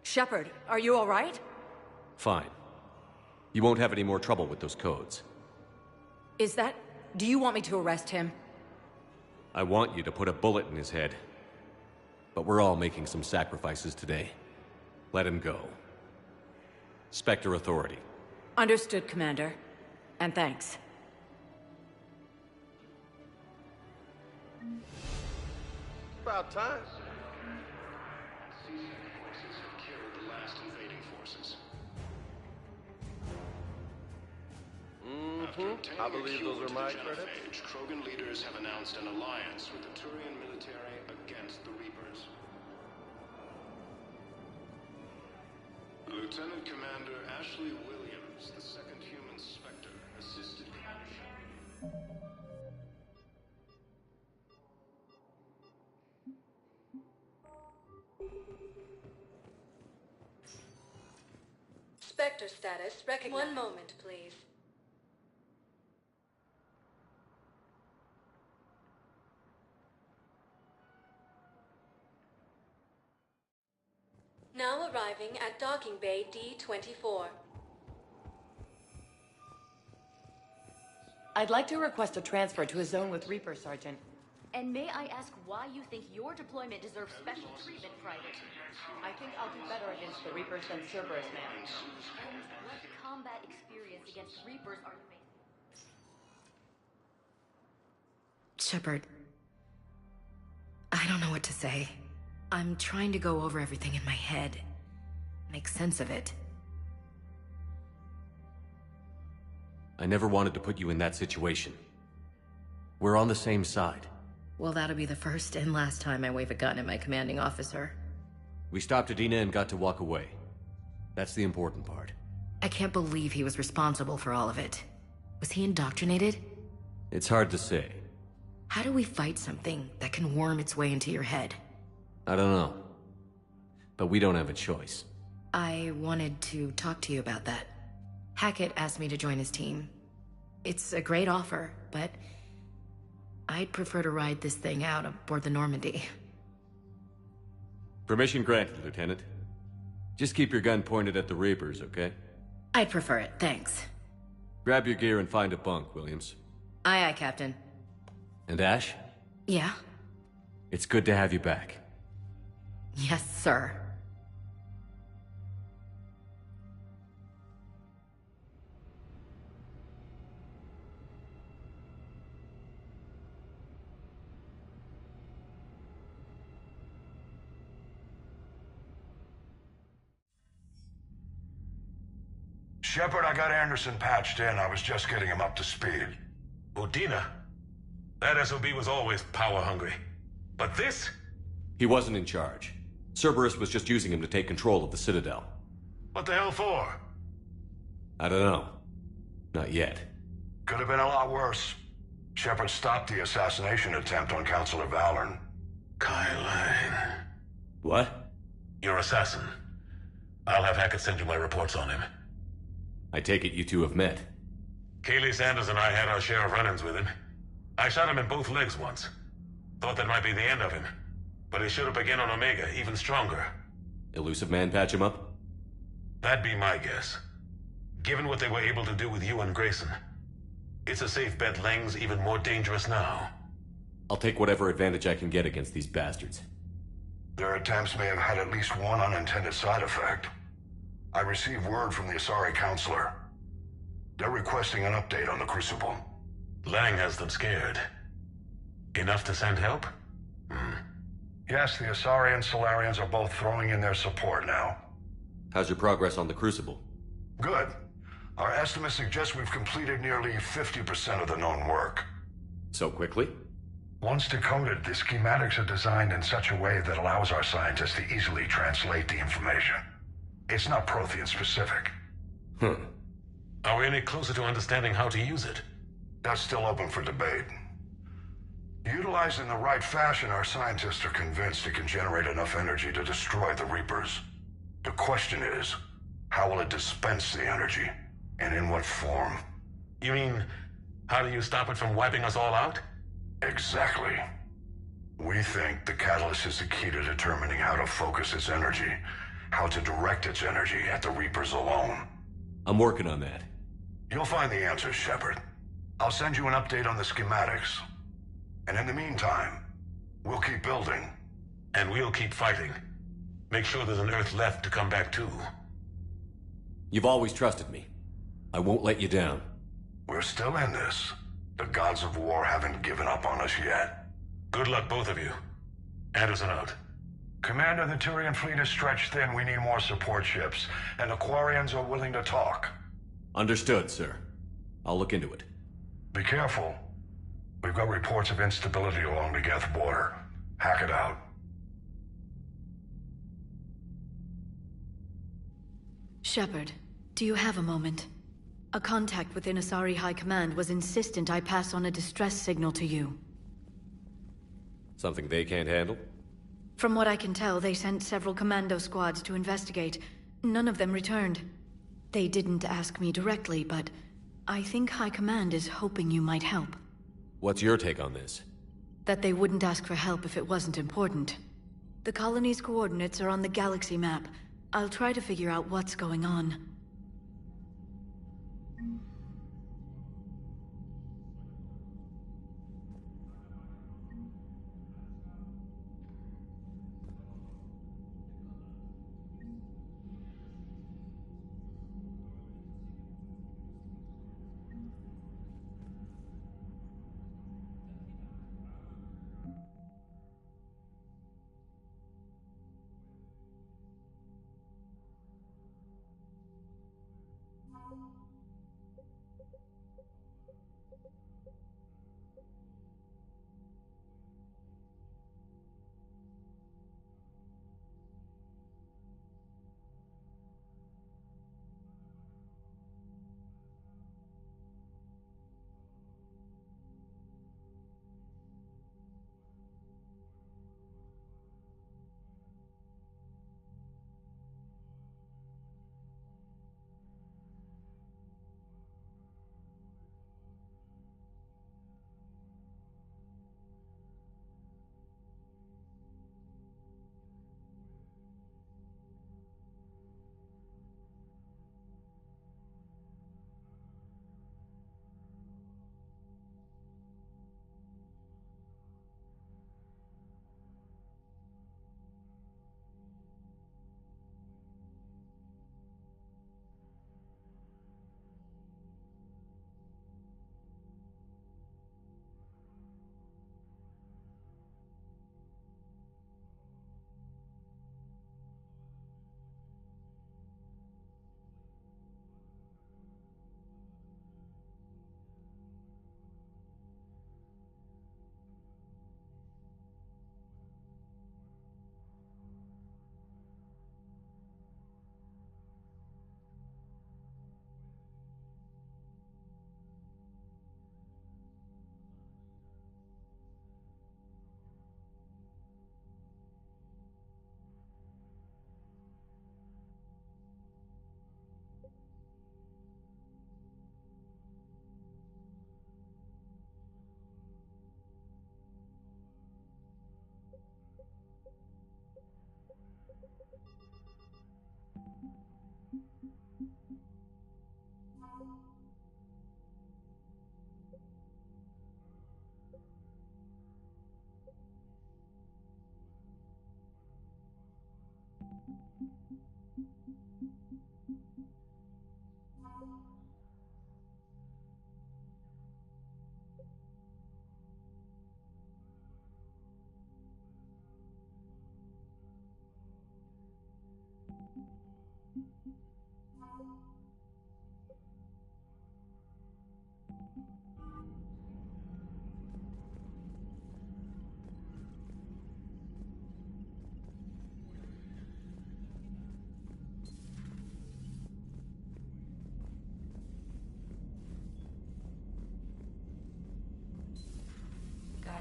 Shepard, are you all right? Fine. You won't have any more trouble with those codes. Is that... Do you want me to arrest him? I want you to put a bullet in his head. But we're all making some sacrifices today. Let him go. Spectre Authority. Understood, Commander. And thanks. About time. Forces have killed the last invading forces. I believe those are my credits. Krogan leaders have announced an alliance with the Turian military against the Reapers. Lieutenant Commander Ashley Williams, the second human Spectre, assisted Commander Shepard. Spectre status recognized. One moment, please. Now arriving at docking bay D-24. I'd like to request a transfer to a zone with Reaper, Sergeant. And may I ask why you think your deployment deserves special treatment, Private? I think I'll do better against the Reapers than Cerberus, ma'am. And what combat experience against Reapers are you making? Shepard. I don't know what to say. I'm trying to go over everything in my head. Make sense of it. I never wanted to put you in that situation. We're on the same side. Well, that'll be the first and last time I wave a gun at my commanding officer. We stopped Adina and got to walk away. That's the important part. I can't believe he was responsible for all of it. Was he indoctrinated? It's hard to say. How do we fight something that can worm its way into your head? I don't know. But we don't have a choice. I wanted to talk to you about that. Hackett asked me to join his team. It's a great offer, but I'd prefer to ride this thing out aboard the Normandy. Permission granted, Lieutenant. Just keep your gun pointed at the Reapers, okay? I'd prefer it, thanks. Grab your gear and find a bunk, Williams. Aye, aye, Captain. And Ash? Yeah? It's good to have you back. Yes, sir. Shepard, I got Anderson patched in. I was just getting him up to speed. Udina? That SOB was always power-hungry. But this? He wasn't in charge. Cerberus was just using him to take control of the Citadel. What the hell for? I don't know. Not yet. Could have been a lot worse. Shepard stopped the assassination attempt on Councilor Valorn. Kyline. What? Your assassin. I'll have Hackett send you my reports on him. I take it you two have met. Kaylee Sanders and I had our share of run-ins with him. I shot him in both legs once. Thought that might be the end of him. But he showed up again on Omega, even stronger. Elusive Man patch him up? That'd be my guess. Given what they were able to do with you and Grayson. It's a safe bet Lang's even more dangerous now. I'll take whatever advantage I can get against these bastards. Their attempts may have had at least one unintended side effect. I received word from the Asari Counselor. They're requesting an update on the Crucible. Lang has them scared. Enough to send help? Yes, the Asari and Solarians are both throwing in their support now. How's your progress on the Crucible? Good. Our estimates suggest we've completed nearly 50% of the known work. So quickly? Once decoded, the schematics are designed in such a way that allows our scientists to easily translate the information. It's not Prothean specific. Are we any closer to understanding how to use it? That's still open for debate. Utilized in the right fashion, our scientists are convinced it can generate enough energy to destroy the Reapers. The question is, how will it dispense the energy? And in what form? You mean, how do you stop it from wiping us all out? Exactly. We think the catalyst is the key to determining how to focus its energy, how to direct its energy at the Reapers alone. I'm working on that. You'll find the answers, Shepard. I'll send you an update on the schematics. And in the meantime, we'll keep building. And we'll keep fighting. Make sure there's an Earth left to come back to. You've always trusted me. I won't let you down. We're still in this. The gods of war haven't given up on us yet. Good luck, both of you. Anderson out. Commander, the Turian fleet is stretched thin. We need more support ships. And the Quarians are willing to talk. Understood, sir. I'll look into it. Be careful. We've got reports of instability along the Geth border. Hack it out. Shepard, do you have a moment? A contact within Asari High Command was insistent I pass on a distress signal to you. Something they can't handle? From what I can tell, they sent several commando squads to investigate. None of them returned. They didn't ask me directly, but I think High Command is hoping you might help. What's your take on this? That they wouldn't ask for help if it wasn't important. The colony's coordinates are on the galaxy map. I'll try to figure out what's going on.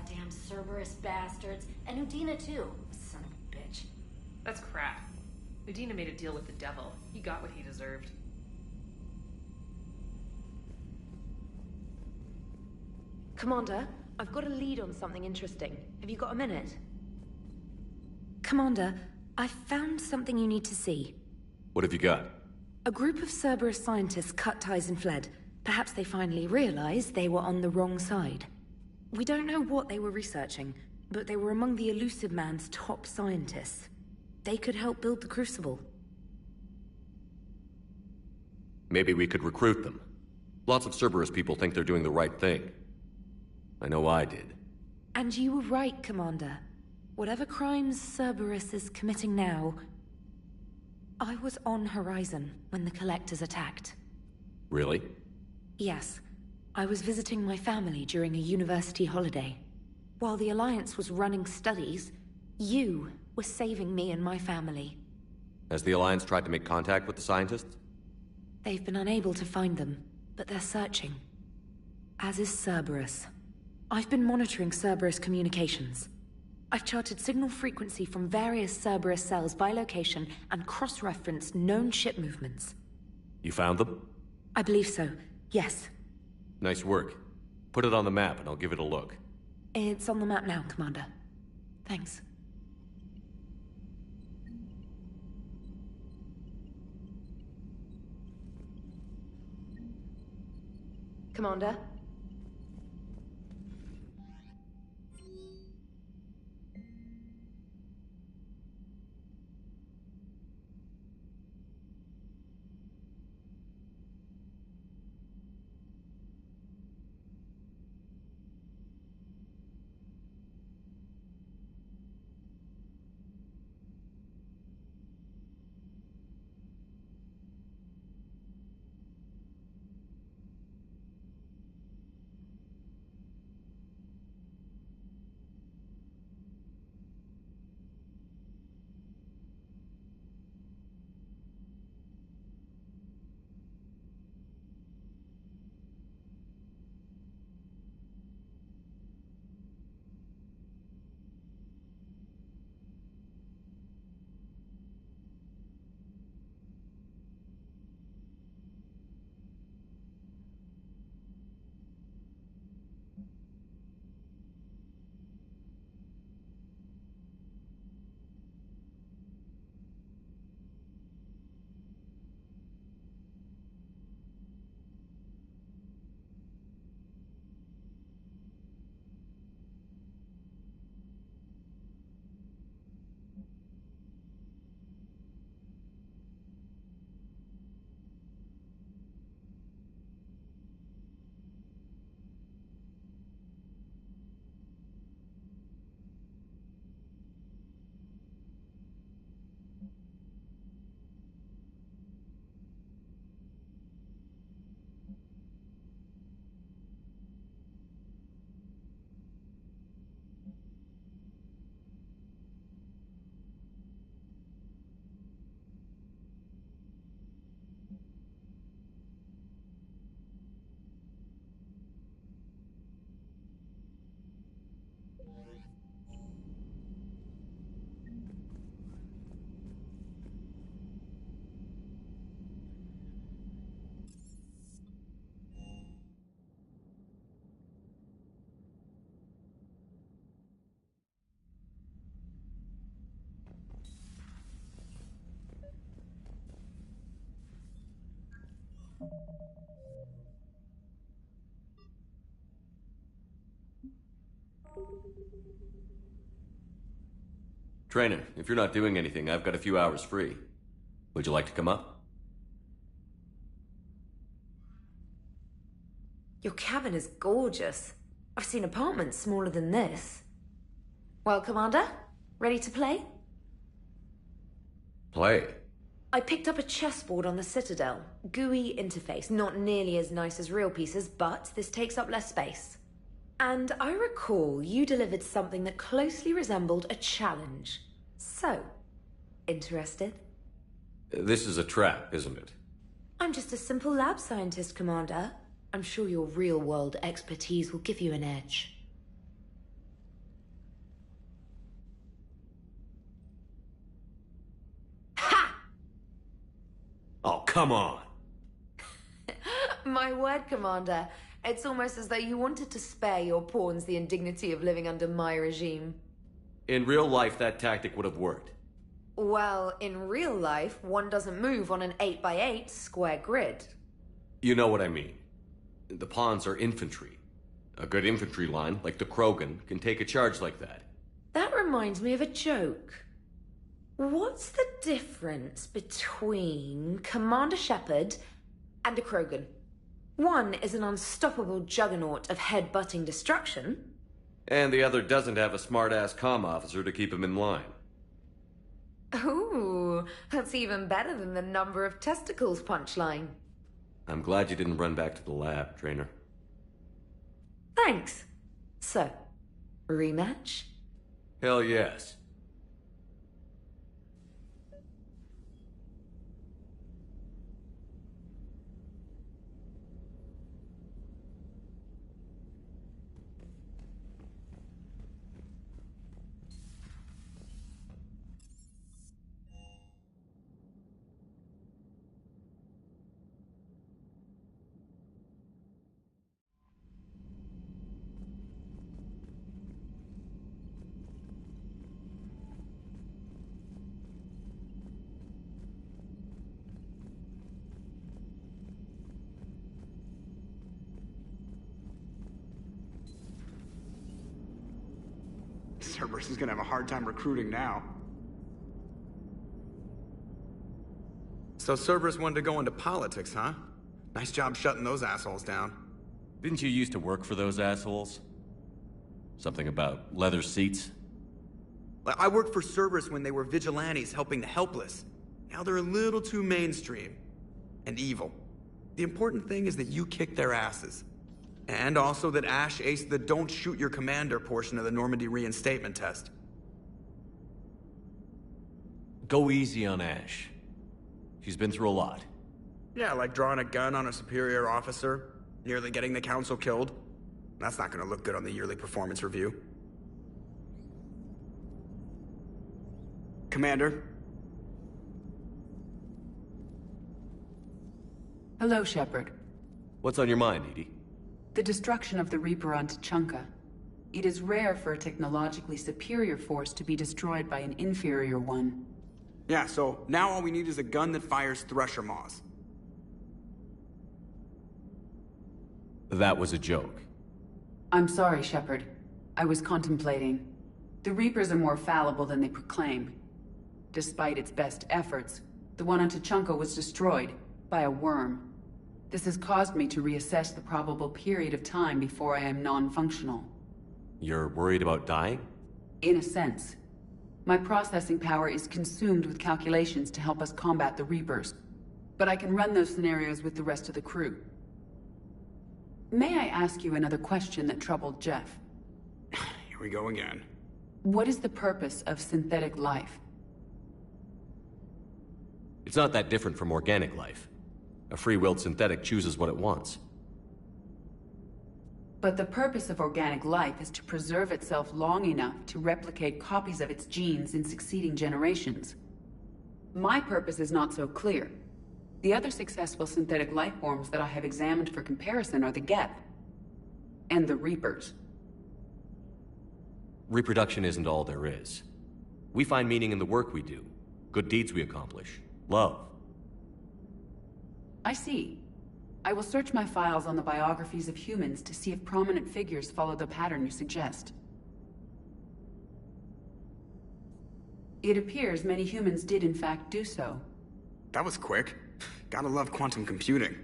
Goddamn Cerberus bastards. And Udina too. Son of a bitch. That's crap. Udina made a deal with the devil. He got what he deserved. Commander, I've got a lead on something interesting. Have you got a minute? Commander, I've found something you need to see. What have you got? A group of Cerberus scientists cut ties and fled. Perhaps they finally realized they were on the wrong side. We don't know what they were researching, but they were among the Elusive Man's top scientists. They could help build the Crucible. Maybe we could recruit them. Lots of Cerberus people think they're doing the right thing. I know I did. And you were right, Commander. Whatever crimes Cerberus is committing now... I was on Horizon when the Collectors attacked. Really? Yes. I was visiting my family during a university holiday. While the Alliance was running studies, you were saving me and my family. Has the Alliance tried to make contact with the scientists? They've been unable to find them, but they're searching. As is Cerberus. I've been monitoring Cerberus communications. I've charted signal frequency from various Cerberus cells by location and cross-referenced known ship movements. You found them? I believe so, yes. Nice work. Put it on the map and I'll give it a look. It's on the map now, Commander. Thanks. Commander? Trainer, if you're not doing anything, I've got a few hours free. Would you like to come up? Your cabin is gorgeous. I've seen apartments smaller than this. Well, Commander, ready to play? Play? I picked up a chessboard on the Citadel. GUI interface, not nearly as nice as real pieces, but this takes up less space. And I recall you delivered something that closely resembled a challenge. So, interested? This is a trap, isn't it? I'm just a simple lab scientist, Commander. I'm sure your real-world expertise will give you an edge. come on. My word, Commander. It's almost as though you wanted to spare your pawns the indignity of living under my regime. In real life, that tactic would have worked. Well, in real life, one doesn't move on an 8x8 square grid. You know what I mean. The pawns are infantry. A good infantry line, like the Krogan, can take a charge like that. That reminds me of a joke. What's the difference between Commander Shepard and a Krogan? One is an unstoppable juggernaut of head-butting destruction. And the other doesn't have a smart-ass comm officer to keep him in line. Ooh, that's even better than the number of testicles punchline. I'm glad you didn't run back to the lab, Trainer. Thanks. So, rematch? Hell yes. Cerberus is gonna have a hard time recruiting now. So Cerberus wanted to go into politics, huh? Nice job shutting those assholes down. Didn't you used to work for those assholes? Something about leather seats? I worked for Cerberus when they were vigilantes helping the helpless. Now they're a little too mainstream. And evil. The important thing is that you kick their asses. And also that Ash aced the don't shoot your commander portion of the Normandy reinstatement test. Go easy on Ash. She's been through a lot. Yeah, like drawing a gun on a superior officer, nearly getting the council killed. That's not gonna look good on the yearly performance review. Commander? Hello, Shepard. What's on your mind, Edie? The destruction of the Reaper on Tuchanka. It is rare for a technologically superior force to be destroyed by an inferior one. Yeah, so now all we need is a gun that fires Thresher Maws. That was a joke. I'm sorry, Shepard. I was contemplating. The Reapers are more fallible than they proclaim. Despite its best efforts, the one on Tuchanka was destroyed by a worm. This has caused me to reassess the probable period of time before I am non-functional. You're worried about dying? In a sense. My processing power is consumed with calculations to help us combat the Reapers. But I can run those scenarios with the rest of the crew. May I ask you another question that troubled Jeff? Here we go again. What is the purpose of synthetic life? It's not that different from organic life. A free-willed synthetic chooses what it wants. But the purpose of organic life is to preserve itself long enough to replicate copies of its genes in succeeding generations. My purpose is not so clear. The other successful synthetic life forms that I have examined for comparison are the Geth and the Reapers. Reproduction isn't all there is. We find meaning in the work we do, good deeds we accomplish, love. I see. I will search my files on the biographies of humans to see if prominent figures follow the pattern you suggest. It appears many humans did in fact do so. That was quick. Gotta love quantum computing.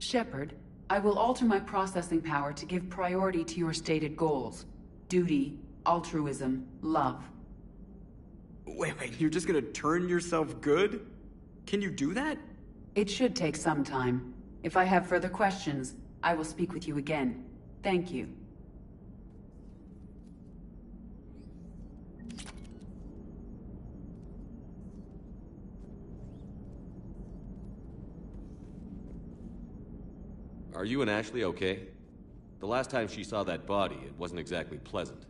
Shepard, I will alter my processing power to give priority to your stated goals. Duty, altruism, love. Wait, you're just gonna turn yourself good? Can you do that? It should take some time. If I have further questions, I will speak with you again. Thank you. Are you and Ashley okay? The last time she saw that body, it wasn't exactly pleasant.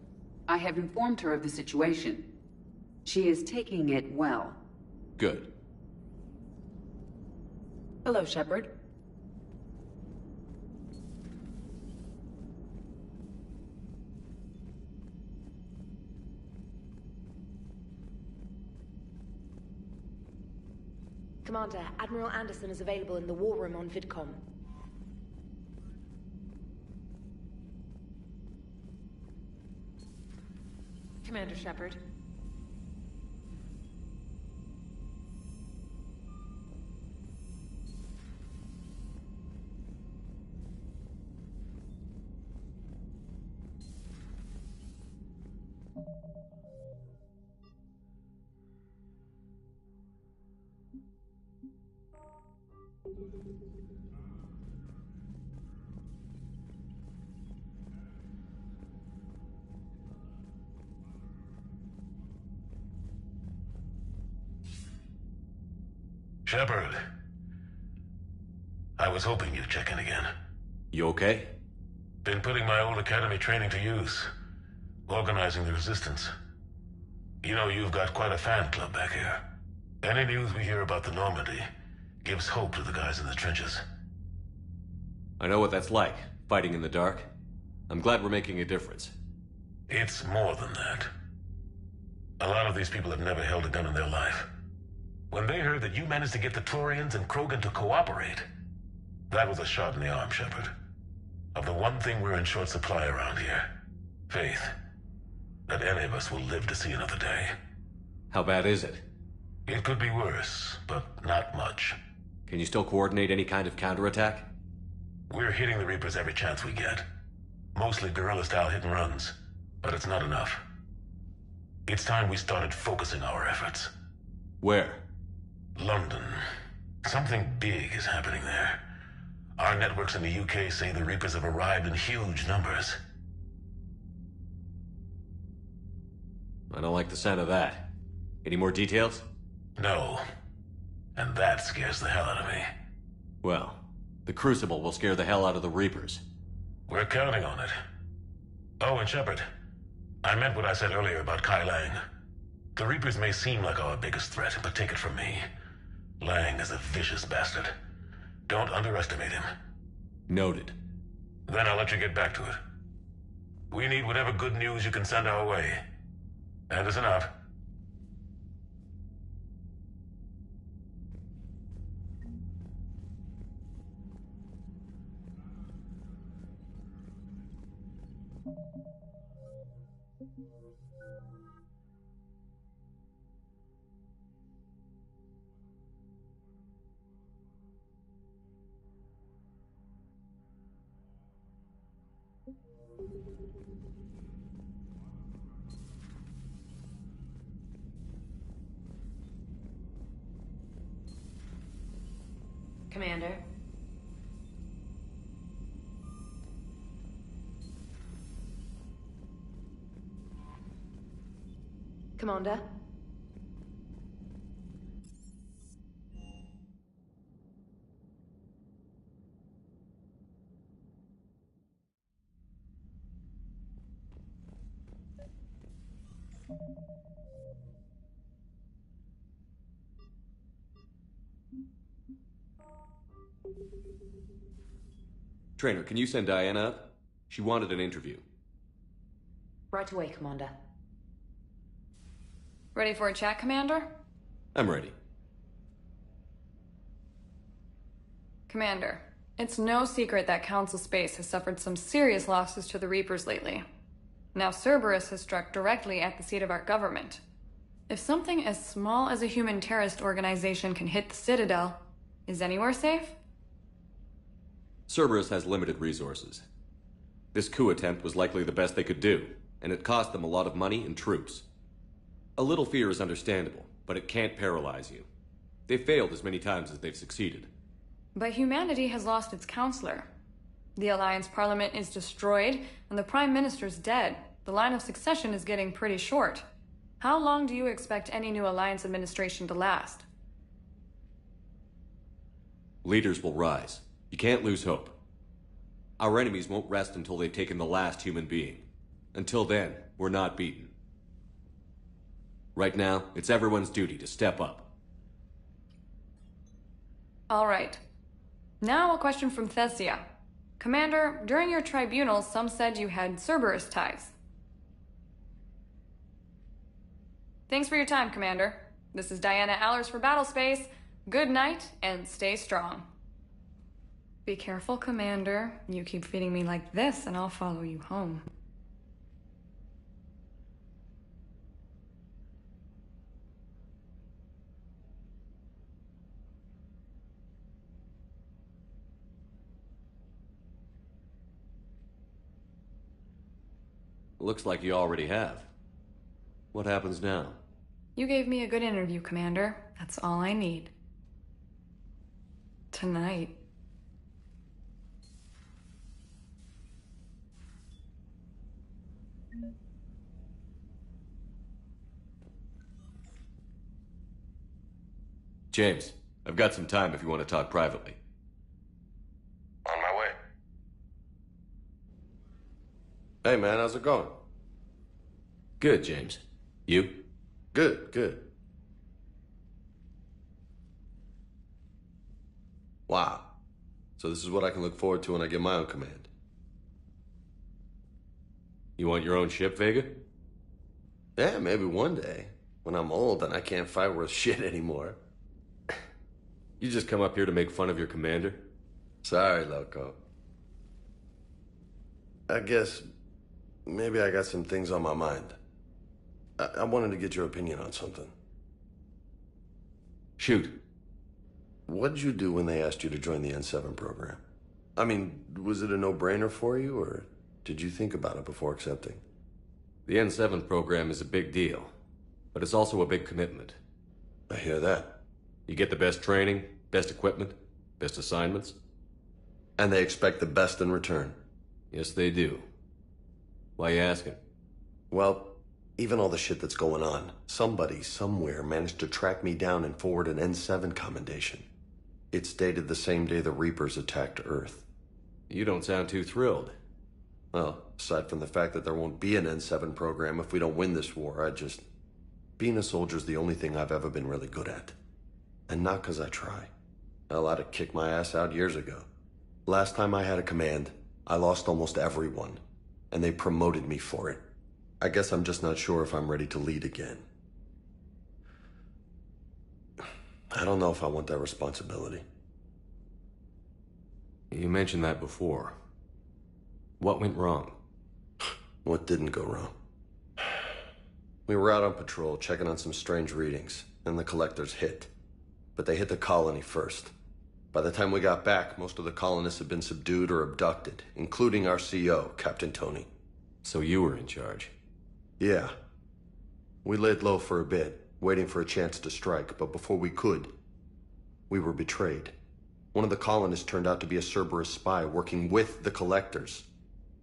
I have informed her of the situation. She is taking it well. Good. Hello, Shepard. Commander, Admiral Anderson is available in the war room on VidCom. Commander Shepard. Shepard. I was hoping you'd check in again. You okay? Been putting my old academy training to use. Organizing the resistance. You know, you've got quite a fan club back here. Any news we hear about the Normandy gives hope to the guys in the trenches. I know what that's like, fighting in the dark. I'm glad we're making a difference. It's more than that. A lot of these people have never held a gun in their life. When they heard that you managed to get the Turians and Krogan to cooperate, that was a shot in the arm, Shepard. Of the one thing we're in short supply around here. Faith. That any of us will live to see another day. How bad is it? It could be worse, but not much. Can you still coordinate any kind of counterattack? We're hitting the Reapers every chance we get. Mostly guerrilla-style hit-and-runs, but it's not enough. It's time we started focusing our efforts. Where? London. Something big is happening there. Our networks in the UK say the Reapers have arrived in huge numbers. I don't like the sound of that. Any more details? No. And that scares the hell out of me. Well, the Crucible will scare the hell out of the Reapers. We're counting on it. Oh, and Shepard, I meant what I said earlier about Kai Lang. The Reapers may seem like our biggest threat, but take it from me. Lang is a vicious bastard. Don't underestimate him. Noted. Then I'll let you get back to it. We need whatever good news you can send our way. Anderson out. Commander. Commander? Trainer, can you send Diana up? She wanted an interview. Right away, Commander. Ready for a chat, Commander? I'm ready. Commander, it's no secret that Council Space has suffered some serious losses to the Reapers lately. Now Cerberus has struck directly at the seat of our government. If something as small as a human terrorist organization can hit the Citadel, is anywhere safe? Cerberus has limited resources. This coup attempt was likely the best they could do, and it cost them a lot of money and troops. A little fear is understandable, but it can't paralyze you. They've failed as many times as they've succeeded. But humanity has lost its counselor. The Alliance Parliament is destroyed, and the Prime Minister's dead. The line of succession is getting pretty short. How long do you expect any new Alliance administration to last? Leaders will rise. You can't lose hope. Our enemies won't rest until they've taken the last human being. Until then, we're not beaten. Right now, it's everyone's duty to step up. All right. Now a question from Thesia. Commander, during your tribunal, some said you had Cerberus ties. Thanks for your time, Commander. This is Diana Allers for Battlespace. Good night, and stay strong. Be careful, Commander. You keep feeding me like this, and I'll follow you home. Looks like you already have. What happens now? You gave me a good interview, Commander. That's all I need. Tonight. James, I've got some time if you want to talk privately. On my way. Hey man, how's it going? Good, James. You? Good, good. Wow. So this is what I can look forward to when I get my own command. You want your own ship, Vega? Yeah, maybe one day. When I'm old and I can't fight worth shit anymore. You just come up here to make fun of your commander? Sorry, Loco. I guess maybe I got some things on my mind. I wanted to get your opinion on something. Shoot. What did you do when they asked you to join the N7 program? I mean, was it a no-brainer for you, or did you think about it before accepting? The N7 program is a big deal, but it's also a big commitment. I hear that. You get the best training, best equipment, best assignments. And they expect the best in return. Yes, they do. Why you asking? Well, even all the shit that's going on, somebody somewhere managed to track me down and forward an N7 commendation. It's dated the same day the Reapers attacked Earth. You don't sound too thrilled. Well, aside from the fact that there won't be an N7 program if we don't win this war, being a soldier's the only thing I've ever been really good at. And not 'cause I try. Hell, I'd have kicked my ass out years ago. Last time I had a command, I lost almost everyone. And they promoted me for it. I guess I'm just not sure if I'm ready to lead again. I don't know if I want that responsibility. You mentioned that before. What went wrong? What didn't go wrong? We were out on patrol, checking on some strange readings, and the collectors hit. But they hit the colony first. By the time we got back, most of the colonists had been subdued or abducted, including our CO, Captain Tony. So you were in charge? Yeah. We laid low for a bit, waiting for a chance to strike, but before we could, we were betrayed. One of the colonists turned out to be a Cerberus spy working with the collectors.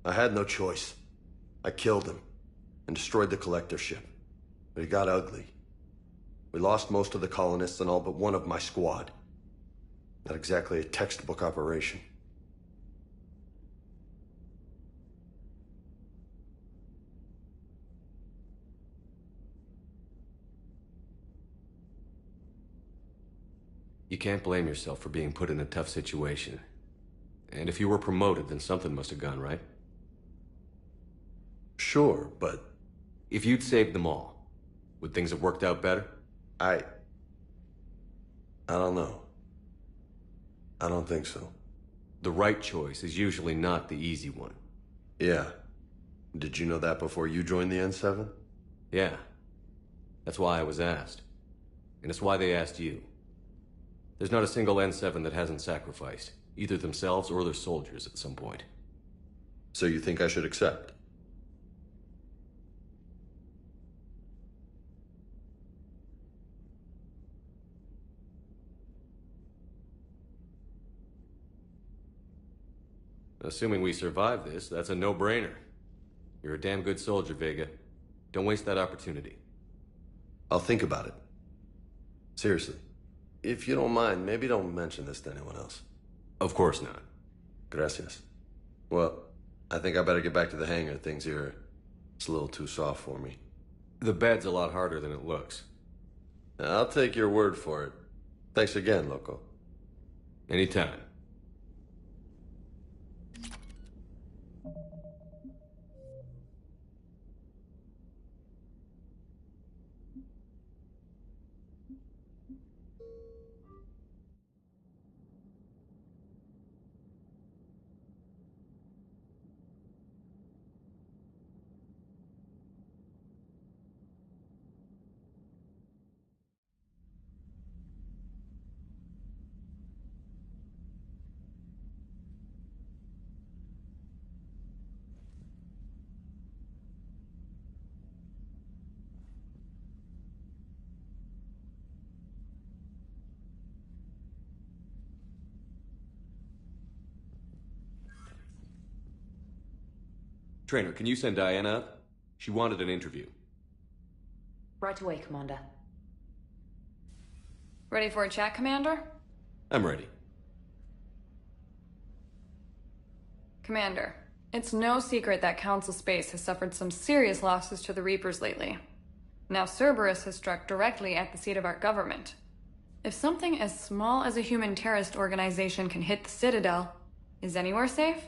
I had no choice. I killed him and destroyed the collector ship. But it got ugly. We lost most of the colonists and all but one of my squad. Not exactly a textbook operation. You can't blame yourself for being put in a tough situation. And if you were promoted, then something must have gone right. Sure, but... If you'd saved them all, would things have worked out better? I don't know. I don't think so. The right choice is usually not the easy one. Yeah. Did you know that before you joined the N7? Yeah. That's why I was asked. And it's why they asked you. There's not a single N7 that hasn't sacrificed, either themselves or their soldiers at some point. So you think I should accept? Assuming we survive this, that's a no-brainer. You're a damn good soldier, Vega. Don't waste that opportunity. I'll think about it. Seriously. If you don't mind, maybe don't mention this to anyone else. Of course not. Gracias. Well, I think I better get back to the hangar. Things here, it's a little too soft for me. The bed's a lot harder than it looks. I'll take your word for it. Thanks again, Loco. Anytime. Trainer, can you send Diana up? She wanted an interview. Right away, Commander. Ready for a chat, Commander? I'm ready. Commander, it's no secret that Council Space has suffered some serious losses to the Reapers lately. Now Cerberus has struck directly at the seat of our government. If something as small as a human terrorist organization can hit the Citadel, is anywhere safe?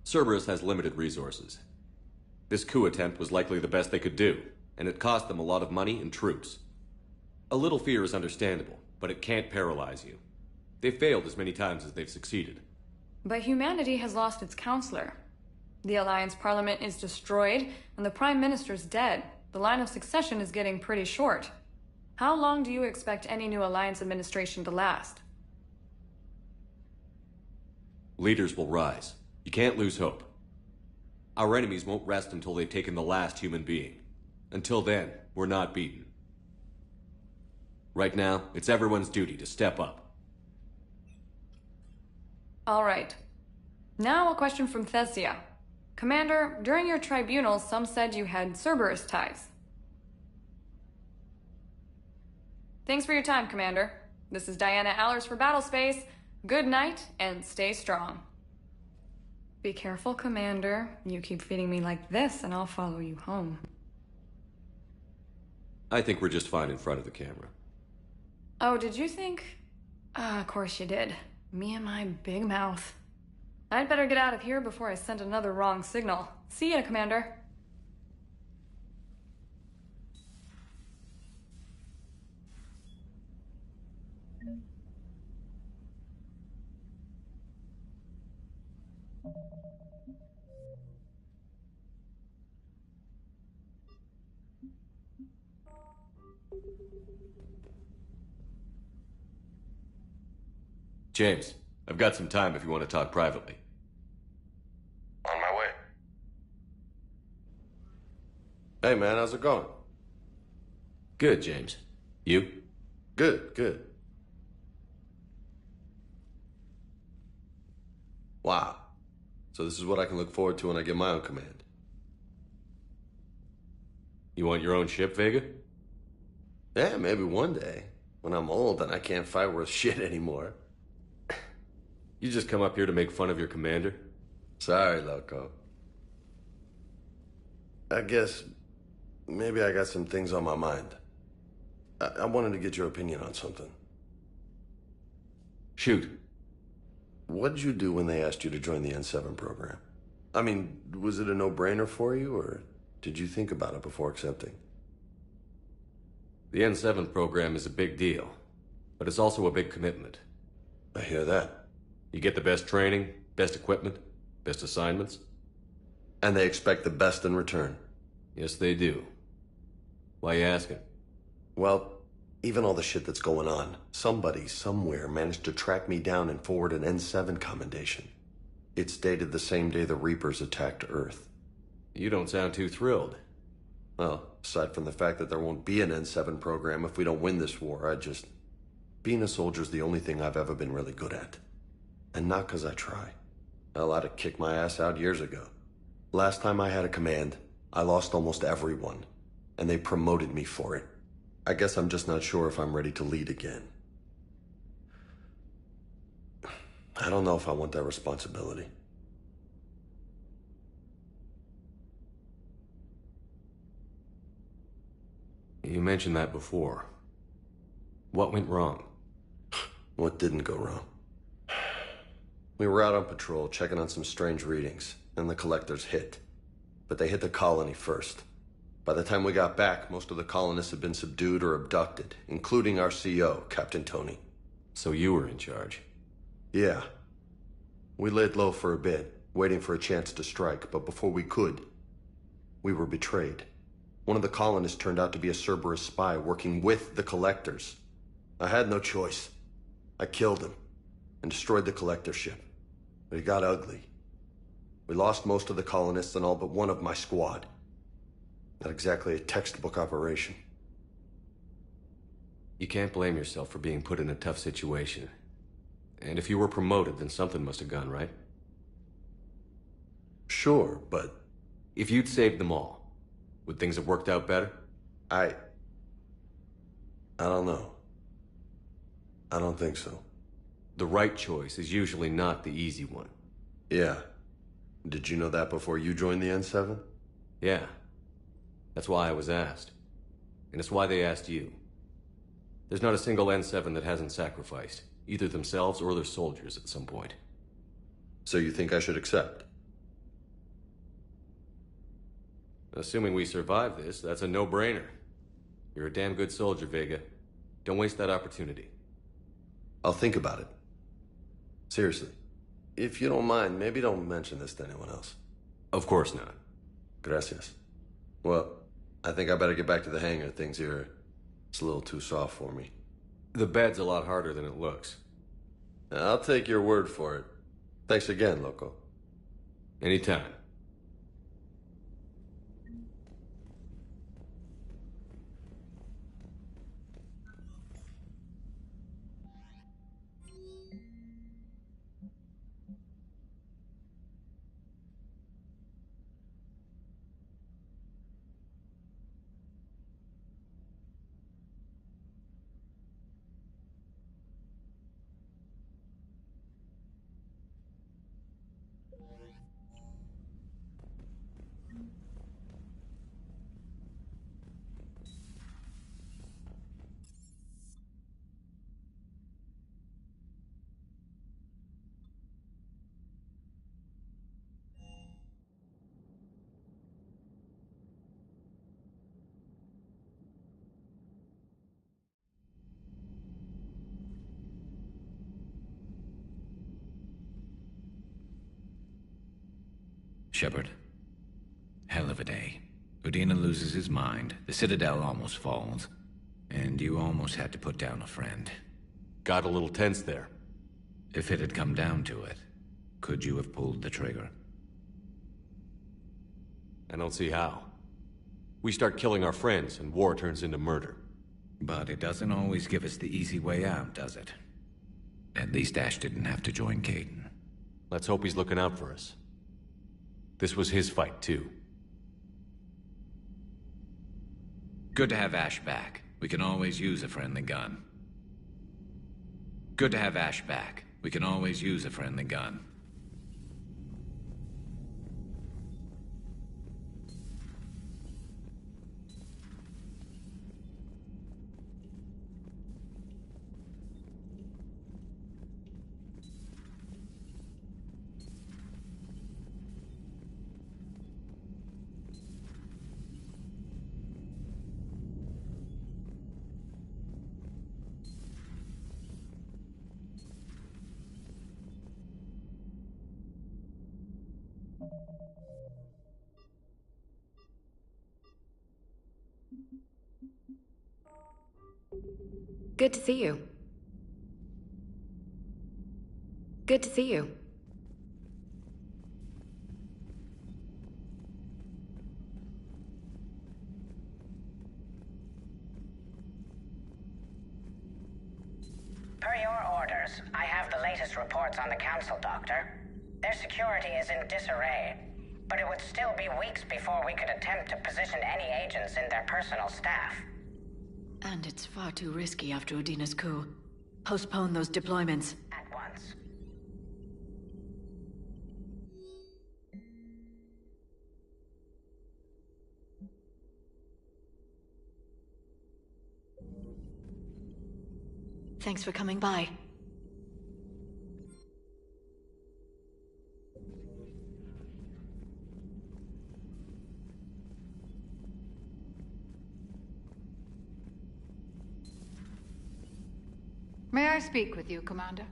Cerberus has limited resources. This coup attempt was likely the best they could do, and it cost them a lot of money and troops. A little fear is understandable, but it can't paralyze you. They've failed as many times as they've succeeded. But humanity has lost its counselor. The Alliance Parliament is destroyed, and the Prime Minister's dead. The line of succession is getting pretty short. How long do you expect any new Alliance administration to last? Leaders will rise. You can't lose hope. Our enemies won't rest until they've taken the last human being. Until then, we're not beaten. Right now, it's everyone's duty to step up. All right. Now a question from Thesia. Commander, during your tribunal, some said you had Cerberus ties. Thanks for your time, Commander. This is Diana Allers for Battlespace. Good night, and stay strong. Be careful, Commander. You keep feeding me like this, and I'll follow you home. I think we're just fine in front of the camera. Oh, did you think? Of course you did. Me and my big mouth. I'd better get out of here before I send another wrong signal. See ya, Commander. James, I've got some time if you want to talk privately. On my way. Hey man, how's it going? Good, James. You? Good, good. Wow. So this is what I can look forward to when I get my own command. You want your own ship, Vega? Yeah, maybe one day. When I'm old and I can't fight worth shit anymore. You just come up here to make fun of your commander? Sorry, loco. I guess maybe I got some things on my mind. I wanted to get your opinion on something. Shoot. What did you do when they asked you to join the N7 program? I mean, was it a no-brainer for you, or did you think about it before accepting? The N7 program is a big deal, but it's also a big commitment. I hear that. You get the best training, best equipment, best assignments. And they expect the best in return. Yes, they do. Why you asking? Well, even all the shit that's going on, somebody somewhere managed to track me down and forward an N7 commendation. It's dated the same day the Reapers attacked Earth. You don't sound too thrilled. Well, aside from the fact that there won't be an N7 program if we don't win this war, being a soldier's the only thing I've ever been really good at. And not because I try. Hell, I'd have kicked my ass out years ago. Last time I had a command, I lost almost everyone. And they promoted me for it. I guess I'm just not sure if I'm ready to lead again. I don't know if I want that responsibility. You mentioned that before. What went wrong? What didn't go wrong? We were out on patrol, checking on some strange readings, and the collectors hit. But they hit the colony first. By the time we got back, most of the colonists had been subdued or abducted, including our CO, Captain Tony. So you were in charge? Yeah. We laid low for a bit, waiting for a chance to strike, but before we could, we were betrayed. One of the colonists turned out to be a Cerberus spy working with the collectors. I had no choice. I killed him and destroyed the collector ship. But it got ugly. We lost most of the colonists and all but one of my squad. Not exactly a textbook operation. You can't blame yourself for being put in a tough situation. And if you were promoted, then something must have gone right. Sure, but... If you'd saved them all, would things have worked out better? I don't know. I don't think so. The right choice is usually not the easy one. Yeah. Did you know that before you joined the N7? Yeah. That's why I was asked. And it's why they asked you. There's not a single N7 that hasn't sacrificed, either themselves or their soldiers at some point. So you think I should accept? Assuming we survive this, that's a no-brainer. You're a damn good soldier, Vega. Don't waste that opportunity. I'll think about it. Seriously. If you don't mind, maybe don't mention this to anyone else. Of course not. Gracias. Well, I think I better get back to the hangar. Things here, it's a little too soft for me. The bed's a lot harder than it looks. I'll take your word for it. Thanks again, Loco. Anytime. Shepard. Hell of a day. Udina loses his mind, the Citadel almost falls, and you almost had to put down a friend. Got a little tense there. If it had come down to it, could you have pulled the trigger? I don't see how. We start killing our friends, and war turns into murder. But it doesn't always give us the easy way out, does it? At least Ash didn't have to join Caden. Let's hope he's looking out for us. This was his fight, too. Good to have Ash back. We can always use a friendly gun. Good to have Ash back. We can always use a friendly gun. Good to see you. Good to see you. Per your orders, I have the latest reports on the Council, Doctor. Their security is in disarray, but it would still be weeks before we could attempt to position any agents in their personal staff. And it's far too risky after Udina's coup. Postpone those deployments. At once. Thanks for coming by. May I speak with you, Commander?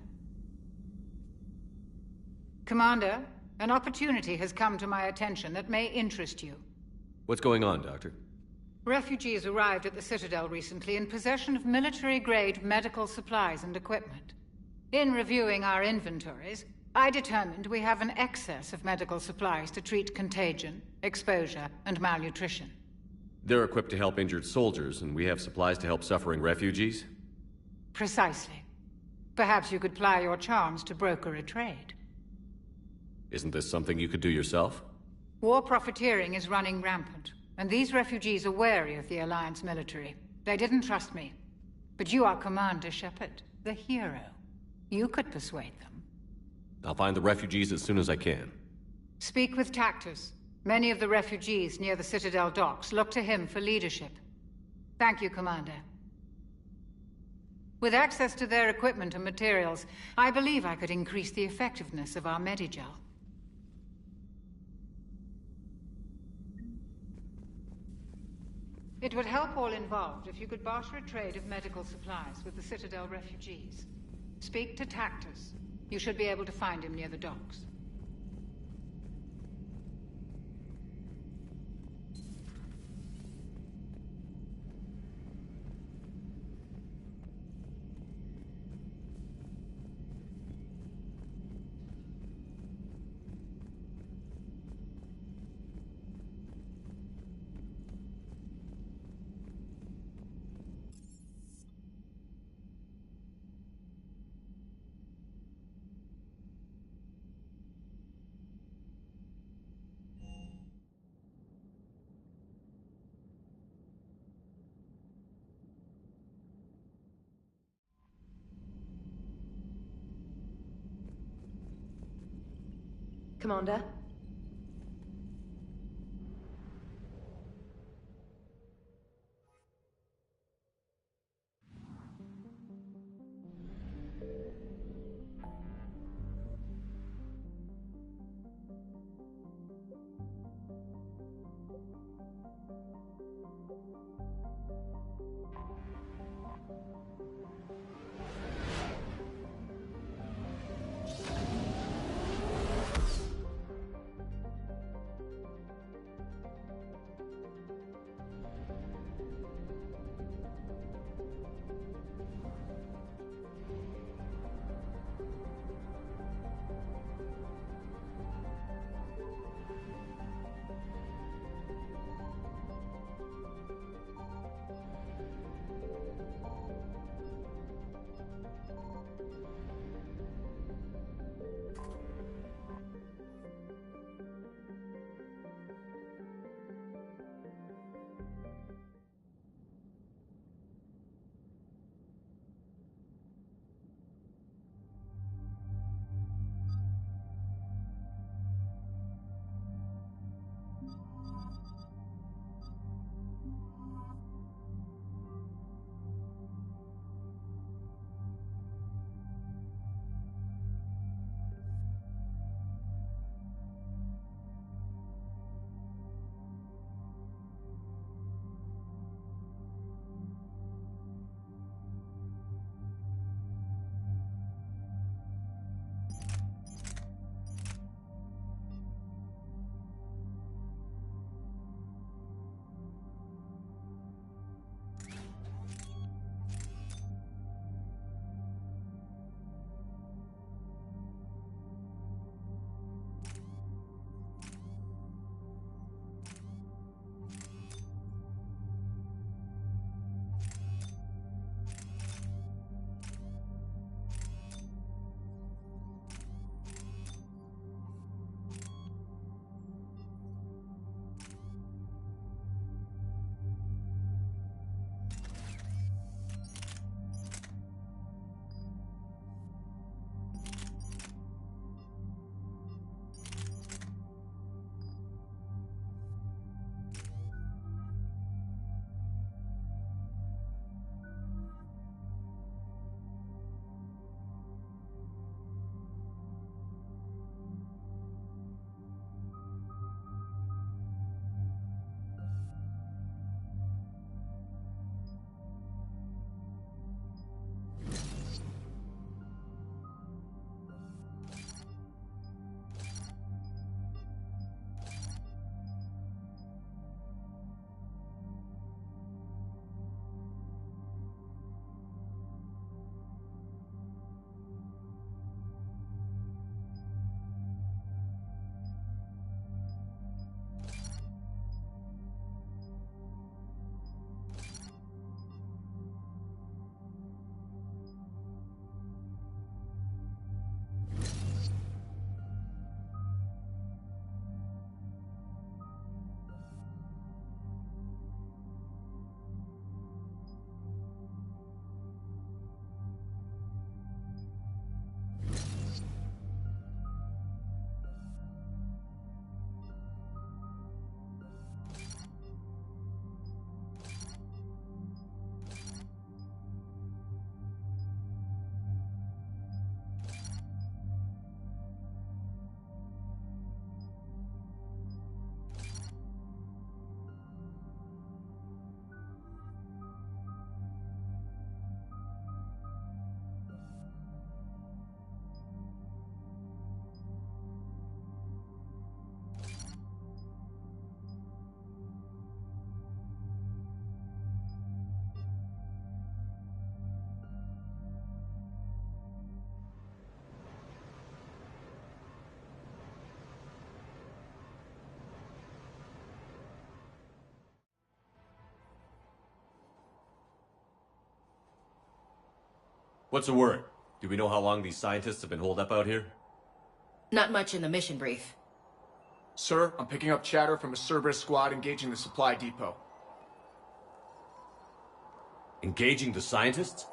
Commander, an opportunity has come to my attention that may interest you. What's going on, Doctor? Refugees arrived at the Citadel recently in possession of military-grade medical supplies and equipment. In reviewing our inventories, I determined we have an excess of medical supplies to treat contagion, exposure, and malnutrition. They're equipped to help injured soldiers, and we have supplies to help suffering refugees? Precisely. Perhaps you could ply your charms to broker a trade. Isn't this something you could do yourself? War profiteering is running rampant, and these refugees are wary of the Alliance military. They didn't trust me. But you are Commander Shepard, the hero. You could persuade them. I'll find the refugees as soon as I can. Speak with Tactus. Many of the refugees near the Citadel docks look to him for leadership. Thank you, Commander. With access to their equipment and materials, I believe I could increase the effectiveness of our Medigel. It would help all involved if you could barter a trade of medical supplies with the Citadel refugees. Speak to Tactus. You should be able to find him near the docks. Commander? What's the word? Do we know how long these scientists have been holed up out here? Not much in the mission brief. Sir, I'm picking up chatter from a Cerberus squad engaging the supply depot. Engaging the scientists?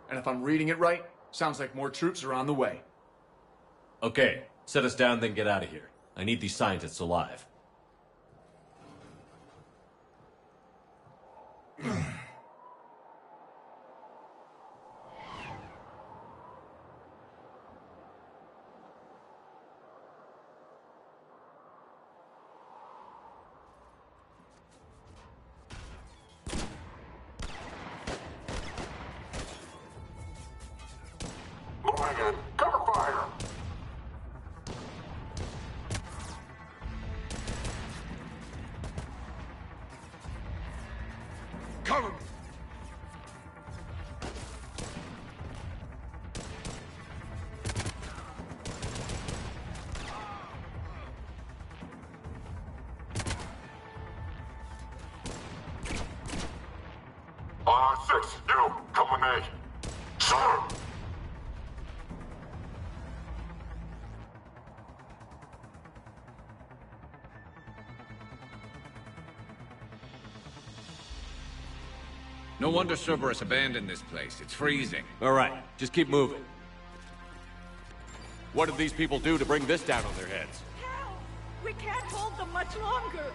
And if I'm reading it right, sounds like more troops are on the way. Okay, set us down, then get out of here. I need these scientists alive. Cover me! R6, you, come with me. Sir! No wonder Cerberus abandoned this place. It's freezing. All right, just keep moving. What did these people do to bring this down on their heads? Hell! We can't hold them much longer!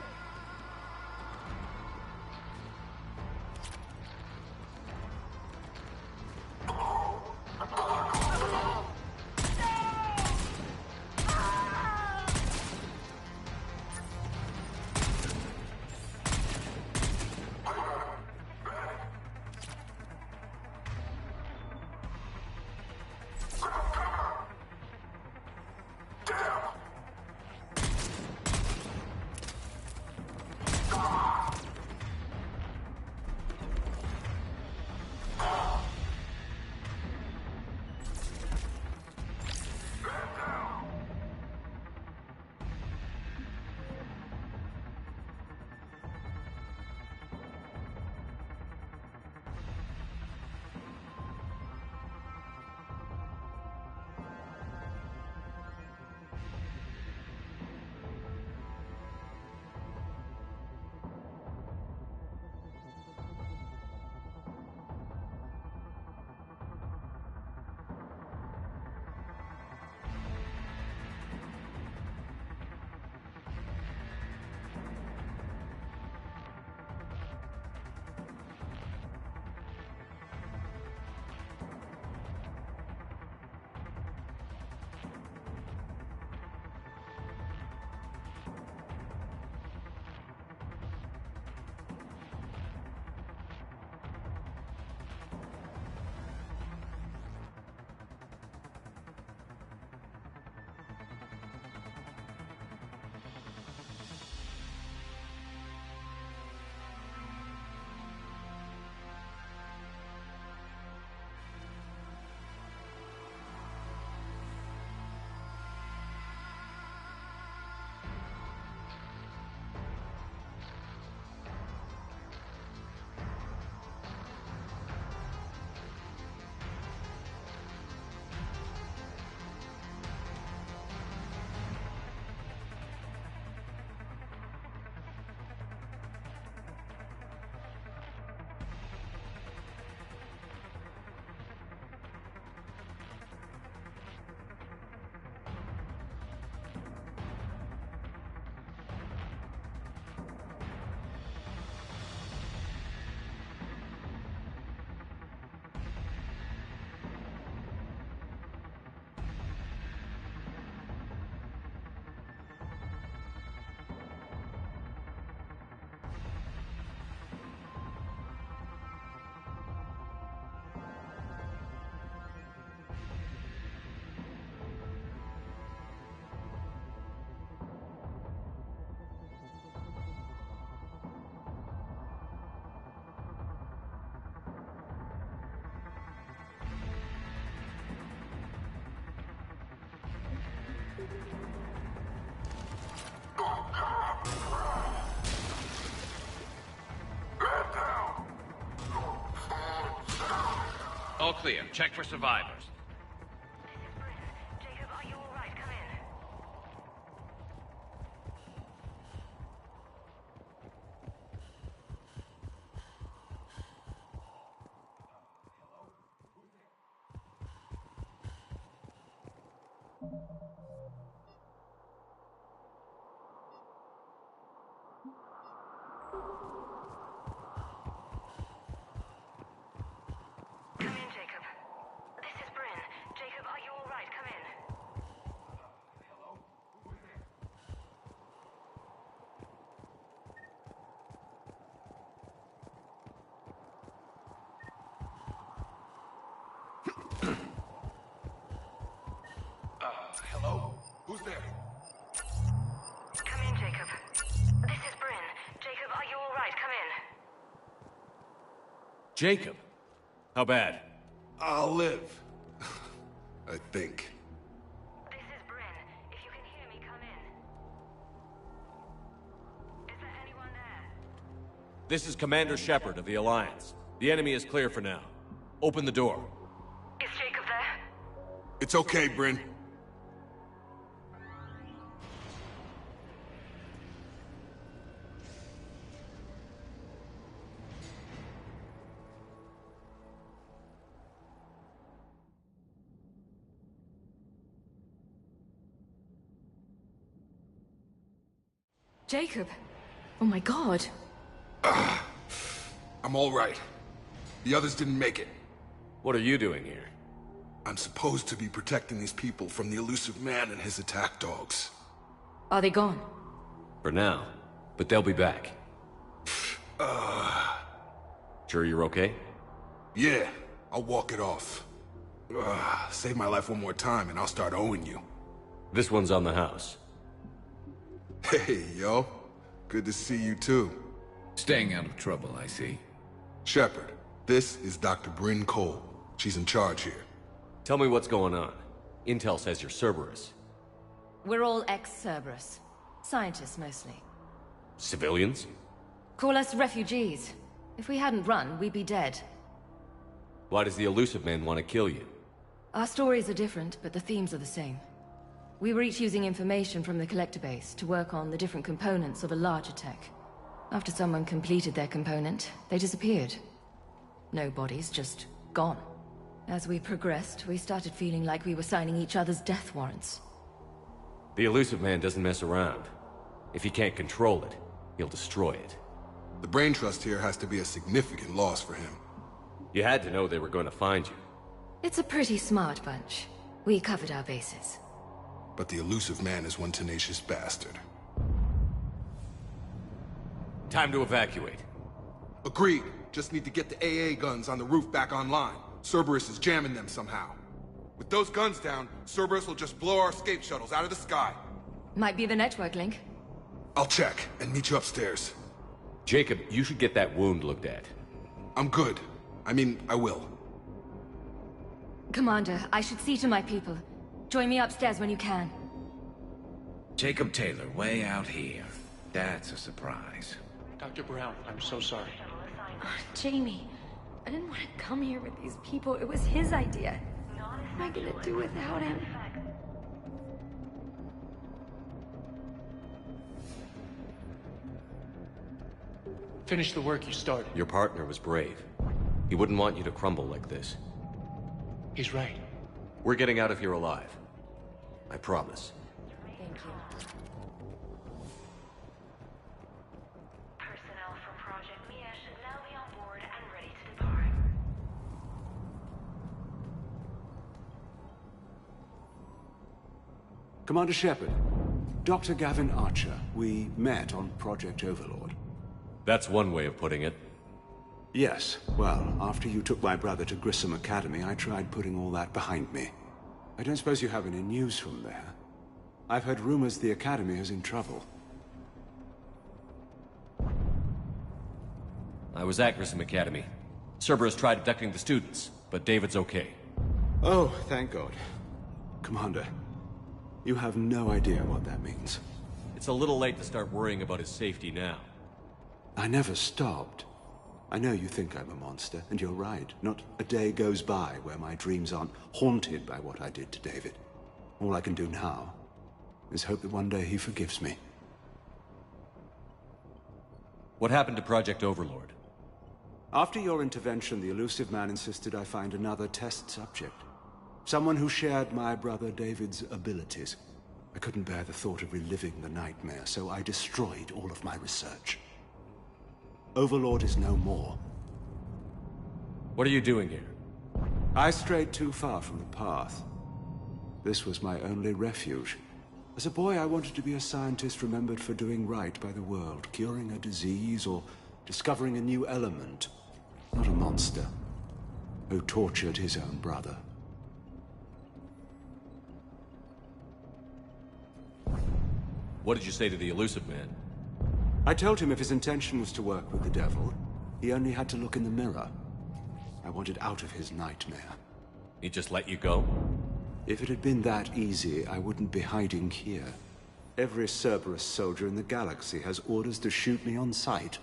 clear. Check for survivors. Jacob, are you alright? Come in. Come in, Jacob. This is Bryn. Jacob, are you alright? Come in. Hello? Who's there? Come in, Jacob. This is Bryn. Jacob, are you alright? Come in. Jacob? How bad? I'll live. I think. This is Bryn. If you can hear me, come in. Is there anyone there? This is Commander Shepard of the Alliance. The enemy is clear for now. Open the door. Is Jacob there? It's okay, Bryn. Jacob! Oh my god. I'm all right. The others didn't make it. What are you doing here? I'm supposed to be protecting these people from the elusive man and his attack dogs. Are they gone? For now. But they'll be back. Sure you're okay? Yeah, I'll walk it off. Save my life one more time and I'll start owing you. This one's on the house. Hey, yo. Good to see you too. Staying out of trouble, I see. Shepard, this is Dr. Bryn Cole. She's in charge here. Tell me what's going on. Intel says you're Cerberus. We're all ex-Cerberus. Scientists, mostly. Civilians? Call us refugees. If we hadn't run, we'd be dead. Why does the elusive man want to kill you? Our stories are different, but the themes are the same. We were each using information from the collector base to work on the different components of a larger tech. After someone completed their component, they disappeared. No bodies, just gone. As we progressed, we started feeling like we were signing each other's death warrants. The elusive man doesn't mess around. If he can't control it, he'll destroy it. The brain trust here has to be a significant loss for him. You had to know they were going to find you. It's a pretty smart bunch. We covered our bases. But the elusive man is one tenacious bastard. Time to evacuate. Agreed. Just need to get the AA guns on the roof back online. Cerberus is jamming them somehow. With those guns down, Cerberus will just blow our escape shuttles out of the sky. Might be the network link. I'll check and meet you upstairs. Jacob, you should get that wound looked at. I'm good. I mean, I will. Commander, I should see to my people. Join me upstairs when you can. Jacob Taylor, way out here. That's a surprise. Dr. Brown, I'm so sorry. Jamie, I didn't want to come here with these people. It was his idea. What am I gonna do without him? Finish the work you started. Your partner was brave. He wouldn't want you to crumble like this. He's right. We're getting out of here alive. I promise. Thank you. Personnel from Project Mia should now be on board and ready to depart. Commander Shepard, Dr. Gavin Archer. We met on Project Overlord. That's one way of putting it. Yes. Well, after you took my brother to Grissom Academy, I tried putting all that behind me. I don't suppose you have any news from there. I've heard rumors the Academy is in trouble. I was at Grissom Academy. Cerberus tried abducting the students, but David's okay. Oh, thank God. Commander, you have no idea what that means. It's a little late to start worrying about his safety now. I never stopped. I know you think I'm a monster, and you're right. Not a day goes by where my dreams aren't haunted by what I did to David. All I can do now is hope that one day he forgives me. What happened to Project Overlord? After your intervention, the elusive man insisted I find another test subject. Someone who shared my brother David's abilities. I couldn't bear the thought of reliving the nightmare, so I destroyed all of my research. Overlord is no more. What are you doing here? I strayed too far from the path. This was my only refuge. As a boy, I wanted to be a scientist remembered for doing right by the world, curing a disease or discovering a new element. Not a monster who tortured his own brother. What did you say to the elusive man? I told him if his intention was to work with the devil, he only had to look in the mirror. I wanted out of his nightmare. He just let you go? If it had been that easy, I wouldn't be hiding here. Every Cerberus soldier in the galaxy has orders to shoot me on sight.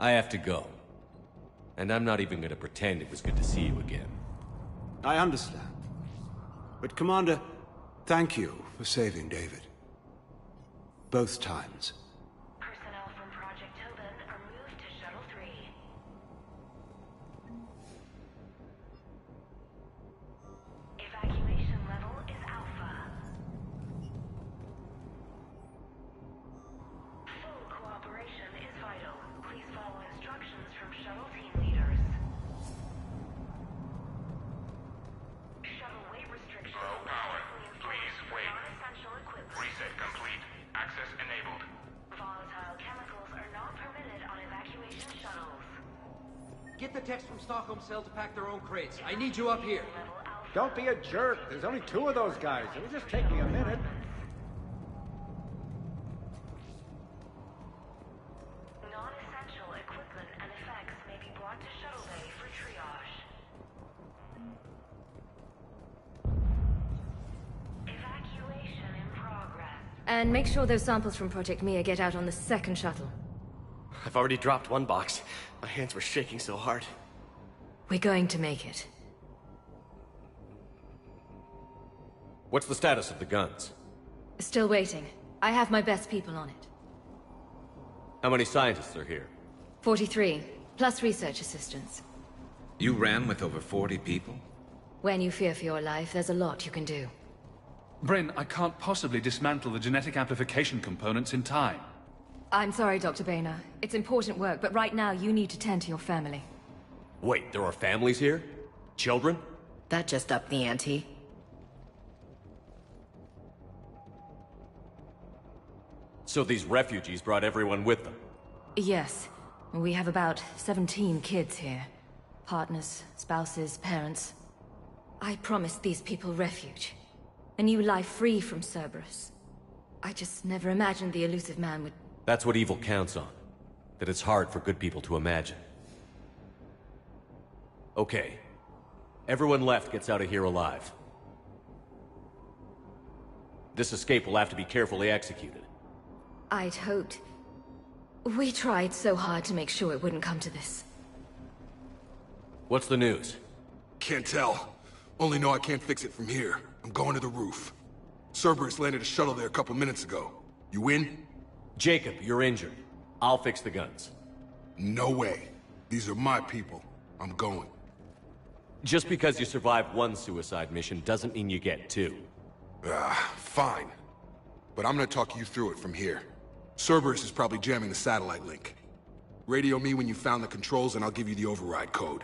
I have to go. And I'm not even gonna pretend it was good to see you again. I understand. But Commander, thank you for saving David. Both times. Personnel from Project Tobin are moved to Shuttle 3. Evacuation level is Alpha. Full cooperation is vital. Please follow instructions from Shuttle team leaders. Shuttle weight restrictions. Low power. Please wait. Non-essential equipment. Reset complete. Access enabled. Volatile chemicals are not permitted on evacuation shuttles. Get the techs from Stockholm Cell to pack their own crates. I need you up here. Don't be a jerk. There's only 2 of those guys. It'll just take me a minute. Non-essential equipment and effects may be brought to Shuttle Bay for triage. Evacuation in progress. And make sure those samples from Project Mia get out on the second shuttle. I've already dropped one box. My hands were shaking so hard. We're going to make it. What's the status of the guns? Still waiting. I have my best people on it. How many scientists are here? 43, plus research assistants. You ran with over 40 people? When you fear for your life, there's a lot you can do. Bryn, I can't possibly dismantle the genetic amplification components in time. I'm sorry, Dr. Boehner. It's important work, but right now you need to tend to your family. Wait, there are families here? Children? That just upped the ante. So these refugees brought everyone with them? Yes. We have about 17 kids here. Partners, spouses, parents. I promised these people refuge. A new life free from Cerberus. I just never imagined the elusive man would... That's what evil counts on. That it's hard for good people to imagine. Okay. Everyone left gets out of here alive. This escape will have to be carefully executed. I'd hoped. We tried so hard to make sure it wouldn't come to this. What's the news? Can't tell. Only know I can't fix it from here. I'm going to the roof. Cerberus landed a shuttle there a couple minutes ago. You in? Jacob, you're injured. I'll fix the guns. No way. These are my people. I'm going. Just because you survived one suicide mission doesn't mean you get 2. Fine. but I'm gonna talk you through it from here. Cerberus is probably jamming the satellite link. Radio me when you found the controls and I'll give you the override code.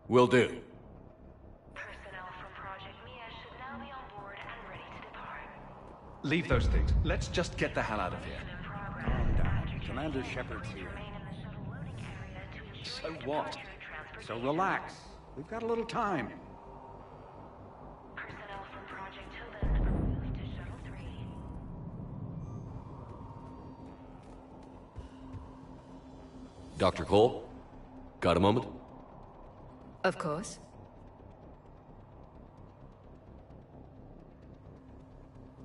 Will do. Leave those things. Let's just get the hell out of here. Calm down. Commander Shepard's here. So what? So relax. We've got a little time. Dr. Cole? Got a moment? Of course.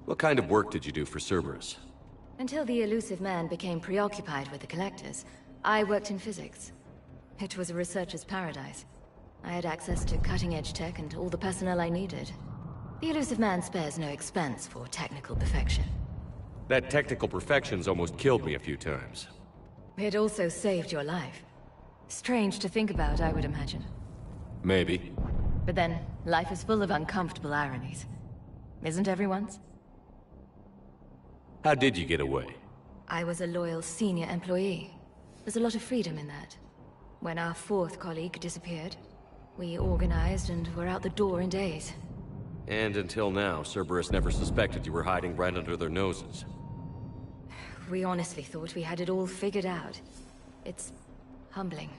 What kind of work did you do for Cerberus? Until the elusive man became preoccupied with the Collectors, I worked in physics. It was a researcher's paradise. I had access to cutting-edge tech and all the personnel I needed. The elusive man spares no expense for technical perfection. That technical perfection's almost killed me a few times. It also saved your life. Strange to think about, I would imagine. Maybe. But then, life is full of uncomfortable ironies. Isn't everyone's? How did you get away? I was a loyal senior employee. There's a lot of freedom in that. When our fourth colleague disappeared, we organized and were out the door in days. And until now, Cerberus never suspected you were hiding right under their noses. We honestly thought we had it all figured out. It's humbling.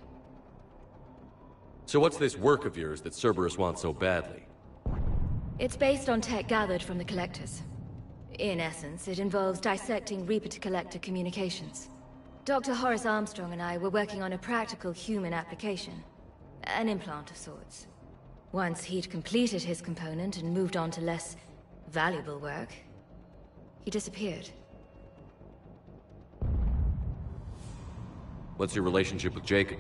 So what's this work of yours that Cerberus wants so badly? It's based on tech gathered from the Collectors. In essence, it involves dissecting Reaper-to-Collector communications. Dr. Horace Armstrong and I were working on a practical human application. An implant of sorts. Once he'd completed his component and moved on to less valuable work, he disappeared. What's your relationship with Jacob?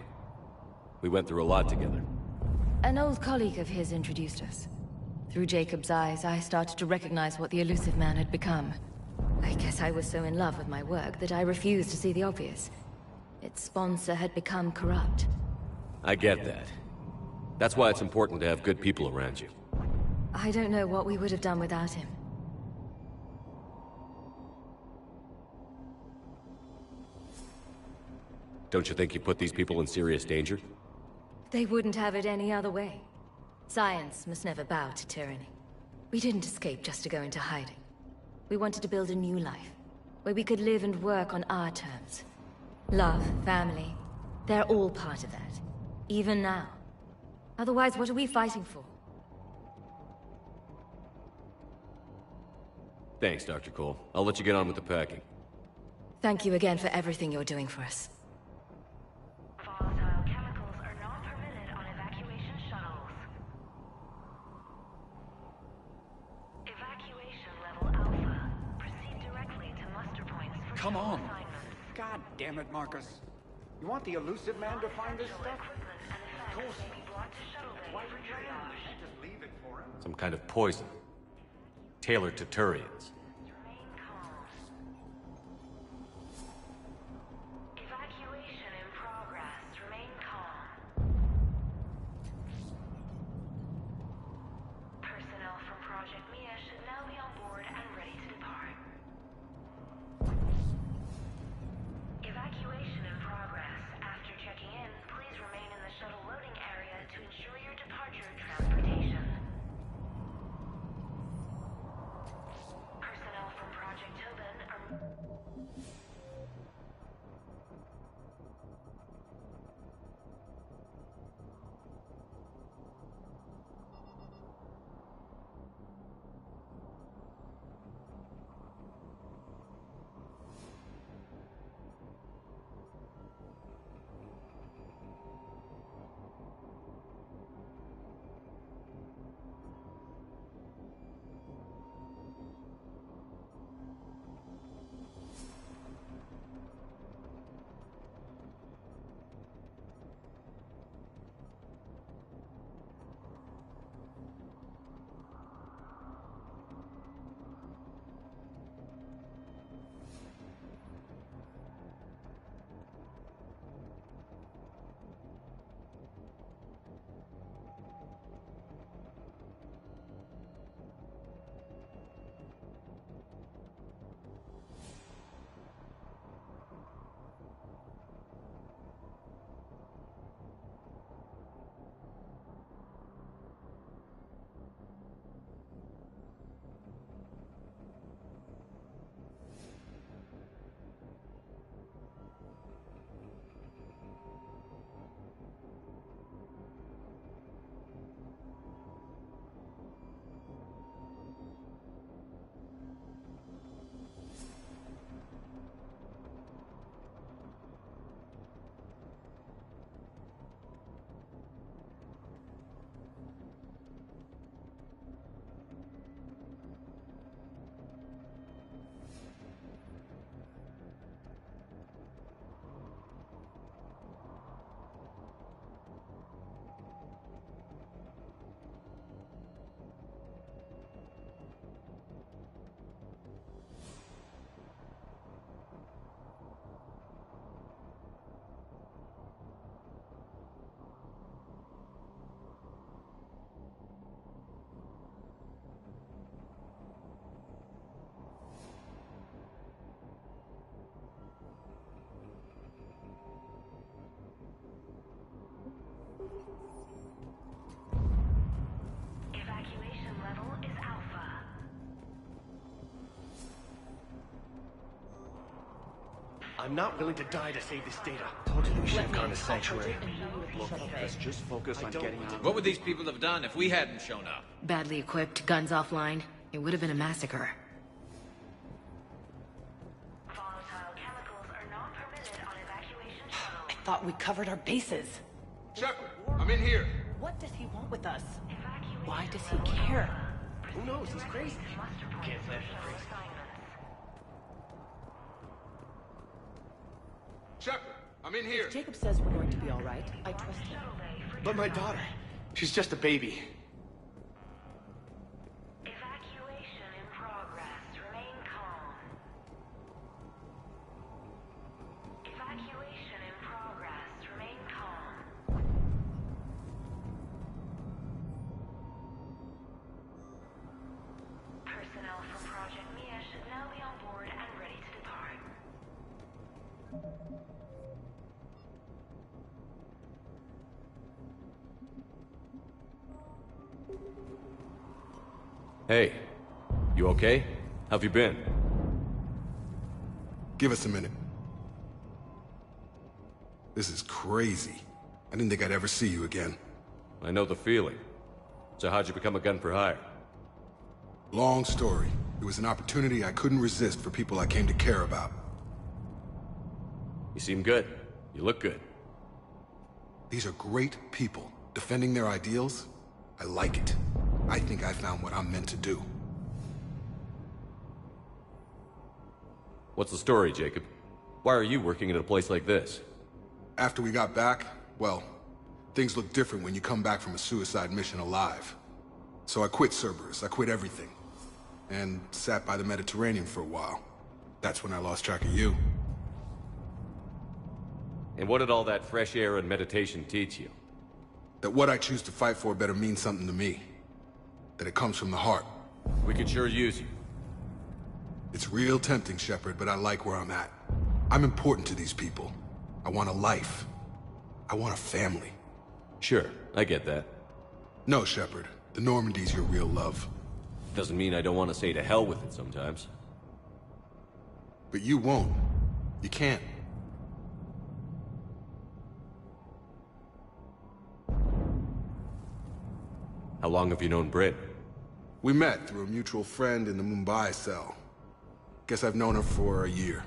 We went through a lot together. An old colleague of his introduced us. Through Jacob's eyes, I started to recognize what the elusive man had become. I guess I was so in love with my work that I refused to see the obvious. Its sponsor had become corrupt. I get that. That's why it's important to have good people around you. I don't know what we would have done without him. Don't you think you put these people in serious danger? They wouldn't have it any other way. Science must never bow to tyranny. We didn't escape just to go into hiding. We wanted to build a new life, where we could live and work on our terms. Love, family, they're all part of that. Even now. Otherwise, what are we fighting for? Thanks, Dr. Cole. I'll let you get on with the packing. Thank you again for everything you're doing for us. Volatile chemicals are not permitted on evacuation shuttles. Evacuation level Alpha. Proceed directly to muster points for Come on. God damn it, Marcus. You want the elusive man to find this stuff? Of course. Why would you just leave it for him? Some kind of poison. Tailored to Turians. Evacuation in progress. Remain calm. Personnel from Project Mia should now be on board and ready to depart. Evacuation in progress. After checking in, please remain in the shuttle loading area to ensure your departure transportation. I'm not willing to die to save this data. Told you we should have gone to Sanctuary. Look, let's just focus on getting out. What would these people have done if we hadn't shown up? Badly equipped, guns offline. It would have been a massacre. I thought we covered our bases. Shepard, I'm in here. What does he want with us? Why does he care? Who knows? He's crazy. You can't plan for crazy. Shepard, I'm in here. If Jacob says we're going to be all right, I trust him. But my daughter, she's just a baby. Evacuation in progress. Remain calm. Evacuation in progress. Remain calm. Personnel from Project Mia should now be on board and ready to depart. Hey, you okay? How've you been? Give us a minute. This is crazy. I didn't think I'd ever see you again. I know the feeling. So how'd you become a gun for hire? Long story. It was an opportunity I couldn't resist for people I came to care about. You seem good. You look good. These are great people. Defending their ideals, I like it. I think I found what I'm meant to do. What's the story, Jacob? Why are you working at a place like this? After we got back, well, things look different when you come back from a suicide mission alive. So I quit Cerberus, I quit everything. And sat by the Mediterranean for a while. That's when I lost track of you. And what did all that fresh air and meditation teach you? That what I choose to fight for better mean something to me. That it comes from the heart. We could sure use you. It's real tempting, Shepard, but I like where I'm at. I'm important to these people. I want a life. I want a family. Sure, I get that. No, Shepard. The Normandy's your real love. Doesn't mean I don't want to say to hell with it sometimes. But you won't. You can't. How long have you known Britt? We met through a mutual friend in the Mumbai cell. Guess I've known her for a year.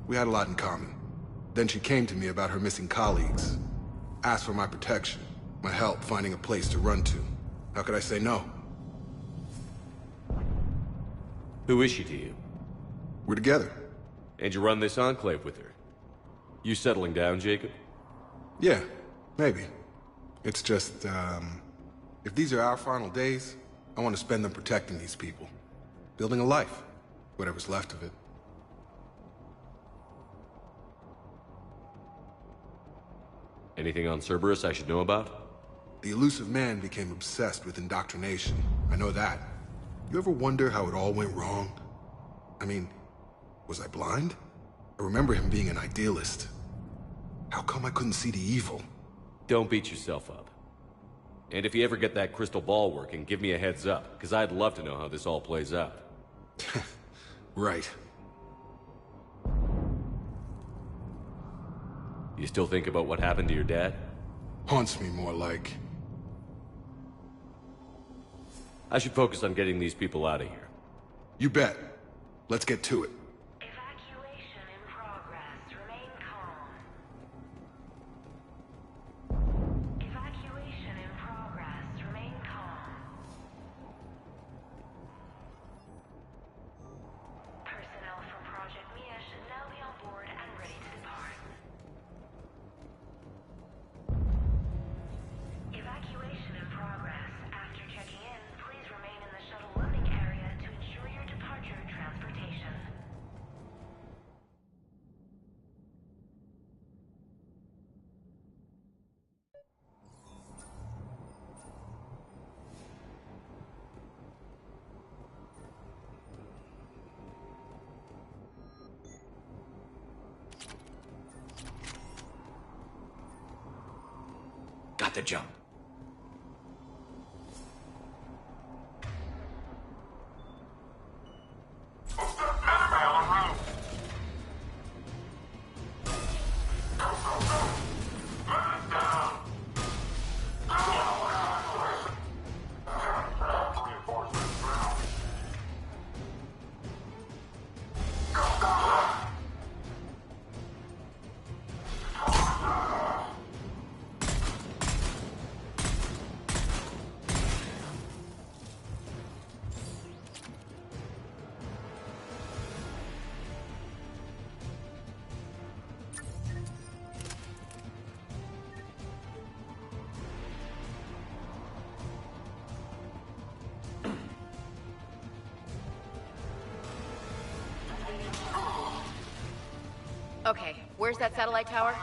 We had a lot in common. Then she came to me about her missing colleagues. Asked for my protection, my help finding a place to run to. How could I say no? Who is she to you? We're together. And you run this enclave with her? You settling down, Jacob? Yeah, maybe. It's just, if these are our final days, I want to spend them protecting these people. Building a life. Whatever's left of it. Anything on Cerberus I should know about? The elusive man became obsessed with indoctrination. I know that. You ever wonder how it all went wrong? I mean, was I blind? I remember him being an idealist. How come I couldn't see the evil? Don't beat yourself up. And if you ever get that crystal ball working, give me a heads up, because I'd love to know how this all plays out. Right. You still think about what happened to your dad? Haunts me more like. I should focus on getting these people out of here. You bet. Let's get to it. Evacuation in progress. Remain calm. Evacuation in progress. Remain calm. Personnel from Project Mia should now be on board and ready to depart. Evacuation in progress. After checking in, please remain in the shuttle loading area to ensure your departure transportation. Got the jump. Okay, where's that satellite tower?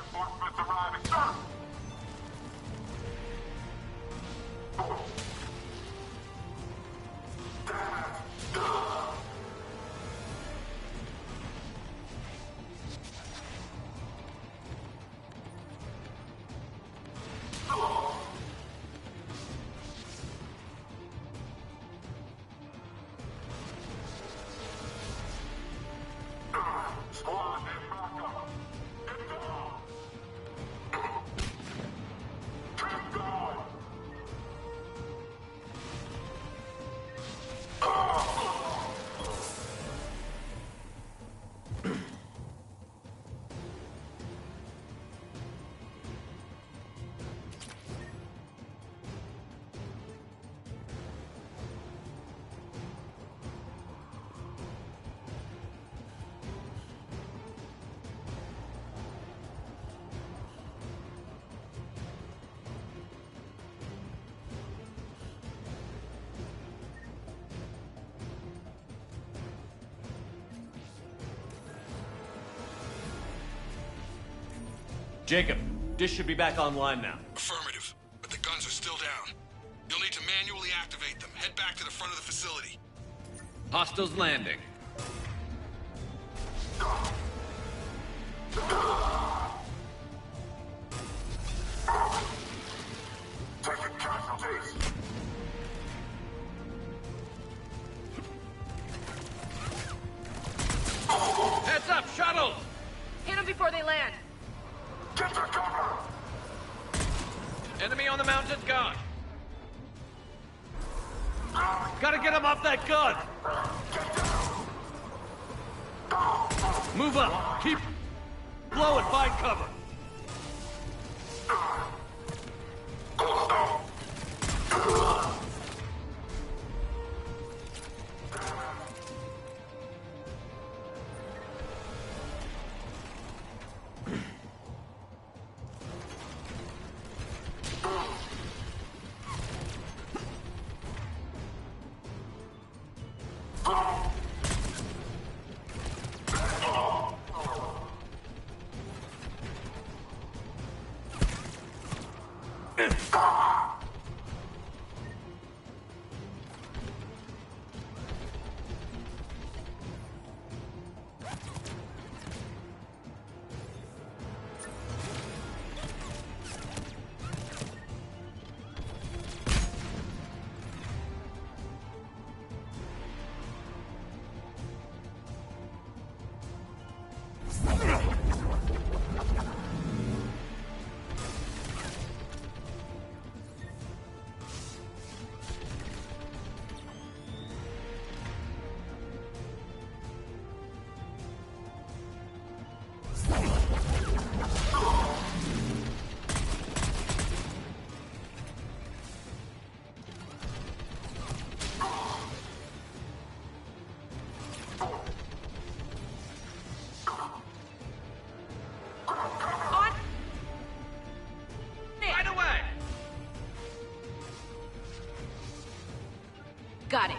Jacob, dish should be back online now. Affirmative, but the guns are still down. You'll need to manually activate them. Head back to the front of the facility. Hostiles landing. Taking casualties. Heads up, shuttle! Hit them before they land. Get to cover! Enemy on the mountain gun. Gotta get him off that gun! Move up! Keep blowing, find cover! Got it.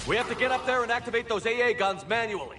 We have to get up there and activate those AA guns manually.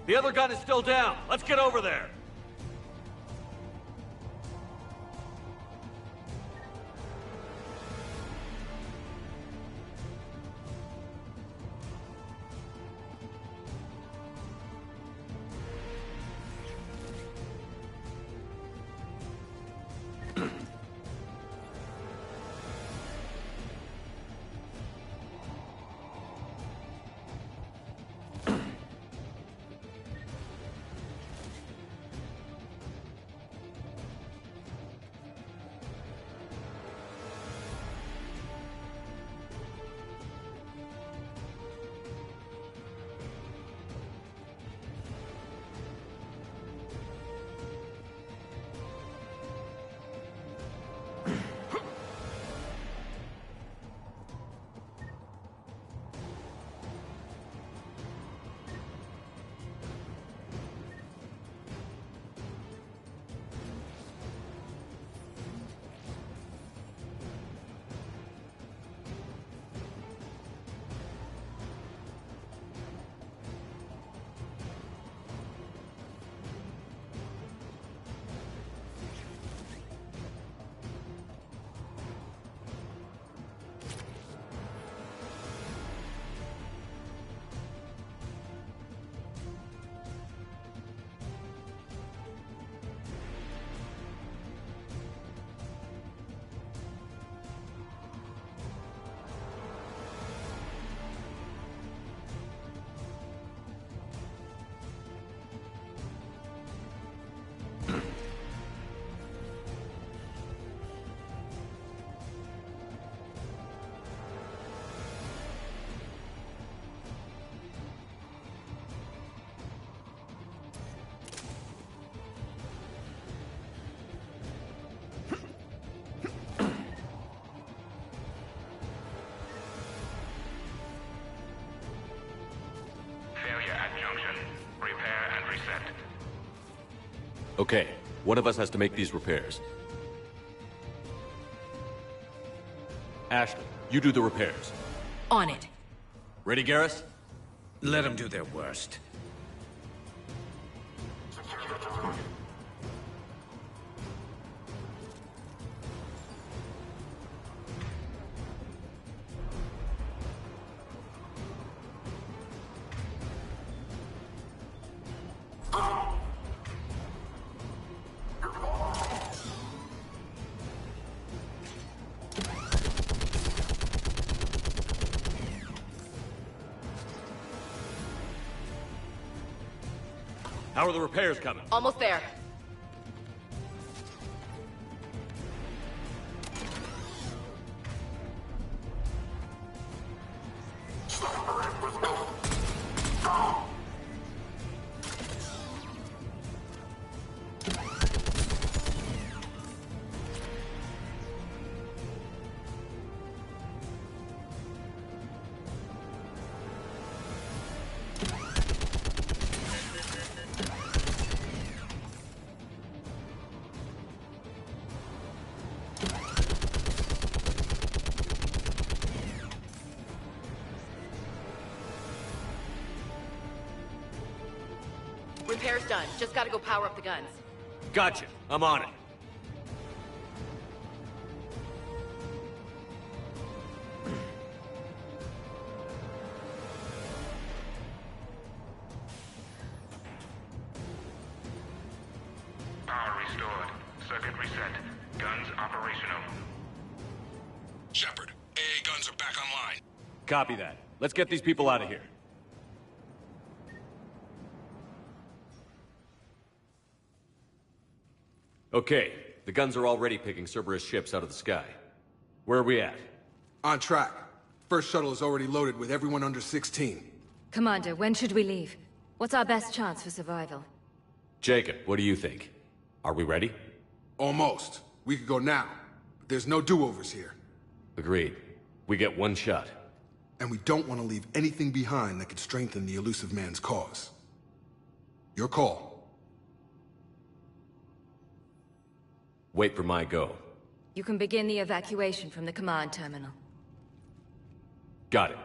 The other gun is still down. Let's get over there. Okay, one of us has to make these repairs. Ashley, you do the repairs. On it. Ready, Garrus? Let them do their worst. How are the repairs coming? Almost there. Repair's done. Just gotta go power up the guns. Gotcha. I'm on it. Power restored. Circuit reset. Guns operational. Shepard, AA guns are back online. Copy that. Let's get these people out of here. Okay, the guns are already picking Cerberus ships out of the sky. Where are we at? On track. First shuttle is already loaded with everyone under 16. Commander, when should we leave? What's our best chance for survival? Jacob, what do you think? Are we ready? Almost. We could go now, but there's no do-overs here. Agreed. We get one shot. And we don't want to leave anything behind that could strengthen the elusive man's cause. Your call. Wait for my go. You can begin the evacuation from the command terminal. Got it.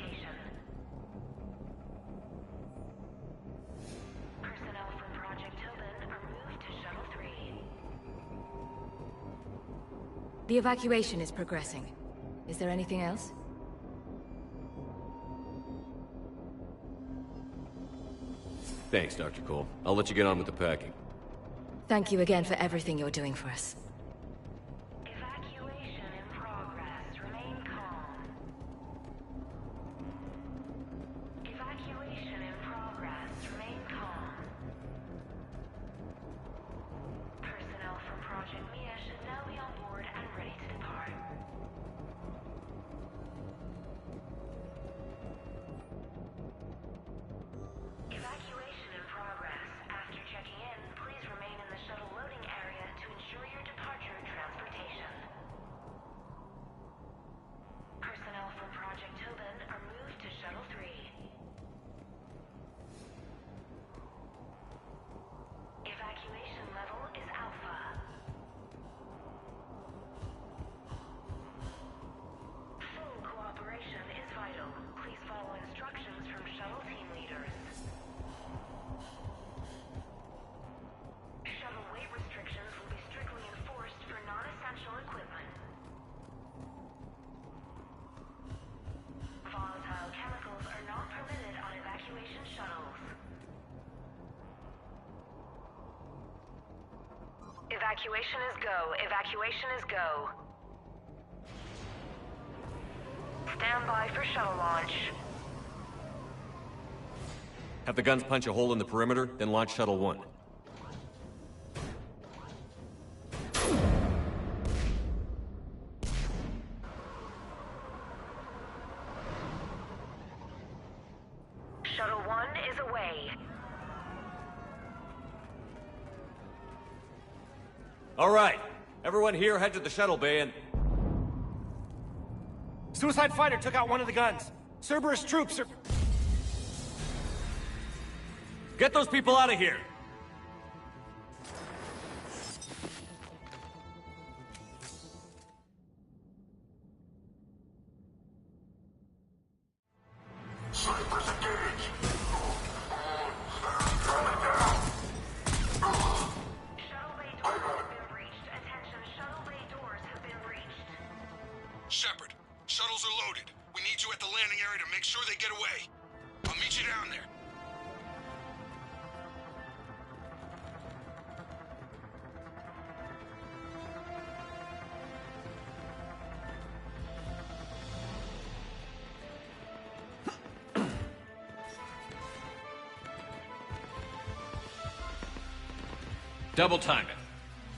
transportation. Personnel from Project Tobin are moved to Shuttle 3. The evacuation is progressing. Is there anything else? Thanks, Dr. Cole. I'll let you get on with the packing. Thank you again for everything you're doing for us. Evacuation in progress. Remain calm. Evacuation in progress. Remain calm. Personnel from Project Mia should now be on board and ready to depart. Evacuation in progress. After checking in, please remain in the shuttle loading area to ensure your departure transportation. Personnel from Project Tobin are moved to Shuttle 3. Evacuation level is Alpha. Full cooperation is vital. Please follow instructions from shuttle team leaders. Shuttle weight restrictions will be strictly enforced for non-essential equipment. Volatile chemicals are not permitted on evacuation shuttles. Evacuation is go. Evacuation is go. Stand by for shuttle launch. Have the guns punch a hole in the perimeter, then launch Shuttle 1. Shuttle 1 is away. All right. Everyone here head to the shuttle bay and... Suicide fighter took out one of the guns. Cerberus troops are... Get those people out of here! Snipers engaged. Shuttle bay doors have been breached. Attention, shuttle bay doors have been breached. Shepard, shuttles are loaded. We need you at the landing area to make sure they get away. I'll meet you down there. Double time it.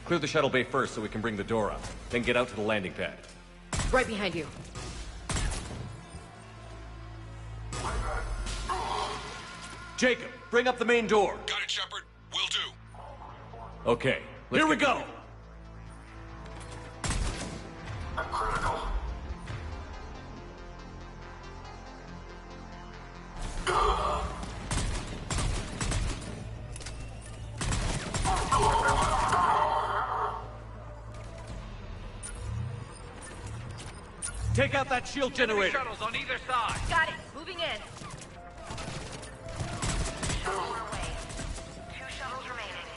Clear the shuttle bay first so we can bring the door up. Then get out to the landing pad. Right behind you. Jacob, bring up the main door. Got it, Shepard. Will do. Okay, here we go! I'm critical. Take out that shield generator! Shuttles on either side. Got it. Moving in. Shuttles are away. 2 shuttles remaining.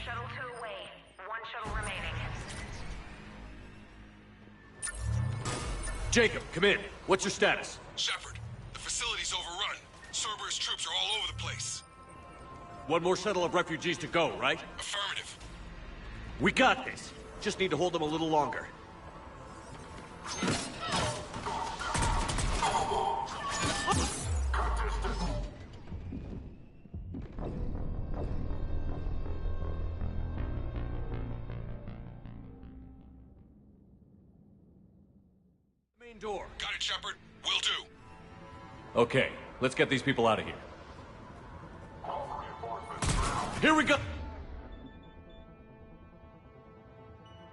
Shuttle 2 away. 1 shuttle remaining. Jacob, come in. What's your status? Shepard, the facility's overrun. Cerberus troops are all over the place. One more shuttle of refugees to go, right? Affirmative. We got this. Just need to hold them a little longer. Main door. Got it, Shepard. Will do. Okay, let's get these people out of here. Here we go!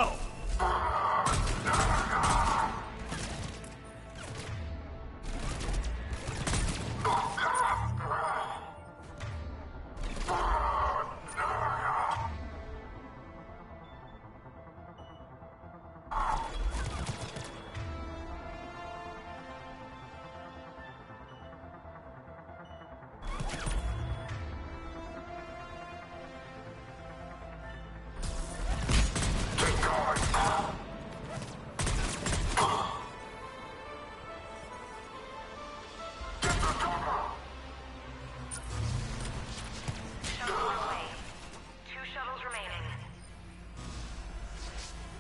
Oh.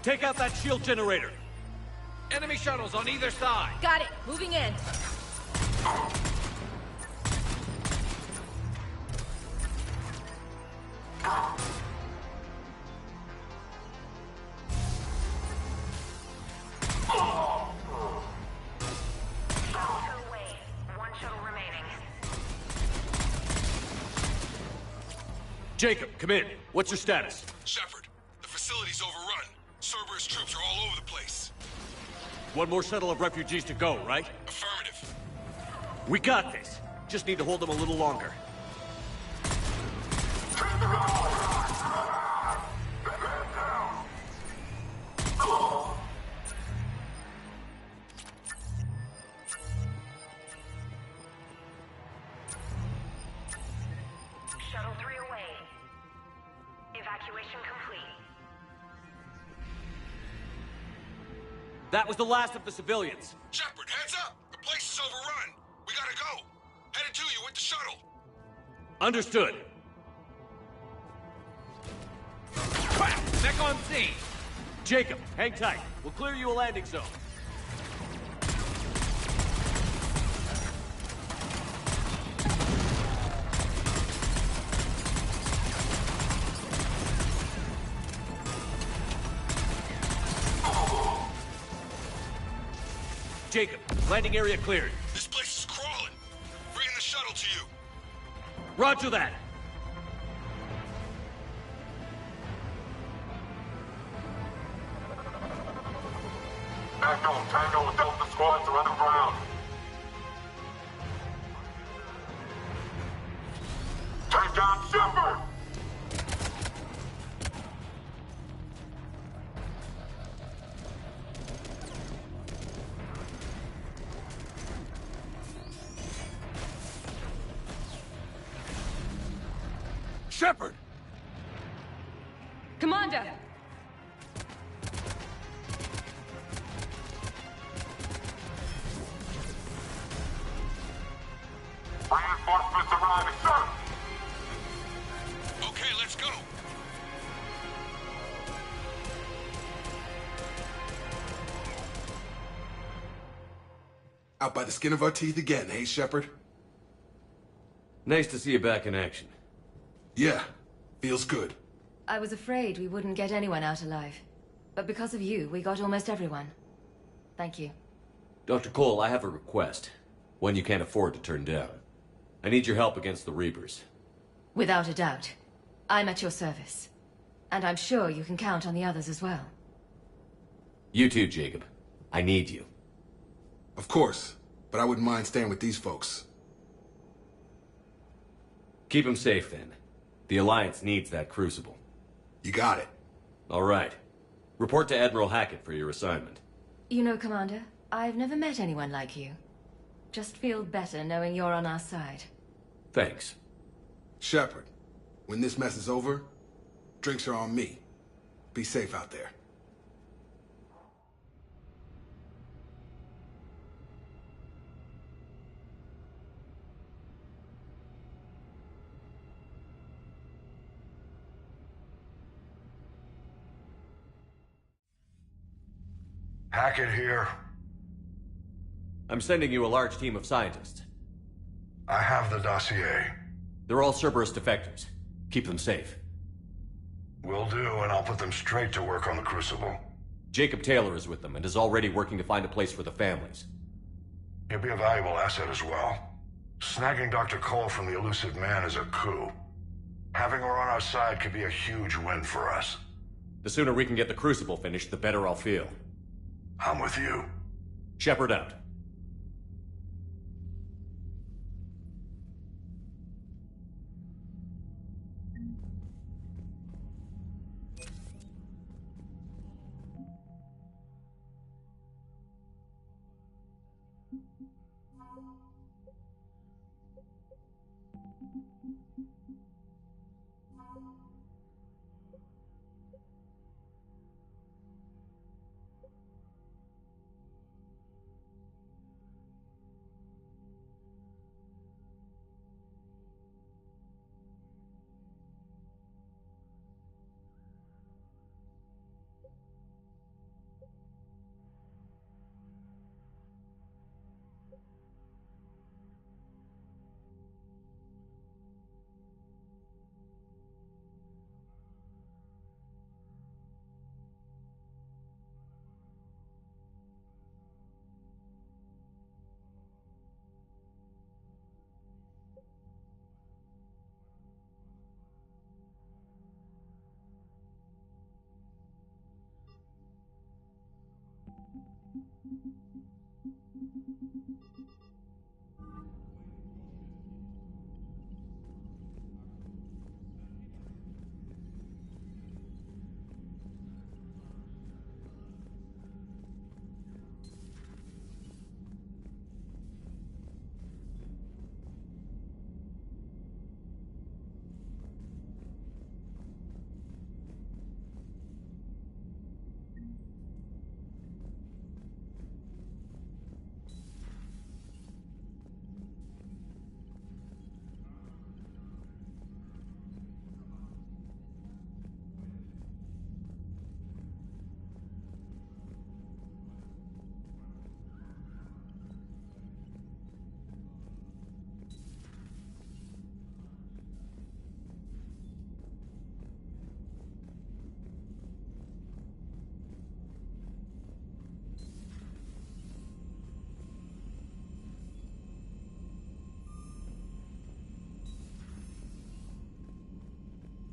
Take out that shield generator. Enemy shuttles on either side. Got it. Moving in. Jacob, come in. What's your status? Shepard, the facility's overrun. Cerberus troops are all over the place. One more shuttle of refugees to go, right? Affirmative. We got this. Just need to hold them a little longer. Shuttle 3 away. Evacuation complete. That was the last of the civilians. Shepard, heads up! The place is overrun. We gotta go. Headed to you with the shuttle. Understood. Crap! Mech on scene! Jacob, hang tight. We'll clear you a landing zone. Jacob, landing area cleared. This place is crawling. Bringing the shuttle to you. Roger that. Tango with Delta squads are underground. Take down Shepard! Shepard! Commander! Reinforcements arriving, sir! Okay, let's go. Out by the skin of our teeth again, hey, Shepard? Nice to see you back in action. Yeah, feels good. I was afraid we wouldn't get anyone out alive. But because of you, we got almost everyone. Thank you. Dr. Cole, I have a request. One you can't afford to turn down. I need your help against the Reapers. Without a doubt. I'm at your service. And I'm sure you can count on the others as well. You too, Jacob. I need you. Of course, but I wouldn't mind staying with these folks. Keep them safe, then. The Alliance needs that crucible. You got it. All right. Report to Admiral Hackett for your assignment. You know, Commander, I've never met anyone like you. Just feel better knowing you're on our side. Thanks. Shepard, when this mess is over, drinks are on me. Be safe out there. Hackett here. I'm sending you a large team of scientists. I have the dossier. They're all Cerberus defectors. Keep them safe. Will do, and I'll put them straight to work on the Crucible. Jacob Taylor is with them and is already working to find a place for the families. He'll be a valuable asset as well. Snagging Dr. Cole from the elusive man is a coup. Having her on our side could be a huge win for us. The sooner we can get the Crucible finished, the better I'll feel. I'm with you. Shepard out.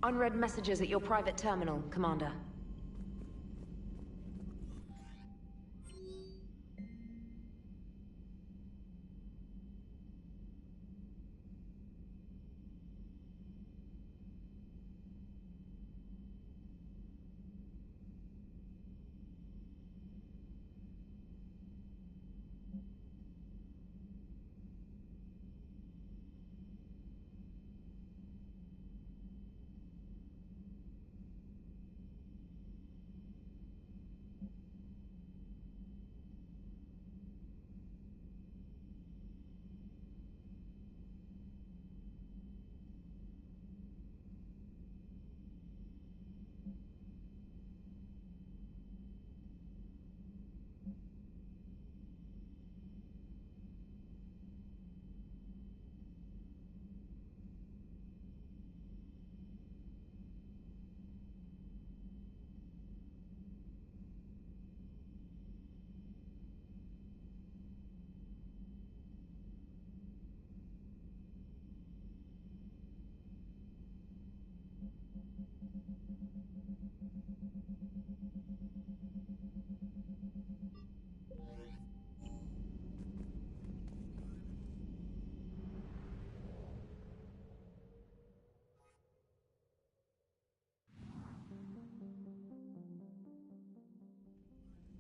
Unread messages at your private terminal, Commander.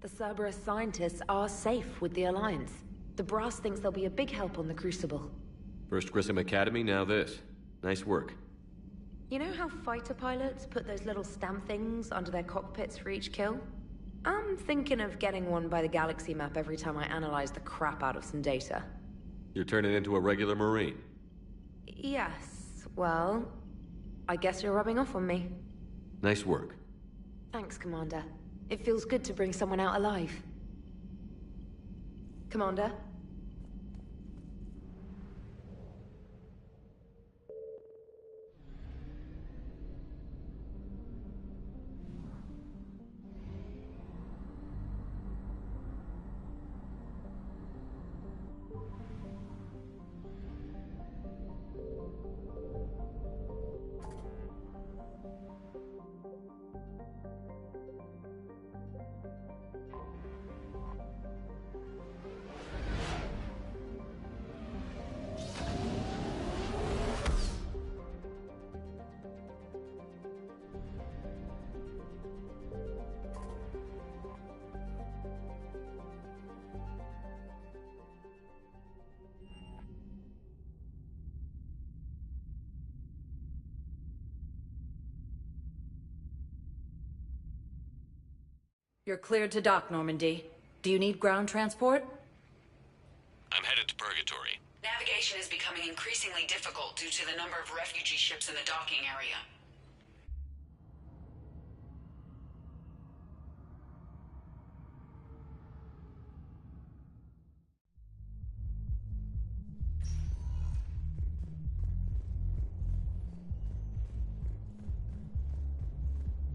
The Cerberus scientists are safe with the Alliance. The Brass thinks they'll be a big help on the Crucible. First Grissom Academy, now this. Nice work. You know how fighter pilots put those little stamp things under their cockpits for each kill? I'm thinking of getting one by the galaxy map every time I analyze the crap out of some data. You're turning into a regular Marine. Yes, well, I guess you're rubbing off on me. Nice work. Thanks, Commander. It feels good to bring someone out alive. Commander? You're cleared to dock, Normandy. Do you need ground transport? I'm headed to Purgatory. Navigation is becoming increasingly difficult due to the number of refugee ships in the docking area.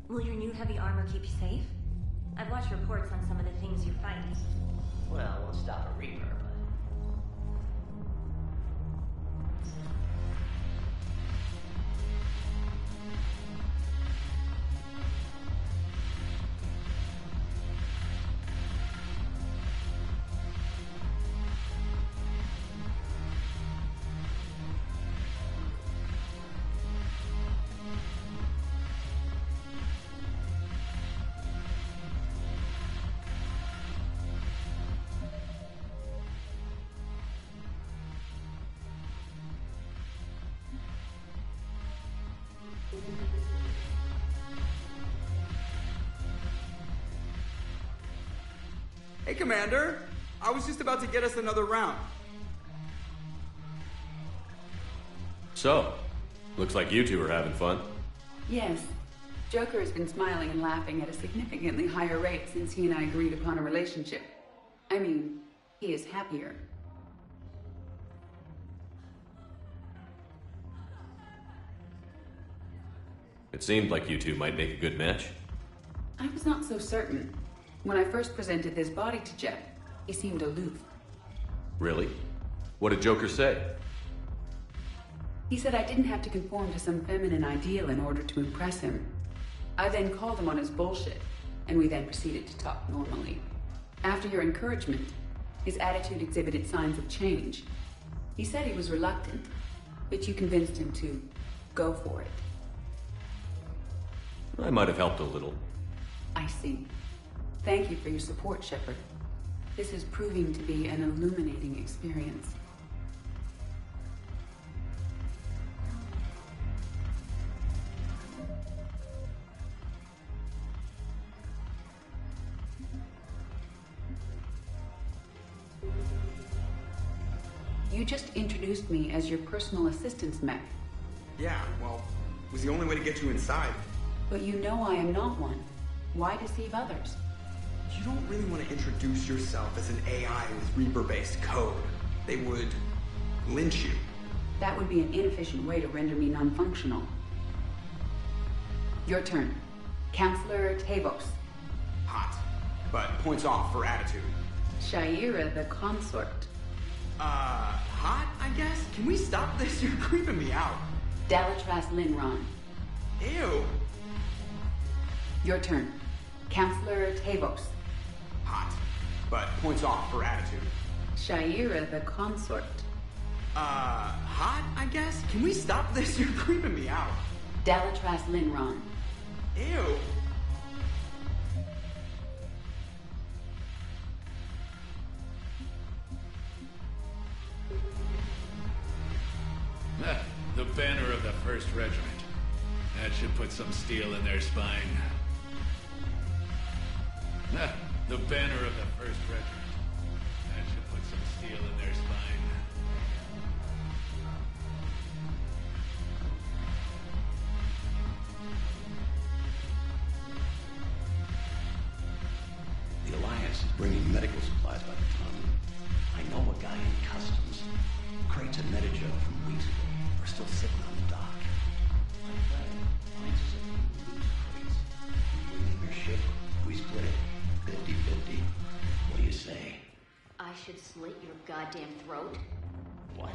Will your new heavy armor keep you safe? I've watched reports on some of the things you fight. Well, it won't stop a Reaper, but... Hey, Commander. I was just about to get us another round. So, looks like you two are having fun. Yes. Joker has been smiling and laughing at a significantly higher rate since he and I agreed upon a relationship. I mean, he is happier. It seemed like you two might make a good match. I was not so certain. When I first presented this body to Jeff, he seemed aloof. Really? What did Joker say? He said I didn't have to conform to some feminine ideal in order to impress him. I then called him on his bullshit, and we then proceeded to talk normally. After your encouragement, his attitude exhibited signs of change. He said he was reluctant, but you convinced him to go for it. I might have helped a little. I see. Thank you for your support, Shepard. This is proving to be an illuminating experience. You just introduced me as your personal assistance mech. Yeah, well, it was the only way to get you inside. But you know I am not one. Why deceive others? You don't really want to introduce yourself as an AI with Reaper-based code. They would lynch you. That would be an inefficient way to render me non-functional. Your turn. Counselor Tavos. Hot, but points off for attitude. Shaira the consort. Hot, I guess? Can we stop this? You're creeping me out. Dalatras Linron. Ew. Your turn. Counselor Tavos. Hot, but points off for attitude. Shaira the consort. Hot, I guess? Can we stop this? You're creeping me out. Dalatras Linron. Ew. The banner of the 1st Regiment. That should put some steel in their spine. The banner of the 1st Regiment. That should put some steel in their spine. The Alliance is bringing medical supplies by the ton. I know a guy in customs. Crates of Medijo from weeks ago are still sitting on the dock. My friend finds us a few loose crates. You bring in your ship, we split it. 50-50. What do you say? I should slit your goddamn throat? What?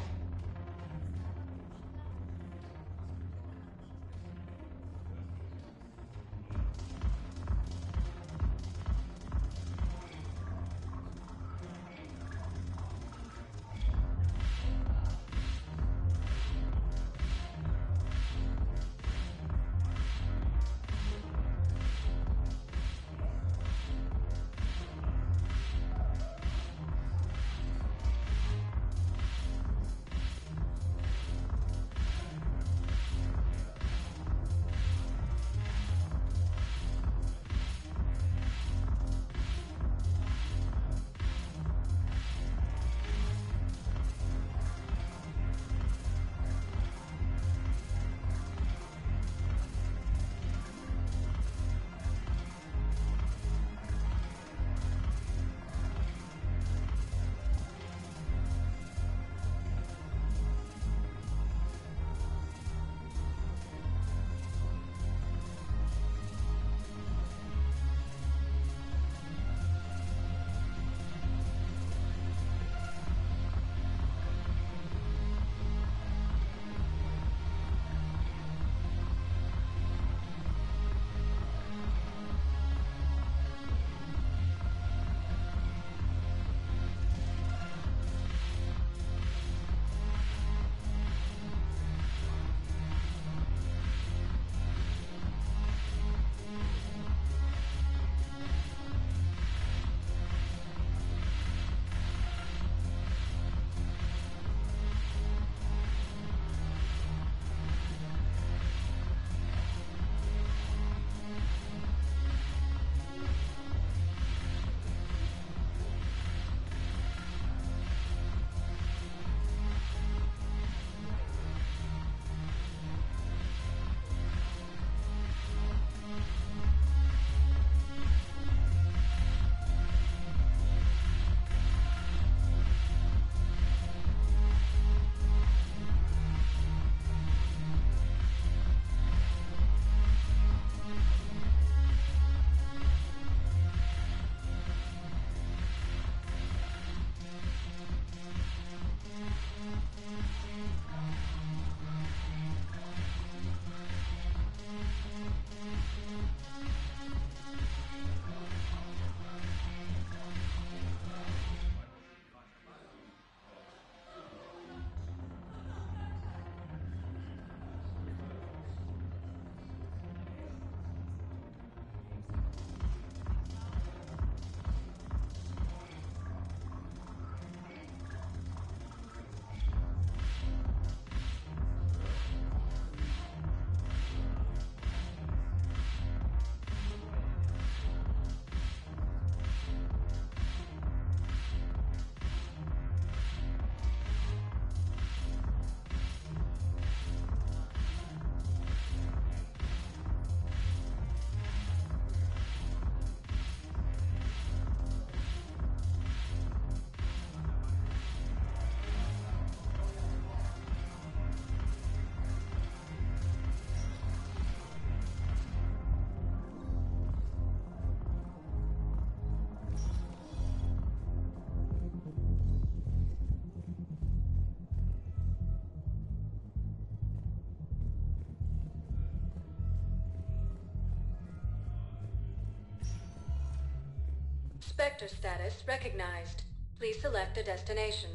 Spectre status recognized. Please select a destination.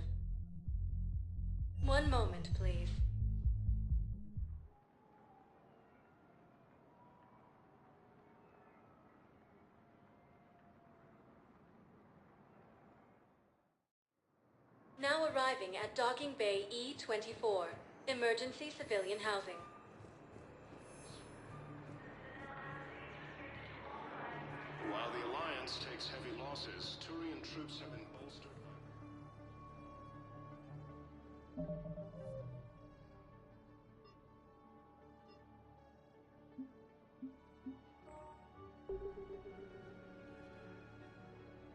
One moment, please. Now arriving at Docking Bay E-24, emergency civilian housing. While the Alliance takes heavy losses, Turian troops have been bolstered.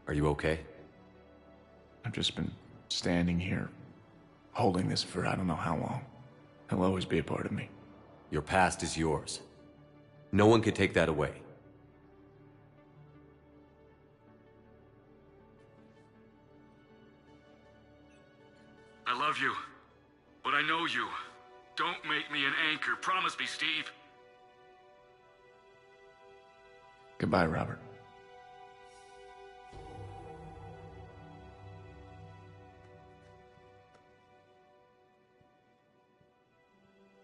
Are you okay? I've just been standing here, holding this for I don't know how long. He'll always be a part of me. Your past is yours. No one can take that away. I love you, but I know you. Don't make me an anchor. Promise me, Steve. Goodbye, Robert.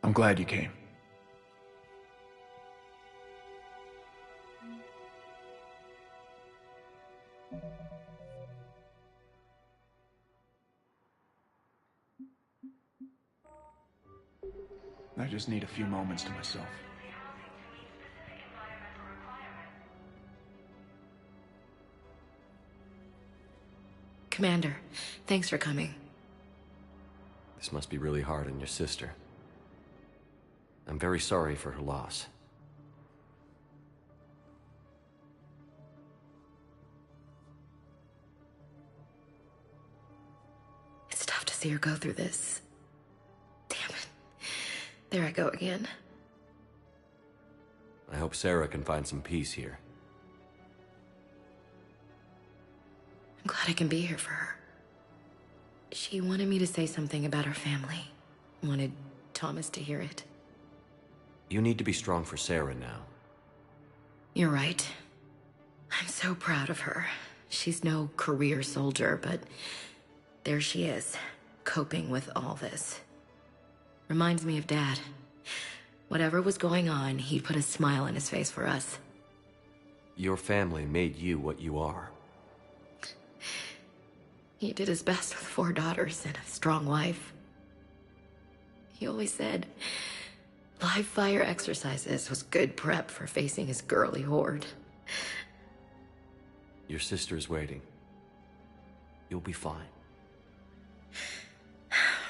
I'm glad you came. I just need a few moments to myself. Commander, thanks for coming. This must be really hard on your sister. I'm very sorry for her loss. It's tough to see her go through this. Damn it. There I go again. I hope Sarah can find some peace here. I'm glad I can be here for her. She wanted me to say something about her family. Wanted Thomas to hear it. You need to be strong for Sarah now. You're right. I'm so proud of her. She's no career soldier, but there she is, coping with all this. Reminds me of Dad. Whatever was going on, he'd put a smile on his face for us. Your family made you what you are. He did his best with 4 daughters and a strong wife. He always said live fire exercises was good prep for facing his girly horde. Your sister's waiting. You'll be fine.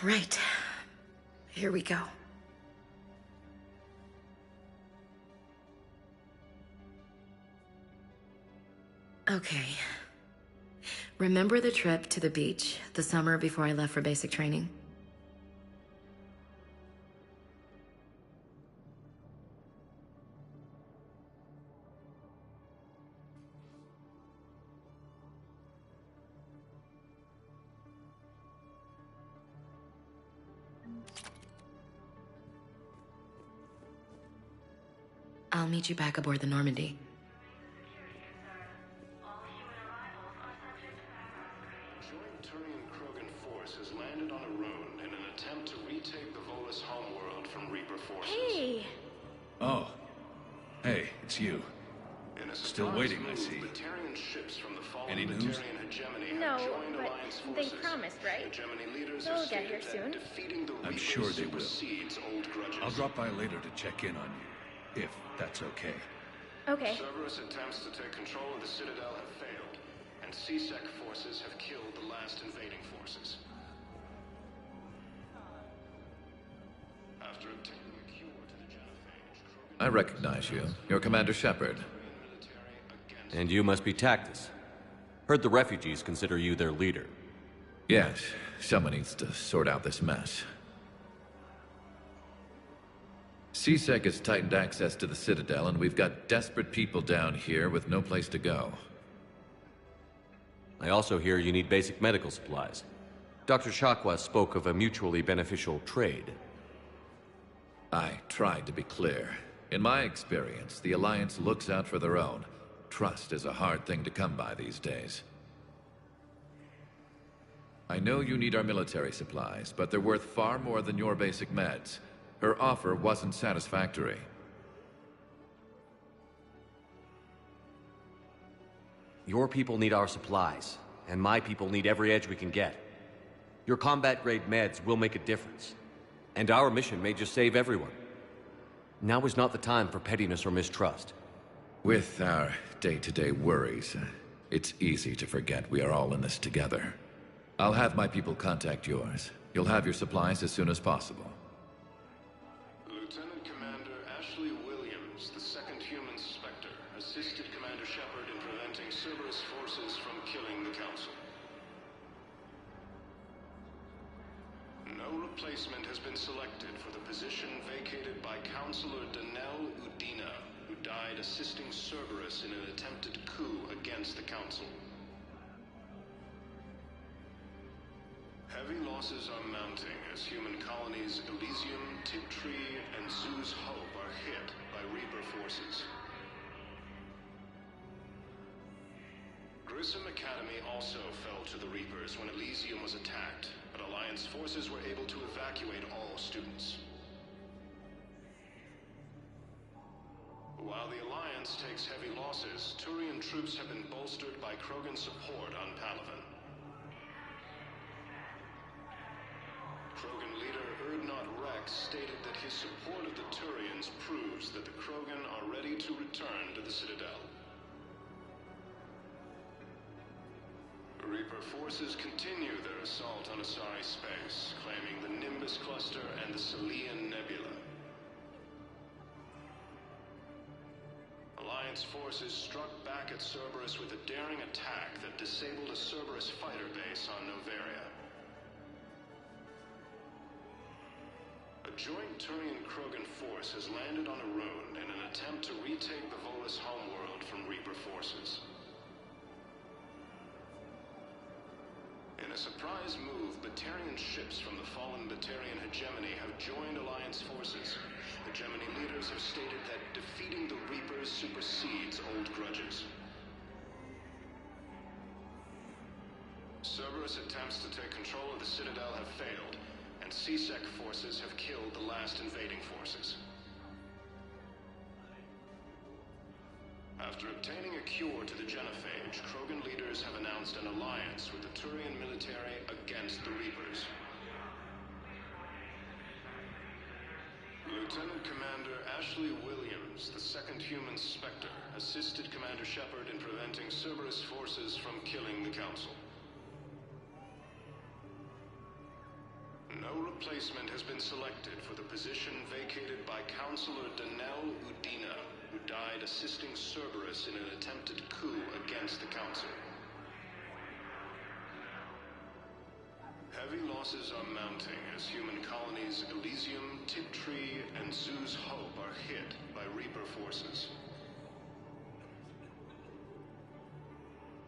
Right. Here we go. Okay. Remember the trip to the beach the summer before I left for basic training? I'll meet you back aboard the Normandy. Joint Turian-Krogan force has landed on a rune in an attempt to retake the Volus homeworld from Reaper forces. Hey! Oh. Hey, it's you. In a Still waiting, I see. Batarian ships from the fallen Any news? Batarian hegemony have No, joined but Alliance they forces. promised, right? Hegemony leaders They'll have get stated here that soon. defeating the I'm Reapers sure they will. supersedes old grudges. I'll drop by later to check in on you, if that's okay. Okay. Cerberus attempts to take control of the Citadel have failed, and CSEC forces have killed the last invading forces. After obtaining a cure to the genophage, I recognize you. You're Commander Shepard. And you must be Tactus. Heard the refugees consider you their leader. Yes, someone needs to sort out this mess. CSEC has tightened access to the Citadel, and we've got desperate people down here with no place to go. I also hear you need basic medical supplies. Dr. Shakwa spoke of a mutually beneficial trade. I tried to be clear. In my experience, the Alliance looks out for their own. trust is a hard thing to come by these days. I know you need our military supplies, but they're worth far more than your basic meds. Her offer wasn't satisfactory. Your people need our supplies, and my people need every edge we can get. Your combat-grade meds will make a difference, and our mission may just save everyone. Now is not the time for pettiness or mistrust. With our day-to-day worries, it's easy to forget we are all in this together. I'll have my people contact yours. You'll have your supplies as soon as possible. Lieutenant Commander Ashley Williams, the second human Spectre, assisted Commander Shepard in preventing Cerberus forces from killing the Council. No replacement has been selected for the position vacated by Counselor Danelle Udina, who died assisting Cerberus in an attempted coup against the Council. Heavy losses are mounting as human colonies Elysium, Tiptree, and Zoo's Hope are hit by Reaper forces. Grissom Academy also fell to the Reapers when Elysium was attacked, but Alliance forces were able to evacuate all students. While the Alliance takes heavy losses, Turian troops have been bolstered by Krogan support on Palaven. Krogan leader Erdnot Rex stated that his support of the Turians proves that the Krogan are ready to return to the Citadel. Reaper forces continue their assault on Asari space, claiming the Nimbus Cluster and the Selian Nebula. Alliance forces struck back at Cerberus with a daring attack that disabled a Cerberus fighter base on Noveria. A joint Turian-Krogan force has landed on Arun in an attempt to retake the Volus homeworld from Reaper forces. In a surprise move, Batarian ships from the fallen Batarian hegemony have joined Alliance forces. Hegemony leaders have stated that defeating the Reapers supersedes old grudges. Cerberus attempts to take control of the Citadel have failed, and CSEC forces have killed the last invading forces. After obtaining a cure to the genophage, Krogan leaders have announced an alliance with the Turian military against the Reapers. Lieutenant Commander Ashley Williams, the second human Spectre, assisted Commander Shepard in preventing Cerberus forces from killing the Council. No replacement has been selected for the position vacated by Counselor Danelle Udina, who died assisting Cerberus in an attempted coup against the Council. Heavy losses are mounting as human colonies Elysium, Tiptree, and Zoo's Hope are hit by Reaper forces.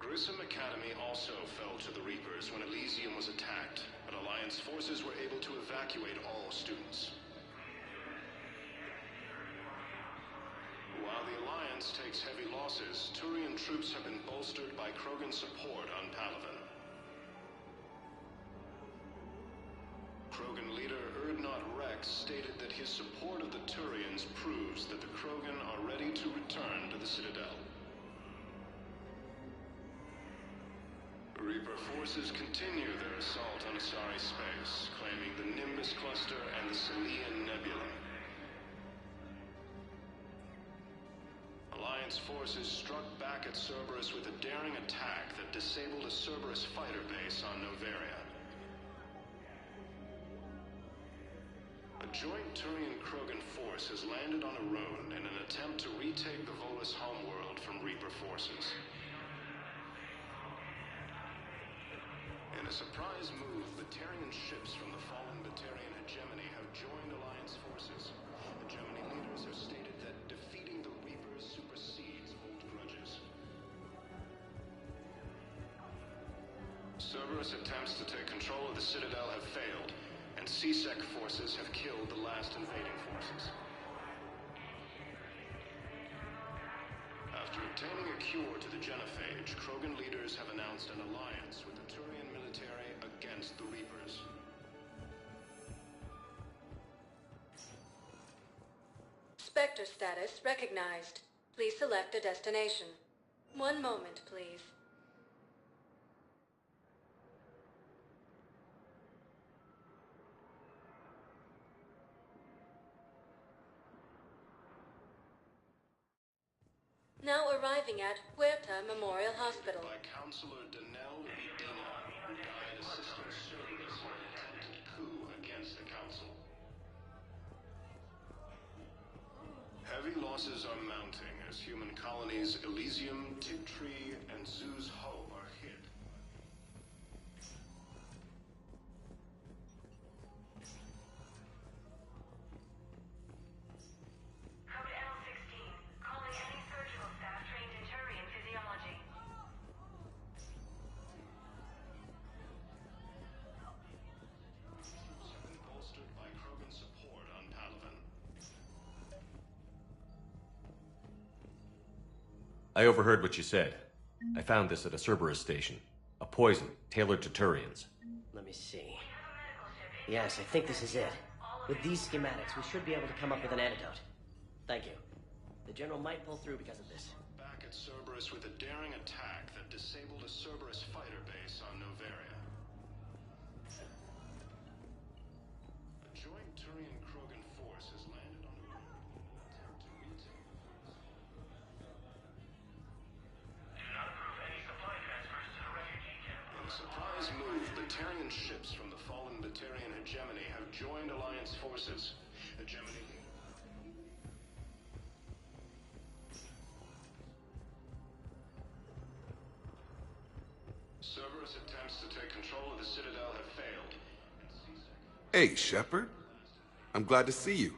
Grissom Academy also fell to the Reapers when Elysium was attacked, but Alliance forces were able to evacuate all students. While the Alliance takes heavy losses, Turian troops have been bolstered by Krogan support on Palaven. Krogan leader Erdnot Rex stated that his support of the Turians proves that the Krogan are ready to return to the Citadel. Reaper forces continue their assault on Asari space, claiming the Nimbus Cluster and the Selian Nebula. Alliance forces struck back at Cerberus with a daring attack that disabled a Cerberus fighter base on Noveria. A joint Turian-Krogan force has landed on Arun in an attempt to retake the Volus homeworld from Reaper forces. In a surprise move, Batarian ships from the fallen Batarian hegemony have joined Alliance forces. Hegemony leaders have stated that defeating the Reapers supersedes old grudges. Cerberus attempts to take control of the Citadel have failed, and CSEC forces have killed the last invading forces. After obtaining a cure to the genophage, Krogan leaders have announced an alliance with the Turian military against the Reapers. Spectre status recognized. Please select a destination. One moment, please. Now arriving at Huerta Memorial Hospital. By Counselor Danelle Medina, who died assisting Cerberus in an attempted coup against the Council. Heavy losses are mounting as human colonies Elysium, Tiptree, and Zoo's Ho are hit. Code L16, calling any surgical staff trained in Turian physiology. Systems have been bolstered by Krogan support on Palaven. I overheard what you said. I found this at a Cerberus station. A poison tailored to Turians. Let me see. Yes, I think this is it. With these schematics, we should be able to come up with an antidote. Thank you. The General might pull through because of this. Back at Cerberus with a daring attack that disabled a Cerberus fighter base on Noveria. A joint Turian-Krogan force has landed on a attempt to retake. Do not approve any supply transfers to the refugee camp. In a surprise move, Batarian ships from the fallen Batarian hegemony have joined Alliance forces. Hegemony. Cerberus attempts to take control of the Citadel have failed. Hey, Shepard. I'm glad to see you.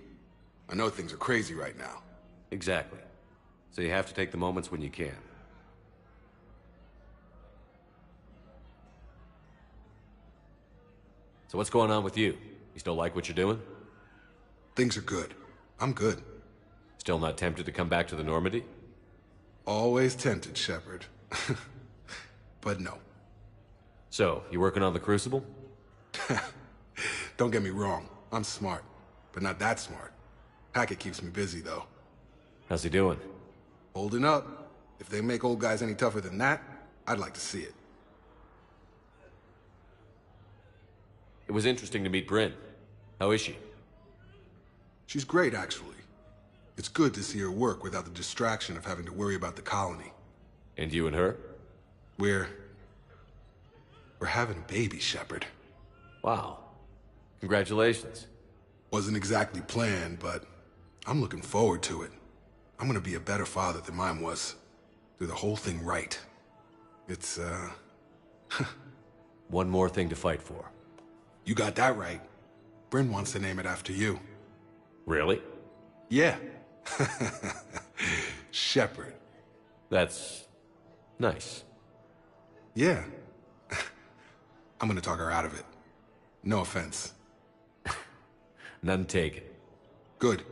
I know things are crazy right now. Exactly. So you have to take the moments when you can. So what's going on with you? You still like what you're doing? Things are good. I'm good. Still not tempted to come back to the Normandy? Always tempted, Shepard. But no. So, you working on the Crucible? Don't get me wrong. I'm smart. But not that smart. Hackett keeps me busy, though. How's he doing? Holding up. If they make old guys any tougher than that, I'd like to see it. It was interesting to meet Bryn. How is she? She's great, actually. It's good to see her work without the distraction of having to worry about the colony. And you and her? We're having a baby, Shepard. Wow. Congratulations. Wasn't exactly planned, but I'm looking forward to it. I'm gonna be a better father than mine was. Do the whole thing right. It's, One more thing to fight for. You got that right. Bryn wants to name it after you. Really? Yeah. Shepard. That's nice. Yeah. I'm gonna talk her out of it. No offense. None taken. Good.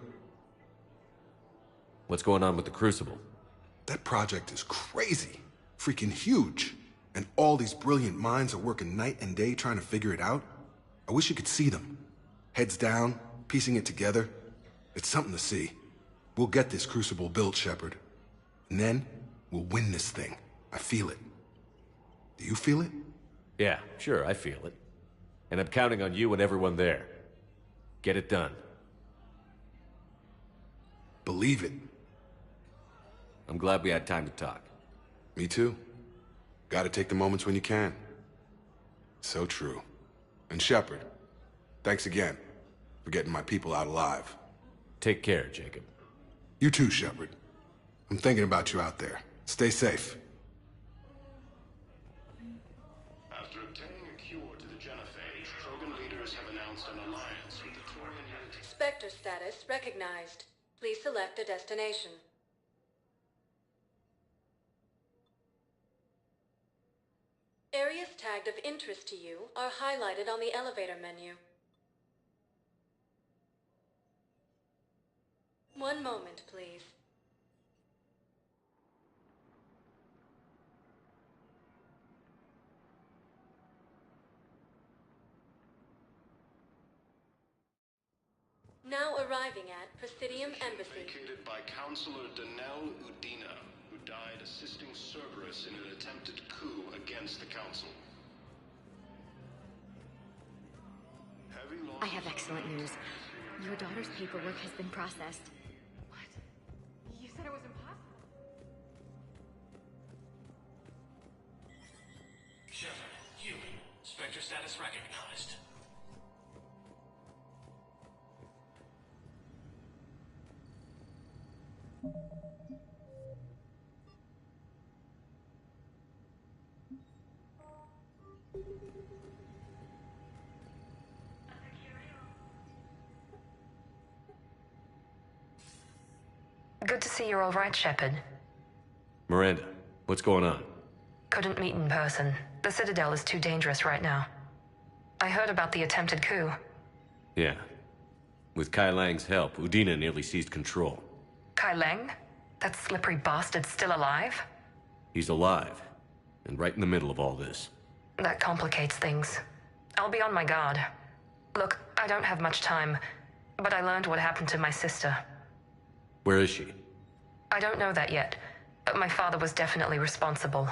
What's going on with the Crucible? That project is crazy. Freaking huge. And all these brilliant minds are working night and day trying to figure it out. I wish you could see them. Heads down, piecing it together. It's something to see. We'll get this Crucible built, Shepard. And then, we'll win this thing. I feel it. Do you feel it? Yeah, sure, I feel it. And I'm counting on you and everyone there. Get it done. Believe it. I'm glad we had time to talk. Me too. Gotta take the moments when you can. So true. And Shepard, thanks again for getting my people out alive. Take care, Jacob. You too, Shepard. I'm thinking about you out there. Stay safe. After obtaining a cure to the genophage, Krogan leaders have announced an alliance with the Turian military. Spectre status recognized. Please select a destination. Areas tagged of interest to you are highlighted on the elevator menu. One moment, please. Now arriving at Presidium Embassy. Vacated by Counselor Danelle Udina, who died assisting Cerberus in an attempted coup against the Council. I have excellent news. Your daughter's paperwork has been processed. What? You said it was impossible. Shepard, human. Spectre status recognized. Good to see you're all right, Shepard. Miranda, what's going on? Couldn't meet in person. The Citadel is too dangerous right now. I heard about the attempted coup. Yeah. With Kai Lang's help, Udina nearly seized control. Kai Lang? That slippery bastard's still alive? He's alive, and right in the middle of all this. That complicates things. I'll be on my guard. Look, I don't have much time, but I learned what happened to my sister. Where is she? I don't know that yet, but my father was definitely responsible.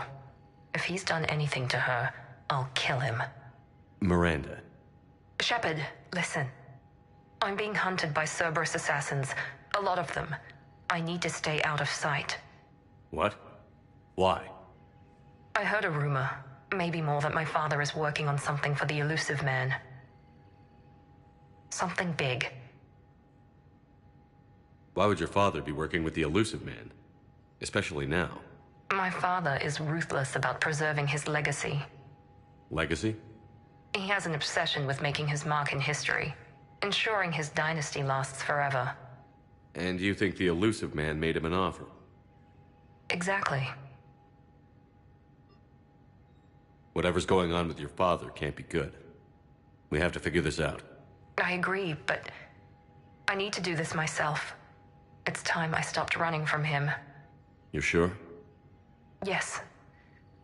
If he's done anything to her, I'll kill him. Miranda. Shepard, listen. I'm being hunted by Cerberus assassins. A lot of them. I need to stay out of sight. What? Why? I heard a rumor, maybe more, that my father is working on something for the Elusive Man. Something big. Why would your father be working with the Elusive Man? Especially now. My father is ruthless about preserving his legacy. Legacy? He has an obsession with making his mark in history, ensuring his dynasty lasts forever. And you think the Elusive Man made him an offer? Exactly. Whatever's going on with your father can't be good. We have to figure this out. I agree, but I need to do this myself. It's time I stopped running from him. You're sure? Yes.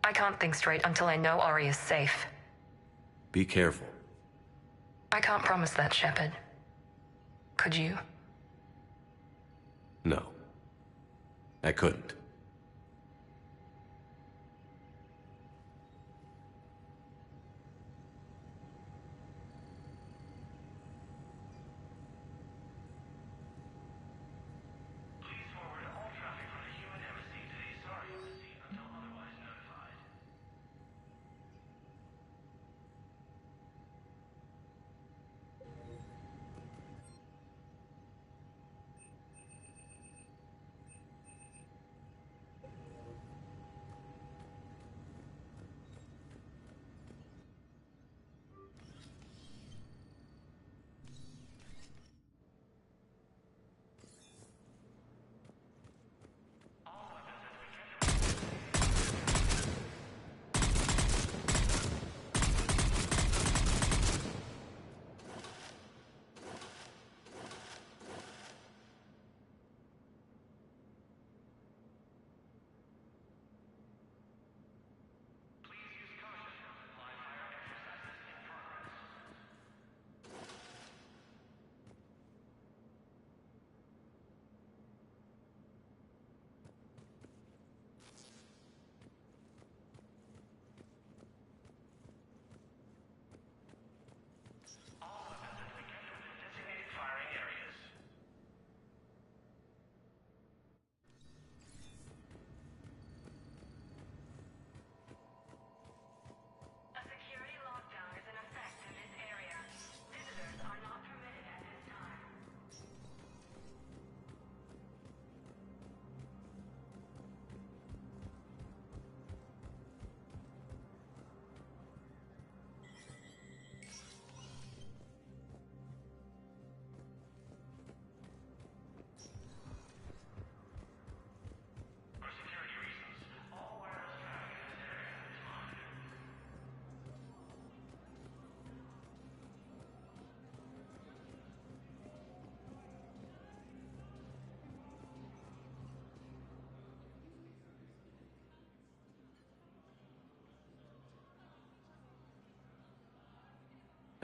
I can't think straight until I know Ori is safe. Be careful. I can't promise that, Shepard. Could you? No. I couldn't.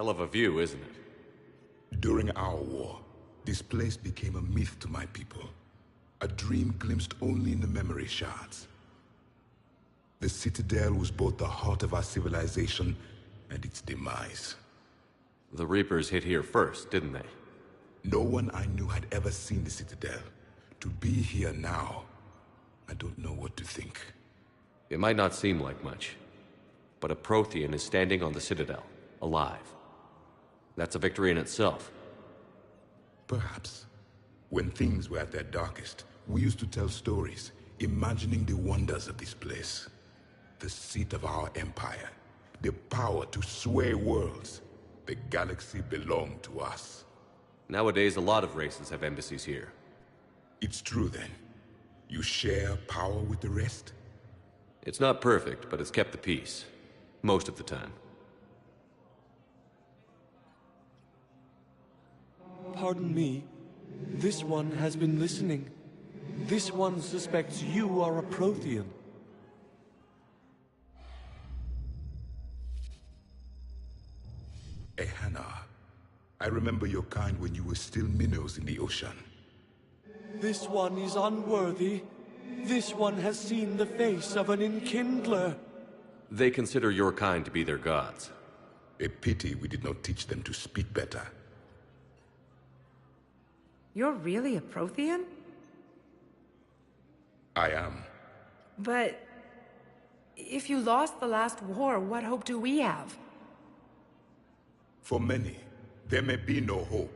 Hell of a view, isn't it? During our war, This place became a myth to my people. A dream glimpsed only in the memory shards. The Citadel was both the heart of our civilization and its demise. The Reapers hit here first, didn't they? No one I knew had ever seen the Citadel. To be here now, I don't know what to think. It might not seem like much, but a Prothean is standing on the Citadel, alive. That's a victory in itself. Perhaps. When things were at their darkest, we used to tell stories, imagining the wonders of this place. The seat of our empire, the power to sway worlds. The galaxy belonged to us. Nowadays, a lot of races have embassies here. It's true then. You share power with the rest? It's not perfect, but it's kept the peace. Most of the time. Pardon me. This one has been listening. This one suspects you are a Prothean. Ehana, I remember your kind when you were still minnows in the ocean. This one is unworthy. This one has seen the face of an enkindler. They consider your kind to be their gods. A pity we did not teach them to speak better. You're really a Prothean? I am. But if you lost the last war, what hope do we have? For many, there may be no hope.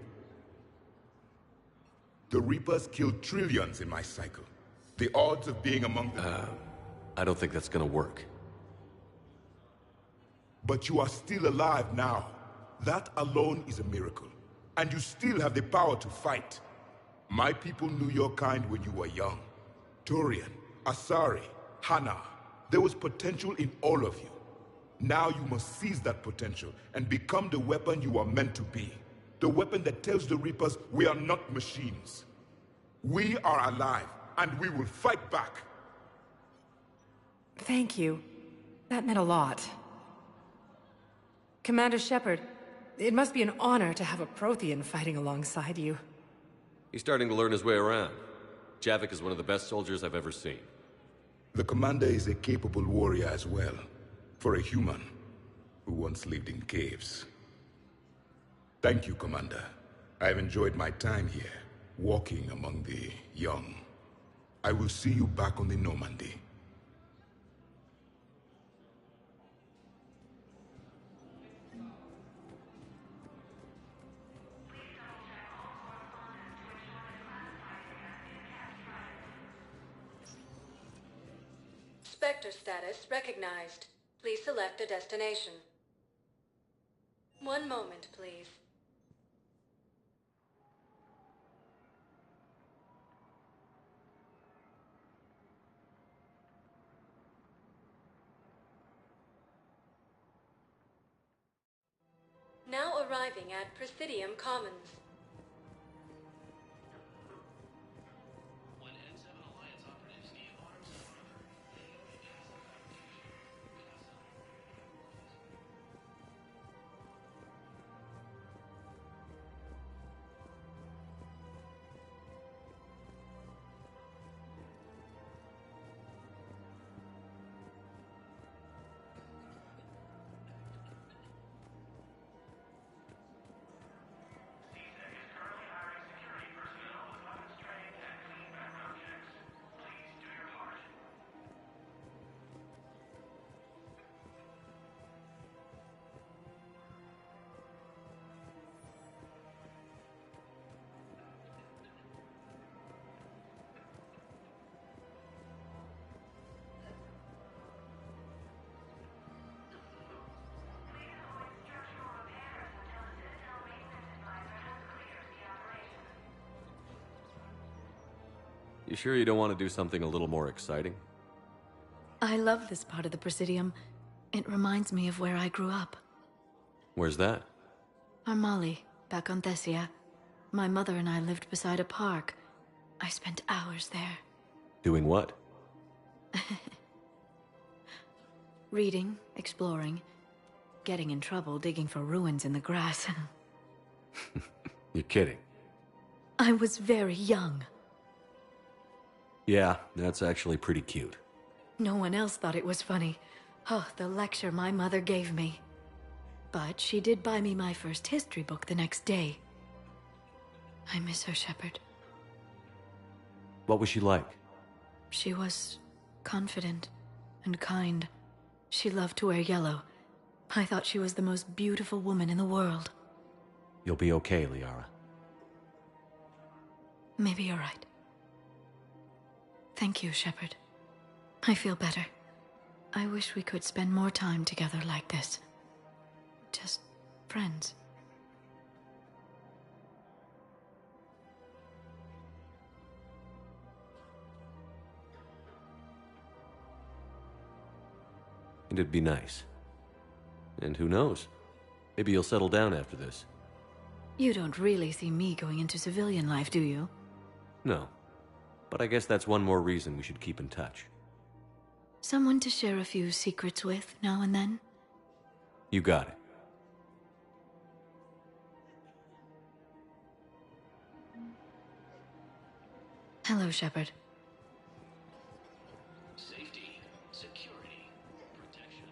The Reapers killed trillions in my cycle. The odds of being among them... I don't think that's gonna work. But you are still alive now. That alone is a miracle. And you still have the power to fight. My people knew your kind when you were young. Turian, Asari, Hana. There was potential in all of you. Now you must seize that potential and become the weapon you are meant to be. The weapon that tells the Reapers we are not machines. We are alive, and we will fight back. Thank you. That meant a lot. Commander Shepard, it must be an honor to have a Prothean fighting alongside you. He's starting to learn his way around. Javik is one of the best soldiers I've ever seen. The commander is a capable warrior as well. For a human who once lived in caves. Thank you, Commander. I have enjoyed my time here, walking among the young. I will see you back on the Normandy. Spectre status recognized. Please select a destination. One moment, please. Now arriving at Presidium Commons. You sure you don't want to do something a little more exciting? I love this part of the Presidium. It reminds me of where I grew up. Where's that? Armali, back on Thessia. My mother and I lived beside a park. I spent hours there. Doing what? Reading, exploring, getting in trouble digging for ruins in the grass. You're kidding. I was very young. Yeah, that's actually pretty cute. No one else thought it was funny. Oh, the lecture my mother gave me. But she did buy me my first history book the next day. I miss her, Shepard. What was she like? She was confident and kind. She loved to wear yellow. I thought she was the most beautiful woman in the world. You'll be okay, Liara. Maybe you're right. Thank you, Shepard. I feel better. I wish we could spend more time together like this. Just friends. And it'd be nice. And who knows? Maybe you'll settle down after this. You don't really see me going into civilian life, do you? No. But I guess that's one more reason we should keep in touch. Someone to share a few secrets with now and then? You got it. Hello, Shepard. Safety, security, protection.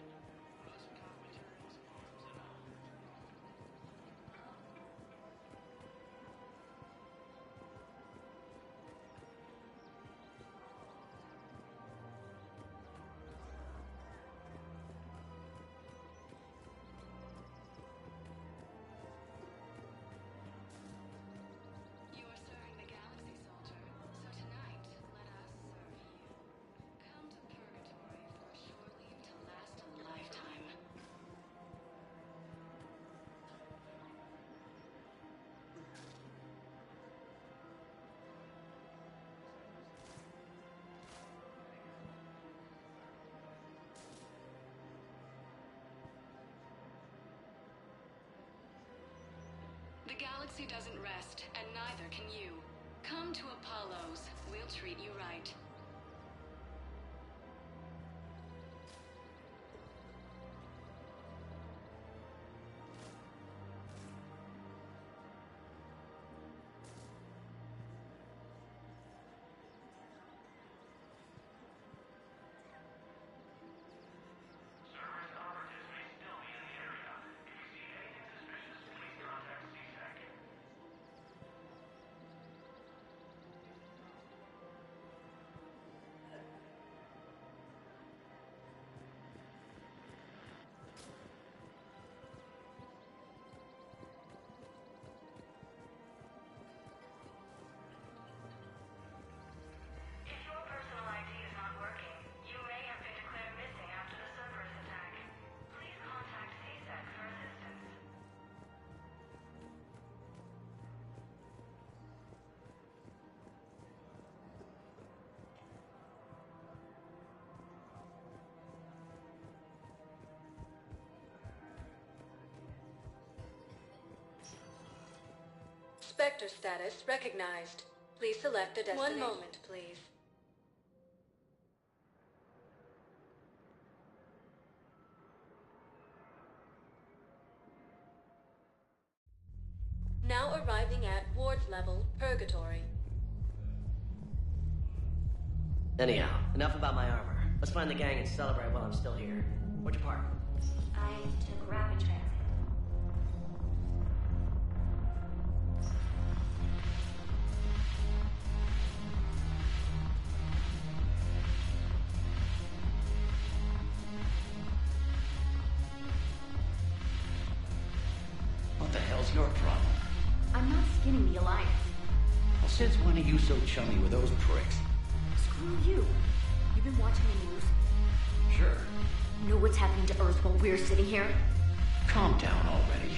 You are serving the galaxy, soldier. So tonight, let us serve you. Come to Purgatory for a short leave to last a lifetime. The galaxy doesn't rest, and neither can you. Come to Apollo's. We'll treat you right. Spectre status recognized. Please select a destination. 1 moment, please. Now arriving at Ward's level, Purgatory. Anyhow, enough about my armor. Let's find the gang and celebrate while I'm still here. Where'd you park? I took rapid transit. What the hell's your problem? I'm not skinning the Alliance. Well, since when are you so chummy with those pricks? Screw you. You've been watching the news? Sure. Know what's happening to Earth while we're sitting here? Calm down already.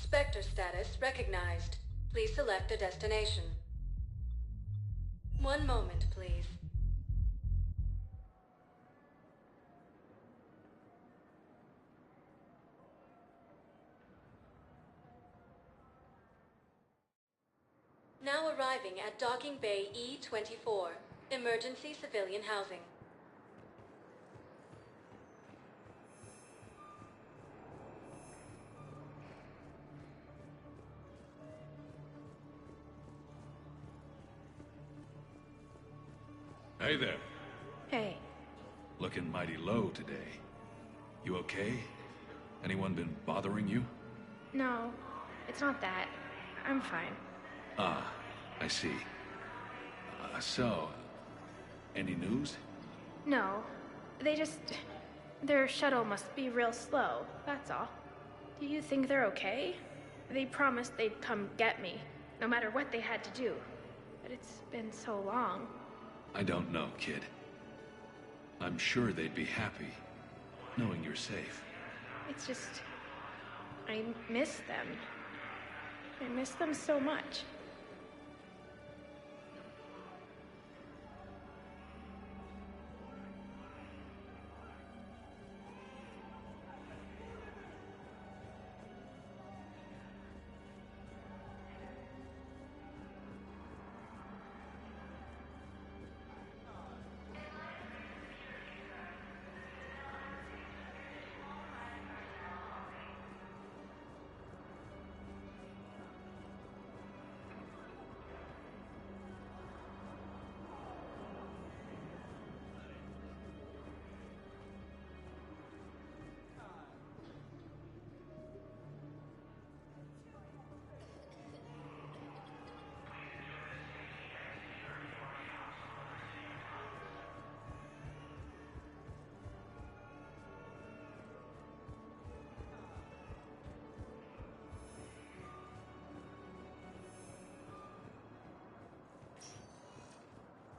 Spectre status recognized. Please select a destination. One moment, please. Now arriving at Docking Bay E-24. Emergency civilian housing. Hey there. Hey. Looking mighty low today. You okay? Anyone been bothering you? No, it's not that. I'm fine. Ah, I see. So, any news? No, their shuttle must be real slow, that's all. Do you think they're okay? They promised they'd come get me, no matter what they had to do. But it's been so long. I don't know, kid. I'm sure they'd be happy, knowing you're safe. It's just... I miss them. I miss them so much.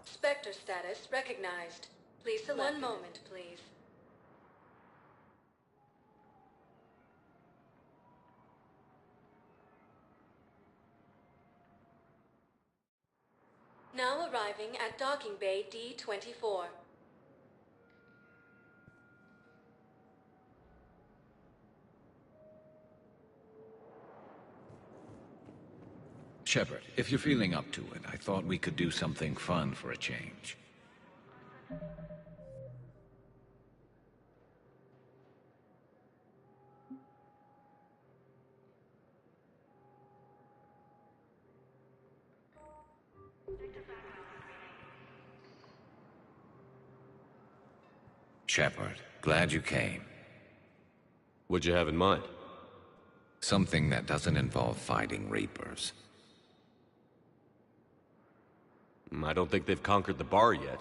Spectre status recognized. Please select. One moment, please. Now arriving at Docking Bay D-24. Shepard, if you're feeling up to it, I thought we could do something fun for a change. Shepard, glad you came. What'd you have in mind? Something that doesn't involve fighting Reapers. I don't think they've conquered the bar yet.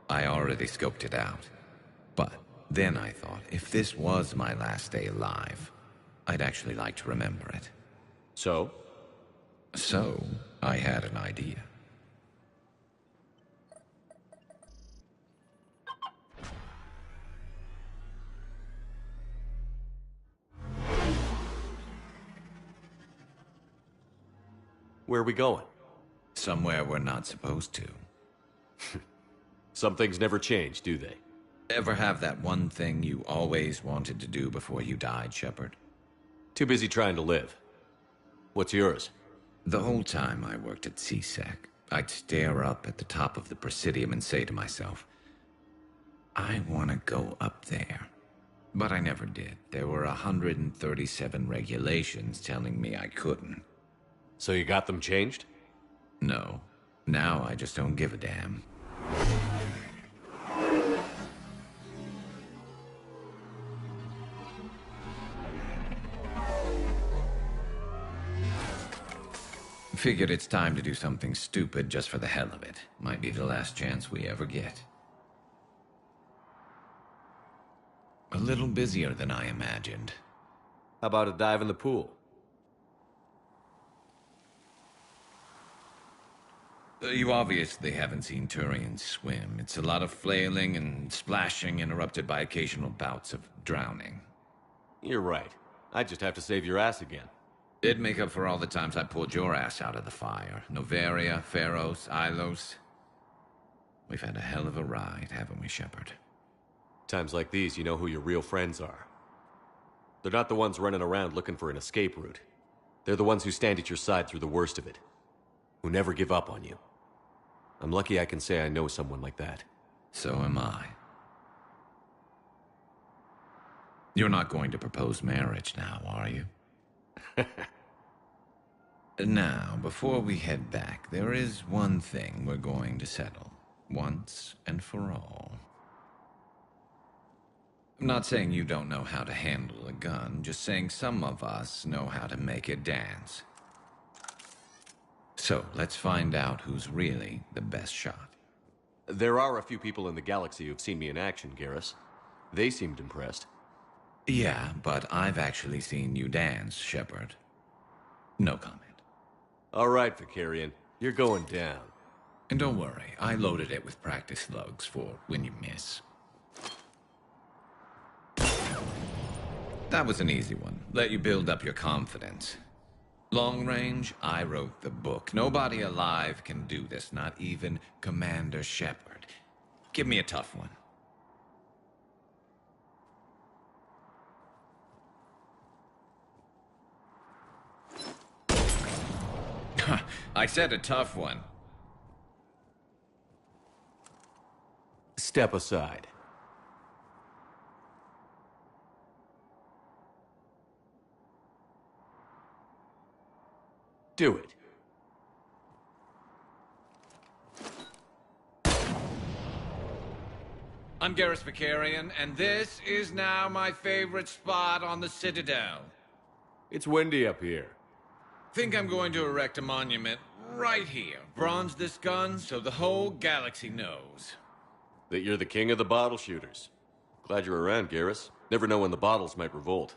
I already scoped it out. But then I thought, if this was my last day alive, I'd actually like to remember it. So? So, I had an idea. Where are we going? Somewhere we're not supposed to. Some things never change, do they? Ever have that one thing you always wanted to do before you died, Shepard? Too busy trying to live. What's yours? The whole time I worked at CSEC, I'd stare up at the top of the Presidium and say to myself, I want to go up there. But I never did. There were 137 regulations telling me I couldn't. So you got them changed? No. Now I just don't give a damn. Figured it's time to do something stupid just for the hell of it. Might be the last chance we ever get. A little busier than I imagined. How about a dive in the pool? You obviously haven't seen Turians swim. It's a lot of flailing and splashing interrupted by occasional bouts of drowning. You're right. I just have to save your ass again. It'd make up for all the times I pulled your ass out of the fire. Noveria, Pharos, Ilos. We've had a hell of a ride, haven't we, Shepard? Times like these, you know who your real friends are. They're not the ones running around looking for an escape route. They're the ones who stand at your side through the worst of it. Who never give up on you. I'm lucky I can say I know someone like that. So am I. You're not going to propose marriage now, are you? Now, before we head back, there is one thing we're going to settle. Once and for all. I'm not saying you don't know how to handle a gun, just saying some of us know how to make it dance. So, let's find out who's really the best shot. There are a few people in the galaxy who've seen me in action, Garrus. They seemed impressed. Yeah, but I've actually seen you dance, Shepard. No comment. All right, Vicarian. You're going down. And don't worry, I loaded it with practice slugs for when you miss. That was an easy one. Let you build up your confidence. Long range, I wrote the book. Nobody alive can do this, not even Commander Shepard. Give me a tough one. I said a tough one. Step aside. Do it. I'm Garrus Vicarian, and this is now my favorite spot on the Citadel. It's windy up here. Think I'm going to erect a monument right here. Bronze this gun so the whole galaxy knows. That you're the king of the bottle shooters. Glad you're around, Garrus. Never know when the bottles might revolt.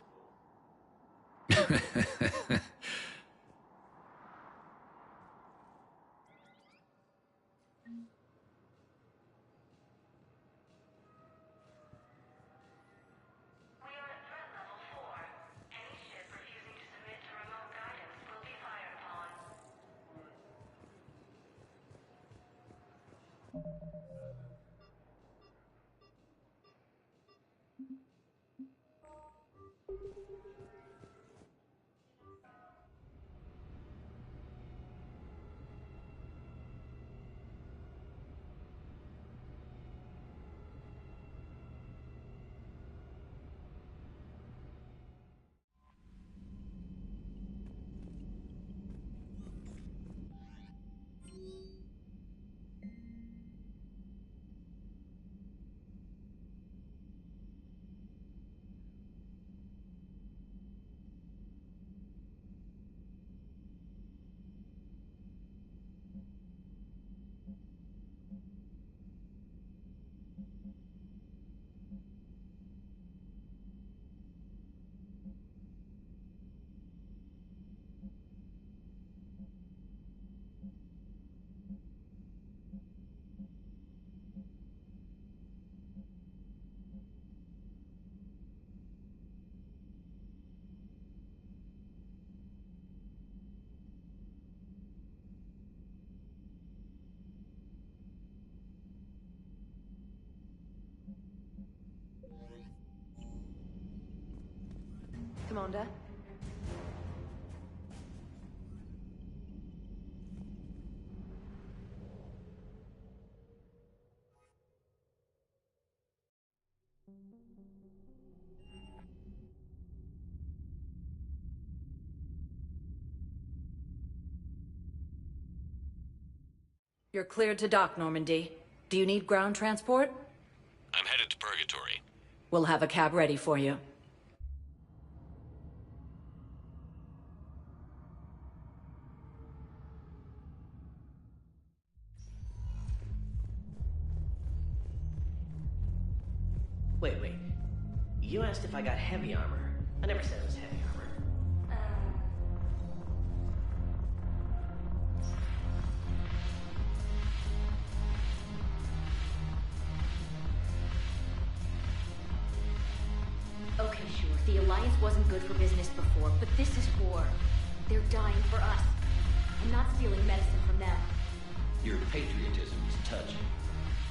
Commander? You're cleared to dock, Normandy. Do you need ground transport? I'm headed to Purgatory. We'll have a cab ready for you. Wait. You asked if I got heavy armor. I never said it was heavy armor. Okay, sure. The Alliance wasn't good for business before, but this is war. They're dying for us. I'm not stealing medicine from them. Your patriotism is touching.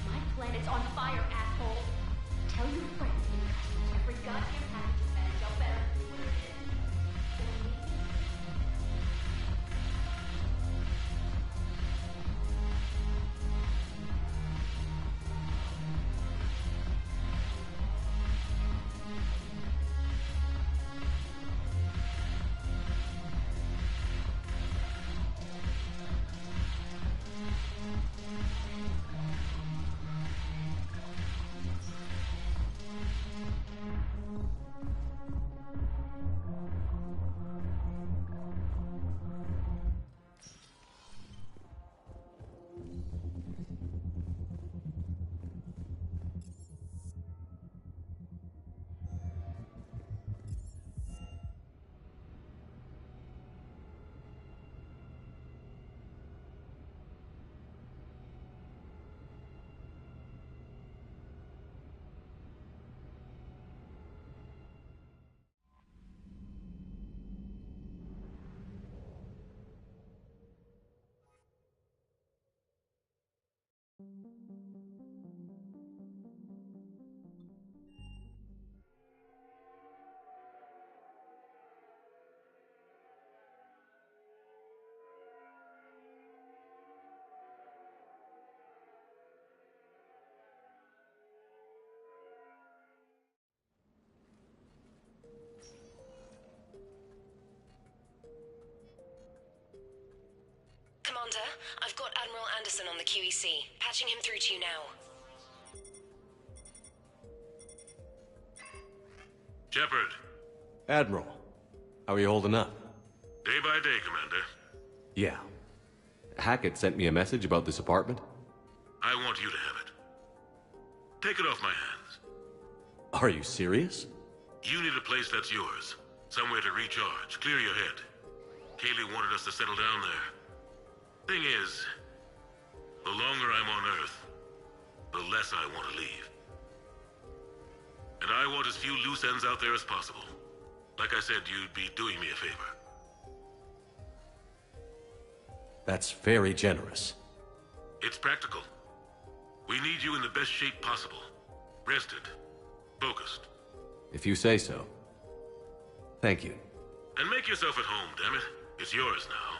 My planet's on fire, asshole. Tell your friends every goddamn package of meds out better where it is. Commander, I've got Admiral Anderson on the QEC. Patching him through to you now. Shepard. Admiral, how are you holding up? Day by day, Commander. Yeah. Hackett sent me a message about this apartment. I want you to have it. Take it off my hands. Are you serious? You need a place that's yours. Somewhere to recharge, clear your head. Kaylee wanted us to settle down there. Thing is, the longer I'm on Earth, the less I want to leave. And I want as few loose ends out there as possible. Like I said, you'd be doing me a favor. That's very generous. It's practical. We need you in the best shape possible. Rested. Focused. If you say so. Thank you. And make yourself at home, damn it. It's yours now.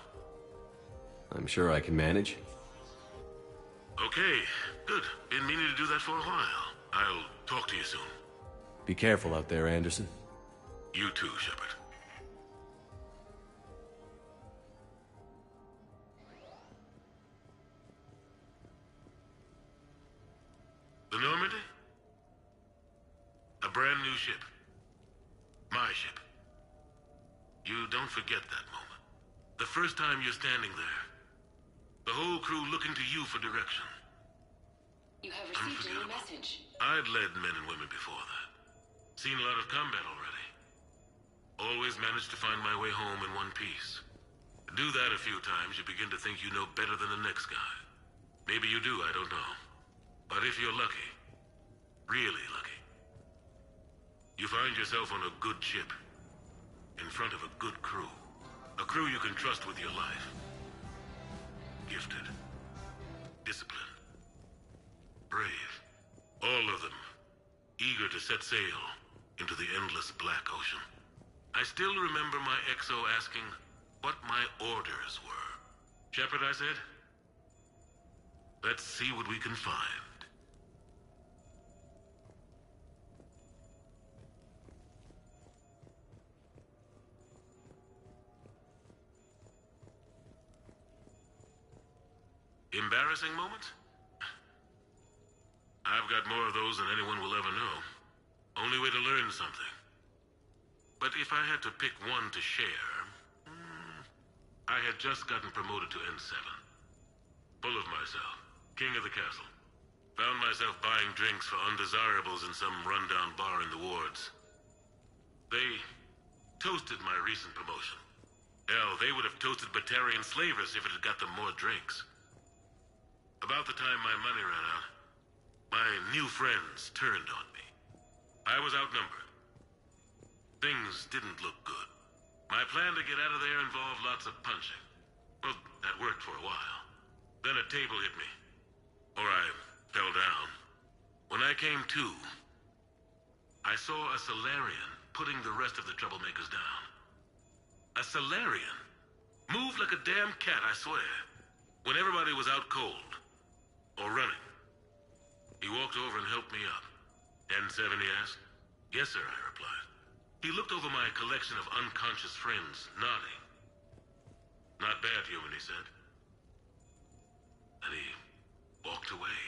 I'm sure I can manage. Okay, good. Been meaning to do that for a while. I'll talk to you soon. Be careful out there, Anderson. You too, Shepard. The Normandy? A brand new ship. My ship. You don't forget that moment. The first time you're standing there. The whole crew looking to you for direction. You have received a new message. I'd led men and women before that. Seen a lot of combat already. Always managed to find my way home in one piece. Do that a few times, you begin to think you know better than the next guy. Maybe you do, I don't know. But if you're lucky, really lucky, you find yourself on a good ship, in front of a good crew. A crew you can trust with your life. Gifted. Disciplined. Brave. All of them. Eager to set sail into the endless black ocean. I still remember my XO asking what my orders were. Shepard, I said. Let's see what we can find. Embarrassing moments? I've got more of those than anyone will ever know. Only way to learn something. But if I had to pick one to share... I had just gotten promoted to N7. Full of myself. King of the castle. Found myself buying drinks for undesirables in some rundown bar in the wards. They toasted my recent promotion. Hell, they would have toasted Batarian slavers if it had got them more drinks. About the time my money ran out, my new friends turned on me. I was outnumbered. Things didn't look good. My plan to get out of there involved lots of punching. Well, that worked for a while. Then a table hit me. Or I fell down. When I came to, I saw a Solarian putting the rest of the troublemakers down. A Solarian? Moved like a damn cat, I swear. When everybody was out cold. Or running. He walked over and helped me up. N7, he asked. Yes, sir, I replied. He looked over my collection of unconscious friends, nodding. Not bad, human, he said. And he walked away.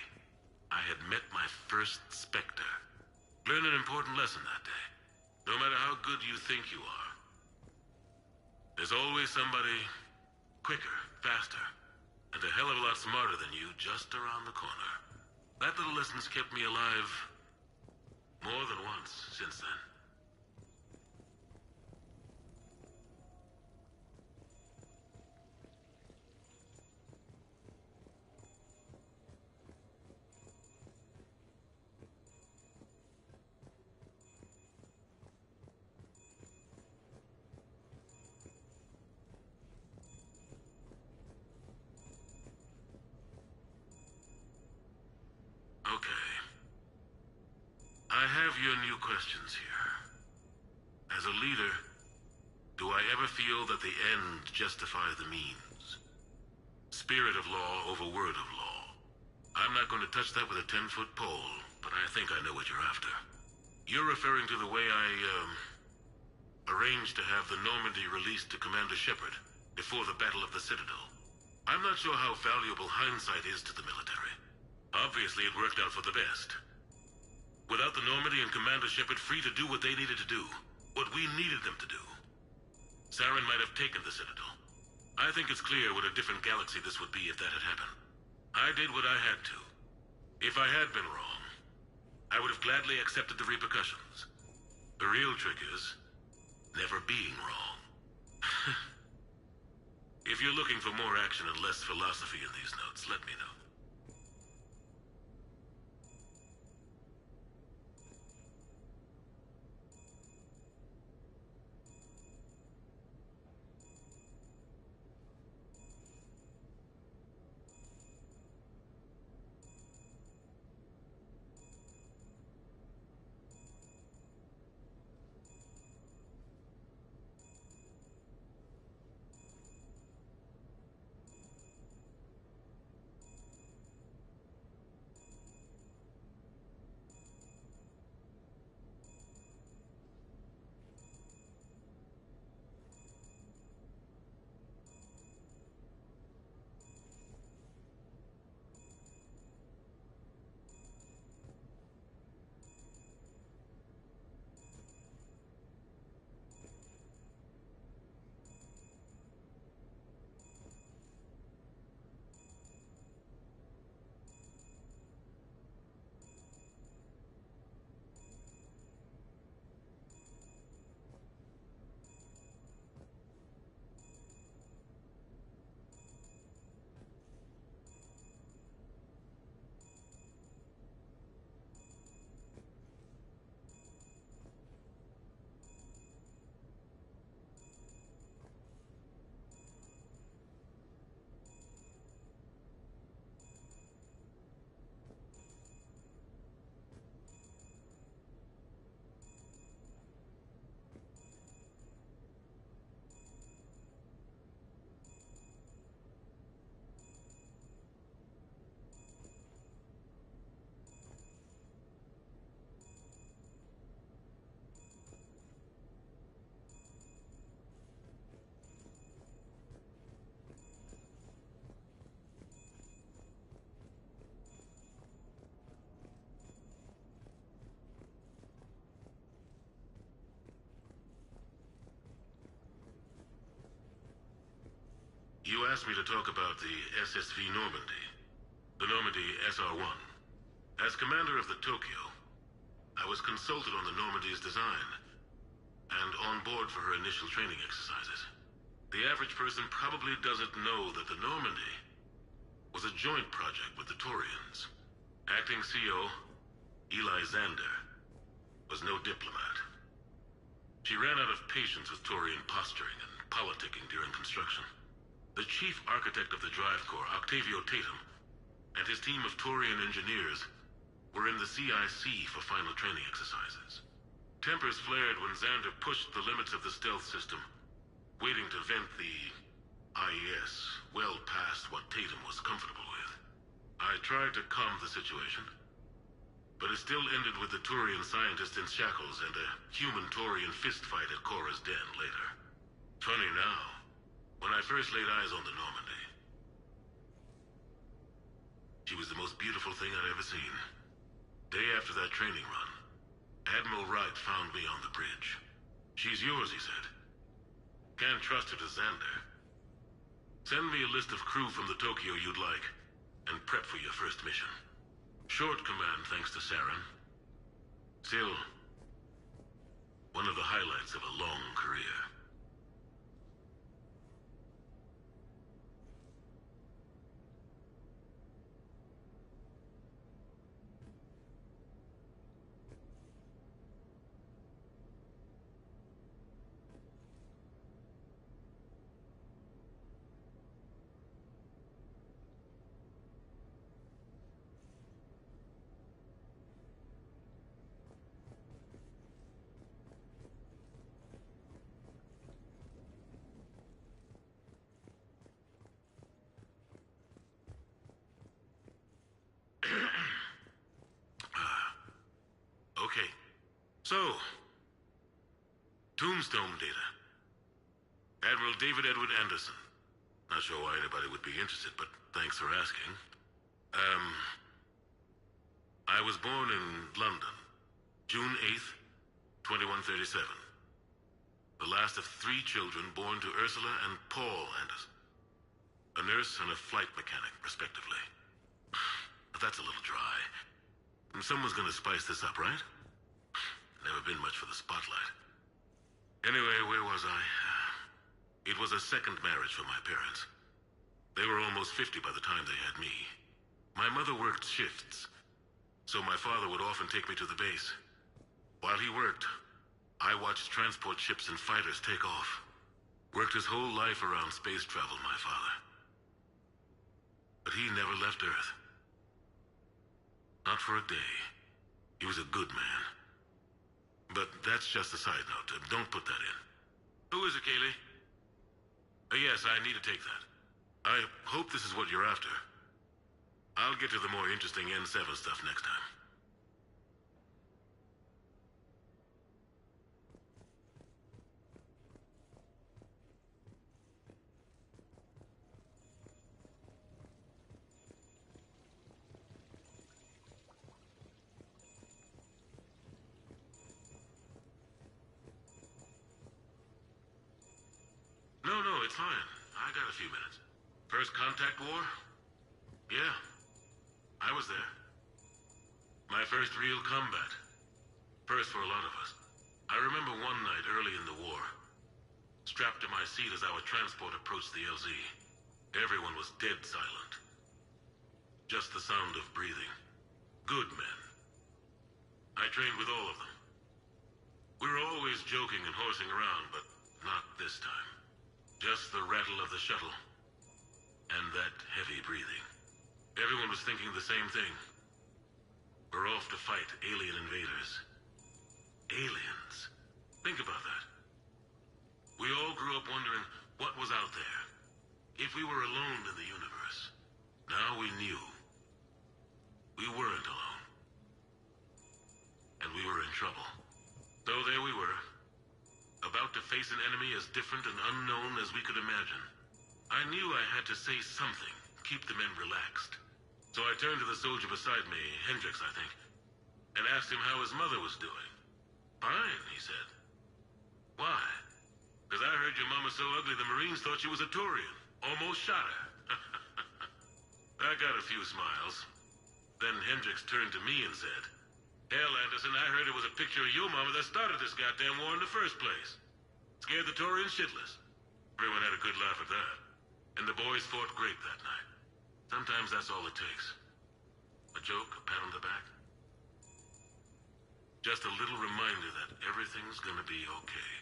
I had met my first Spectre. Learned an important lesson that day. No matter how good you think you are, there's always somebody quicker, faster, and a hell of a lot smarter than you just around the corner. That little lesson's kept me alive more than once since then. Okay. I have your new questions here. As a leader, do I ever feel that the end justifies the means? Spirit of law over word of law. I'm not going to touch that with a 10-foot pole, but I think I know what you're after. You're referring to the way I, arranged to have the Normandy released to Commander Shepard before the Battle of the Citadel. I'm not sure how valuable hindsight is to the military. Obviously, it worked out for the best. Without the Normandy and Commander Shepard free to do what they needed to do, what we needed them to do, Saren might have taken the Citadel. I think it's clear what a different galaxy this would be if that had happened. I did what I had to. If I had been wrong, I would have gladly accepted the repercussions. The real trick is never being wrong. If you're looking for more action and less philosophy in these notes, let me know. You asked me to talk about the SSV Normandy. The Normandy SR-1. As commander of the Tokyo, I was consulted on the Normandy's design, and on board for her initial training exercises. The average person probably doesn't know that the Normandy was a joint project with the Taurians. Acting CO, Eli Xander, was no diplomat. She ran out of patience with Turian posturing and politicking during construction. The chief architect of the Drive Corps, Octavio Tatum, and his team of Turian engineers were in the CIC for final training exercises. Tempers flared when Xander pushed the limits of the stealth system, waiting to vent the IES well past what Tatum was comfortable with. I tried to calm the situation, but it still ended with the Turian scientist in shackles and a human Turian fistfight at Cora's den later. Funny now, when I first laid eyes on the Normandy, she was the most beautiful thing I'd ever seen. Day after that training run, Admiral Wright found me on the bridge. She's yours, he said. Can't trust her to Xander. Send me a list of crew from the Tokyo you'd like, and prep for your first mission. Short command thanks to Saren. Still, one of the highlights of a long career. Okay, so, Tombstone data. Admiral David Edward Anderson. Not sure why anybody would be interested, but thanks for asking. I was born in London, June 8th, 2137. The last of 3 children born to Ursula and Paul Anderson. A nurse and a flight mechanic, respectively. But that's a little dry. Someone's gonna spice this up, right? Never been much for the spotlight. Anyway, where was I? It was a second marriage for my parents. They were almost 50 by the time they had me. My mother worked shifts, so my father would often take me to the base. While he worked, I watched transport ships and fighters take off. Worked his whole life around space travel, my father. But he never left Earth. Not for a day. He was a good man. But that's just a side note. Don't put that in. Who is it, Kaylee? Yes, I need to take that. I hope this is what you're after. I'll get to the more interesting N7 stuff next time. No, it's fine. I got a few minutes. First contact war? Yeah. I was there. My first real combat. First for a lot of us. I remember one night early in the war. Strapped to my seat as our transport approached the LZ. Everyone was dead silent. Just the sound of breathing. Good men. I trained with all of them. We were always joking and horsing around, but not this time. Just the rattle of the shuttle. And that heavy breathing. Everyone was thinking the same thing. We're off to fight alien invaders. Aliens. Think about that. We all grew up wondering what was out there. If we were alone in the universe. Now we knew. We weren't alone. And we were in trouble. So there we were. About to face an enemy as different and unknown as we could imagine. I knew I had to say something, keep the men relaxed. So I turned to the soldier beside me, Hendricks, I think, and asked him how his mother was doing. Fine, he said. Why? Because I heard your mama so ugly the Marines thought she was a Turian. Almost shot her. I got a few smiles. Then Hendricks turned to me and said, "Hell, Anderson, I heard it was a picture of your mama that started this goddamn war in the first place. Scared the Turians shitless." Everyone had a good laugh at that. And the boys fought great that night. Sometimes that's all it takes. A joke, a pat on the back. Just a little reminder that everything everything's gonna be okay.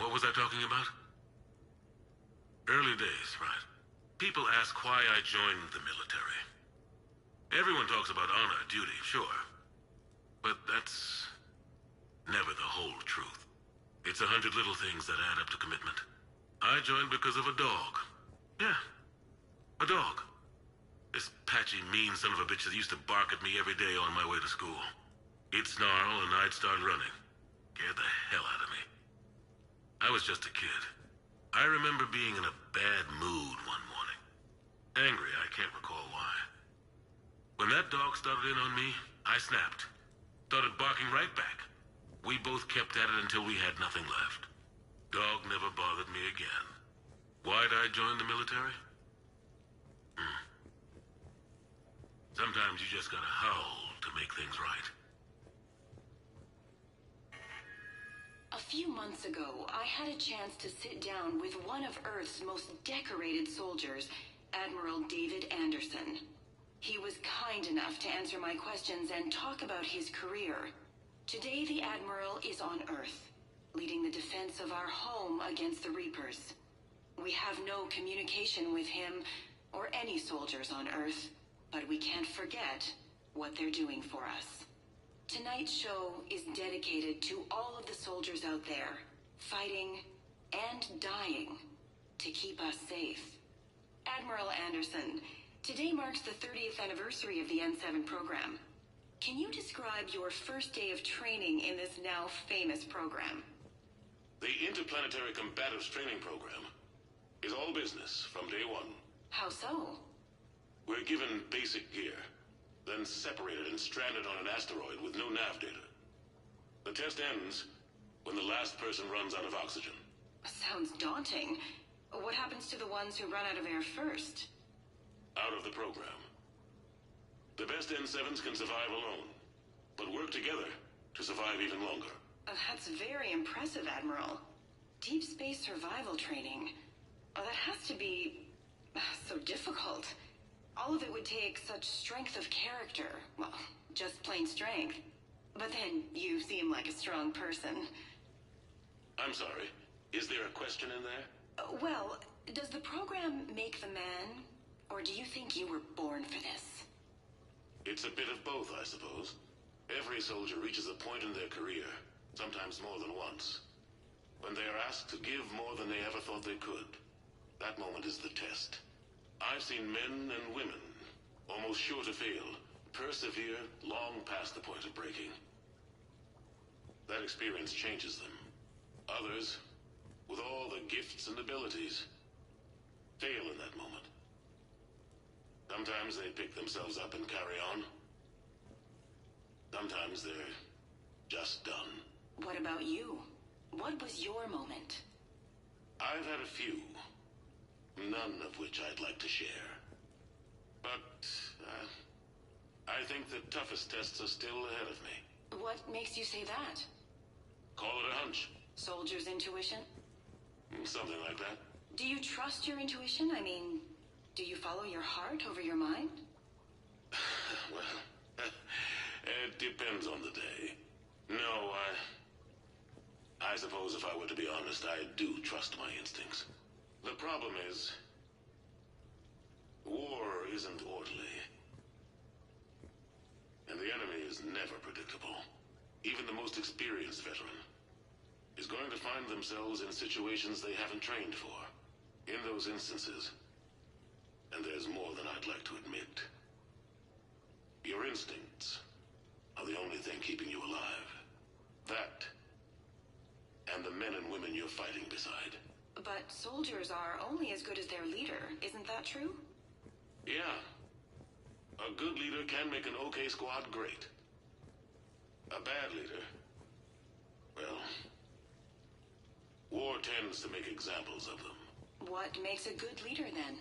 What was I talking about? Early days, right? People ask why I joined the military. Everyone talks about honor, duty, sure. But that's never the whole truth. It's 100 little things that add up to commitment. I joined because of a dog. Yeah, a dog. This patchy, mean son of a bitch that used to bark at me every day on my way to school. He'd snarl and I'd start running. Scared the hell out of me. I was just a kid. I remember being in a bad mood one morning. Angry, I can't recall why. When that dog started in on me, I snapped. Started barking right back. We both kept at it until we had nothing left. Dog never bothered me again. Why'd I join the military? Sometimes you just gotta howl to make things right. A few months ago, I had a chance to sit down with one of Earth's most decorated soldiers, Admiral David Anderson. He was kind enough to answer my questions and talk about his career. Today, the Admiral is on Earth, leading the defense of our home against the Reapers. We have no communication with him or any soldiers on Earth, but we can't forget what they're doing for us. Tonight's show is dedicated to all of the soldiers out there, fighting and dying to keep us safe. Admiral Anderson, today marks the 30th anniversary of the N7 program. Can you describe your first day of training in this now famous program? The Interplanetary Combatives Training Program is all business from day one. How so? We're given basic gear, then separated and stranded on an asteroid with no nav data. The test ends when the last person runs out of oxygen. Sounds daunting. What happens to the ones who run out of air first? Out of the program. The best N7s can survive alone, but work together to survive even longer. That's very impressive, Admiral. Deep space survival training. That has to be so difficult. All of it would take such strength of character. Well, just plain strength. But then you seem like a strong person. I'm sorry. Is there a question in there? Well, does the program make the man? Or do you think you were born for this? It's a bit of both, I suppose. Every soldier reaches a point in their career, sometimes more than once, when they are asked to give more than they ever thought they could. That moment is the test. I've seen men and women, almost sure to fail, persevere long past the point of breaking. That experience changes them. Others, with all the gifts and abilities, fail in that moment. Sometimes they pick themselves up and carry on. Sometimes they're just done. What about you? What was your moment? I've had a few. None of which I'd like to share. But, I think the toughest tests are still ahead of me. What makes you say that? Call it a hunch. Soldier's intuition? Something like that. Do you trust your intuition? I mean, do you follow your heart over your mind? Well, it depends on the day. No, I suppose if I were to be honest, I do trust my instincts. The problem is, war isn't orderly. unpredictable. Even the most experienced veteran is going to find themselves in situations they haven't trained for. In those instances, and there's more than I'd like to admit, your instincts are the only thing keeping you alive. That, and the men and women you're fighting beside. But soldiers are only as good as their leader, isn't that true? Yeah. A good leader can make an okay squad great. A bad leader, well, war tends to make examples of them. What makes a good leader, then?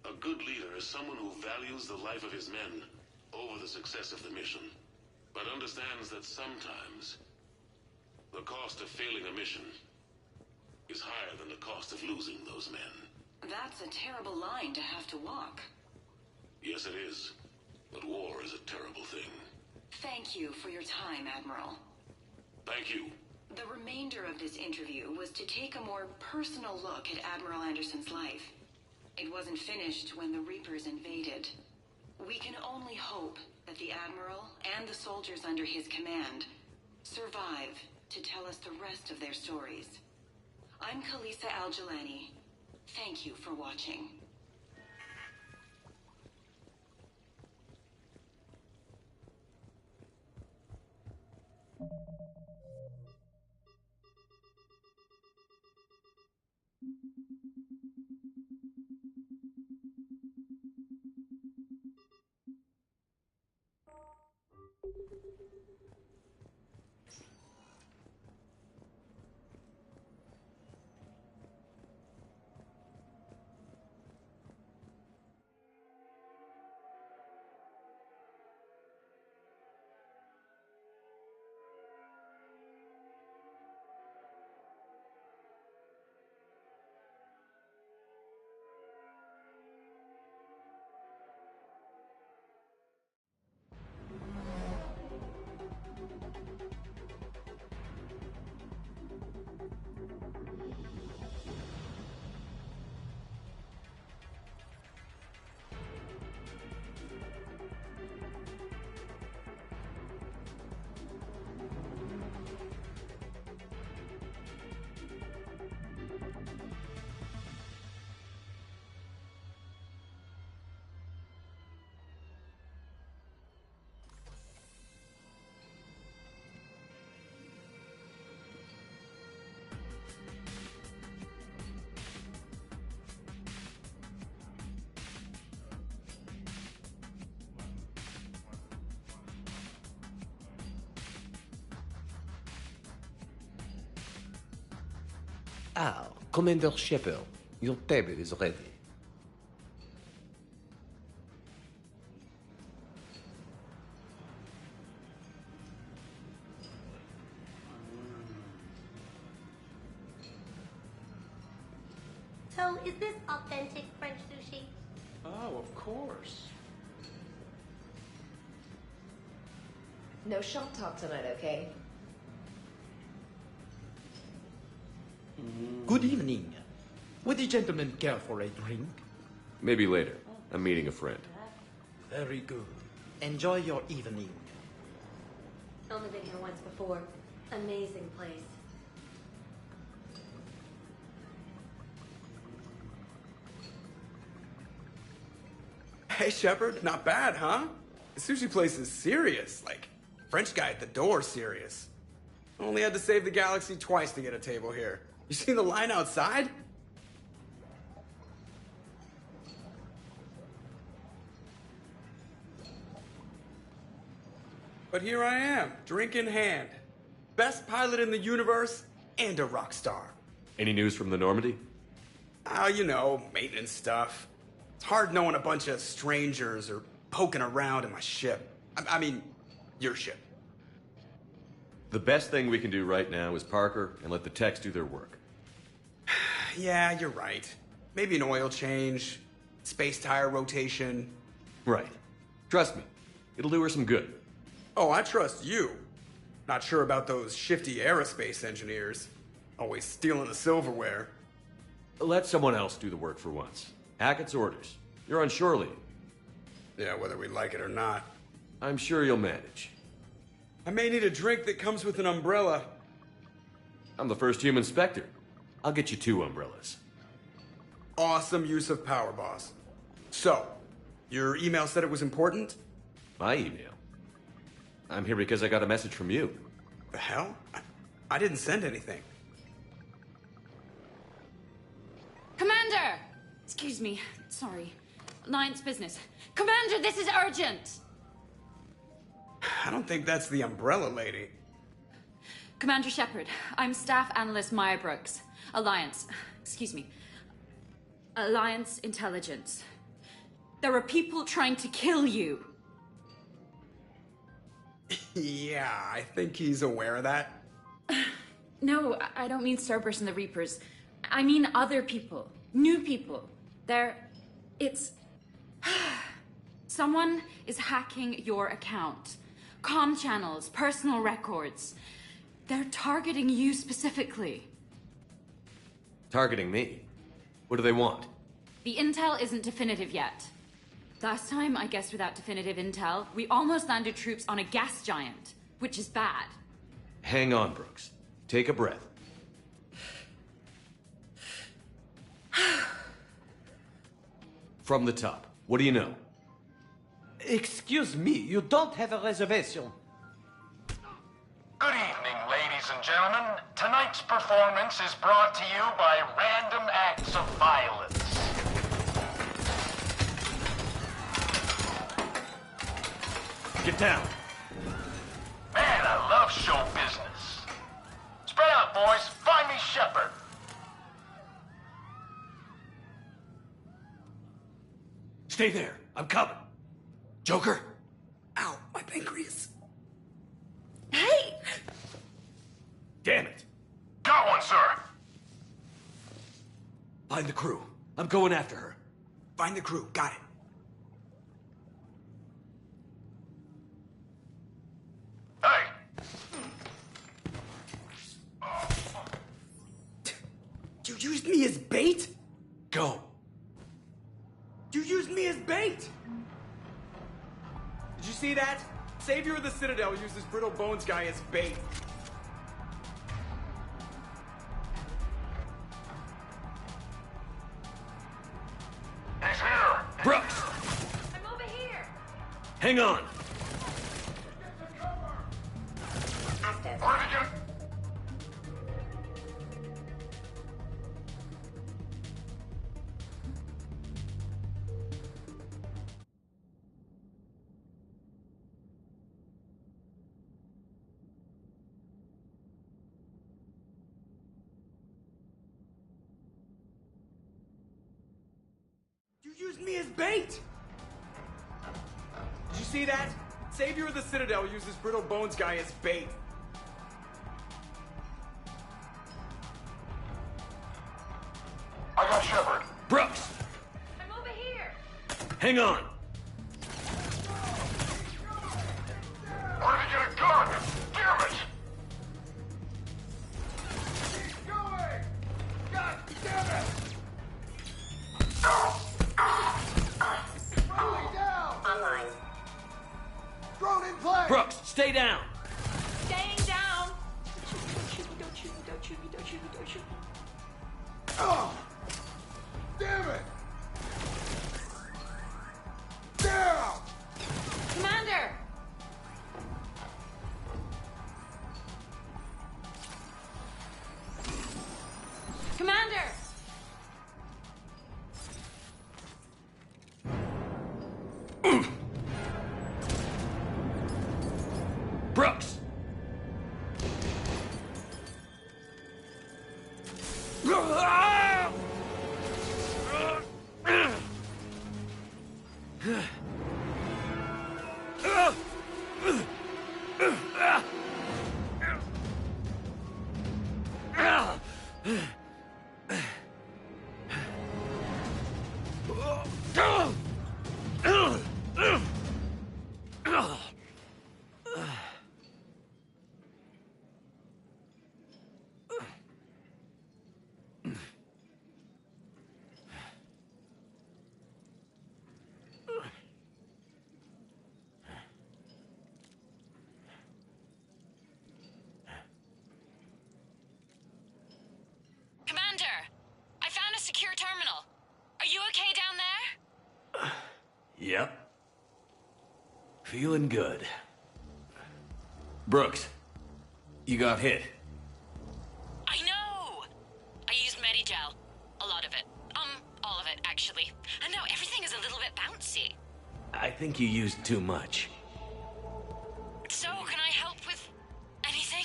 A good leader is someone who values the life of his men over the success of the mission, but understands that sometimes the cost of failing a mission is higher than the cost of losing those men. That's a terrible line to have to walk. Yes, it is. But war is a terrible thing. Thank you for your time, Admiral. Thank you. The remainder of this interview was to take a more personal look at Admiral Anderson's life. It wasn't finished when the Reapers invaded. We can only hope that the Admiral and the soldiers under his command survive to tell us the rest of their stories. I'm Khaleesa Al-Jilani. Thank you for watching. Ah, Commander Shepard, your table is ready. So, is this authentic French sushi? Oh, of course. No shop talk tonight, okay? Good evening. Would the gentleman care for a drink? Maybe later. I'm meeting a friend. Very good. Enjoy your evening. Only been here once before. Amazing place. Hey, Shepard, not bad, huh? The sushi place is serious. Like, French guy at the door serious. Only had to save the galaxy twice to get a table here. You seen the line outside? But here I am, drink in hand. Best pilot in the universe and a rock star. Any news from the Normandy? Oh, you know, maintenance stuff. It's hard knowing a bunch of strangers or poking around in my ship. I mean, your ship. The best thing we can do right now is park her and let the techs do their work. Yeah, you're right. Maybe an oil change, space tire rotation. Right. Trust me, it'll do her some good. Oh, I trust you. Not sure about those shifty aerospace engineers. Always stealing the silverware. Let someone else do the work for once. Hackett's orders. You're on shore leave. Yeah, whether we like it or not. I'm sure you'll manage. I may need a drink that comes with an umbrella. I'm the first human Spectre. I'll get you 2 umbrellas. Awesome use of power, boss. So, your email said it was important? My email? I'm here because I got a message from you. The hell? I didn't send anything. Commander! Excuse me. Sorry. Alliance business. Commander, this is urgent! I don't think that's the umbrella lady. Commander Shepard, I'm Staff Analyst Maya Brooks. Alliance. Excuse me. Alliance Intelligence. There are people trying to kill you. Yeah, I think he's aware of that. No, I don't mean Cerberus and the Reapers. I mean other people. New people. It's... Someone is hacking your account. Comm channels, personal records. They're targeting you specifically. Targeting me? What do they want? The intel isn't definitive yet. Last time, I guess without definitive intel, we almost landed troops on a gas giant, which is bad. Hang on, Brooks. Take a breath. From the top, what do you know? Excuse me, you don't have a reservation. Good evening, ladies and gentlemen. Tonight's performance is brought to you by random acts of violence. Get down. Man, I love show business. Spread out, boys. Find me Shepard. Stay there. I'm coming. Joker? Ow, my pancreas. Hey! Damn it. Got one, sir. Find the crew. I'm going after her. Find the crew. Got it. Hey! You used me as bait? Go. You used me as bait! Did you see that? Savior of the Citadel used this brittle bones guy as bait. He's here! Brooks! I'm over here. Hang on. Active. Where'd he get... You used me as bait! Did you see that? Savior of the Citadel used this brittle bones guy as bait. I got Shepard. Brooks! I'm over here. Hang on. Where did he get a gun? Damn it! Keep going! God damn it! Rolling down! Online. Drone in play! Brooks, stay down. Staying down. Oh! Damn it! Down! Commander! Commander! Brooks! Yep. Feeling good. Brooks, you got hit. I know! I used Medigel. A lot of it. All of it, actually. And now everything is a little bit bouncy. I think you used too much. So, can I help with anything?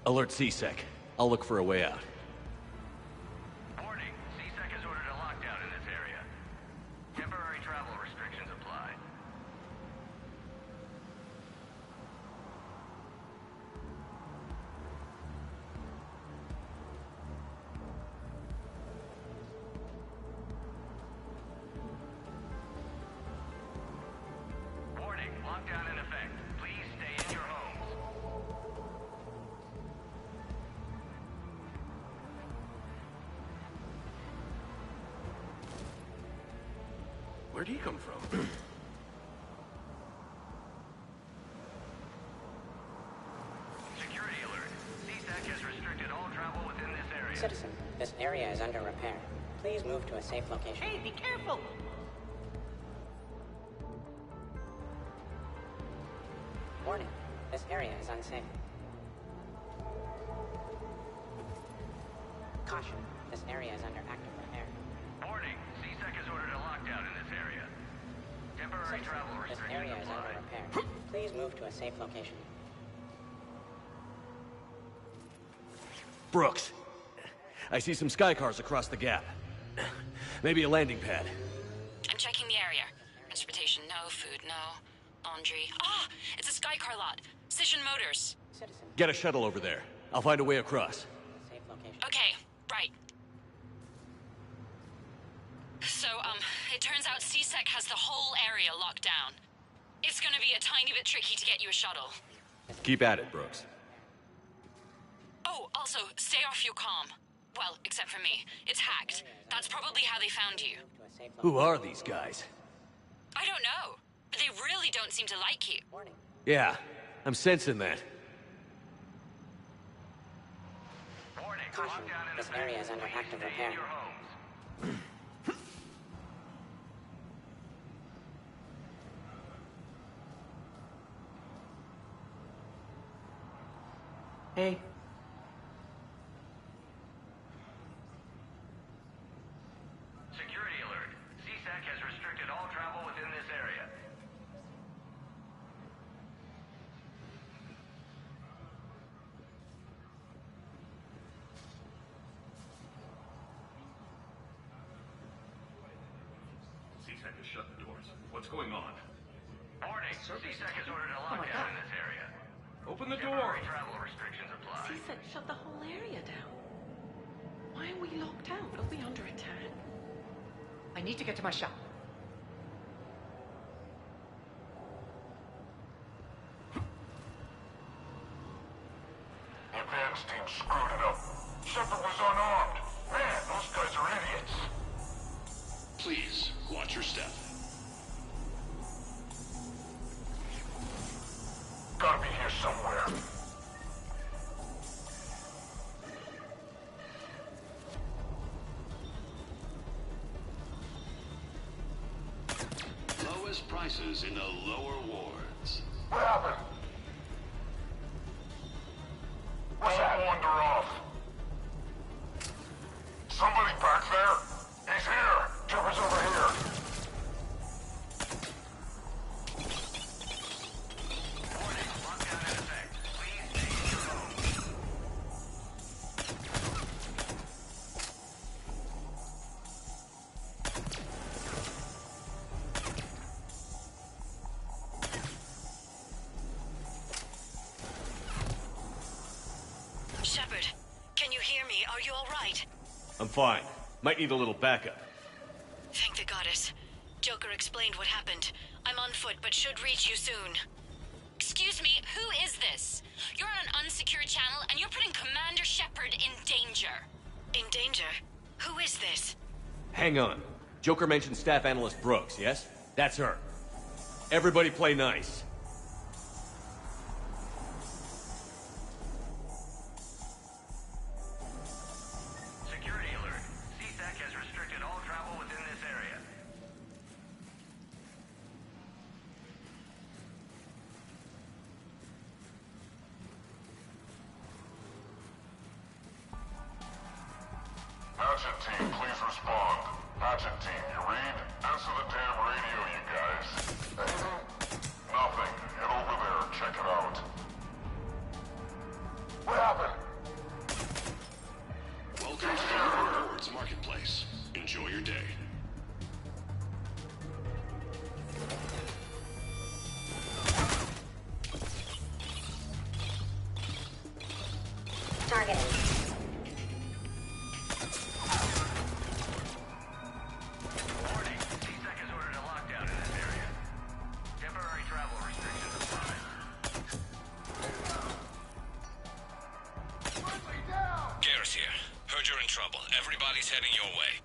Alert CSEC. I'll look for a way out. Warning, CSEC has ordered a lockdown in this area. Temporary travel restrictions apply. Warning, lockdown in effect. Please stay in your homes. Where'd he come from? Security alert. CSEC has restricted all travel within this area. Citizen, this area is under repair. Please move to a safe location. Hey, be careful! Warning, this area is unsafe. Caution, this area is under active repair. Warning, CSEC has ordered a lockdown in this area. Temporary Citizen, travel this restrictions area is apply. under repair. Please move to a safe location. Brooks, I see some sky cars across the gap. Maybe a landing pad. I'm checking the area. Transportation, no. Food, no. Laundry. Ah! It's a Skycar lot. Cision Motors. Citizen, Get a shuttle over there. I'll find a way across. safe location. Okay, right. So, it turns out CSEC has the whole area locked down. It's gonna be a tiny bit tricky to get you a shuttle. Keep at it, Brooks. Oh, also, stay off your comm. Well, except for me. It's hacked. That's probably how they found you. Who are these guys? I don't know. But they really don't seem to like you. Yeah, I'm sensing that. Warning, Caution, lockdown in this effect. area is under Please active stay in repair. your homes. Hey. Security alert. CSEC has restricted all travel within this area. CSEC has shut the doors. What's going on? Warning, CSEC has ordered a lockdown in this area. Open the door! Temporary travel restrictions apply. CSEC shut the whole area down. Why are we locked out? Are we under attack? I need to get to my shop. The advance team screwed it up. Shepard was unarmed. Man, those guys are idiots. Please, watch your step. Gotta be here somewhere. Lowest prices in the lower wards. What happened? All wander off. Somebody back there? He's here. Trevor's over here. Warning, lockdown in effect. Please stay in your homes. Shepard, can you hear me? Are you all right? I'm fine. Might need a little backup. Thank the goddess. Joker explained what happened. I'm on foot, but should reach you soon. Excuse me, who is this? You're on an unsecured channel, and you're putting Commander Shepard in danger. In danger? Who is this? Hang on. Joker mentioned Staff Analyst Brooks, yes? That's her. Everybody play nice. Security alert. CSEC has restricted all travel within this area. Hatchet team, you read? Answer the damn radio, you guys. Anything? Nothing. Head over there, check it out. What happened? Welcome to the Rewards Marketplace. Enjoy your day. Targeting. Warning. C-Sec has ordered a lockdown in this area. Temporary travel restrictions apply. Garrus here. Heard you're in trouble. Everybody's heading your way.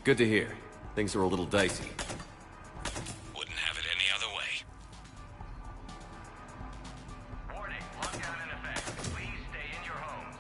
Good to hear. Things are a little dicey. Wouldn't have it any other way. Warning. Lockdown in effect. Please stay in your homes.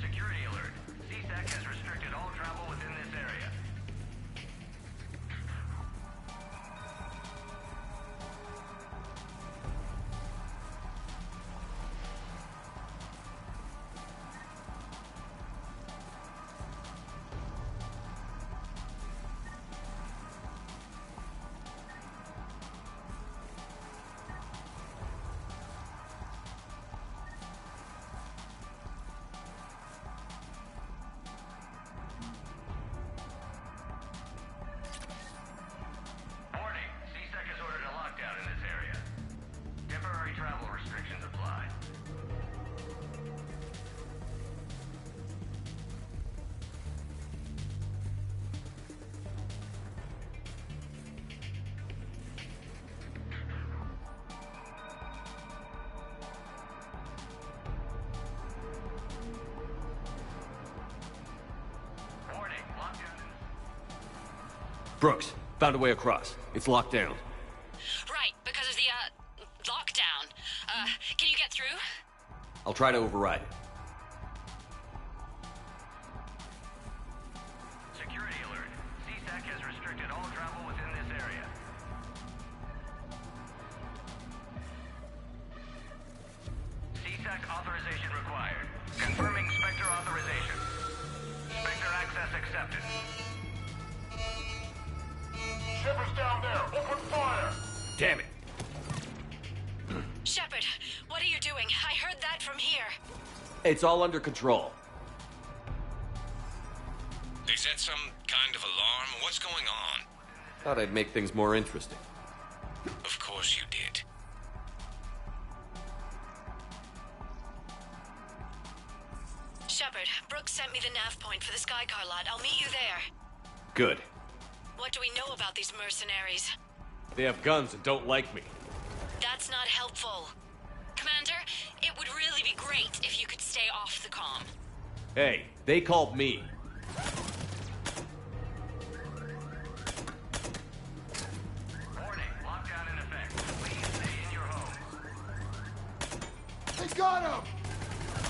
Security alert. C-Sec has restricted all travel within this area. Warning. C-Sec has ordered a lockdown in this area. Temporary travel restrictions apply. Warning. Lockdown in Brooks, found a way across. It's locked down. Right, because of the, lockdown. Can you get through? I'll try to override it. Security alert. C-Sec has restricted all travel within this area. C-Sec authorization required. Confirming Spectre authorization. Spectre access accepted. Shepard's down there. Open fire. Damn it. Shepard, what are you doing? I heard that from here. It's all under control. Is that some kind of alarm? What's going on? Thought I'd make things more interesting. Of course you did. Shepard, Brooks sent me the nav point for the Skycar lot. I'll meet you there. Good. What do we know about these mercenaries? They have guns and don't like me. That's not helpful. Commander, it would really be great if you could stay off the comm. Hey, they called me. Warning. Lockdown in effect. Please stay in your homes. They got him!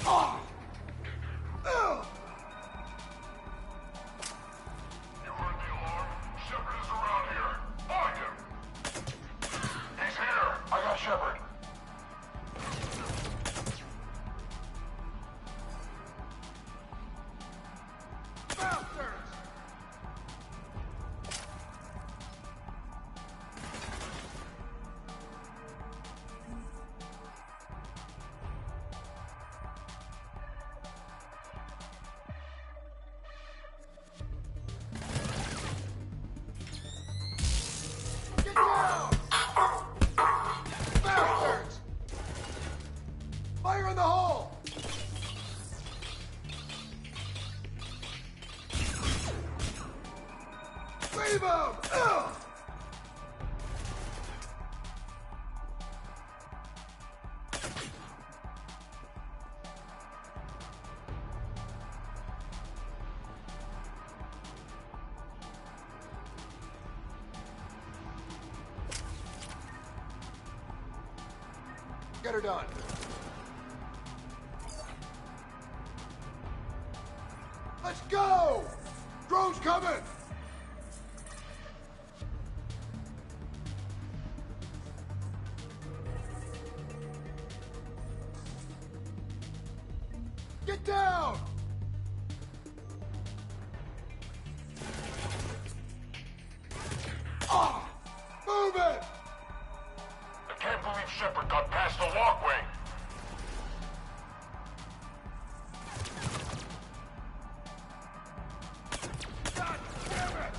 Ah! Ugh! You heard the alarm? Shepard is around here. Find him! He's here! I got Shepard. Bastards! Get down! Bastards! Fire in the hole! Leave him! Ugh! Get her done. Let's go! Drone's coming! Get down! Ah! Move it! I can't believe Shepard got past the walkway. God damn it!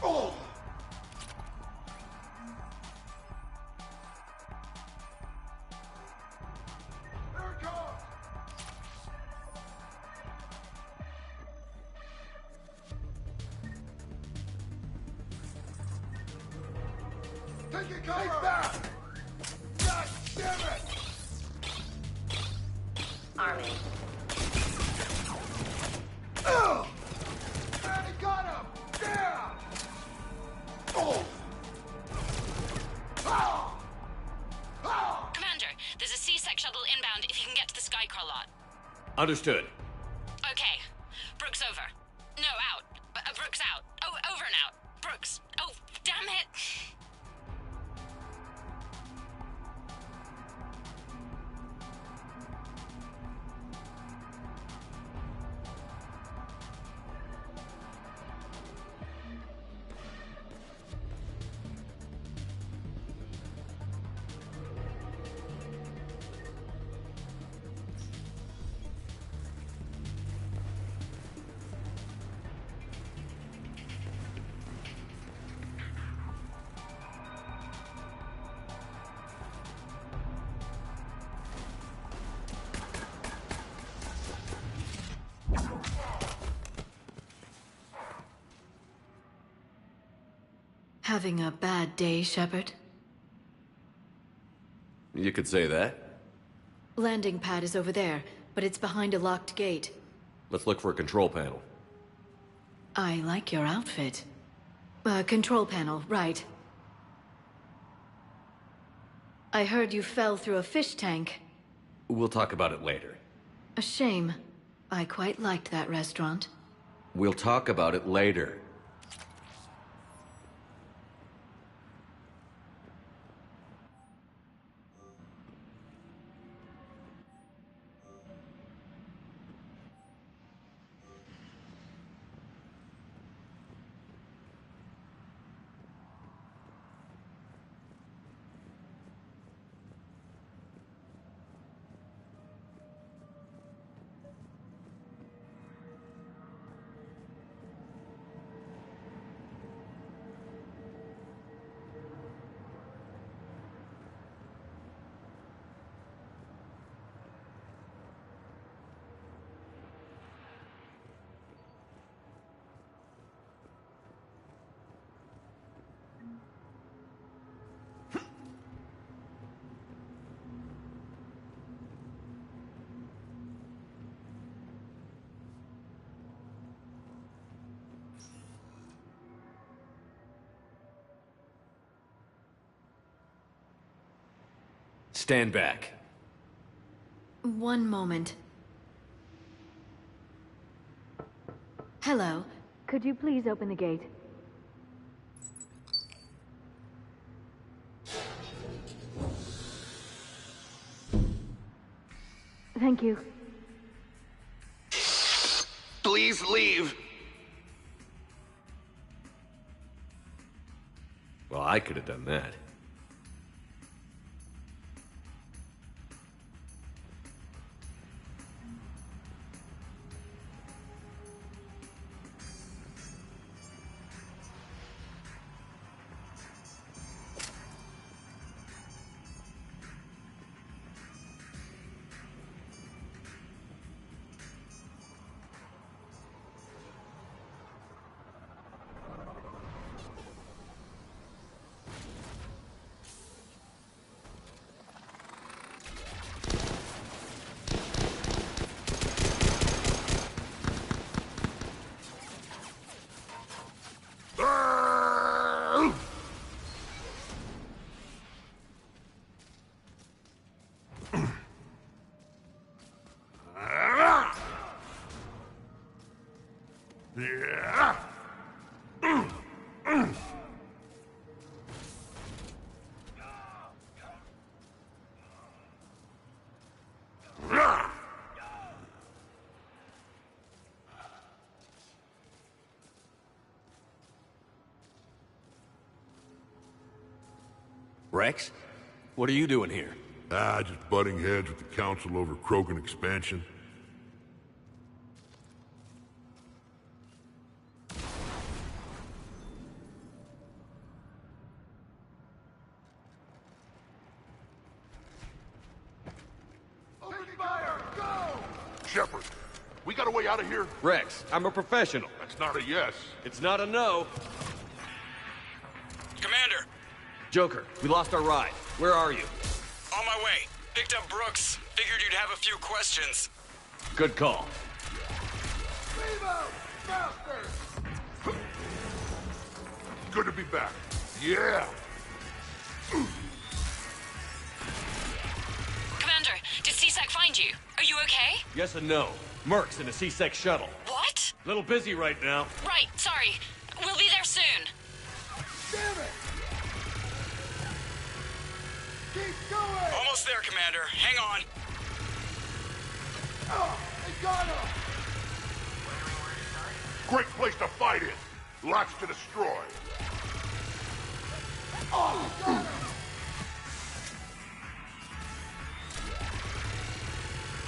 Oh! There it comes! Take it, cover! Take that! God damn it! Army. Oh! Man, he got him! Yeah! Oh! Ah! Ah! Commander, there's a C-Sec shuttle inbound if you can get to the Skycar lot. Understood. Okay. Brooks over. No, out. Brooks out. Oh, over and out. Brooks. Oh, damn it. Having a bad day, Shepard? You could say that. Landing pad is over there, but it's behind a locked gate. Let's look for a control panel. I like your outfit. Control panel, right. I heard you fell through a fish tank. We'll talk about it later. A shame. I quite liked that restaurant. We'll talk about it later. Stand back. One moment. Hello. Could you please open the gate? Thank you. Please leave. Well, I could have done that. Yeah. Rex? What are you doing here? Just butting heads with the Council over Krogan expansion. Open fire! Go! Shepard, we got a way out of here? Rex, I'm a professional. That's not a yes. It's not a no. Commander! Joker, we lost our ride. Where are you? On my way. Picked up Brooks. Figured you'd have a few questions. Good call. Revo! Faster! Good to be back. Yeah! Commander, did CSEC find you? Are you okay? Yes and no. Merc's in a C-Sec shuttle. What? Little busy right now. Right, sorry. We'll be there soon. Damn it! Keep going! Almost there, Commander. Hang on. Oh, they got him! Great place to fight in. Lots to destroy. Oh, got him!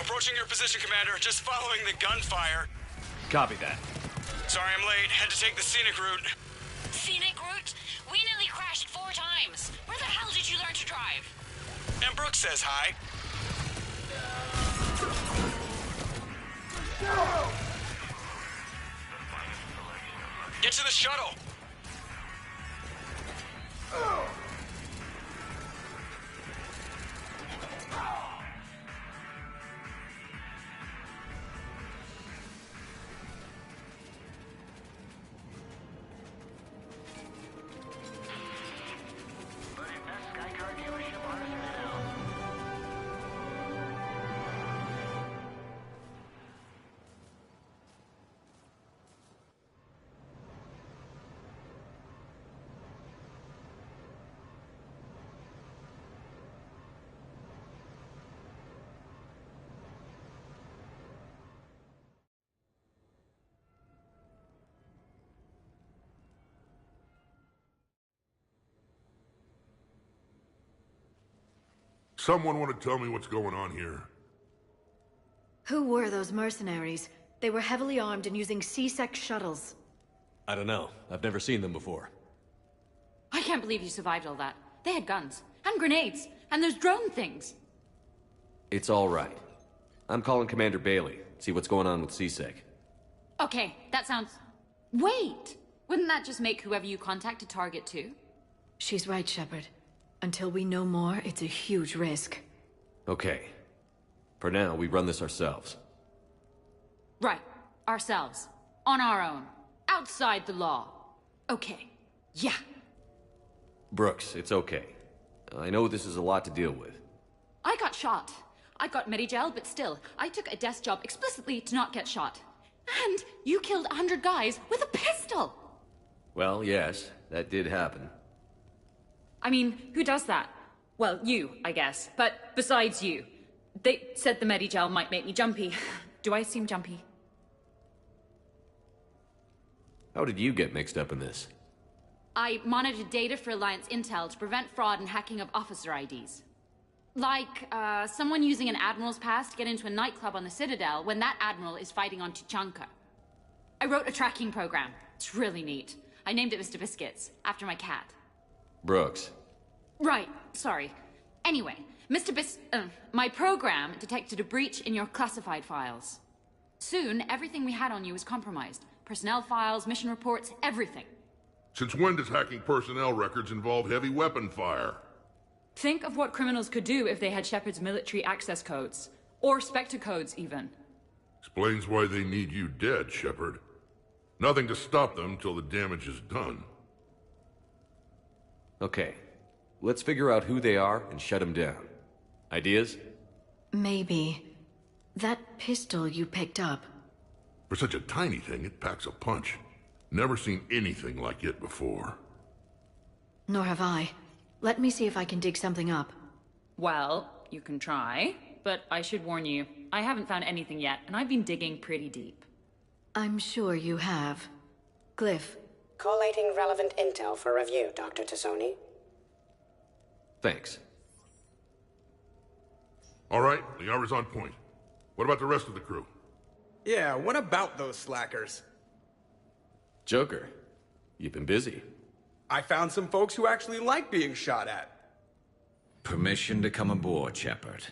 Approaching your position, Commander. Just following the gunfire. Copy that. Sorry I'm late. Had to take the scenic route. Scenic route? We nearly crashed 4 times. Where the hell did you learn to drive? And Brooks says hi. Get to the shuttle. Someone want to tell me what's going on here? Who were those mercenaries? They were heavily armed and using C-Sec shuttles. I don't know. I've never seen them before. I can't believe you survived all that. They had guns, and grenades, and those drone things. It's all right. I'm calling Commander Bailey. See what's going on with C-Sec. Okay, that sounds... Wait! Wouldn't that just make whoever you contact a target too? She's right, Shepard. Until we know more, it's a huge risk. Okay. For now, we run this ourselves. Right. Ourselves. On our own. Outside the law. Okay. Yeah. Brooks, it's okay. I know this is a lot to deal with. I got shot. I got Medigel, but still, I took a desk job explicitly to not get shot. And you killed 100 guys with a pistol! Well, yes, that did happen. I mean, who does that? Well, you, I guess. But besides you. They said the Medigel might make me jumpy. Do I seem jumpy? How did you get mixed up in this? I monitored data for Alliance intel to prevent fraud and hacking of officer IDs. Like, someone using an Admiral's pass to get into a nightclub on the Citadel when that Admiral is fighting on Tuchanka. I wrote a tracking program. It's really neat. I named it Mr. Biscuits, after my cat. Brooks. Right, sorry. Anyway, my program detected a breach in your classified files. Soon, everything we had on you was compromised. Personnel files, mission reports, everything. Since when does hacking personnel records involve heavy weapon fire? Think of what criminals could do if they had Shepard's military access codes. Or Spectre codes, even. Explains why they need you dead, Shepard. Nothing to stop them till the damage is done. Okay. Let's figure out who they are and shut them down. Ideas? Maybe. That pistol you picked up. For such a tiny thing, it packs a punch. Never seen anything like it before. Nor have I. Let me see if I can dig something up. Well, you can try, but I should warn you, I haven't found anything yet, and I've been digging pretty deep. I'm sure you have. Glyph. Collating relevant intel for review, Dr. Tassoni. Thanks. All right, the hour's on point. What about the rest of the crew? Yeah, what about those slackers? Joker, you've been busy. I found some folks who actually like being shot at. Permission to come aboard, Shepard.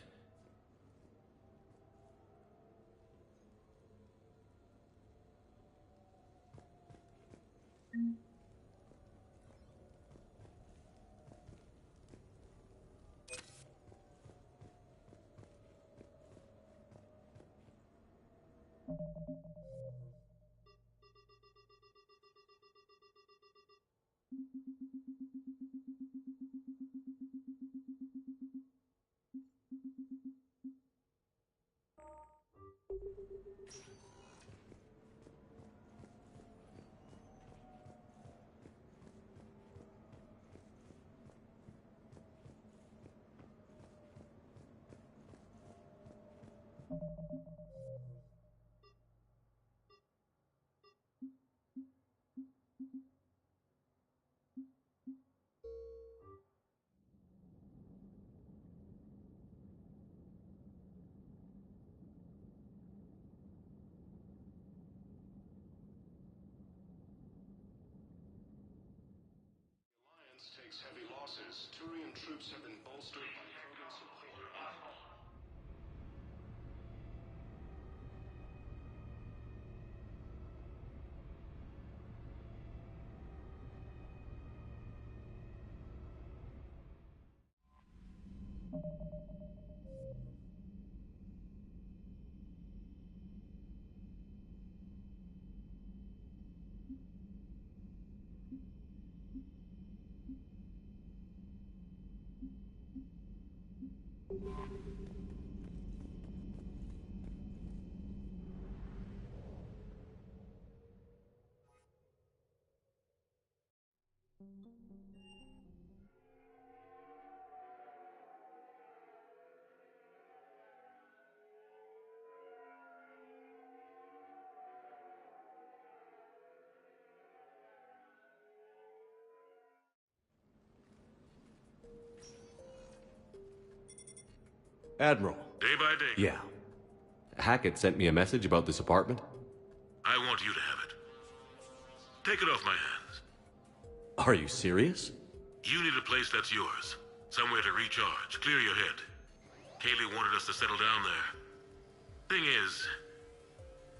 Takes heavy losses. Turian troops have been bolstered by Krogan support. Admiral. Day by day. Yeah. Hackett sent me a message about this apartment. I want you to have it. Take it off my hands. Are you serious? You need a place that's yours. Somewhere to recharge, clear your head. Kaylee wanted us to settle down there. Thing is,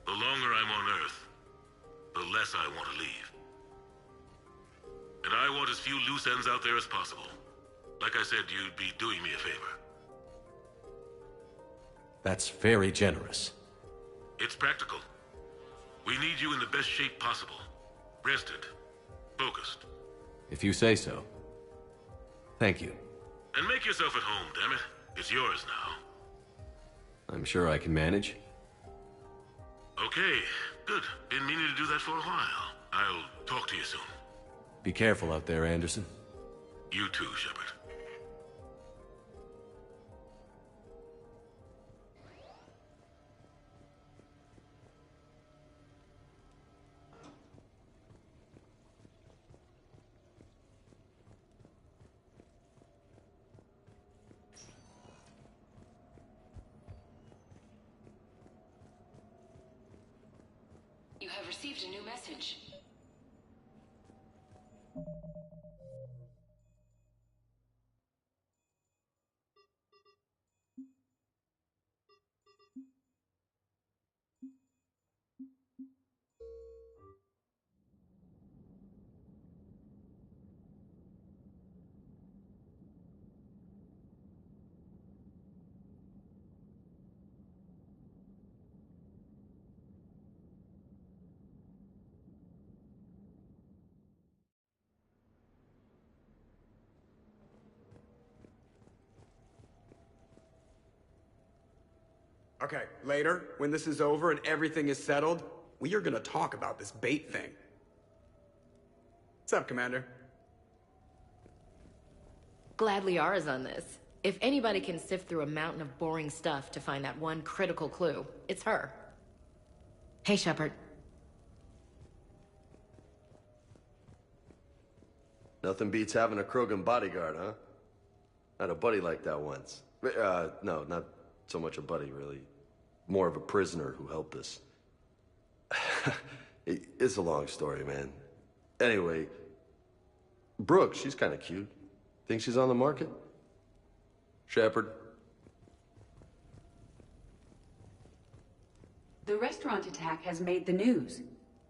the longer I'm on Earth, the less I want to leave. And I want as few loose ends out there as possible. Like I said, you'd be doing me a favor. That's very generous. It's practical. We need you in the best shape possible. Rested. Focused. If you say so. Thank you. And make yourself at home, damn it. It's yours now. I'm sure I can manage. Okay, good. Been meaning to do that for a while. I'll talk to you soon. Be careful out there, Anderson. You too, Shepard. You have received a new message. Okay, later, when this is over and everything is settled, we are gonna talk about this bait thing. What's up, Commander? Glad Liara's on this. If anybody can sift through a mountain of boring stuff to find that one critical clue, it's her. Hey, Shepard. Nothing beats having a Krogan bodyguard, huh? I had a buddy like that once. No, not so much a buddy, really. More of a prisoner who helped us. It's a long story, man. Anyway, Brooke, she's kind of cute. Think she's on the market? Shepard? The restaurant attack has made the news.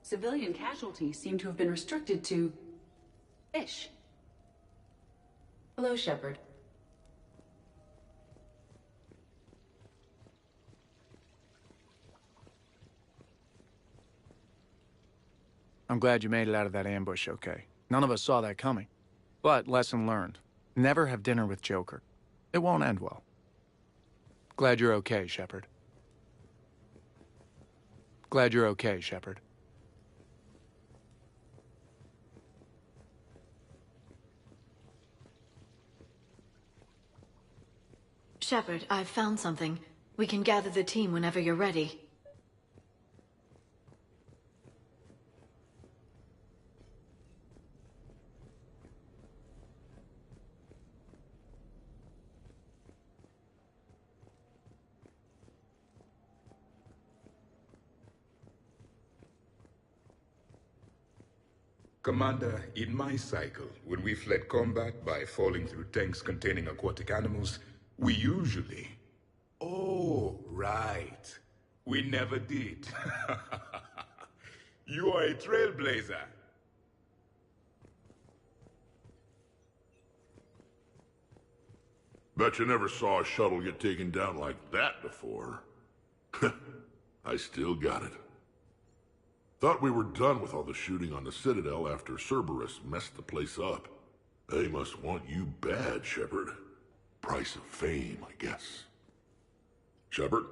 Civilian casualties seem to have been restricted to fish. Hello, Shepard. I'm glad you made it out of that ambush okay. None of us saw that coming. But lesson learned. Never have dinner with Joker. It won't end well. Glad you're okay, Shepard. Glad you're okay, Shepard. Shepard, I've found something. We can gather the team whenever you're ready. Commander, in my cycle, when we fled combat by falling through tanks containing aquatic animals, we usually... Oh, right. We never did. You are a trailblazer. Bet you never saw a shuttle get taken down like that before. I still got it. Thought we were done with all the shooting on the Citadel after Cerberus messed the place up. They must want you bad, Shepard. Price of fame, I guess. Shepard?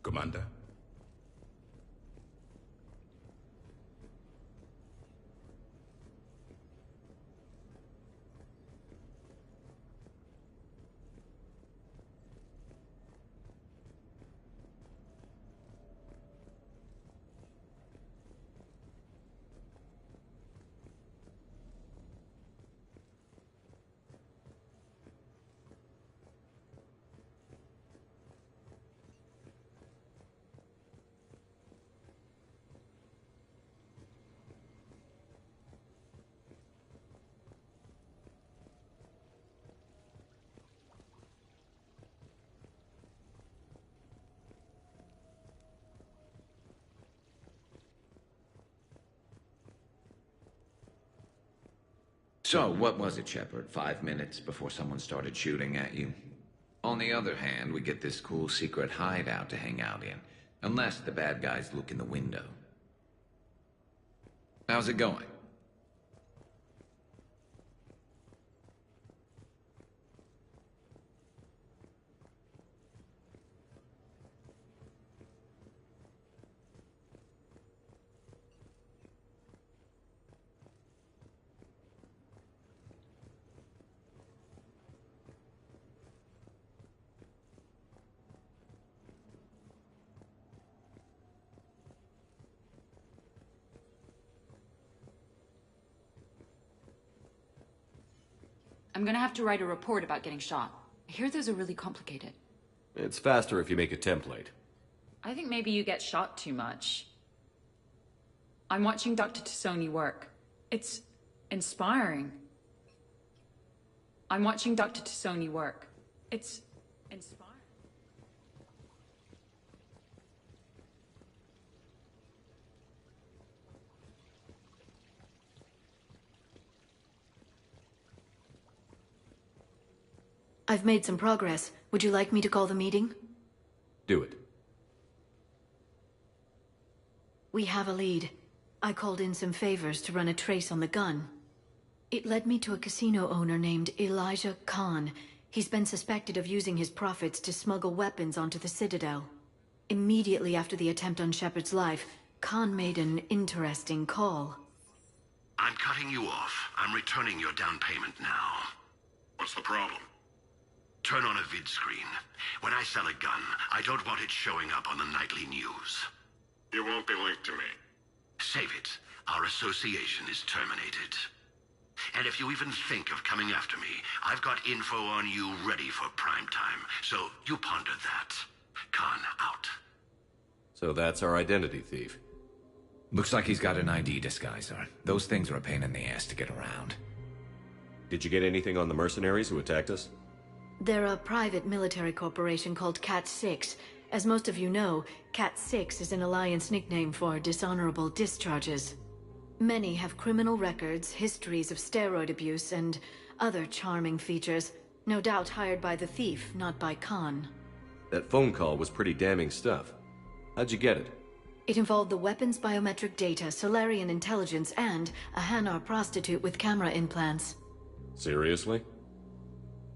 Commander? So, what was it, Shepard? 5 minutes before someone started shooting at you? On the other hand, we get this cool secret hideout to hang out in. Unless the bad guys look in the window. How's it going? I'm gonna have to write a report about getting shot. I hear those are really complicated. It's faster if you make a template. I think maybe you get shot too much. I'm watching Dr. Tassoni work. It's inspiring. I'm watching Dr. Tassoni work. It's inspiring. I've made some progress. Would you like me to call the meeting? Do it. We have a lead. I called in some favors to run a trace on the gun. It led me to a casino owner named Elijah Khan. He's been suspected of using his profits to smuggle weapons onto the Citadel. Immediately after the attempt on Shepard's life, Khan made an interesting call. I'm cutting you off. I'm returning your down payment now. What's the problem? Turn on a vid screen. When I sell a gun, I don't want it showing up on the nightly news. It won't be linked to me. Save it. Our association is terminated. And if you even think of coming after me, I've got info on you ready for prime time. So you ponder that. Khan out. So that's our identity thief. Looks like he's got an ID disguiser. Those things are a pain in the ass to get around. Did you get anything on the mercenaries who attacked us? They're a private military corporation called Cat-6. As most of you know, Cat-6 is an Alliance nickname for dishonorable discharges. Many have criminal records, histories of steroid abuse, and other charming features. No doubt hired by the thief, not by Khan. That phone call was pretty damning stuff. How'd you get it? It involved the weapons biometric data, Solarian intelligence, and a Hanar prostitute with camera implants. Seriously?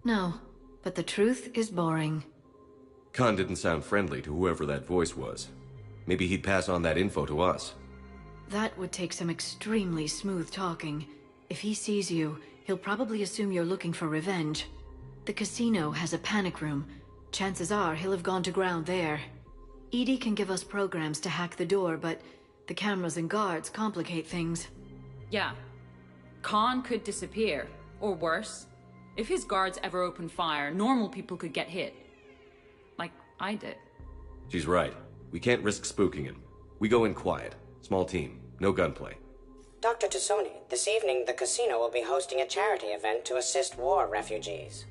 No, but the truth is boring. Khan didn't sound friendly to whoever that voice was. Maybe he'd pass on that info to us. That would take some extremely smooth talking. If he sees you, he'll probably assume you're looking for revenge. The casino has a panic room. Chances are he'll have gone to ground there. EDI can give us programs to hack the door, but the cameras and guards complicate things. Yeah. Khan could disappear. Or worse. If his guards ever open fire, normal people could get hit. Like I did. She's right. We can't risk spooking him. We go in quiet. Small team. No gunplay. Dr. Tassoni, this evening the casino will be hosting a charity event to assist war refugees.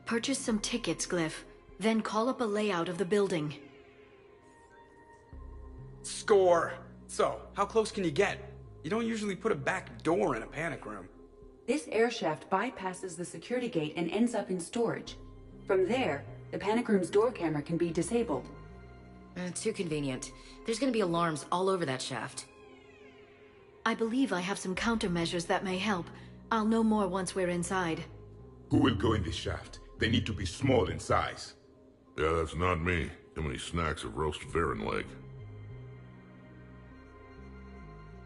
Purchase some tickets, Glyph. Then call up a layout of the building. Score! So, how close can you get? You don't usually put a back door in a panic room. This air shaft bypasses the security gate and ends up in storage. From there, the panic room's door camera can be disabled. Too convenient. There's gonna be alarms all over that shaft. I believe I have some countermeasures that may help. I'll know more once we're inside. Who will go in this shaft? They need to be small in size. Yeah, that's not me. Too many snacks of roast Varen leg.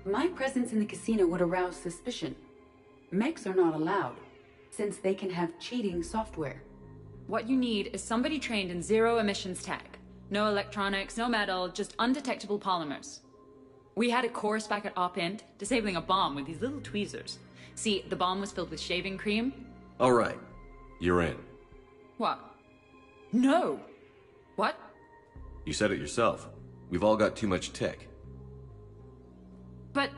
My presence in the casino would arouse suspicion. Mechs are not allowed, since they can have cheating software. What you need is somebody trained in zero emissions tech. No electronics, no metal, just undetectable polymers. We had a course back at Op-Int, disabling a bomb with these little tweezers. See, the bomb was filled with shaving cream. All right. You're in. What? No! What? You said it yourself. We've all got too much tech. But...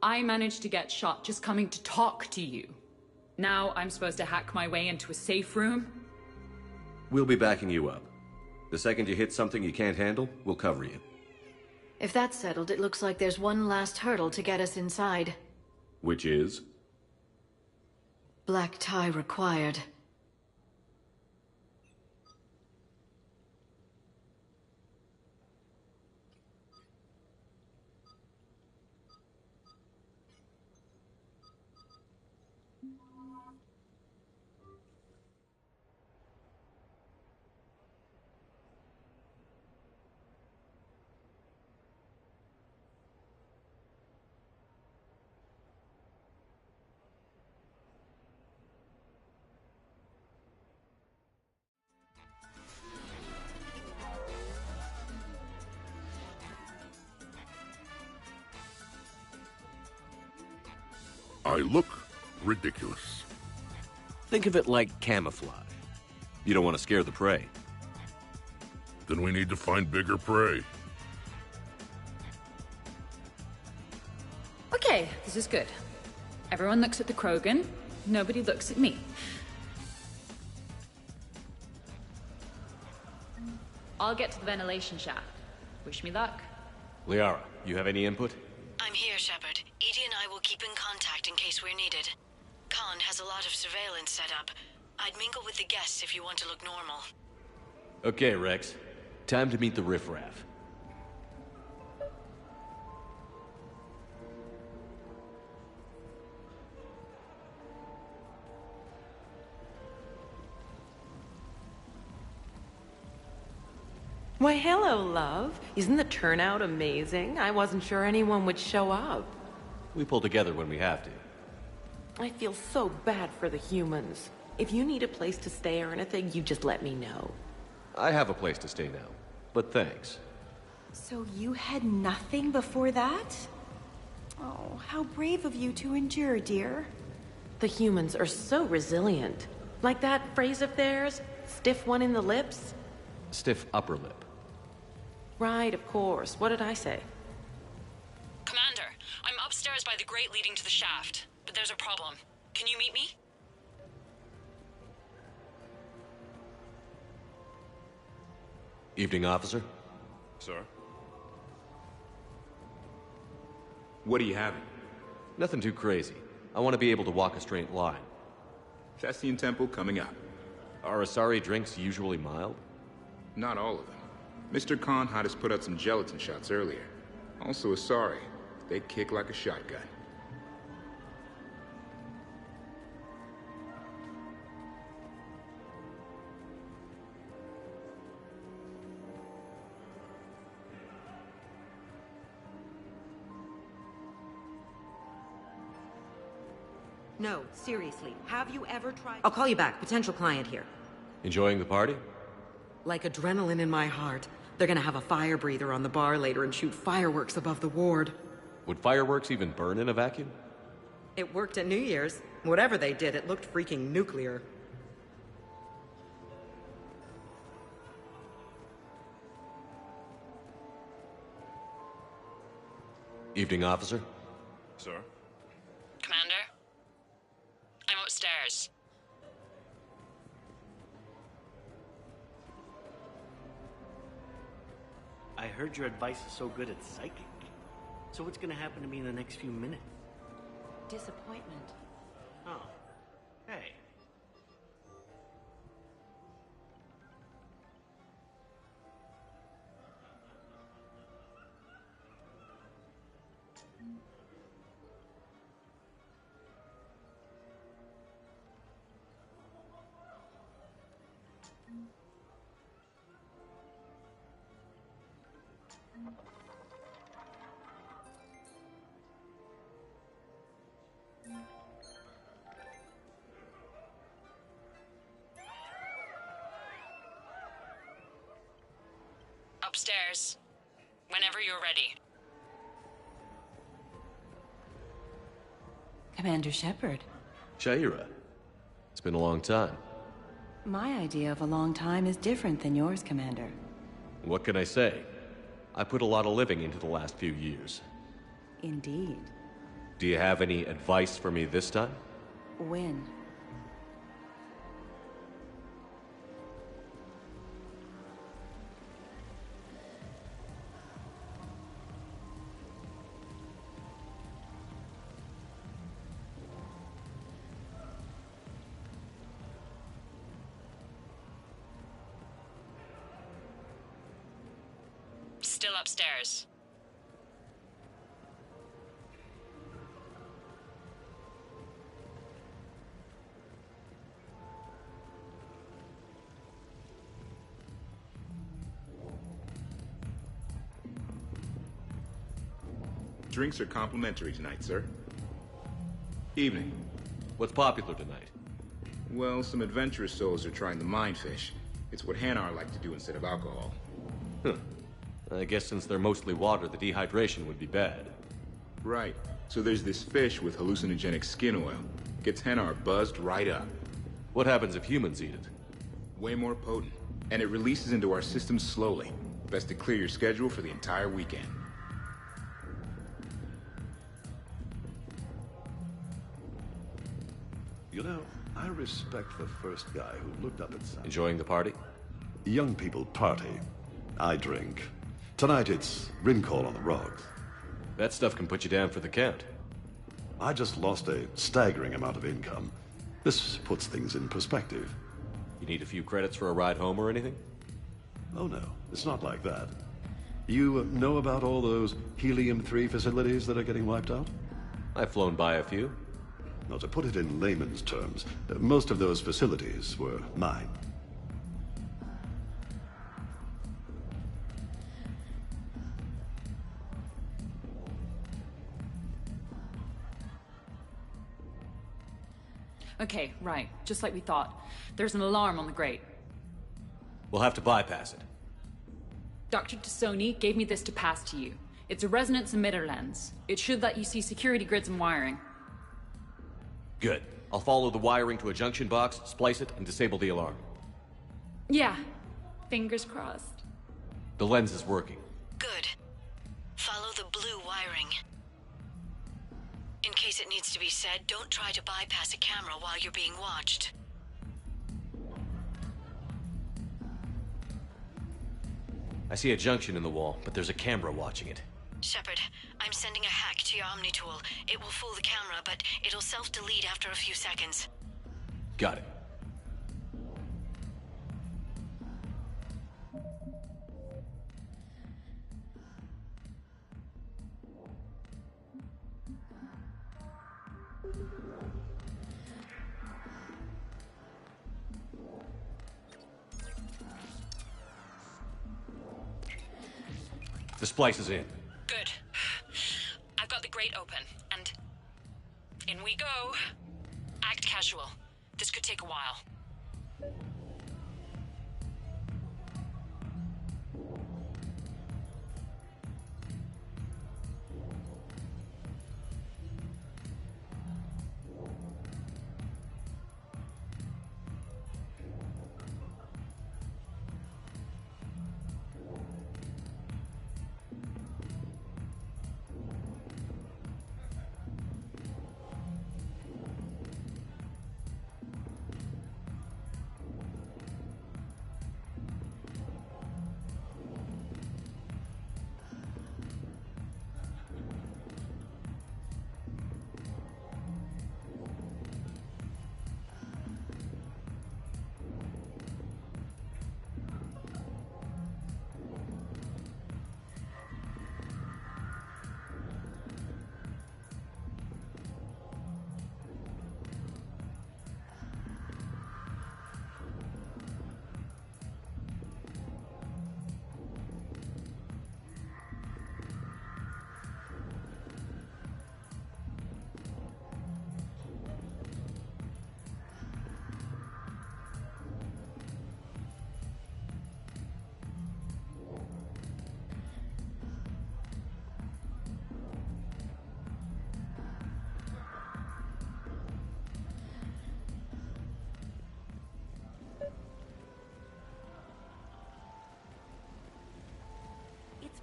I managed to get shot just coming to talk to you. Now I'm supposed to hack my way into a safe room? We'll be backing you up. The second you hit something you can't handle, we'll cover you. If that's settled, it looks like there's one last hurdle to get us inside. Which is? Black tie required. I look ridiculous. Think of it like camouflage. You don't want to scare the prey. Then we need to find bigger prey. Okay, this is good. Everyone looks at the Krogan, nobody looks at me. I'll get to the ventilation shaft. Wish me luck. Liara, you have any input? I'm here, Shepard. EDI and I will keep in contact in case we're needed. Khan has a lot of surveillance set up. I'd mingle with the guests if you want to look normal. Okay, Rex. Time to meet the riffraff. Why, hello, love. Isn't the turnout amazing? I wasn't sure anyone would show up. We pull together when we have to. I feel so bad for the humans. If you need a place to stay or anything, you just let me know. I have a place to stay now, but thanks. So you had nothing before that? Oh, how brave of you to endure, dear. The humans are so resilient. Like that phrase of theirs, stiff one in the lips? Stiff upper lip. Right, of course. What did I say? Commander, I'm upstairs by the grate leading to the shaft, but there's a problem. Can you meet me? Evening, officer. Sir? What are you having? Nothing too crazy. I want to be able to walk a straight line. Castian Temple coming up. Are Asari drinks usually mild? Not all of them. Mr. Khan had us put out some gelatin shots earlier. Also Asari. They kick like a shotgun. No, seriously. Have you ever tried— I'll call you back. Potential client here. Enjoying the party? Like adrenaline in my heart. They're gonna have a fire breather on the bar later and shoot fireworks above the ward. Would fireworks even burn in a vacuum? It worked at New Year's. Whatever they did, it looked freaking nuclear. Evening, officer. Sir? Commander? I'm upstairs. I heard your advice is so good at psychic. So what's gonna happen to me in the next few minutes? Disappointment. Oh. Hey. Upstairs. Whenever you're ready. Commander Shepard. Shaira. It's been a long time. My idea of a long time is different than yours, Commander. What can I say? I put a lot of living into the last few years. Indeed. Do you have any advice for me this time? When? Still upstairs. Drinks are complimentary tonight, sir. Evening. What's popular tonight? Well, some adventurous souls are trying the mindfish. It's what Hanar like to do instead of alcohol. Huh. I guess since they're mostly water, the dehydration would be bad. Right. So there's this fish with hallucinogenic skin oil. Gets Hanar buzzed right up. What happens if humans eat it? Way more potent. And it releases into our system slowly. Best to clear your schedule for the entire weekend. You know, I respect the first guy who looked up at something. Enjoying the party? Young people party. I drink. Tonight it's Rincon on the rocks. That stuff can put you down for the count. I just lost a staggering amount of income. This puts things in perspective. You need a few credits for a ride home or anything? Oh no, it's not like that. You know about all those Helium-3 facilities that are getting wiped out? I've flown by a few. Now, to put it in layman's terms, most of those facilities were mine. Okay, right. Just like we thought. There's an alarm on the grate. We'll have to bypass it. Dr. Tassoni gave me this to pass to you. It's a resonance emitter lens. It should let you see security grids and wiring. Good. I'll follow the wiring to a junction box, splice it, and disable the alarm. Yeah. Fingers crossed. The lens is working. Good. Follow the blue wiring. In case it needs to be said, don't try to bypass a camera while you're being watched. I see a junction in the wall, but there's a camera watching it. Shepard, I'm sending a hack to your Omni tool. It will fool the camera, but it'll self-delete after a few seconds. Got it. The splice is in. Good. I've got the grate open, and in we go. Act casual. This could take a while.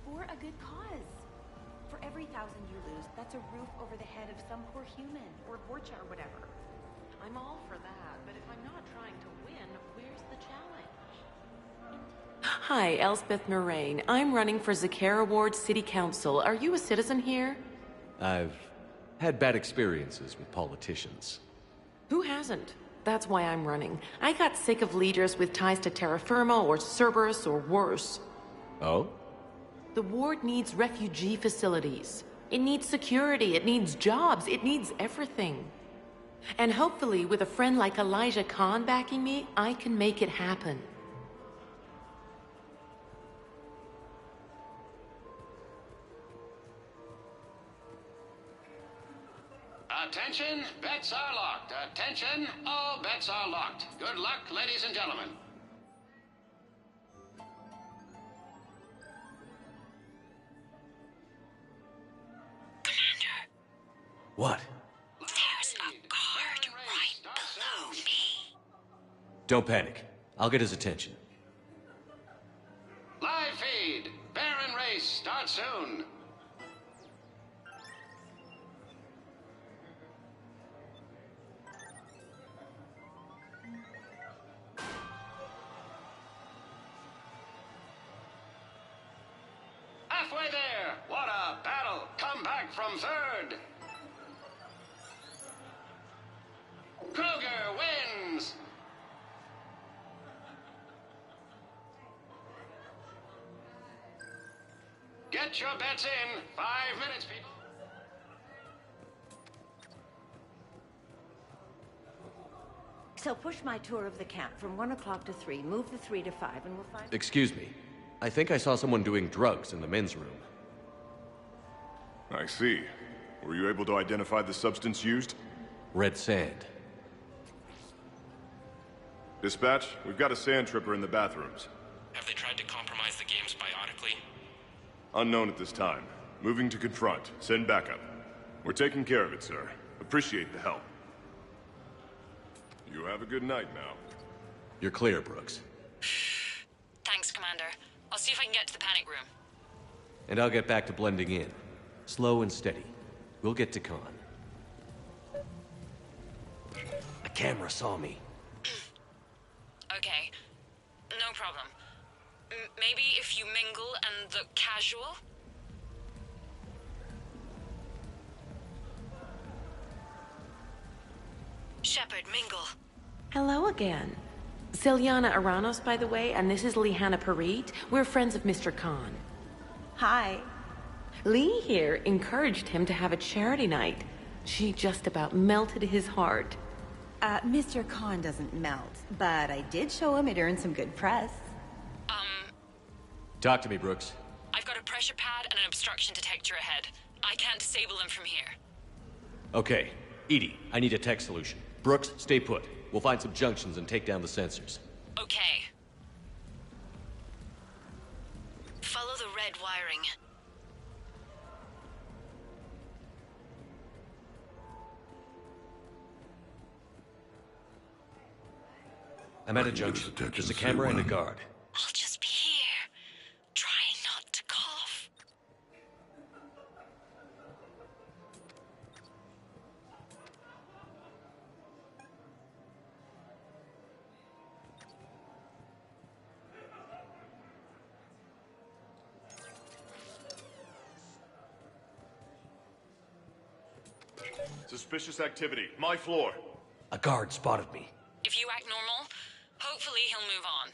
For a good cause. For every 1,000 you lose, that's a roof over the head of some poor human, or Vorcha or whatever. I'm all for that, but if I'm not trying to win, where's the challenge? Hi, Elspeth Moraine. I'm running for Zakara Ward City Council. Are you a citizen here? I've had bad experiences with politicians. Who hasn't? That's why I'm running. I got sick of leaders with ties to terra firma or Cerberus or worse. Oh? The ward needs refugee facilities. It needs security, it needs jobs, it needs everything. And hopefully, with a friend like Elijah Khan backing me, I can make it happen. Attention, bets are locked. Attention, all bets are locked. Good luck, ladies and gentlemen. What? There's a guard right below me. Don't panic. I'll get his attention. Live feed. Baron race starts soon. Halfway there. What a battle. Come back from third. Get your bets in. 5 minutes, people. So push my tour of the camp from 1 o'clock to 3. Move the 3 to 5, and we'll find... Excuse me. I think I saw someone doing drugs in the men's room. I see. Were you able to identify the substance used? Red sand. Dispatch, we've got a sand tripper in the bathrooms. Have they tried to compromise the games biotically? Unknown at this time. Moving to confront. Send backup. We're taking care of it, sir. Appreciate the help. You have a good night now. You're clear, Brooks. Thanks, Commander. I'll see if I can get to the panic room. And I'll get back to blending in. Slow and steady. We'll get to Khan. The camera saw me. Okay. No problem. Maybe if you mingle and look casual? Shepard, mingle. Hello again. Celiana Aranos, by the way, and this is Lihanna Parit. We're friends of Mr. Khan. Hi. Lee here encouraged him to have a charity night. She just about melted his heart. Mr. Khan doesn't melt, but I did show him it earned some good press. Talk to me, Brooks. I've got a pressure pad and an obstruction detector ahead. I can't disable them from here. Okay. Edie, I need a tech solution. Brooks, stay put. We'll find some junctions and take down the sensors. Okay. Follow the red wiring. I'm at a junction. There's a camera and a guard. I'll just be here, trying not to cough. Suspicious activity. My floor. A guard spotted me. If you act normal, hopefully he'll move on.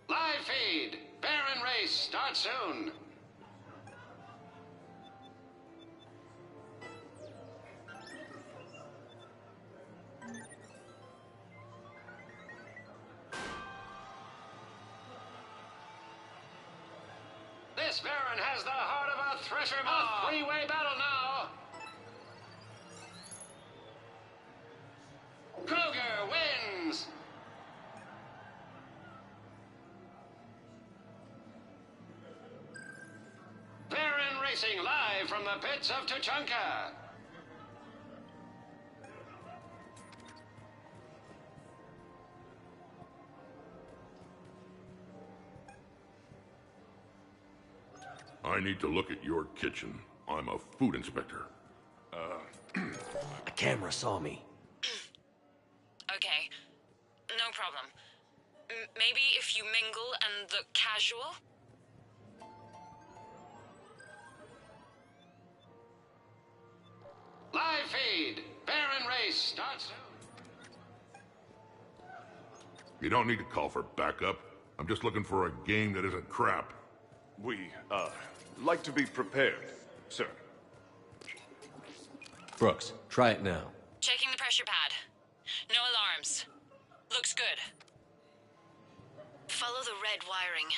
Live feed. Baron race starts soon. This Baron has the heart of a thresher maw. A three-way battle now. Kroger wins. Baron Racing live from the pits of Tuchanka. I need to look at your kitchen. I'm a food inspector. A camera saw me. Okay. No problem. Maybe if you mingle and look casual? Live feed. Baron race starts soon. You don't need to call for backup. I'm just looking for a game that isn't crap. We, like to be prepared, sir. Brooks, try it now. Checking the pressure pad. No alarms. Looks good. Follow the red wiring.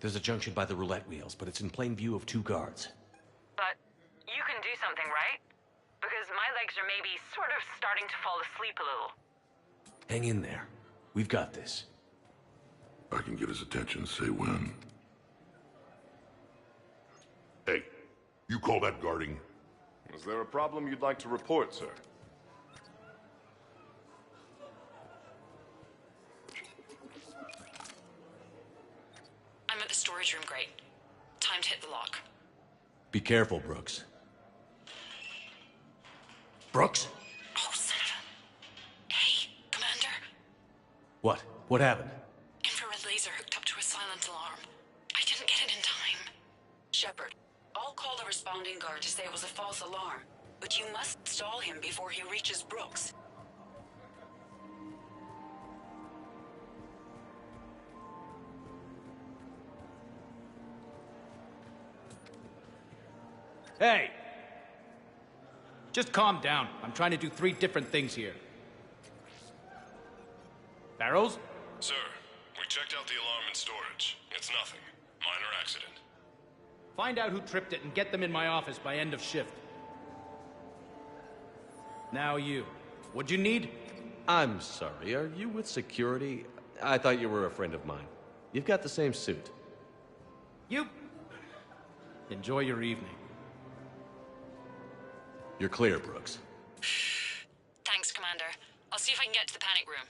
There's a junction by the roulette wheels, but it's in plain view of two guards. But you can do something, right? Because my legs are maybe sort of starting to fall asleep a little. Hang in there. We've got this. I can get his attention, say when. Hey, you call that guarding? Is there a problem you'd like to report, sir? storage room grate. Time to hit the lock. Be careful, Brooks. Brooks? Oh, son of a... Hey, Commander. What? What happened? Infrared laser hooked up to a silent alarm. I didn't get it in time. Shepard, I'll call the responding guard to say it was a false alarm, but you must stall him before he reaches Brooks. Hey! Just calm down. I'm trying to do 3 different things here. Barrows? Sir, we checked out the alarm in storage. It's nothing. Minor accident. Find out who tripped it and get them in my office by end of shift. Now you. What'd you need? I'm sorry, are you with security? I thought you were a friend of mine. You've got the same suit. You... Enjoy your evening. You're clear, Brooks. Thanks, Commander. I'll see if I can get to the panic room.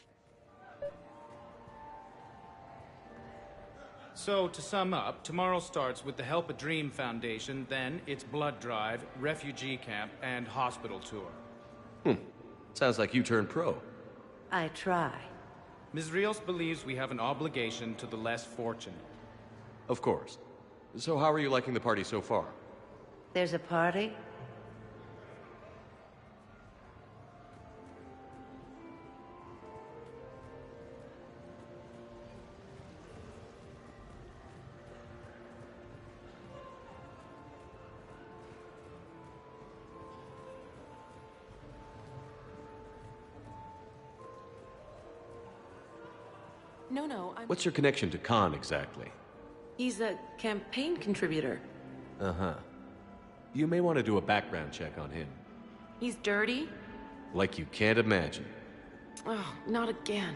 So, to sum up, tomorrow starts with the Help a Dream Foundation, then it's blood drive, refugee camp, and hospital tour. Sounds like you turned pro. I try. Ms. Rios believes we have an obligation to the less fortunate. Of course. So how are you liking the party so far? There's a party? No, I'm... What's your connection to Khan exactly? He's a campaign contributor. Uh-huh. You may want to do a background check on him. He's dirty? Like you can't imagine. Oh, not again.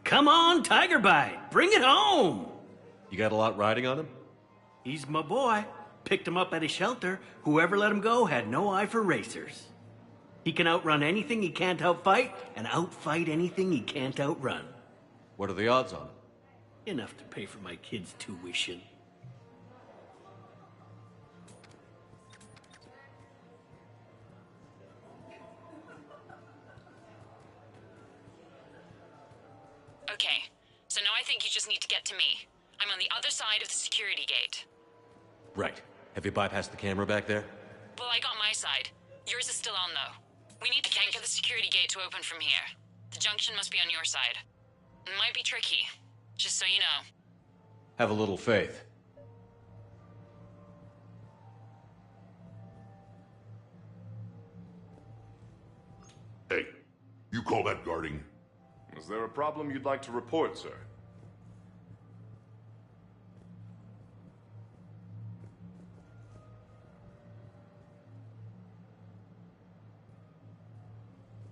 Come on, Tiger Bite! Bring it home! You got a lot riding on him? He's my boy. Picked him up at a shelter. Whoever let him go had no eye for racers. He can outrun anything he can't outfight, and outfight anything he can't outrun. What are the odds on it? Enough to pay for my kids' tuition. Okay, so now I think you just need to get to me. I'm on the other side of the security gate. Right. Have you bypassed the camera back there? Well, I got my side. Yours is still on, though. We need to can't get the security gate to open from here. The junction must be on your side. It might be tricky, just so you know. Have a little faith. Hey, you call that guarding? Is there a problem you'd like to report, sir?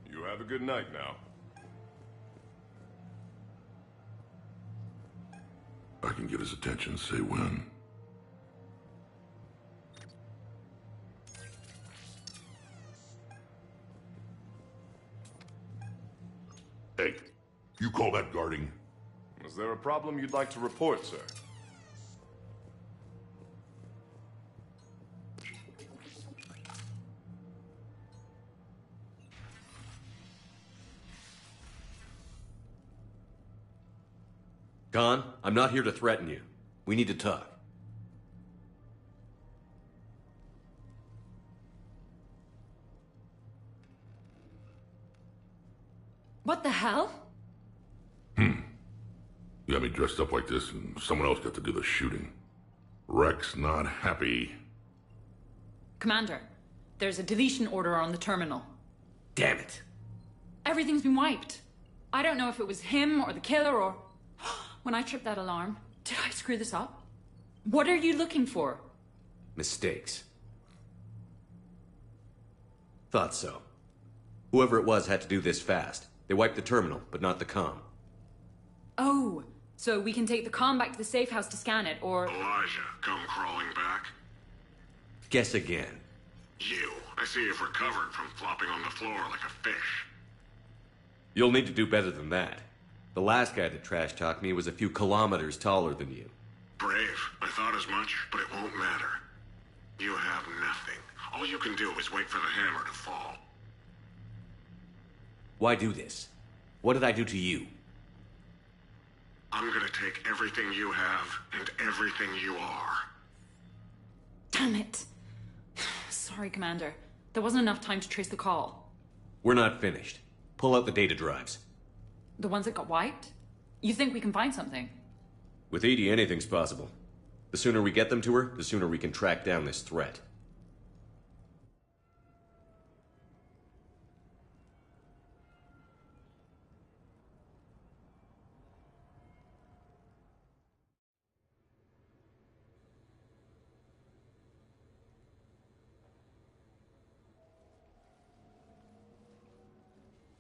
You have a good night now. I can get his attention, say when. Hey, you call that guarding? Is there a problem you'd like to report, sir? Khan, I'm not here to threaten you. We need to talk. What the hell? You got me dressed up like this, and someone else got to do the shooting. Rex not happy. Commander, there's a deletion order on the terminal. Damn it. Everything's been wiped. I don't know if it was him or the killer or... When I tripped that alarm, did I screw this up? What are you looking for? Mistakes. Thought so. Whoever it was had to do this fast. They wiped the terminal, but not the comm. Oh, so we can take the comm back to the safe house to scan it, or... Elijah, come crawling back. Guess again. You. I see you've recovered from flopping on the floor like a fish. You'll need to do better than that. The last guy that trash-talked me was a few kilometers taller than you. Brave. I thought as much, but it won't matter. You have nothing. All you can do is wait for the hammer to fall. Why do this? What did I do to you? I'm gonna take everything you have and everything you are. Damn it. Sorry, Commander. There wasn't enough time to trace the call. We're not finished. Pull out the data drives. The ones that got wiped? You think we can find something? With Edie, anything's possible. The sooner we get them to her, the sooner we can track down this threat.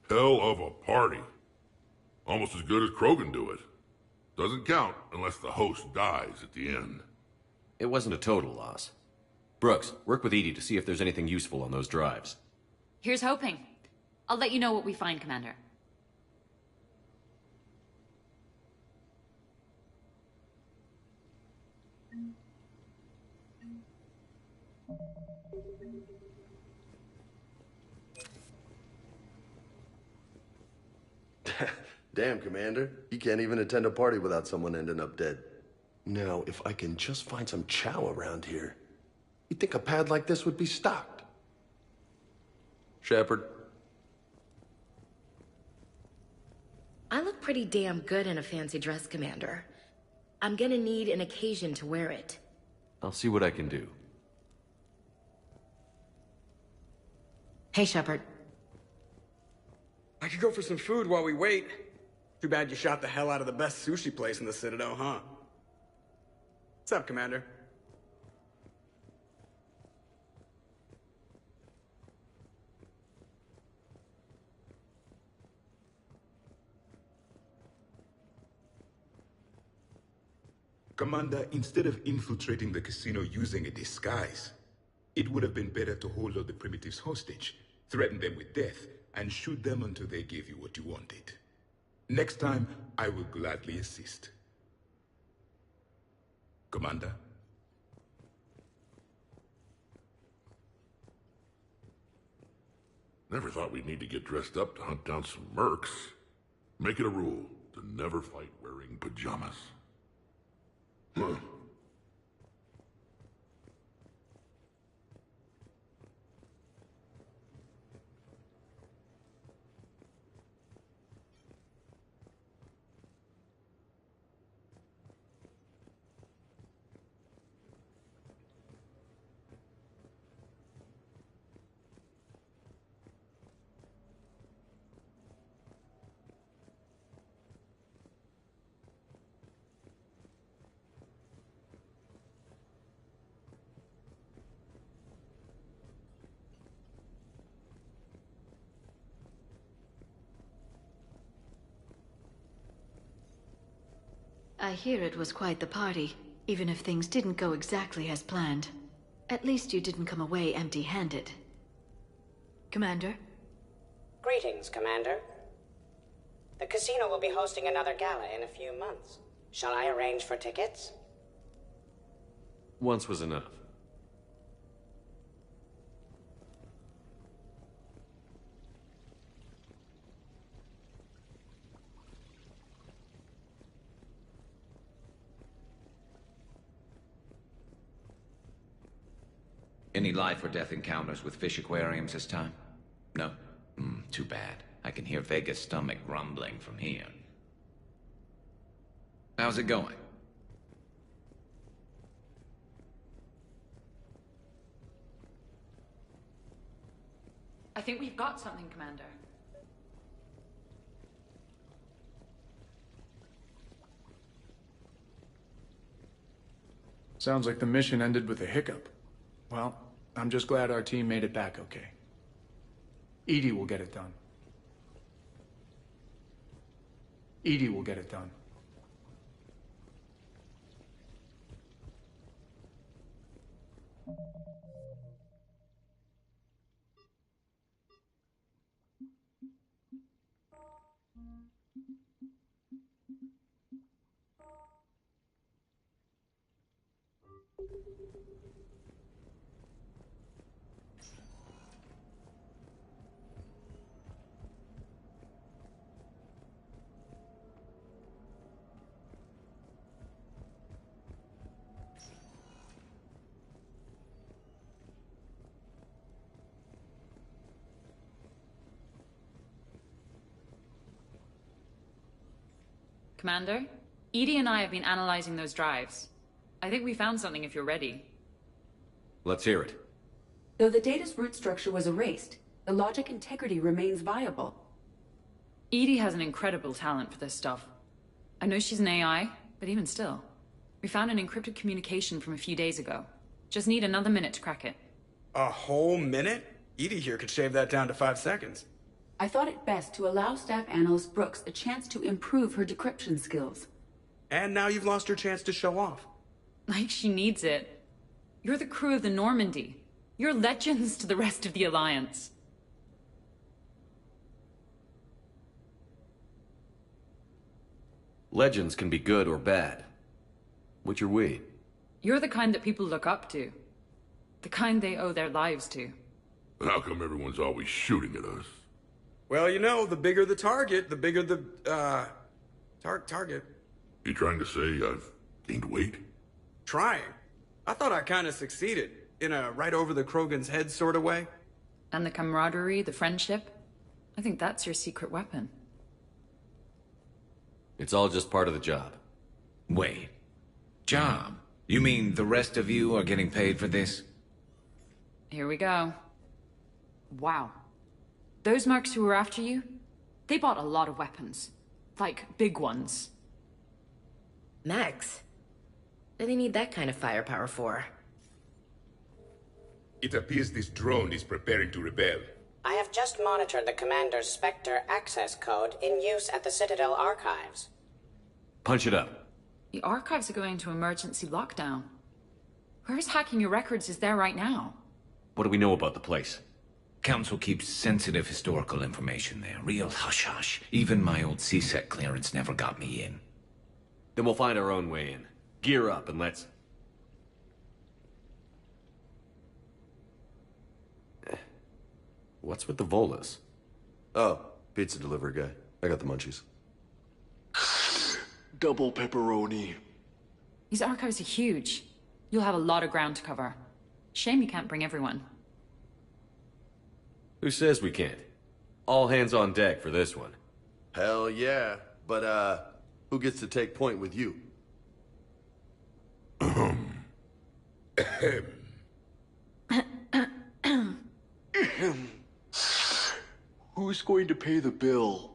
Hell of a party. Almost as good as Krogan do it. Doesn't count unless the host dies at the end. It wasn't a total loss. Brooks, work with Edie to see if there's anything useful on those drives. Here's hoping. I'll let you know what we find, Commander. Damn, Commander. You can't even attend a party without someone ending up dead. Now, if I can just find some chow around here, you'd think a pad like this would be stocked. Shepard. I look pretty damn good in a fancy dress, Commander. I'm gonna need an occasion to wear it. I'll see what I can do. Hey, Shepard. I could go for some food while we wait. Too bad you shot the hell out of the best sushi place in the Citadel, huh? What's up, Commander? Commander, instead of infiltrating the casino using a disguise, it would have been better to hold all the primitives hostage, threaten them with death, and shoot them until they gave you what you wanted. Next time, I will gladly assist. Commander? Never thought we'd need to get dressed up to hunt down some mercs. Make it a rule to never fight wearing pajamas. Huh. I hear it was quite the party, even if things didn't go exactly as planned. At least you didn't come away empty-handed. Commander? Greetings, Commander. The casino will be hosting another gala in a few months. Shall I arrange for tickets? Once was enough. Any life or death encounters with fish aquariums this time? No? Too bad. I can hear Vega's stomach rumbling from here. How's it going? I think we've got something, Commander. Sounds like the mission ended with a hiccup. Well, I'm just glad our team made it back okay. Edie will get it done. Edie will get it done. Commander, Edie and I have been analyzing those drives. I think we found something if you're ready. Let's hear it. Though the data's root structure was erased, the logic integrity remains viable. Edie has an incredible talent for this stuff. I know she's an AI, but even still. We found an encrypted communication from a few days ago. Just need another minute to crack it. A whole minute? Edie here could shave that down to 5 seconds. I thought it best to allow Staff Analyst Brooks a chance to improve her decryption skills. And now you've lost your chance to show off. Like she needs it. You're the crew of the Normandy. You're legends to the rest of the Alliance. Legends can be good or bad. Which are we? You're the kind that people look up to. The kind they owe their lives to. How come everyone's always shooting at us? Well, you know, the bigger the target, the bigger the, target. You trying to say I've gained weight? Trying? I thought I kind of succeeded. In a right over the Krogan's head sort of way. And the camaraderie, the friendship. I think that's your secret weapon. It's all just part of the job. Wait. Job? You mean the rest of you are getting paid for this? Here we go. Wow. Those mercs who were after you, they bought a lot of weapons. Like, big ones. Max? What do they need that kind of firepower for? It appears this drone is preparing to rebel. I have just monitored the Commander's Spectre access code in use at the Citadel archives. Punch it up. The archives are going into emergency lockdown. Whoever's hacking your records is there right now. What do we know about the place? Council keeps sensitive historical information there. Real hush-hush. Even my old CSEC clearance never got me in. Then we'll find our own way in. Gear up and let's... What's with the Volas? Oh, pizza delivery guy. I got the munchies. Double pepperoni. These archives are huge. You'll have a lot of ground to cover. Shame you can't bring everyone. Who says we can't? All hands on deck for this one. Hell yeah. But, who gets to take point with you? Who's going to pay the bill?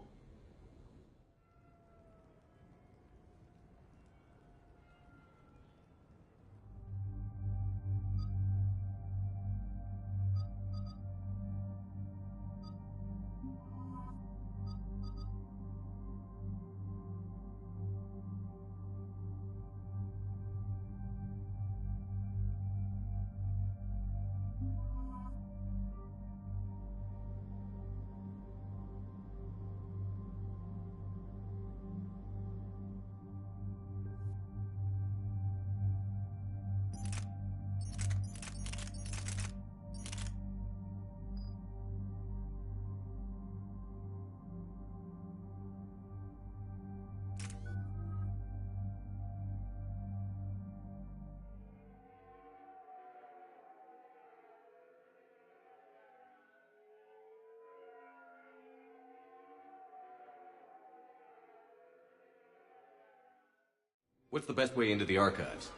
What's the best way into the archives?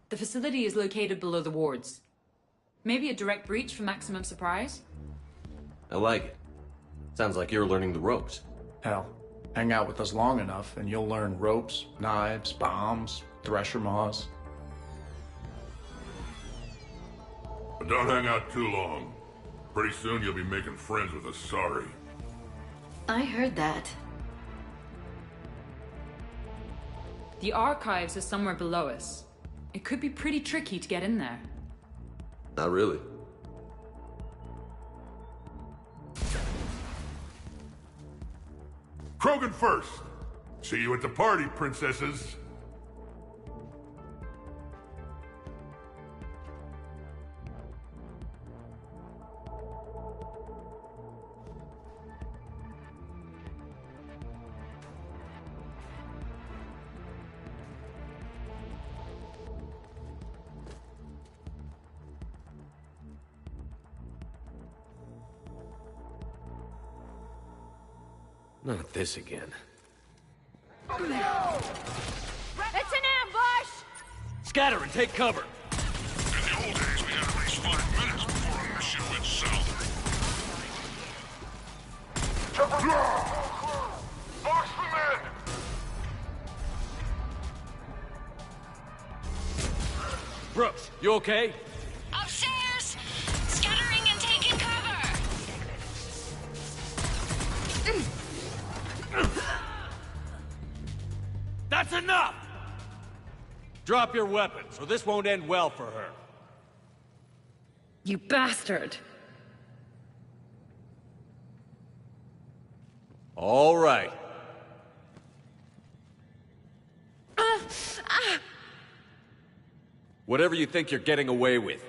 The facility is located below the wards. Maybe a direct breach for maximum surprise? I like it. Sounds like you're learning the ropes. Hell, hang out with us long enough and you'll learn ropes, knives, bombs, thresher maws. But don't hang out too long. Pretty soon you'll be making friends with Asari. I heard that. The archives are somewhere below us. It could be pretty tricky to get in there. Not really. Krogan first. See you at the party, princesses. Not this again. It's an ambush! Scatter and take cover! In the old days, we had at least 5 minutes before a mission went south. Box them in! Brooks, you okay? Upstairs! Scattering and taking cover! That's enough! Drop your weapons, or this won't end well for her. You bastard! All right. Whatever you think you're getting away with,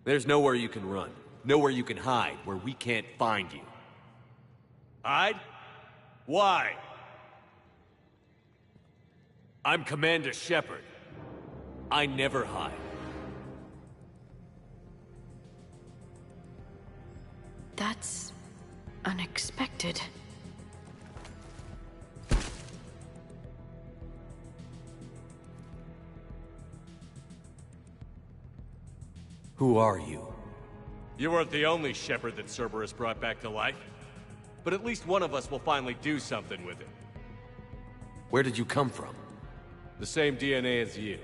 there's nowhere you can run, nowhere you can hide where we can't find you. Hide? Why? I'm Commander Shepard. I never hide. That's unexpected. Who are you? You weren't the only Shepard that Cerberus brought back to life. But at least one of us will finally do something with it. Where did you come from? The same DNA as you.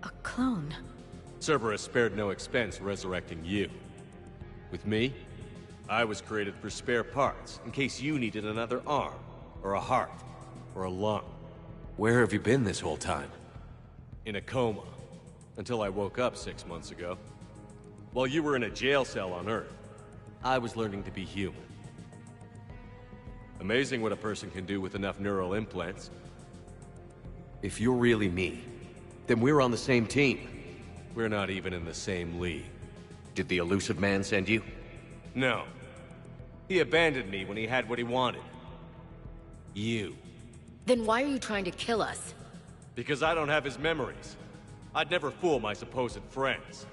A clone. Cerberus spared no expense resurrecting you. With me, I was created for spare parts, in case you needed another arm, or a heart, or a lung. Where have you been this whole time? In a coma, until I woke up 6 months ago. While you were in a jail cell on Earth, I was learning to be human. Amazing what a person can do with enough neural implants. If you're really me, then we're on the same team. We're not even in the same league. Did the elusive man send you? No. He abandoned me when he had what he wanted. You. Then why are you trying to kill us? Because I don't have his memories. I'd never fool my supposed friends.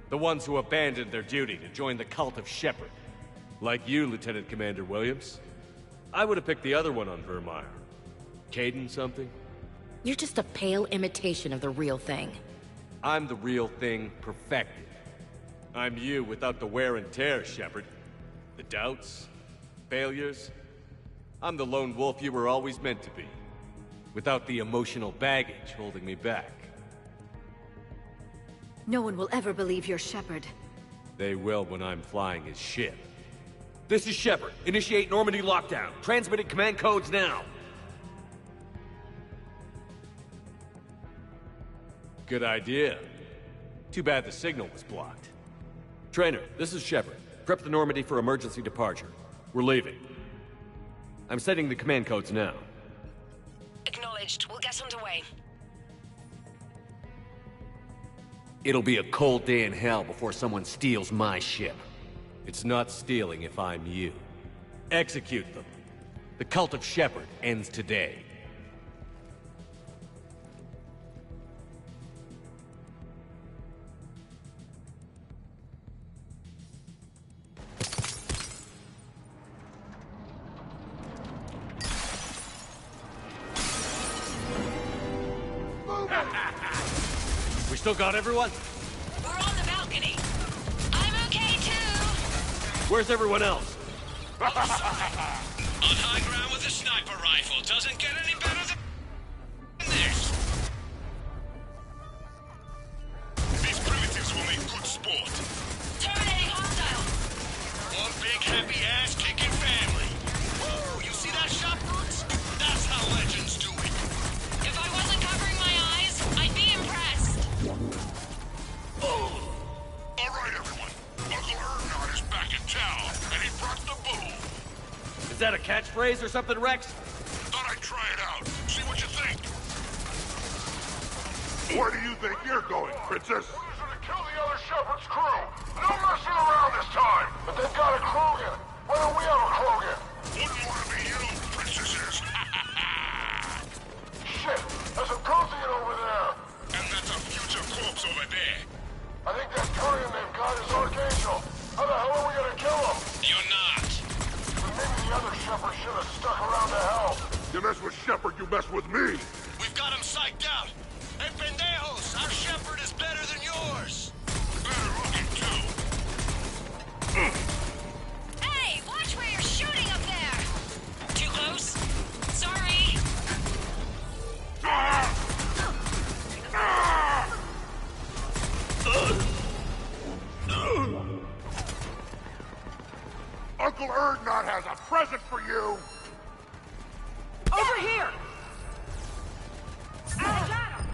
The ones who abandoned their duty to join the cult of Shepard. Like you, Lieutenant Commander Williams. I would have picked the other one on Vermeer. Caden something? You're just a pale imitation of the real thing. I'm the real thing perfected. I'm you without the wear and tear, Shepard. The doubts, failures. I'm the lone wolf you were always meant to be. Without the emotional baggage holding me back. No one will ever believe you're Shepard. They will when I'm flying his ship. This is Shepard. Initiate Normandy lockdown. Transmitting command codes now. Good idea. Too bad the signal was blocked. Trainer, this is Shepard. Prep the Normandy for emergency departure. We're leaving. I'm setting the command codes now. Acknowledged. We'll get underway. It'll be a cold day in hell before someone steals my ship. It's not stealing if I'm you. Execute them. The cult of Shepard ends today. We still got everyone? We're on the balcony. I'm okay too. Where's everyone else? On high ground with a sniper rifle. Doesn't get any better than this. These primitives will make good sport. Terminating hostile. One big happy ass-kicking family. Woo! You see that shot, Brooks? That's how legends do it. If I wasn't covering my eyes, I'd be impressed. All right, everyone. Uncle Ernod is back in town, and he brought the boo. Is that a catchphrase or something, Rex? Thought I'd try it out. See what you think. Where do you think you're going, Princess? We're gonna kill the other Shepard's crew. No messing around this time. But they've got a Krogan. Why don't we have a Krogan? Wouldn't want to be you, princesses. Shit, there's a Prothean over there. And that's a future corpse over there. I think that Turian they've got is Archangel. How the hell are we gonna kill him? You're not. But maybe the other Shepard should with Shepard, you mess with me! We've got him psyched out! Hey, pendejos! Our Shepard is better than yours! Better looking, too. Hey, watch where you're shooting up there! Too close? Sorry! Uncle Erdnot has a present for you! Over here! I got him!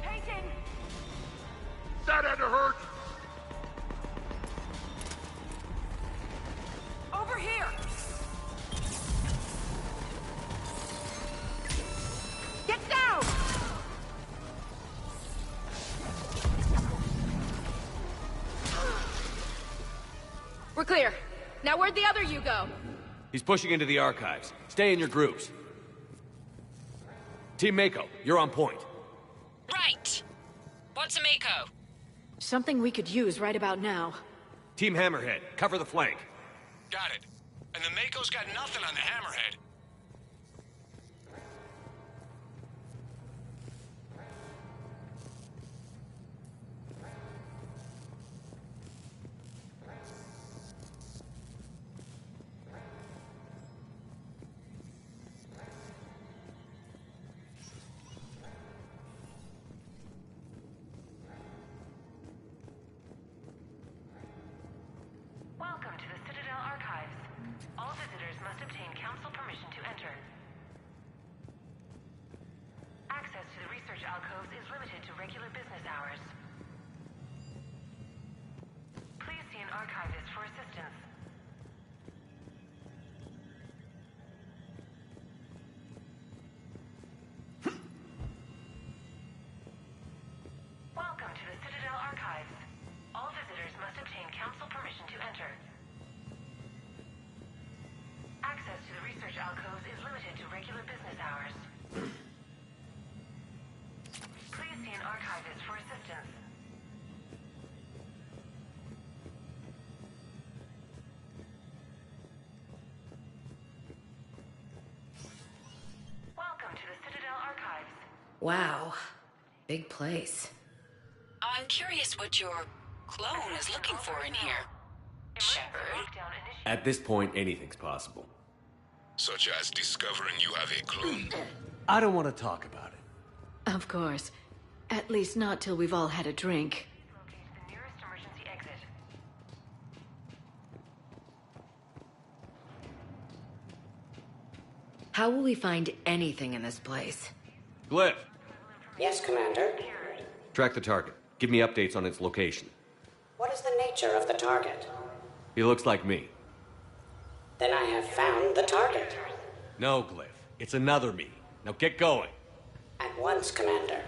Peyton! That had to hurt! Over here! Get down! We're clear. Now where'd the other you go? He's pushing into the archives. Stay in your groups. Team Mako, you're on point. Right! What's a Mako? Something we could use right about now. Team Hammerhead, cover the flank. Got it. And the Mako's got nothing on the Hammerhead. Welcome to the Citadel Archives. All visitors must obtain council permission to enter. Access to the research alcoves is limited to regular business hours. Please see an archivist for assistance. Welcome to the Citadel Archives. All visitors must obtain council permission to enter. Access to the research alcoves is limited to regular business hours. Please see an archivist for assistance. Welcome to the Citadel Archives. Wow. Big place. I'm curious what your clone is looking for in here. Shepard? At this point, anything's possible. Such as discovering you have a clone. I don't want to talk about it. Of course. At least not till we've all had a drink. The nearest emergency exit. How will we find anything in this place? Glyph, Yes, Commander. track the target. Give me updates on its location. What is the nature of the target? He looks like me. Then I have found the target. No, Glyph. It's another me. Now get going. At once, Commander.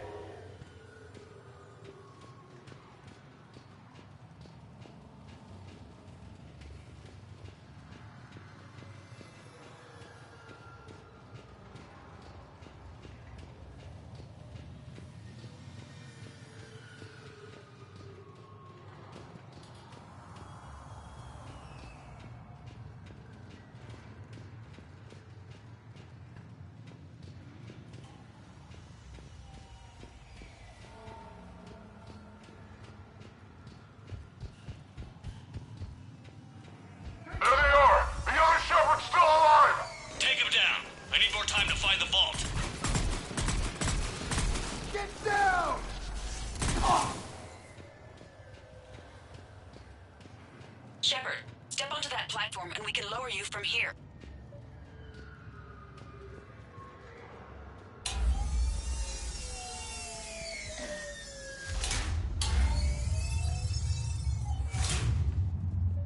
There they are! The other Shepard's still alive! Take him down. I need more time to find the vault. Get down! Shepard, step onto that platform and we can lower you from here.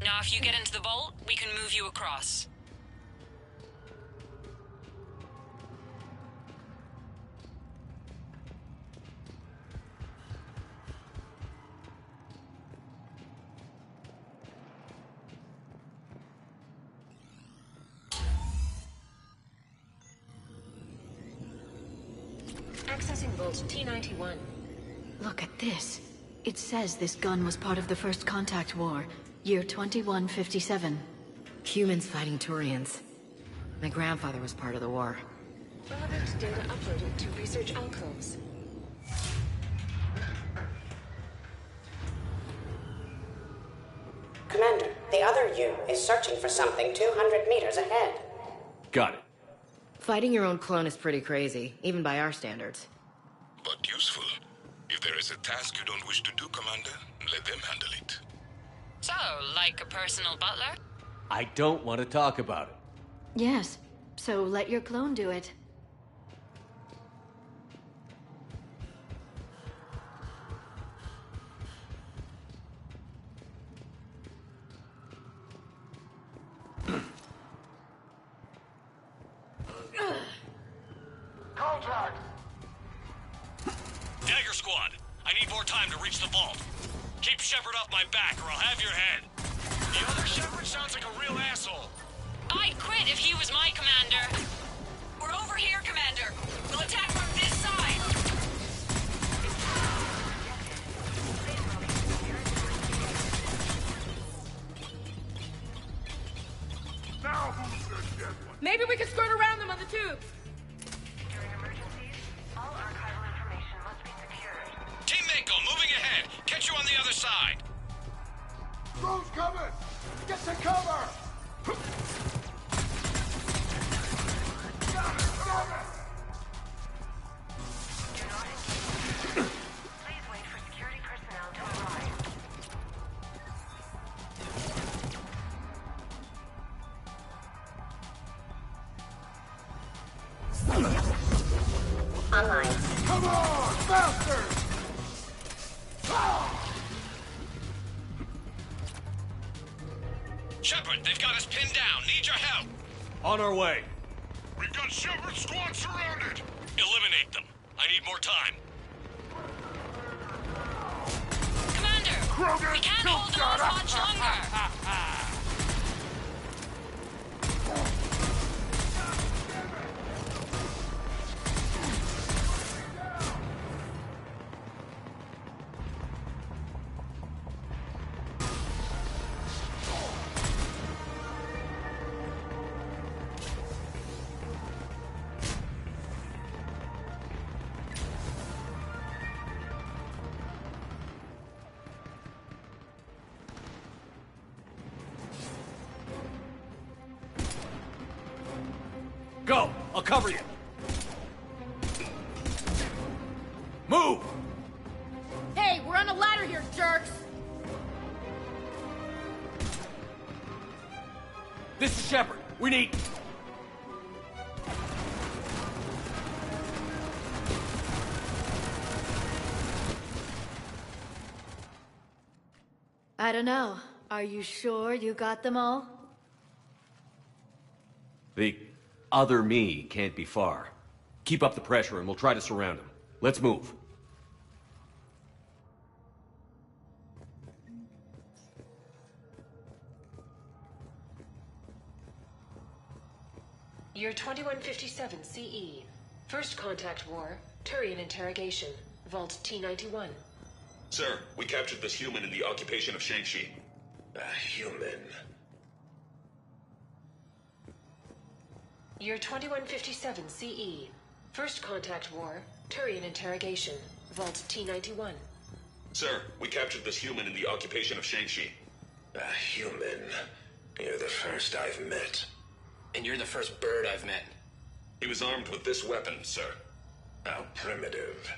Now, if you get into the vault, we can move you across. Accessing Vault T-91. Look at this. It says this gun was part of the First Contact War, year 2157. Humans fighting Turians. My grandfather was part of the war. Relevant data uploaded to research alcoves. Commander, the other you is searching for something 200 meters ahead. Got it. Fighting your own clone is pretty crazy, even by our standards. But useful. If there is a task you don't wish to do, Commander, let them handle it. So, like a personal butler? I don't want to talk about it. Yes, so let your clone do it. Contact! Dagger Squad, I need more time to reach the vault. Keep Shepard off my back or I'll have your head. The other Shepard sounds like a real asshole. I'd quit if he was my commander. We're over here, Commander. We'll attack from this side. Now who's the dead one? Maybe we can skirt around them on the tubes. During emergencies, all archival information must be secured. Team Mako, moving ahead. Catch you on the other side. Drone's coming! Get to cover! Got it! Got it! Do not engage. Please wait for security personnel to arrive. Online. Come on! Faster! Shepard, they've got us pinned down. Need your help. On our way. We've got Shepard squad surrounded! Eliminate them. I need more time. Commander, Krogan, we can't no hold them shot. off much longer. Go! I'll cover you. Move! Hey, we're on a ladder here, jerks. This is Shepard. We need... I don't know. Are you sure you got them all? The other me can't be far. Keep up the pressure and we'll try to surround him. Let's move. Year 2157 CE. First Contact War, Turian Interrogation, Vault T-91. Sir, we captured this human in the occupation of Shang-Chi. A human. Year 2157 CE. First Contact War, Turian Interrogation, Vault T-91. Sir, we captured this human in the occupation of Shang-Chi. A human. You're the first I've met. And you're the first bird I've met. He was armed with this weapon, sir. How primitive.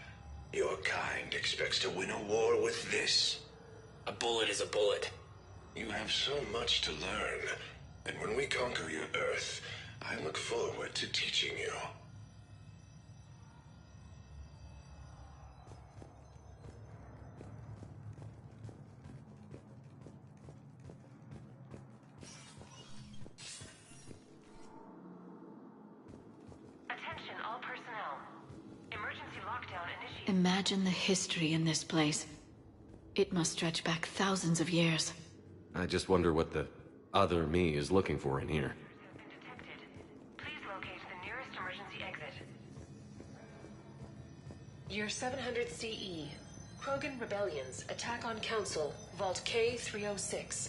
Your kind expects to win a war with this. A bullet is a bullet. You have so much to learn. And when we conquer your Earth, I look forward to teaching you. Attention all personnel. Emergency lockdown initiated. Imagine the history in this place. It must stretch back thousands of years. I just wonder what the other me is looking for in here. Please locate the nearest emergency exit. Year 700 CE. Krogan rebellions attack on Council, Vault K-306.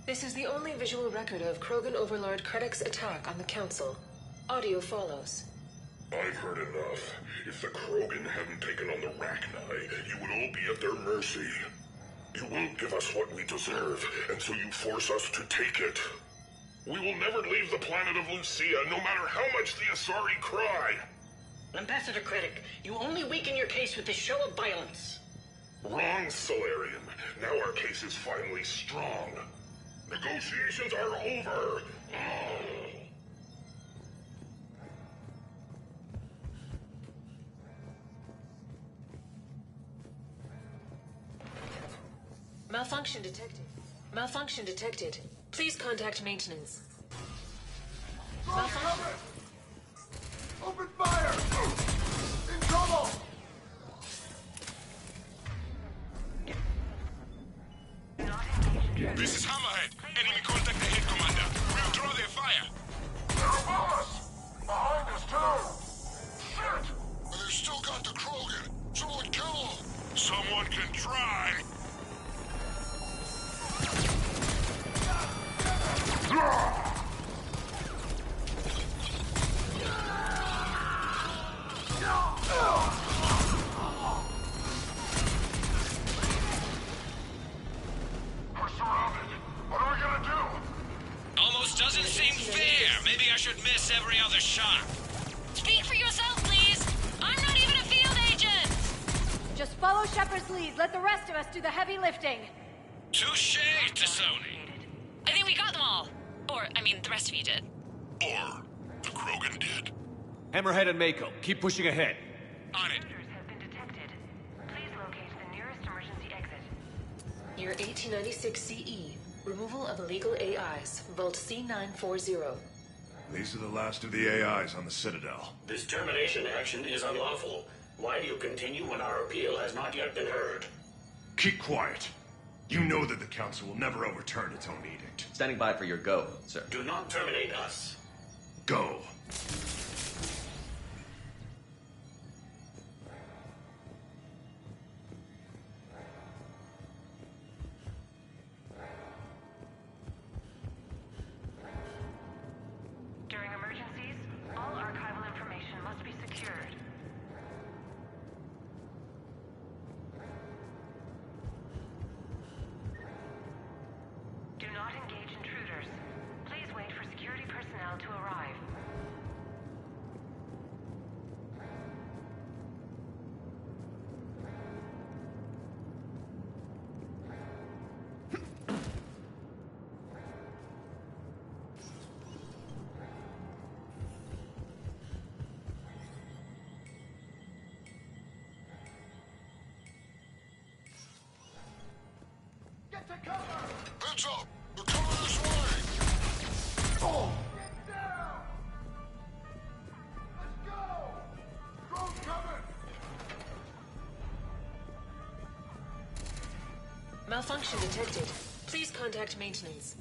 This is the only visual record of Krogan Overlord Krennic's attack on the Council. Audio follows. I've heard enough. If the Krogan hadn't taken on the Rachni, you would all be at their mercy. You won't give us what we deserve, and so you force us to take it. We will never leave the planet of Lucia, no matter how much the Asari cry. Ambassador Krennic, you only weaken your case with this show of violence. Wrong, Solarian. Now our case is finally strong. Negotiations are over. Malfunction detected. Malfunction detected. Please contact maintenance. Malfunction. Open fire! In trouble! This is Hammerhead. Enemy contact ahead, Commander. We'll draw their fire. They're above us! Behind us, too! Shit! But they've still got the Krogan. Someone kill them! Someone can try. We're surrounded. What are we gonna do? Almost doesn't seem fair. Maybe I should miss every other shot. Speak for yourself, please. I'm not even a field agent. Just follow Shepard's lead. Let the rest of us do the heavy lifting. Touche, Tassoni. I think we got them all. Or, I mean, the rest of you did. Or the Krogan did. Hammerhead and Mako, keep pushing ahead. On it. Intruders have been detected. Please locate the nearest emergency exit. Year 1896 CE. Removal of illegal AIs. Vault C940. These are the last of the AIs on the Citadel. This termination action is unlawful. Why do you continue when our appeal has not yet been heard? Keep quiet. You know that the Council will never overturn its own edict. Standing by for your go, sir. Do not terminate us. Go. During emergencies, all archival information must be secured. Do not engage intruders. Please wait for security personnel to arrive. Get to cover! Heads up! They're coming this way! Oh! Get down! Let's go! Drone's coming! Malfunction detected. Please contact maintenance.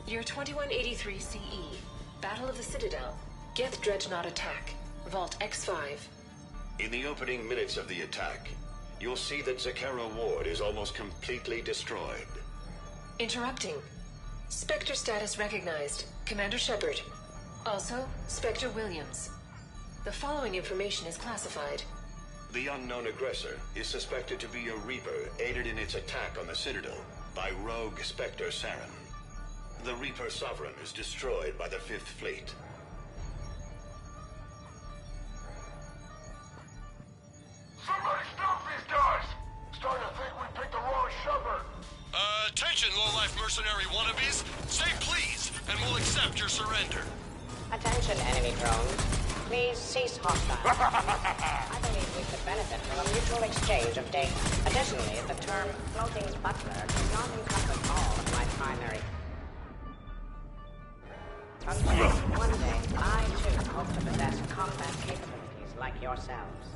Year 2183 CE. Battle of the Citadel. Geth Dreadnought attack. Vault X5. In the opening minutes of the attack, you'll see that Zakera Ward is almost completely destroyed. Interrupting. Spectre status recognized. Commander Shepard. Also, Spectre Williams. The following information is classified. The unknown aggressor is suspected to be a Reaper aided in its attack on the Citadel by rogue Spectre Saren. The Reaper Sovereign is destroyed by the Fifth Fleet. Somebody stop these guys! Starting to think we picked the wrong Shepard! Attention, low-life mercenary wannabes. Say please, and we'll accept your surrender. Attention, enemy drones. Please cease hostile. I believe we could benefit from a mutual exchange of data. Additionally, the term floating butler does not encompass all of my primary. Someday, one day, I too hope to possess combat capabilities like yourselves.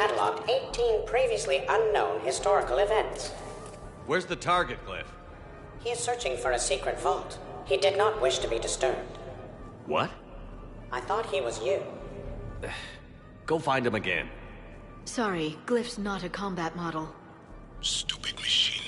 cataloged 18 previously unknown historical events. Where's the target, Cliff? He is searching for a secret vault. He did not wish to be disturbed. What? I thought he was you. Go find him again. Sorry, Glyph's not a combat model. Stupid machine.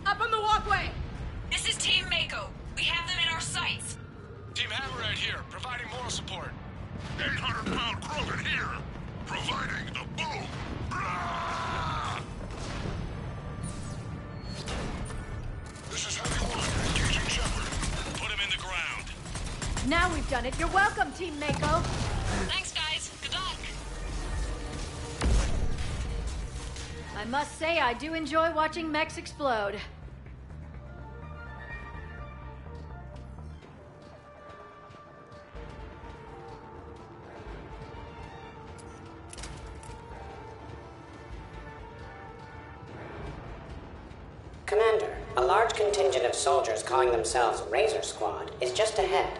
Up on the walkway! This is Team Mako. We have them in our sights. Team Hammerhead here, providing moral support. 800-pound Krogan here, providing the boom. Blah! This is Heavy One, engaging Shepard. Put him in the ground. Now we've done it. You're welcome, Team Mako. Thanks, guys. Good luck. I must say, I do enjoy watching mechs explode. Commander, a large contingent of soldiers calling themselves Razor Squad is just ahead.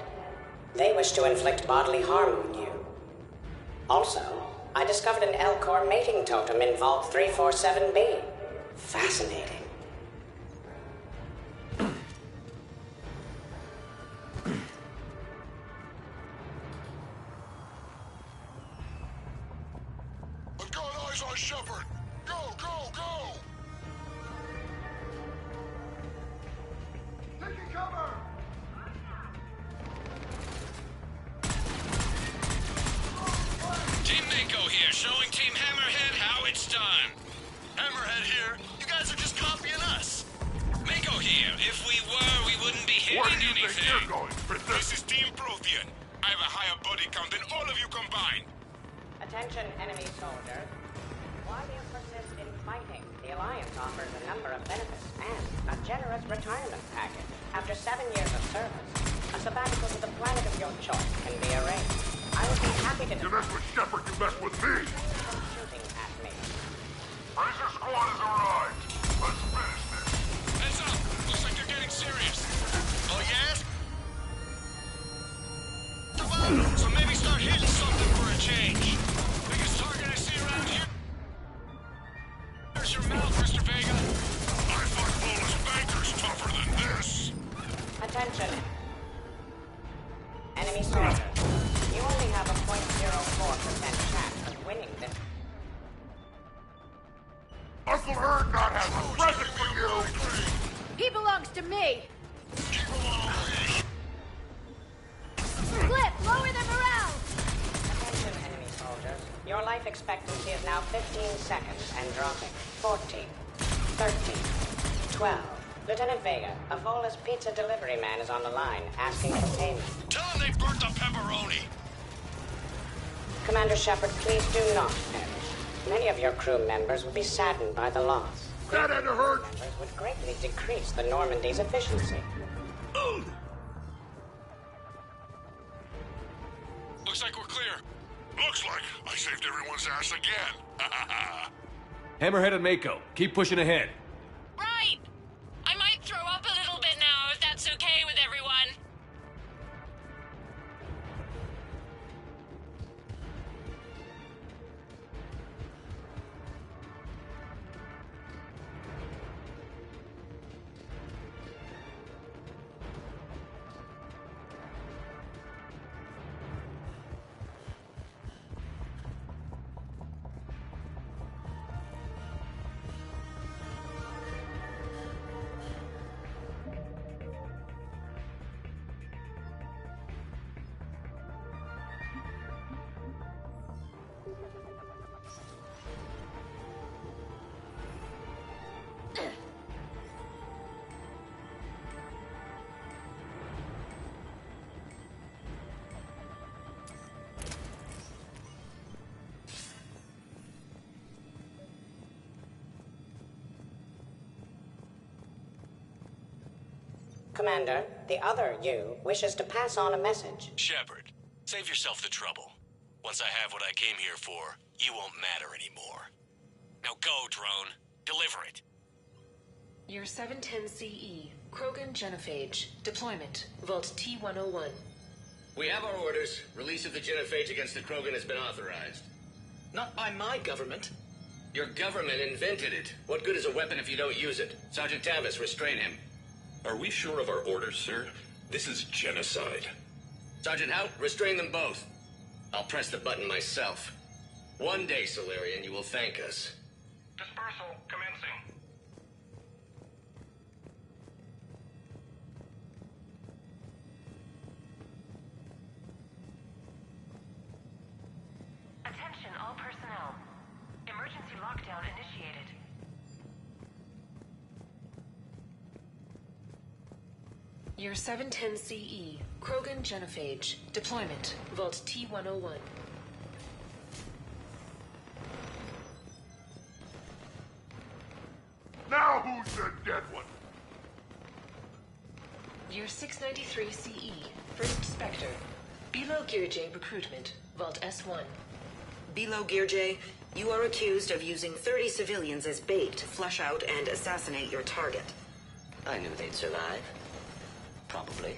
They wish to inflict bodily harm on you. Also, I discovered an L-Core mating totem in Vault 347B. Fascinating. I've got eyes on Shepard. Go, go, go! Taking cover! Team Mako here, showing Team Hammerhead how it's done. Hammerhead here, you guys are just copying us. Mako here, if we were, we wouldn't be hitting Where do you anything. think you're going? This is Team Prothean. I have a higher buddy count than all of you combined. Attention, enemy soldiers. Why do you persist in fighting? The Alliance offers a number of benefits and a generous retirement package. After 7 years of service, a sabbatical to the planet of your choice can be arranged. I would be happy to You mess with Shepard, you mess with me! shooting at me. Razor Squad has arrived! Let's finish this! Heads up! Looks like they're getting serious. Oh, yes? So maybe start hitting something for a change. Biggest target I see around here? There's your mouth, Mr. Vega. I thought Bolus Banker's tougher than this! Attention. Enemy soldiers. You only have a 0.04% chance of winning this. Uncle Erdnot has a present for you! He belongs to me. Keep him on me! Cliff, lower the morale. Attention, enemy soldiers. Your life expectancy is now 15 seconds and dropping. 14, 13, 12. Lieutenant Vega, a Volus pizza delivery man is on the line, asking for payment. Tell them they burnt the pepperoni. Commander Shepard, please do not perish. Many of your crew members would be saddened by the loss. That had to hurt! Members would greatly decrease the Normandy's efficiency. Looks like we're clear. Looks like I saved everyone's ass again! Hammerhead and Mako, keep pushing ahead. Right! I might throw up a little bit now, if that's okay with everyone. Commander, the other you wishes to pass on a message. Shepard, save yourself the trouble. Once I have what I came here for, you won't matter anymore. Now go, drone. Deliver it. Year 710 CE, Krogan Genophage. Deployment, Vault T-101. We have our orders. Release of the genophage against the Krogan has been authorized. Not by my government. Your government invented it. What good is a weapon if you don't use it? Sergeant Tavis, restrain him. Are we sure of our orders, sir? This is genocide. Sergeant Hout, restrain them both. I'll press the button myself. One day, Solarian, you will thank us. Dispersal commencing. Attention all personnel. Emergency lockdown initiated. Year 710 CE, Krogan Genophage. Deployment, Vault T-101. Now who's the dead one? Year 693 CE, First Spectre. Below Gear J recruitment, Vault S1. Below Gear J, you are accused of using 30 civilians as bait to flush out and assassinate your target. I knew they'd survive. Probably.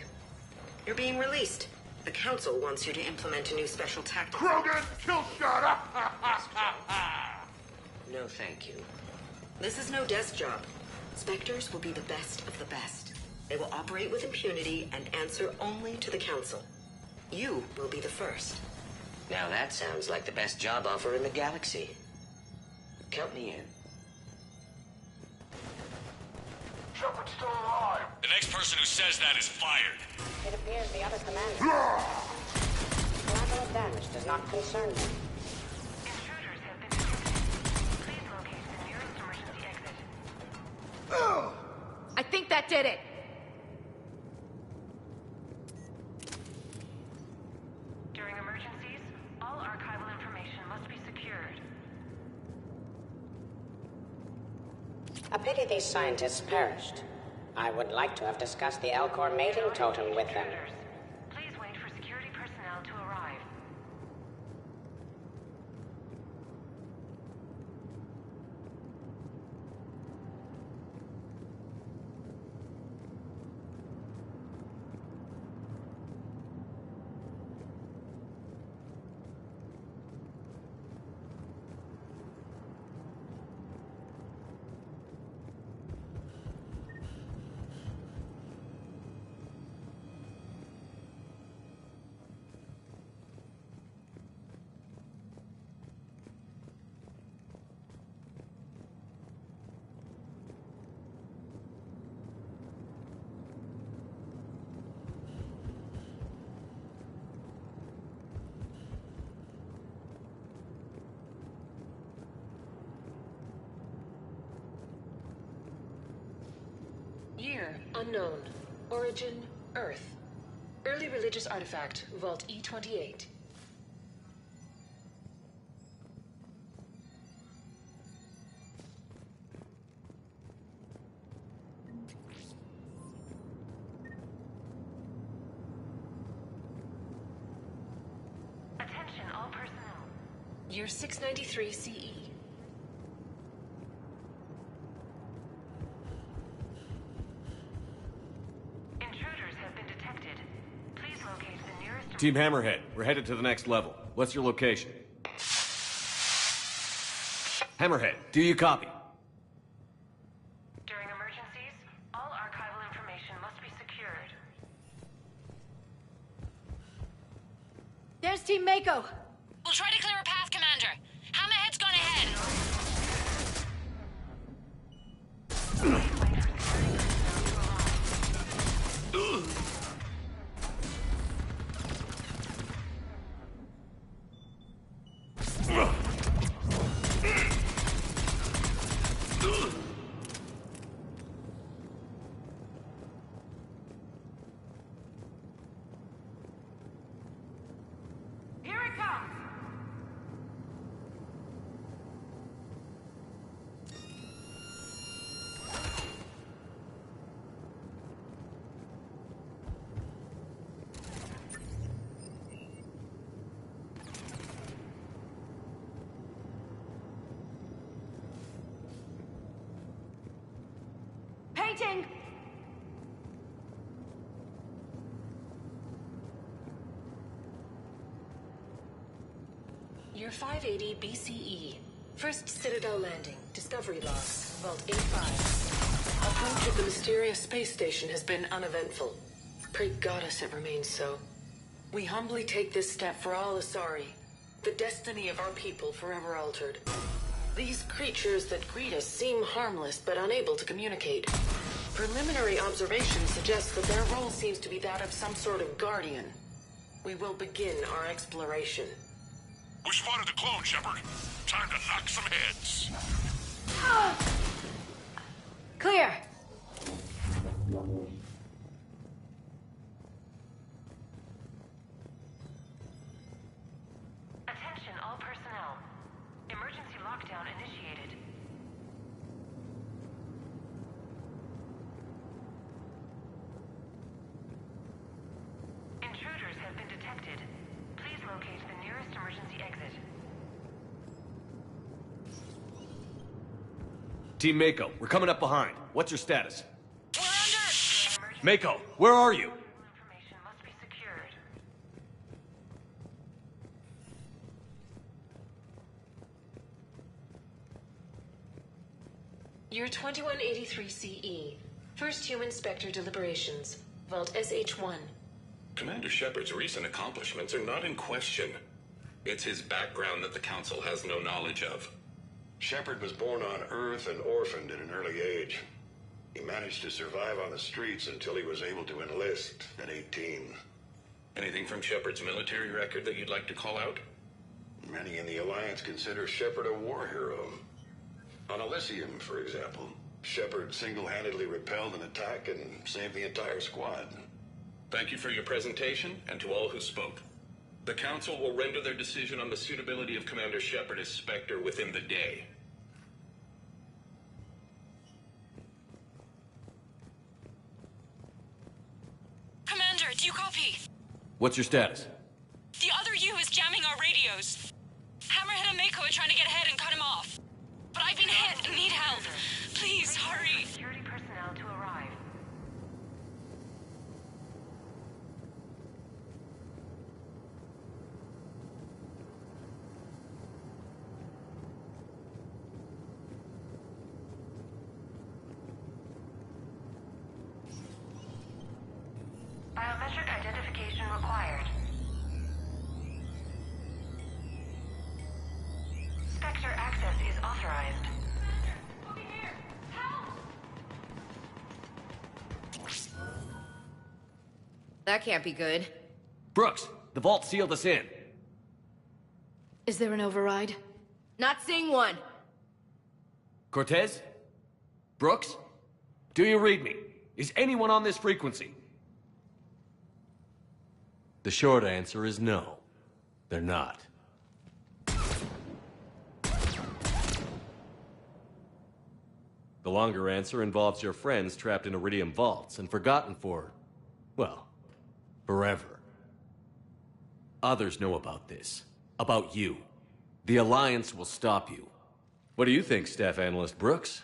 You're being released. The Council wants you to implement a new special tactic. Krogan, kill shot! No, thank you. This is no desk job. Spectres will be the best of the best. They will operate with impunity and answer only to the Council. You will be the first. Now that sounds like the best job offer in the galaxy. Count me in. Shepard's still alive! The next person who says that is fired. It appears the other commander. Collateral damage does not concern them. Intruders have been detected. Please locate the nearest emergency exit. I think that did it. During emergencies, all archival information must be secured. A pity these scientists perished. I would like to have discussed the Elcor mating totem with them. Please wait for security personnel to arrive. Year, unknown. Origin, Earth. Early religious artifact, Vault E28. Attention all personnel. Year 693 CE. Intruders have been detected. Please locate the nearest... Team Hammerhead, we're headed to the next level. What's your location? Hammerhead, do you copy? During emergencies, all archival information must be secured. There's Team Mako. We'll try to clear a path, Commander. Hammerhead's gone ahead. Here it comes! Relocating! Year 580 BCE. First Citadel landing. Discovery log. Vault A5. Approach of the mysterious space station has been uneventful. Pray Goddess it remains so. We humbly take this step for all Asari. The destiny of our people forever altered. These creatures that greet us seem harmless but unable to communicate. Preliminary observations suggest that their role seems to be that of some sort of guardian. We will begin our exploration. We spotted the clone, Shepard. Time to knock some heads. Clear! Attention all personnel. Emergency lockdown initiated. Intruders have been detected. Please locate the nearest emergency exit. Team Mako, we're coming up behind. What's your status? We're under! Mako, where are you? Information must be secured. Year 2183 CE. First Human Spectre deliberations. Vault SH1. Commander Shepard's recent accomplishments are not in question. It's his background that the Council has no knowledge of. Shepard was born on Earth and orphaned at an early age. He managed to survive on the streets until he was able to enlist at 18. Anything from Shepard's military record that you'd like to call out? Many in the Alliance consider Shepard a war hero. On Elysium, for example, Shepard single-handedly repelled an attack and saved the entire squad. Thank you for your presentation, and to all who spoke. The Council will render their decision on the suitability of Commander Shepard as Spectre within the day. Commander, do you copy? What's your status? The other U is jamming our radios. Hammerhead and Mako are trying to get ahead and cut him off. But I've been hit and need help. Please, hurry. Security personnel to arrive. Biometric identification required. Spectre access is authorized. That can't be good. Brooks, the vault sealed us in. Is there an override? Not seeing one. Cortez? Brooks? Do you read me? Is anyone on this frequency? The short answer is no. They're not. The longer answer involves your friends trapped in Iridium vaults and forgotten for, well, forever. Others know about this. About you. The Alliance will stop you. What do you think, Staff Analyst Brooks?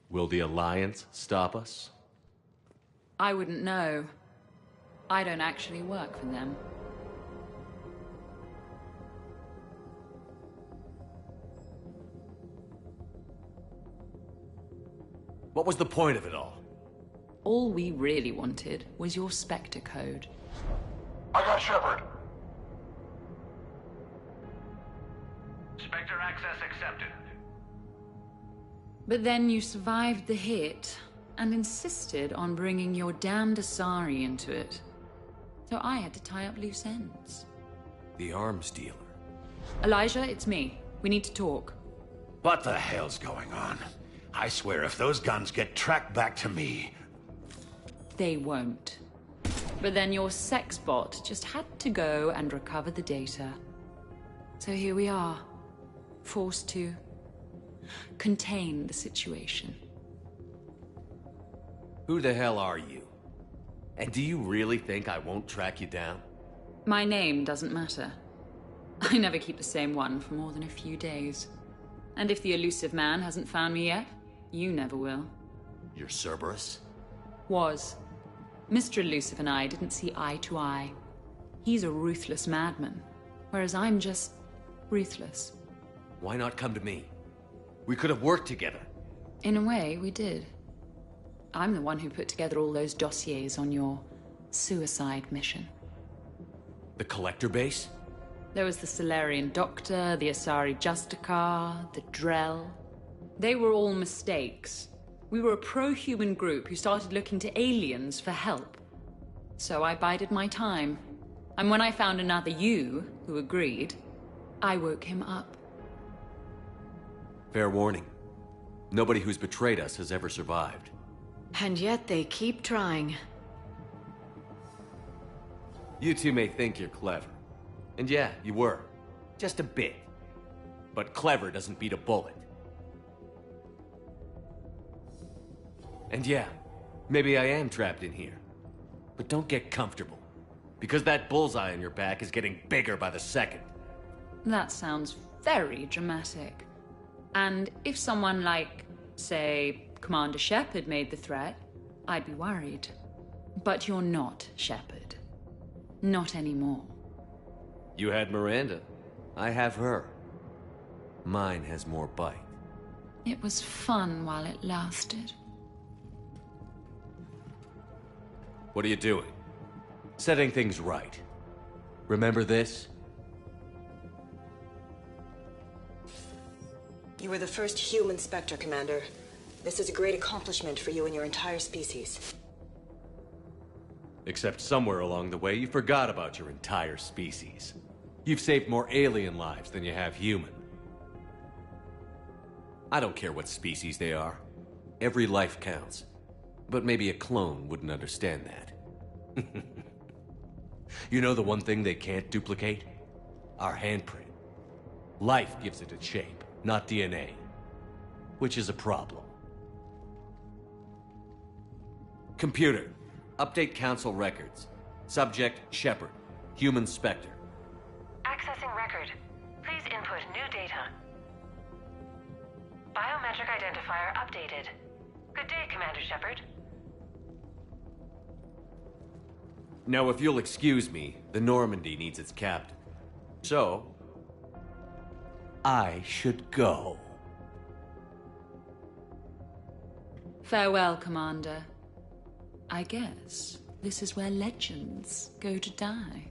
Will the Alliance stop us? I wouldn't know. I don't actually work for them. What was the point of it all? All we really wanted was your Spectre code. I got Shepard. Spectre access accepted. But then you survived the hit and insisted on bringing your damned Asari into it. So I had to tie up loose ends. The arms dealer. Elijah, it's me. We need to talk. What the hell's going on? I swear if those guns get tracked back to me... They won't. But then your sex bot just had to go and recover the data. So here we are. Forced to contain the situation. Who the hell are you? And do you really think I won't track you down? My name doesn't matter. I never keep the same one for more than a few days. And if the elusive man hasn't found me yet, you never will. You're Cerberus? Was. Mr. Elusive and I didn't see eye to eye. He's a ruthless madman, whereas I'm just ruthless. Why not come to me? We could have worked together. In a way, we did. I'm the one who put together all those dossiers on your suicide mission. The Collector base? There was the Solarian Doctor, the Asari Justicar, the Drell. They were all mistakes. We were a pro-human group who started looking to aliens for help. So I bided my time. And when I found another you, who agreed, I woke him up. Fair warning. Nobody who's betrayed us has ever survived. And yet they keep trying. You two may think you're clever. And yeah, you were. Just a bit. But clever doesn't beat a bullet. And yeah, maybe I am trapped in here. But don't get comfortable. Because that bullseye on your back is getting bigger by the second. That sounds very dramatic. And if someone like, say, Commander Shepard made the threat, I'd be worried. But you're not Shepard. Not anymore. You had Miranda. I have her. Mine has more bite. It was fun while it lasted. What are you doing? Setting things right. Remember this? You were the first human Spectre, Commander. This is a great accomplishment for you and your entire species. Except somewhere along the way, you forgot about your entire species. You've saved more alien lives than you have human. I don't care what species they are. Every life counts. But maybe a clone wouldn't understand that. You know the one thing they can't duplicate? Our handprint. Life gives it its shape, not DNA. Which is a problem. Computer, update Council records. Subject, Shepard. Human Spectre. Accessing record. Please input new data. Biometric identifier updated. Good day, Commander Shepard. Now, if you'll excuse me, the Normandy needs its captain. So, I should go. Farewell, Commander. I guess this is where legends go to die.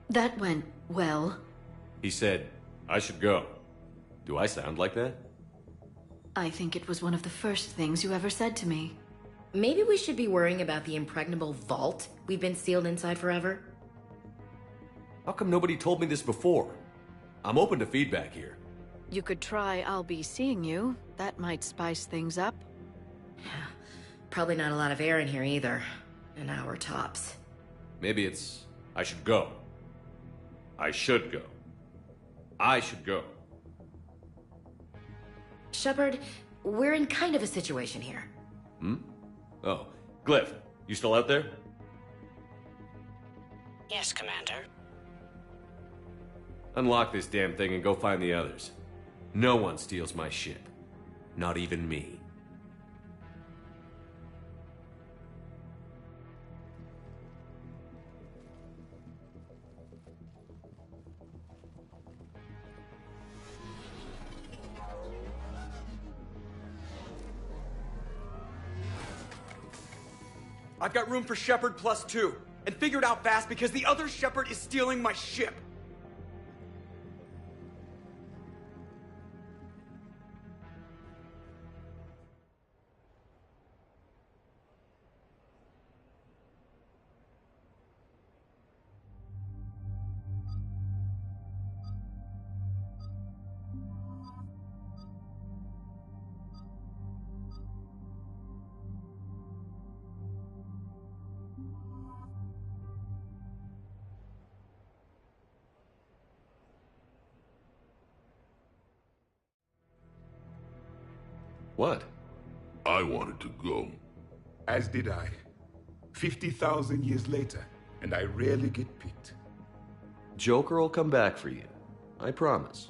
That went well. He said, I should go. Do I sound like that? I think it was one of the first things you ever said to me. Maybe we should be worrying about the impregnable vault we've been sealed inside forever? How come nobody told me this before? I'm open to feedback here. You could try I'll be seeing you. That might spice things up. Probably not a lot of air in here either. An hour tops. Maybe it's, I should go. I should go. I should go. Shepard, we're in kind of a situation here. Hmm? Oh, Glyph, you still out there? Yes, Commander. Unlock this damn thing and go find the others. No one steals my ship. Not even me. I've got room for Shepard +2, and figure it out fast because the other Shepard is stealing my ship. What? I wanted to go. As did I. 50,000 years later, and I rarely get picked. Joker will come back for you. I promise.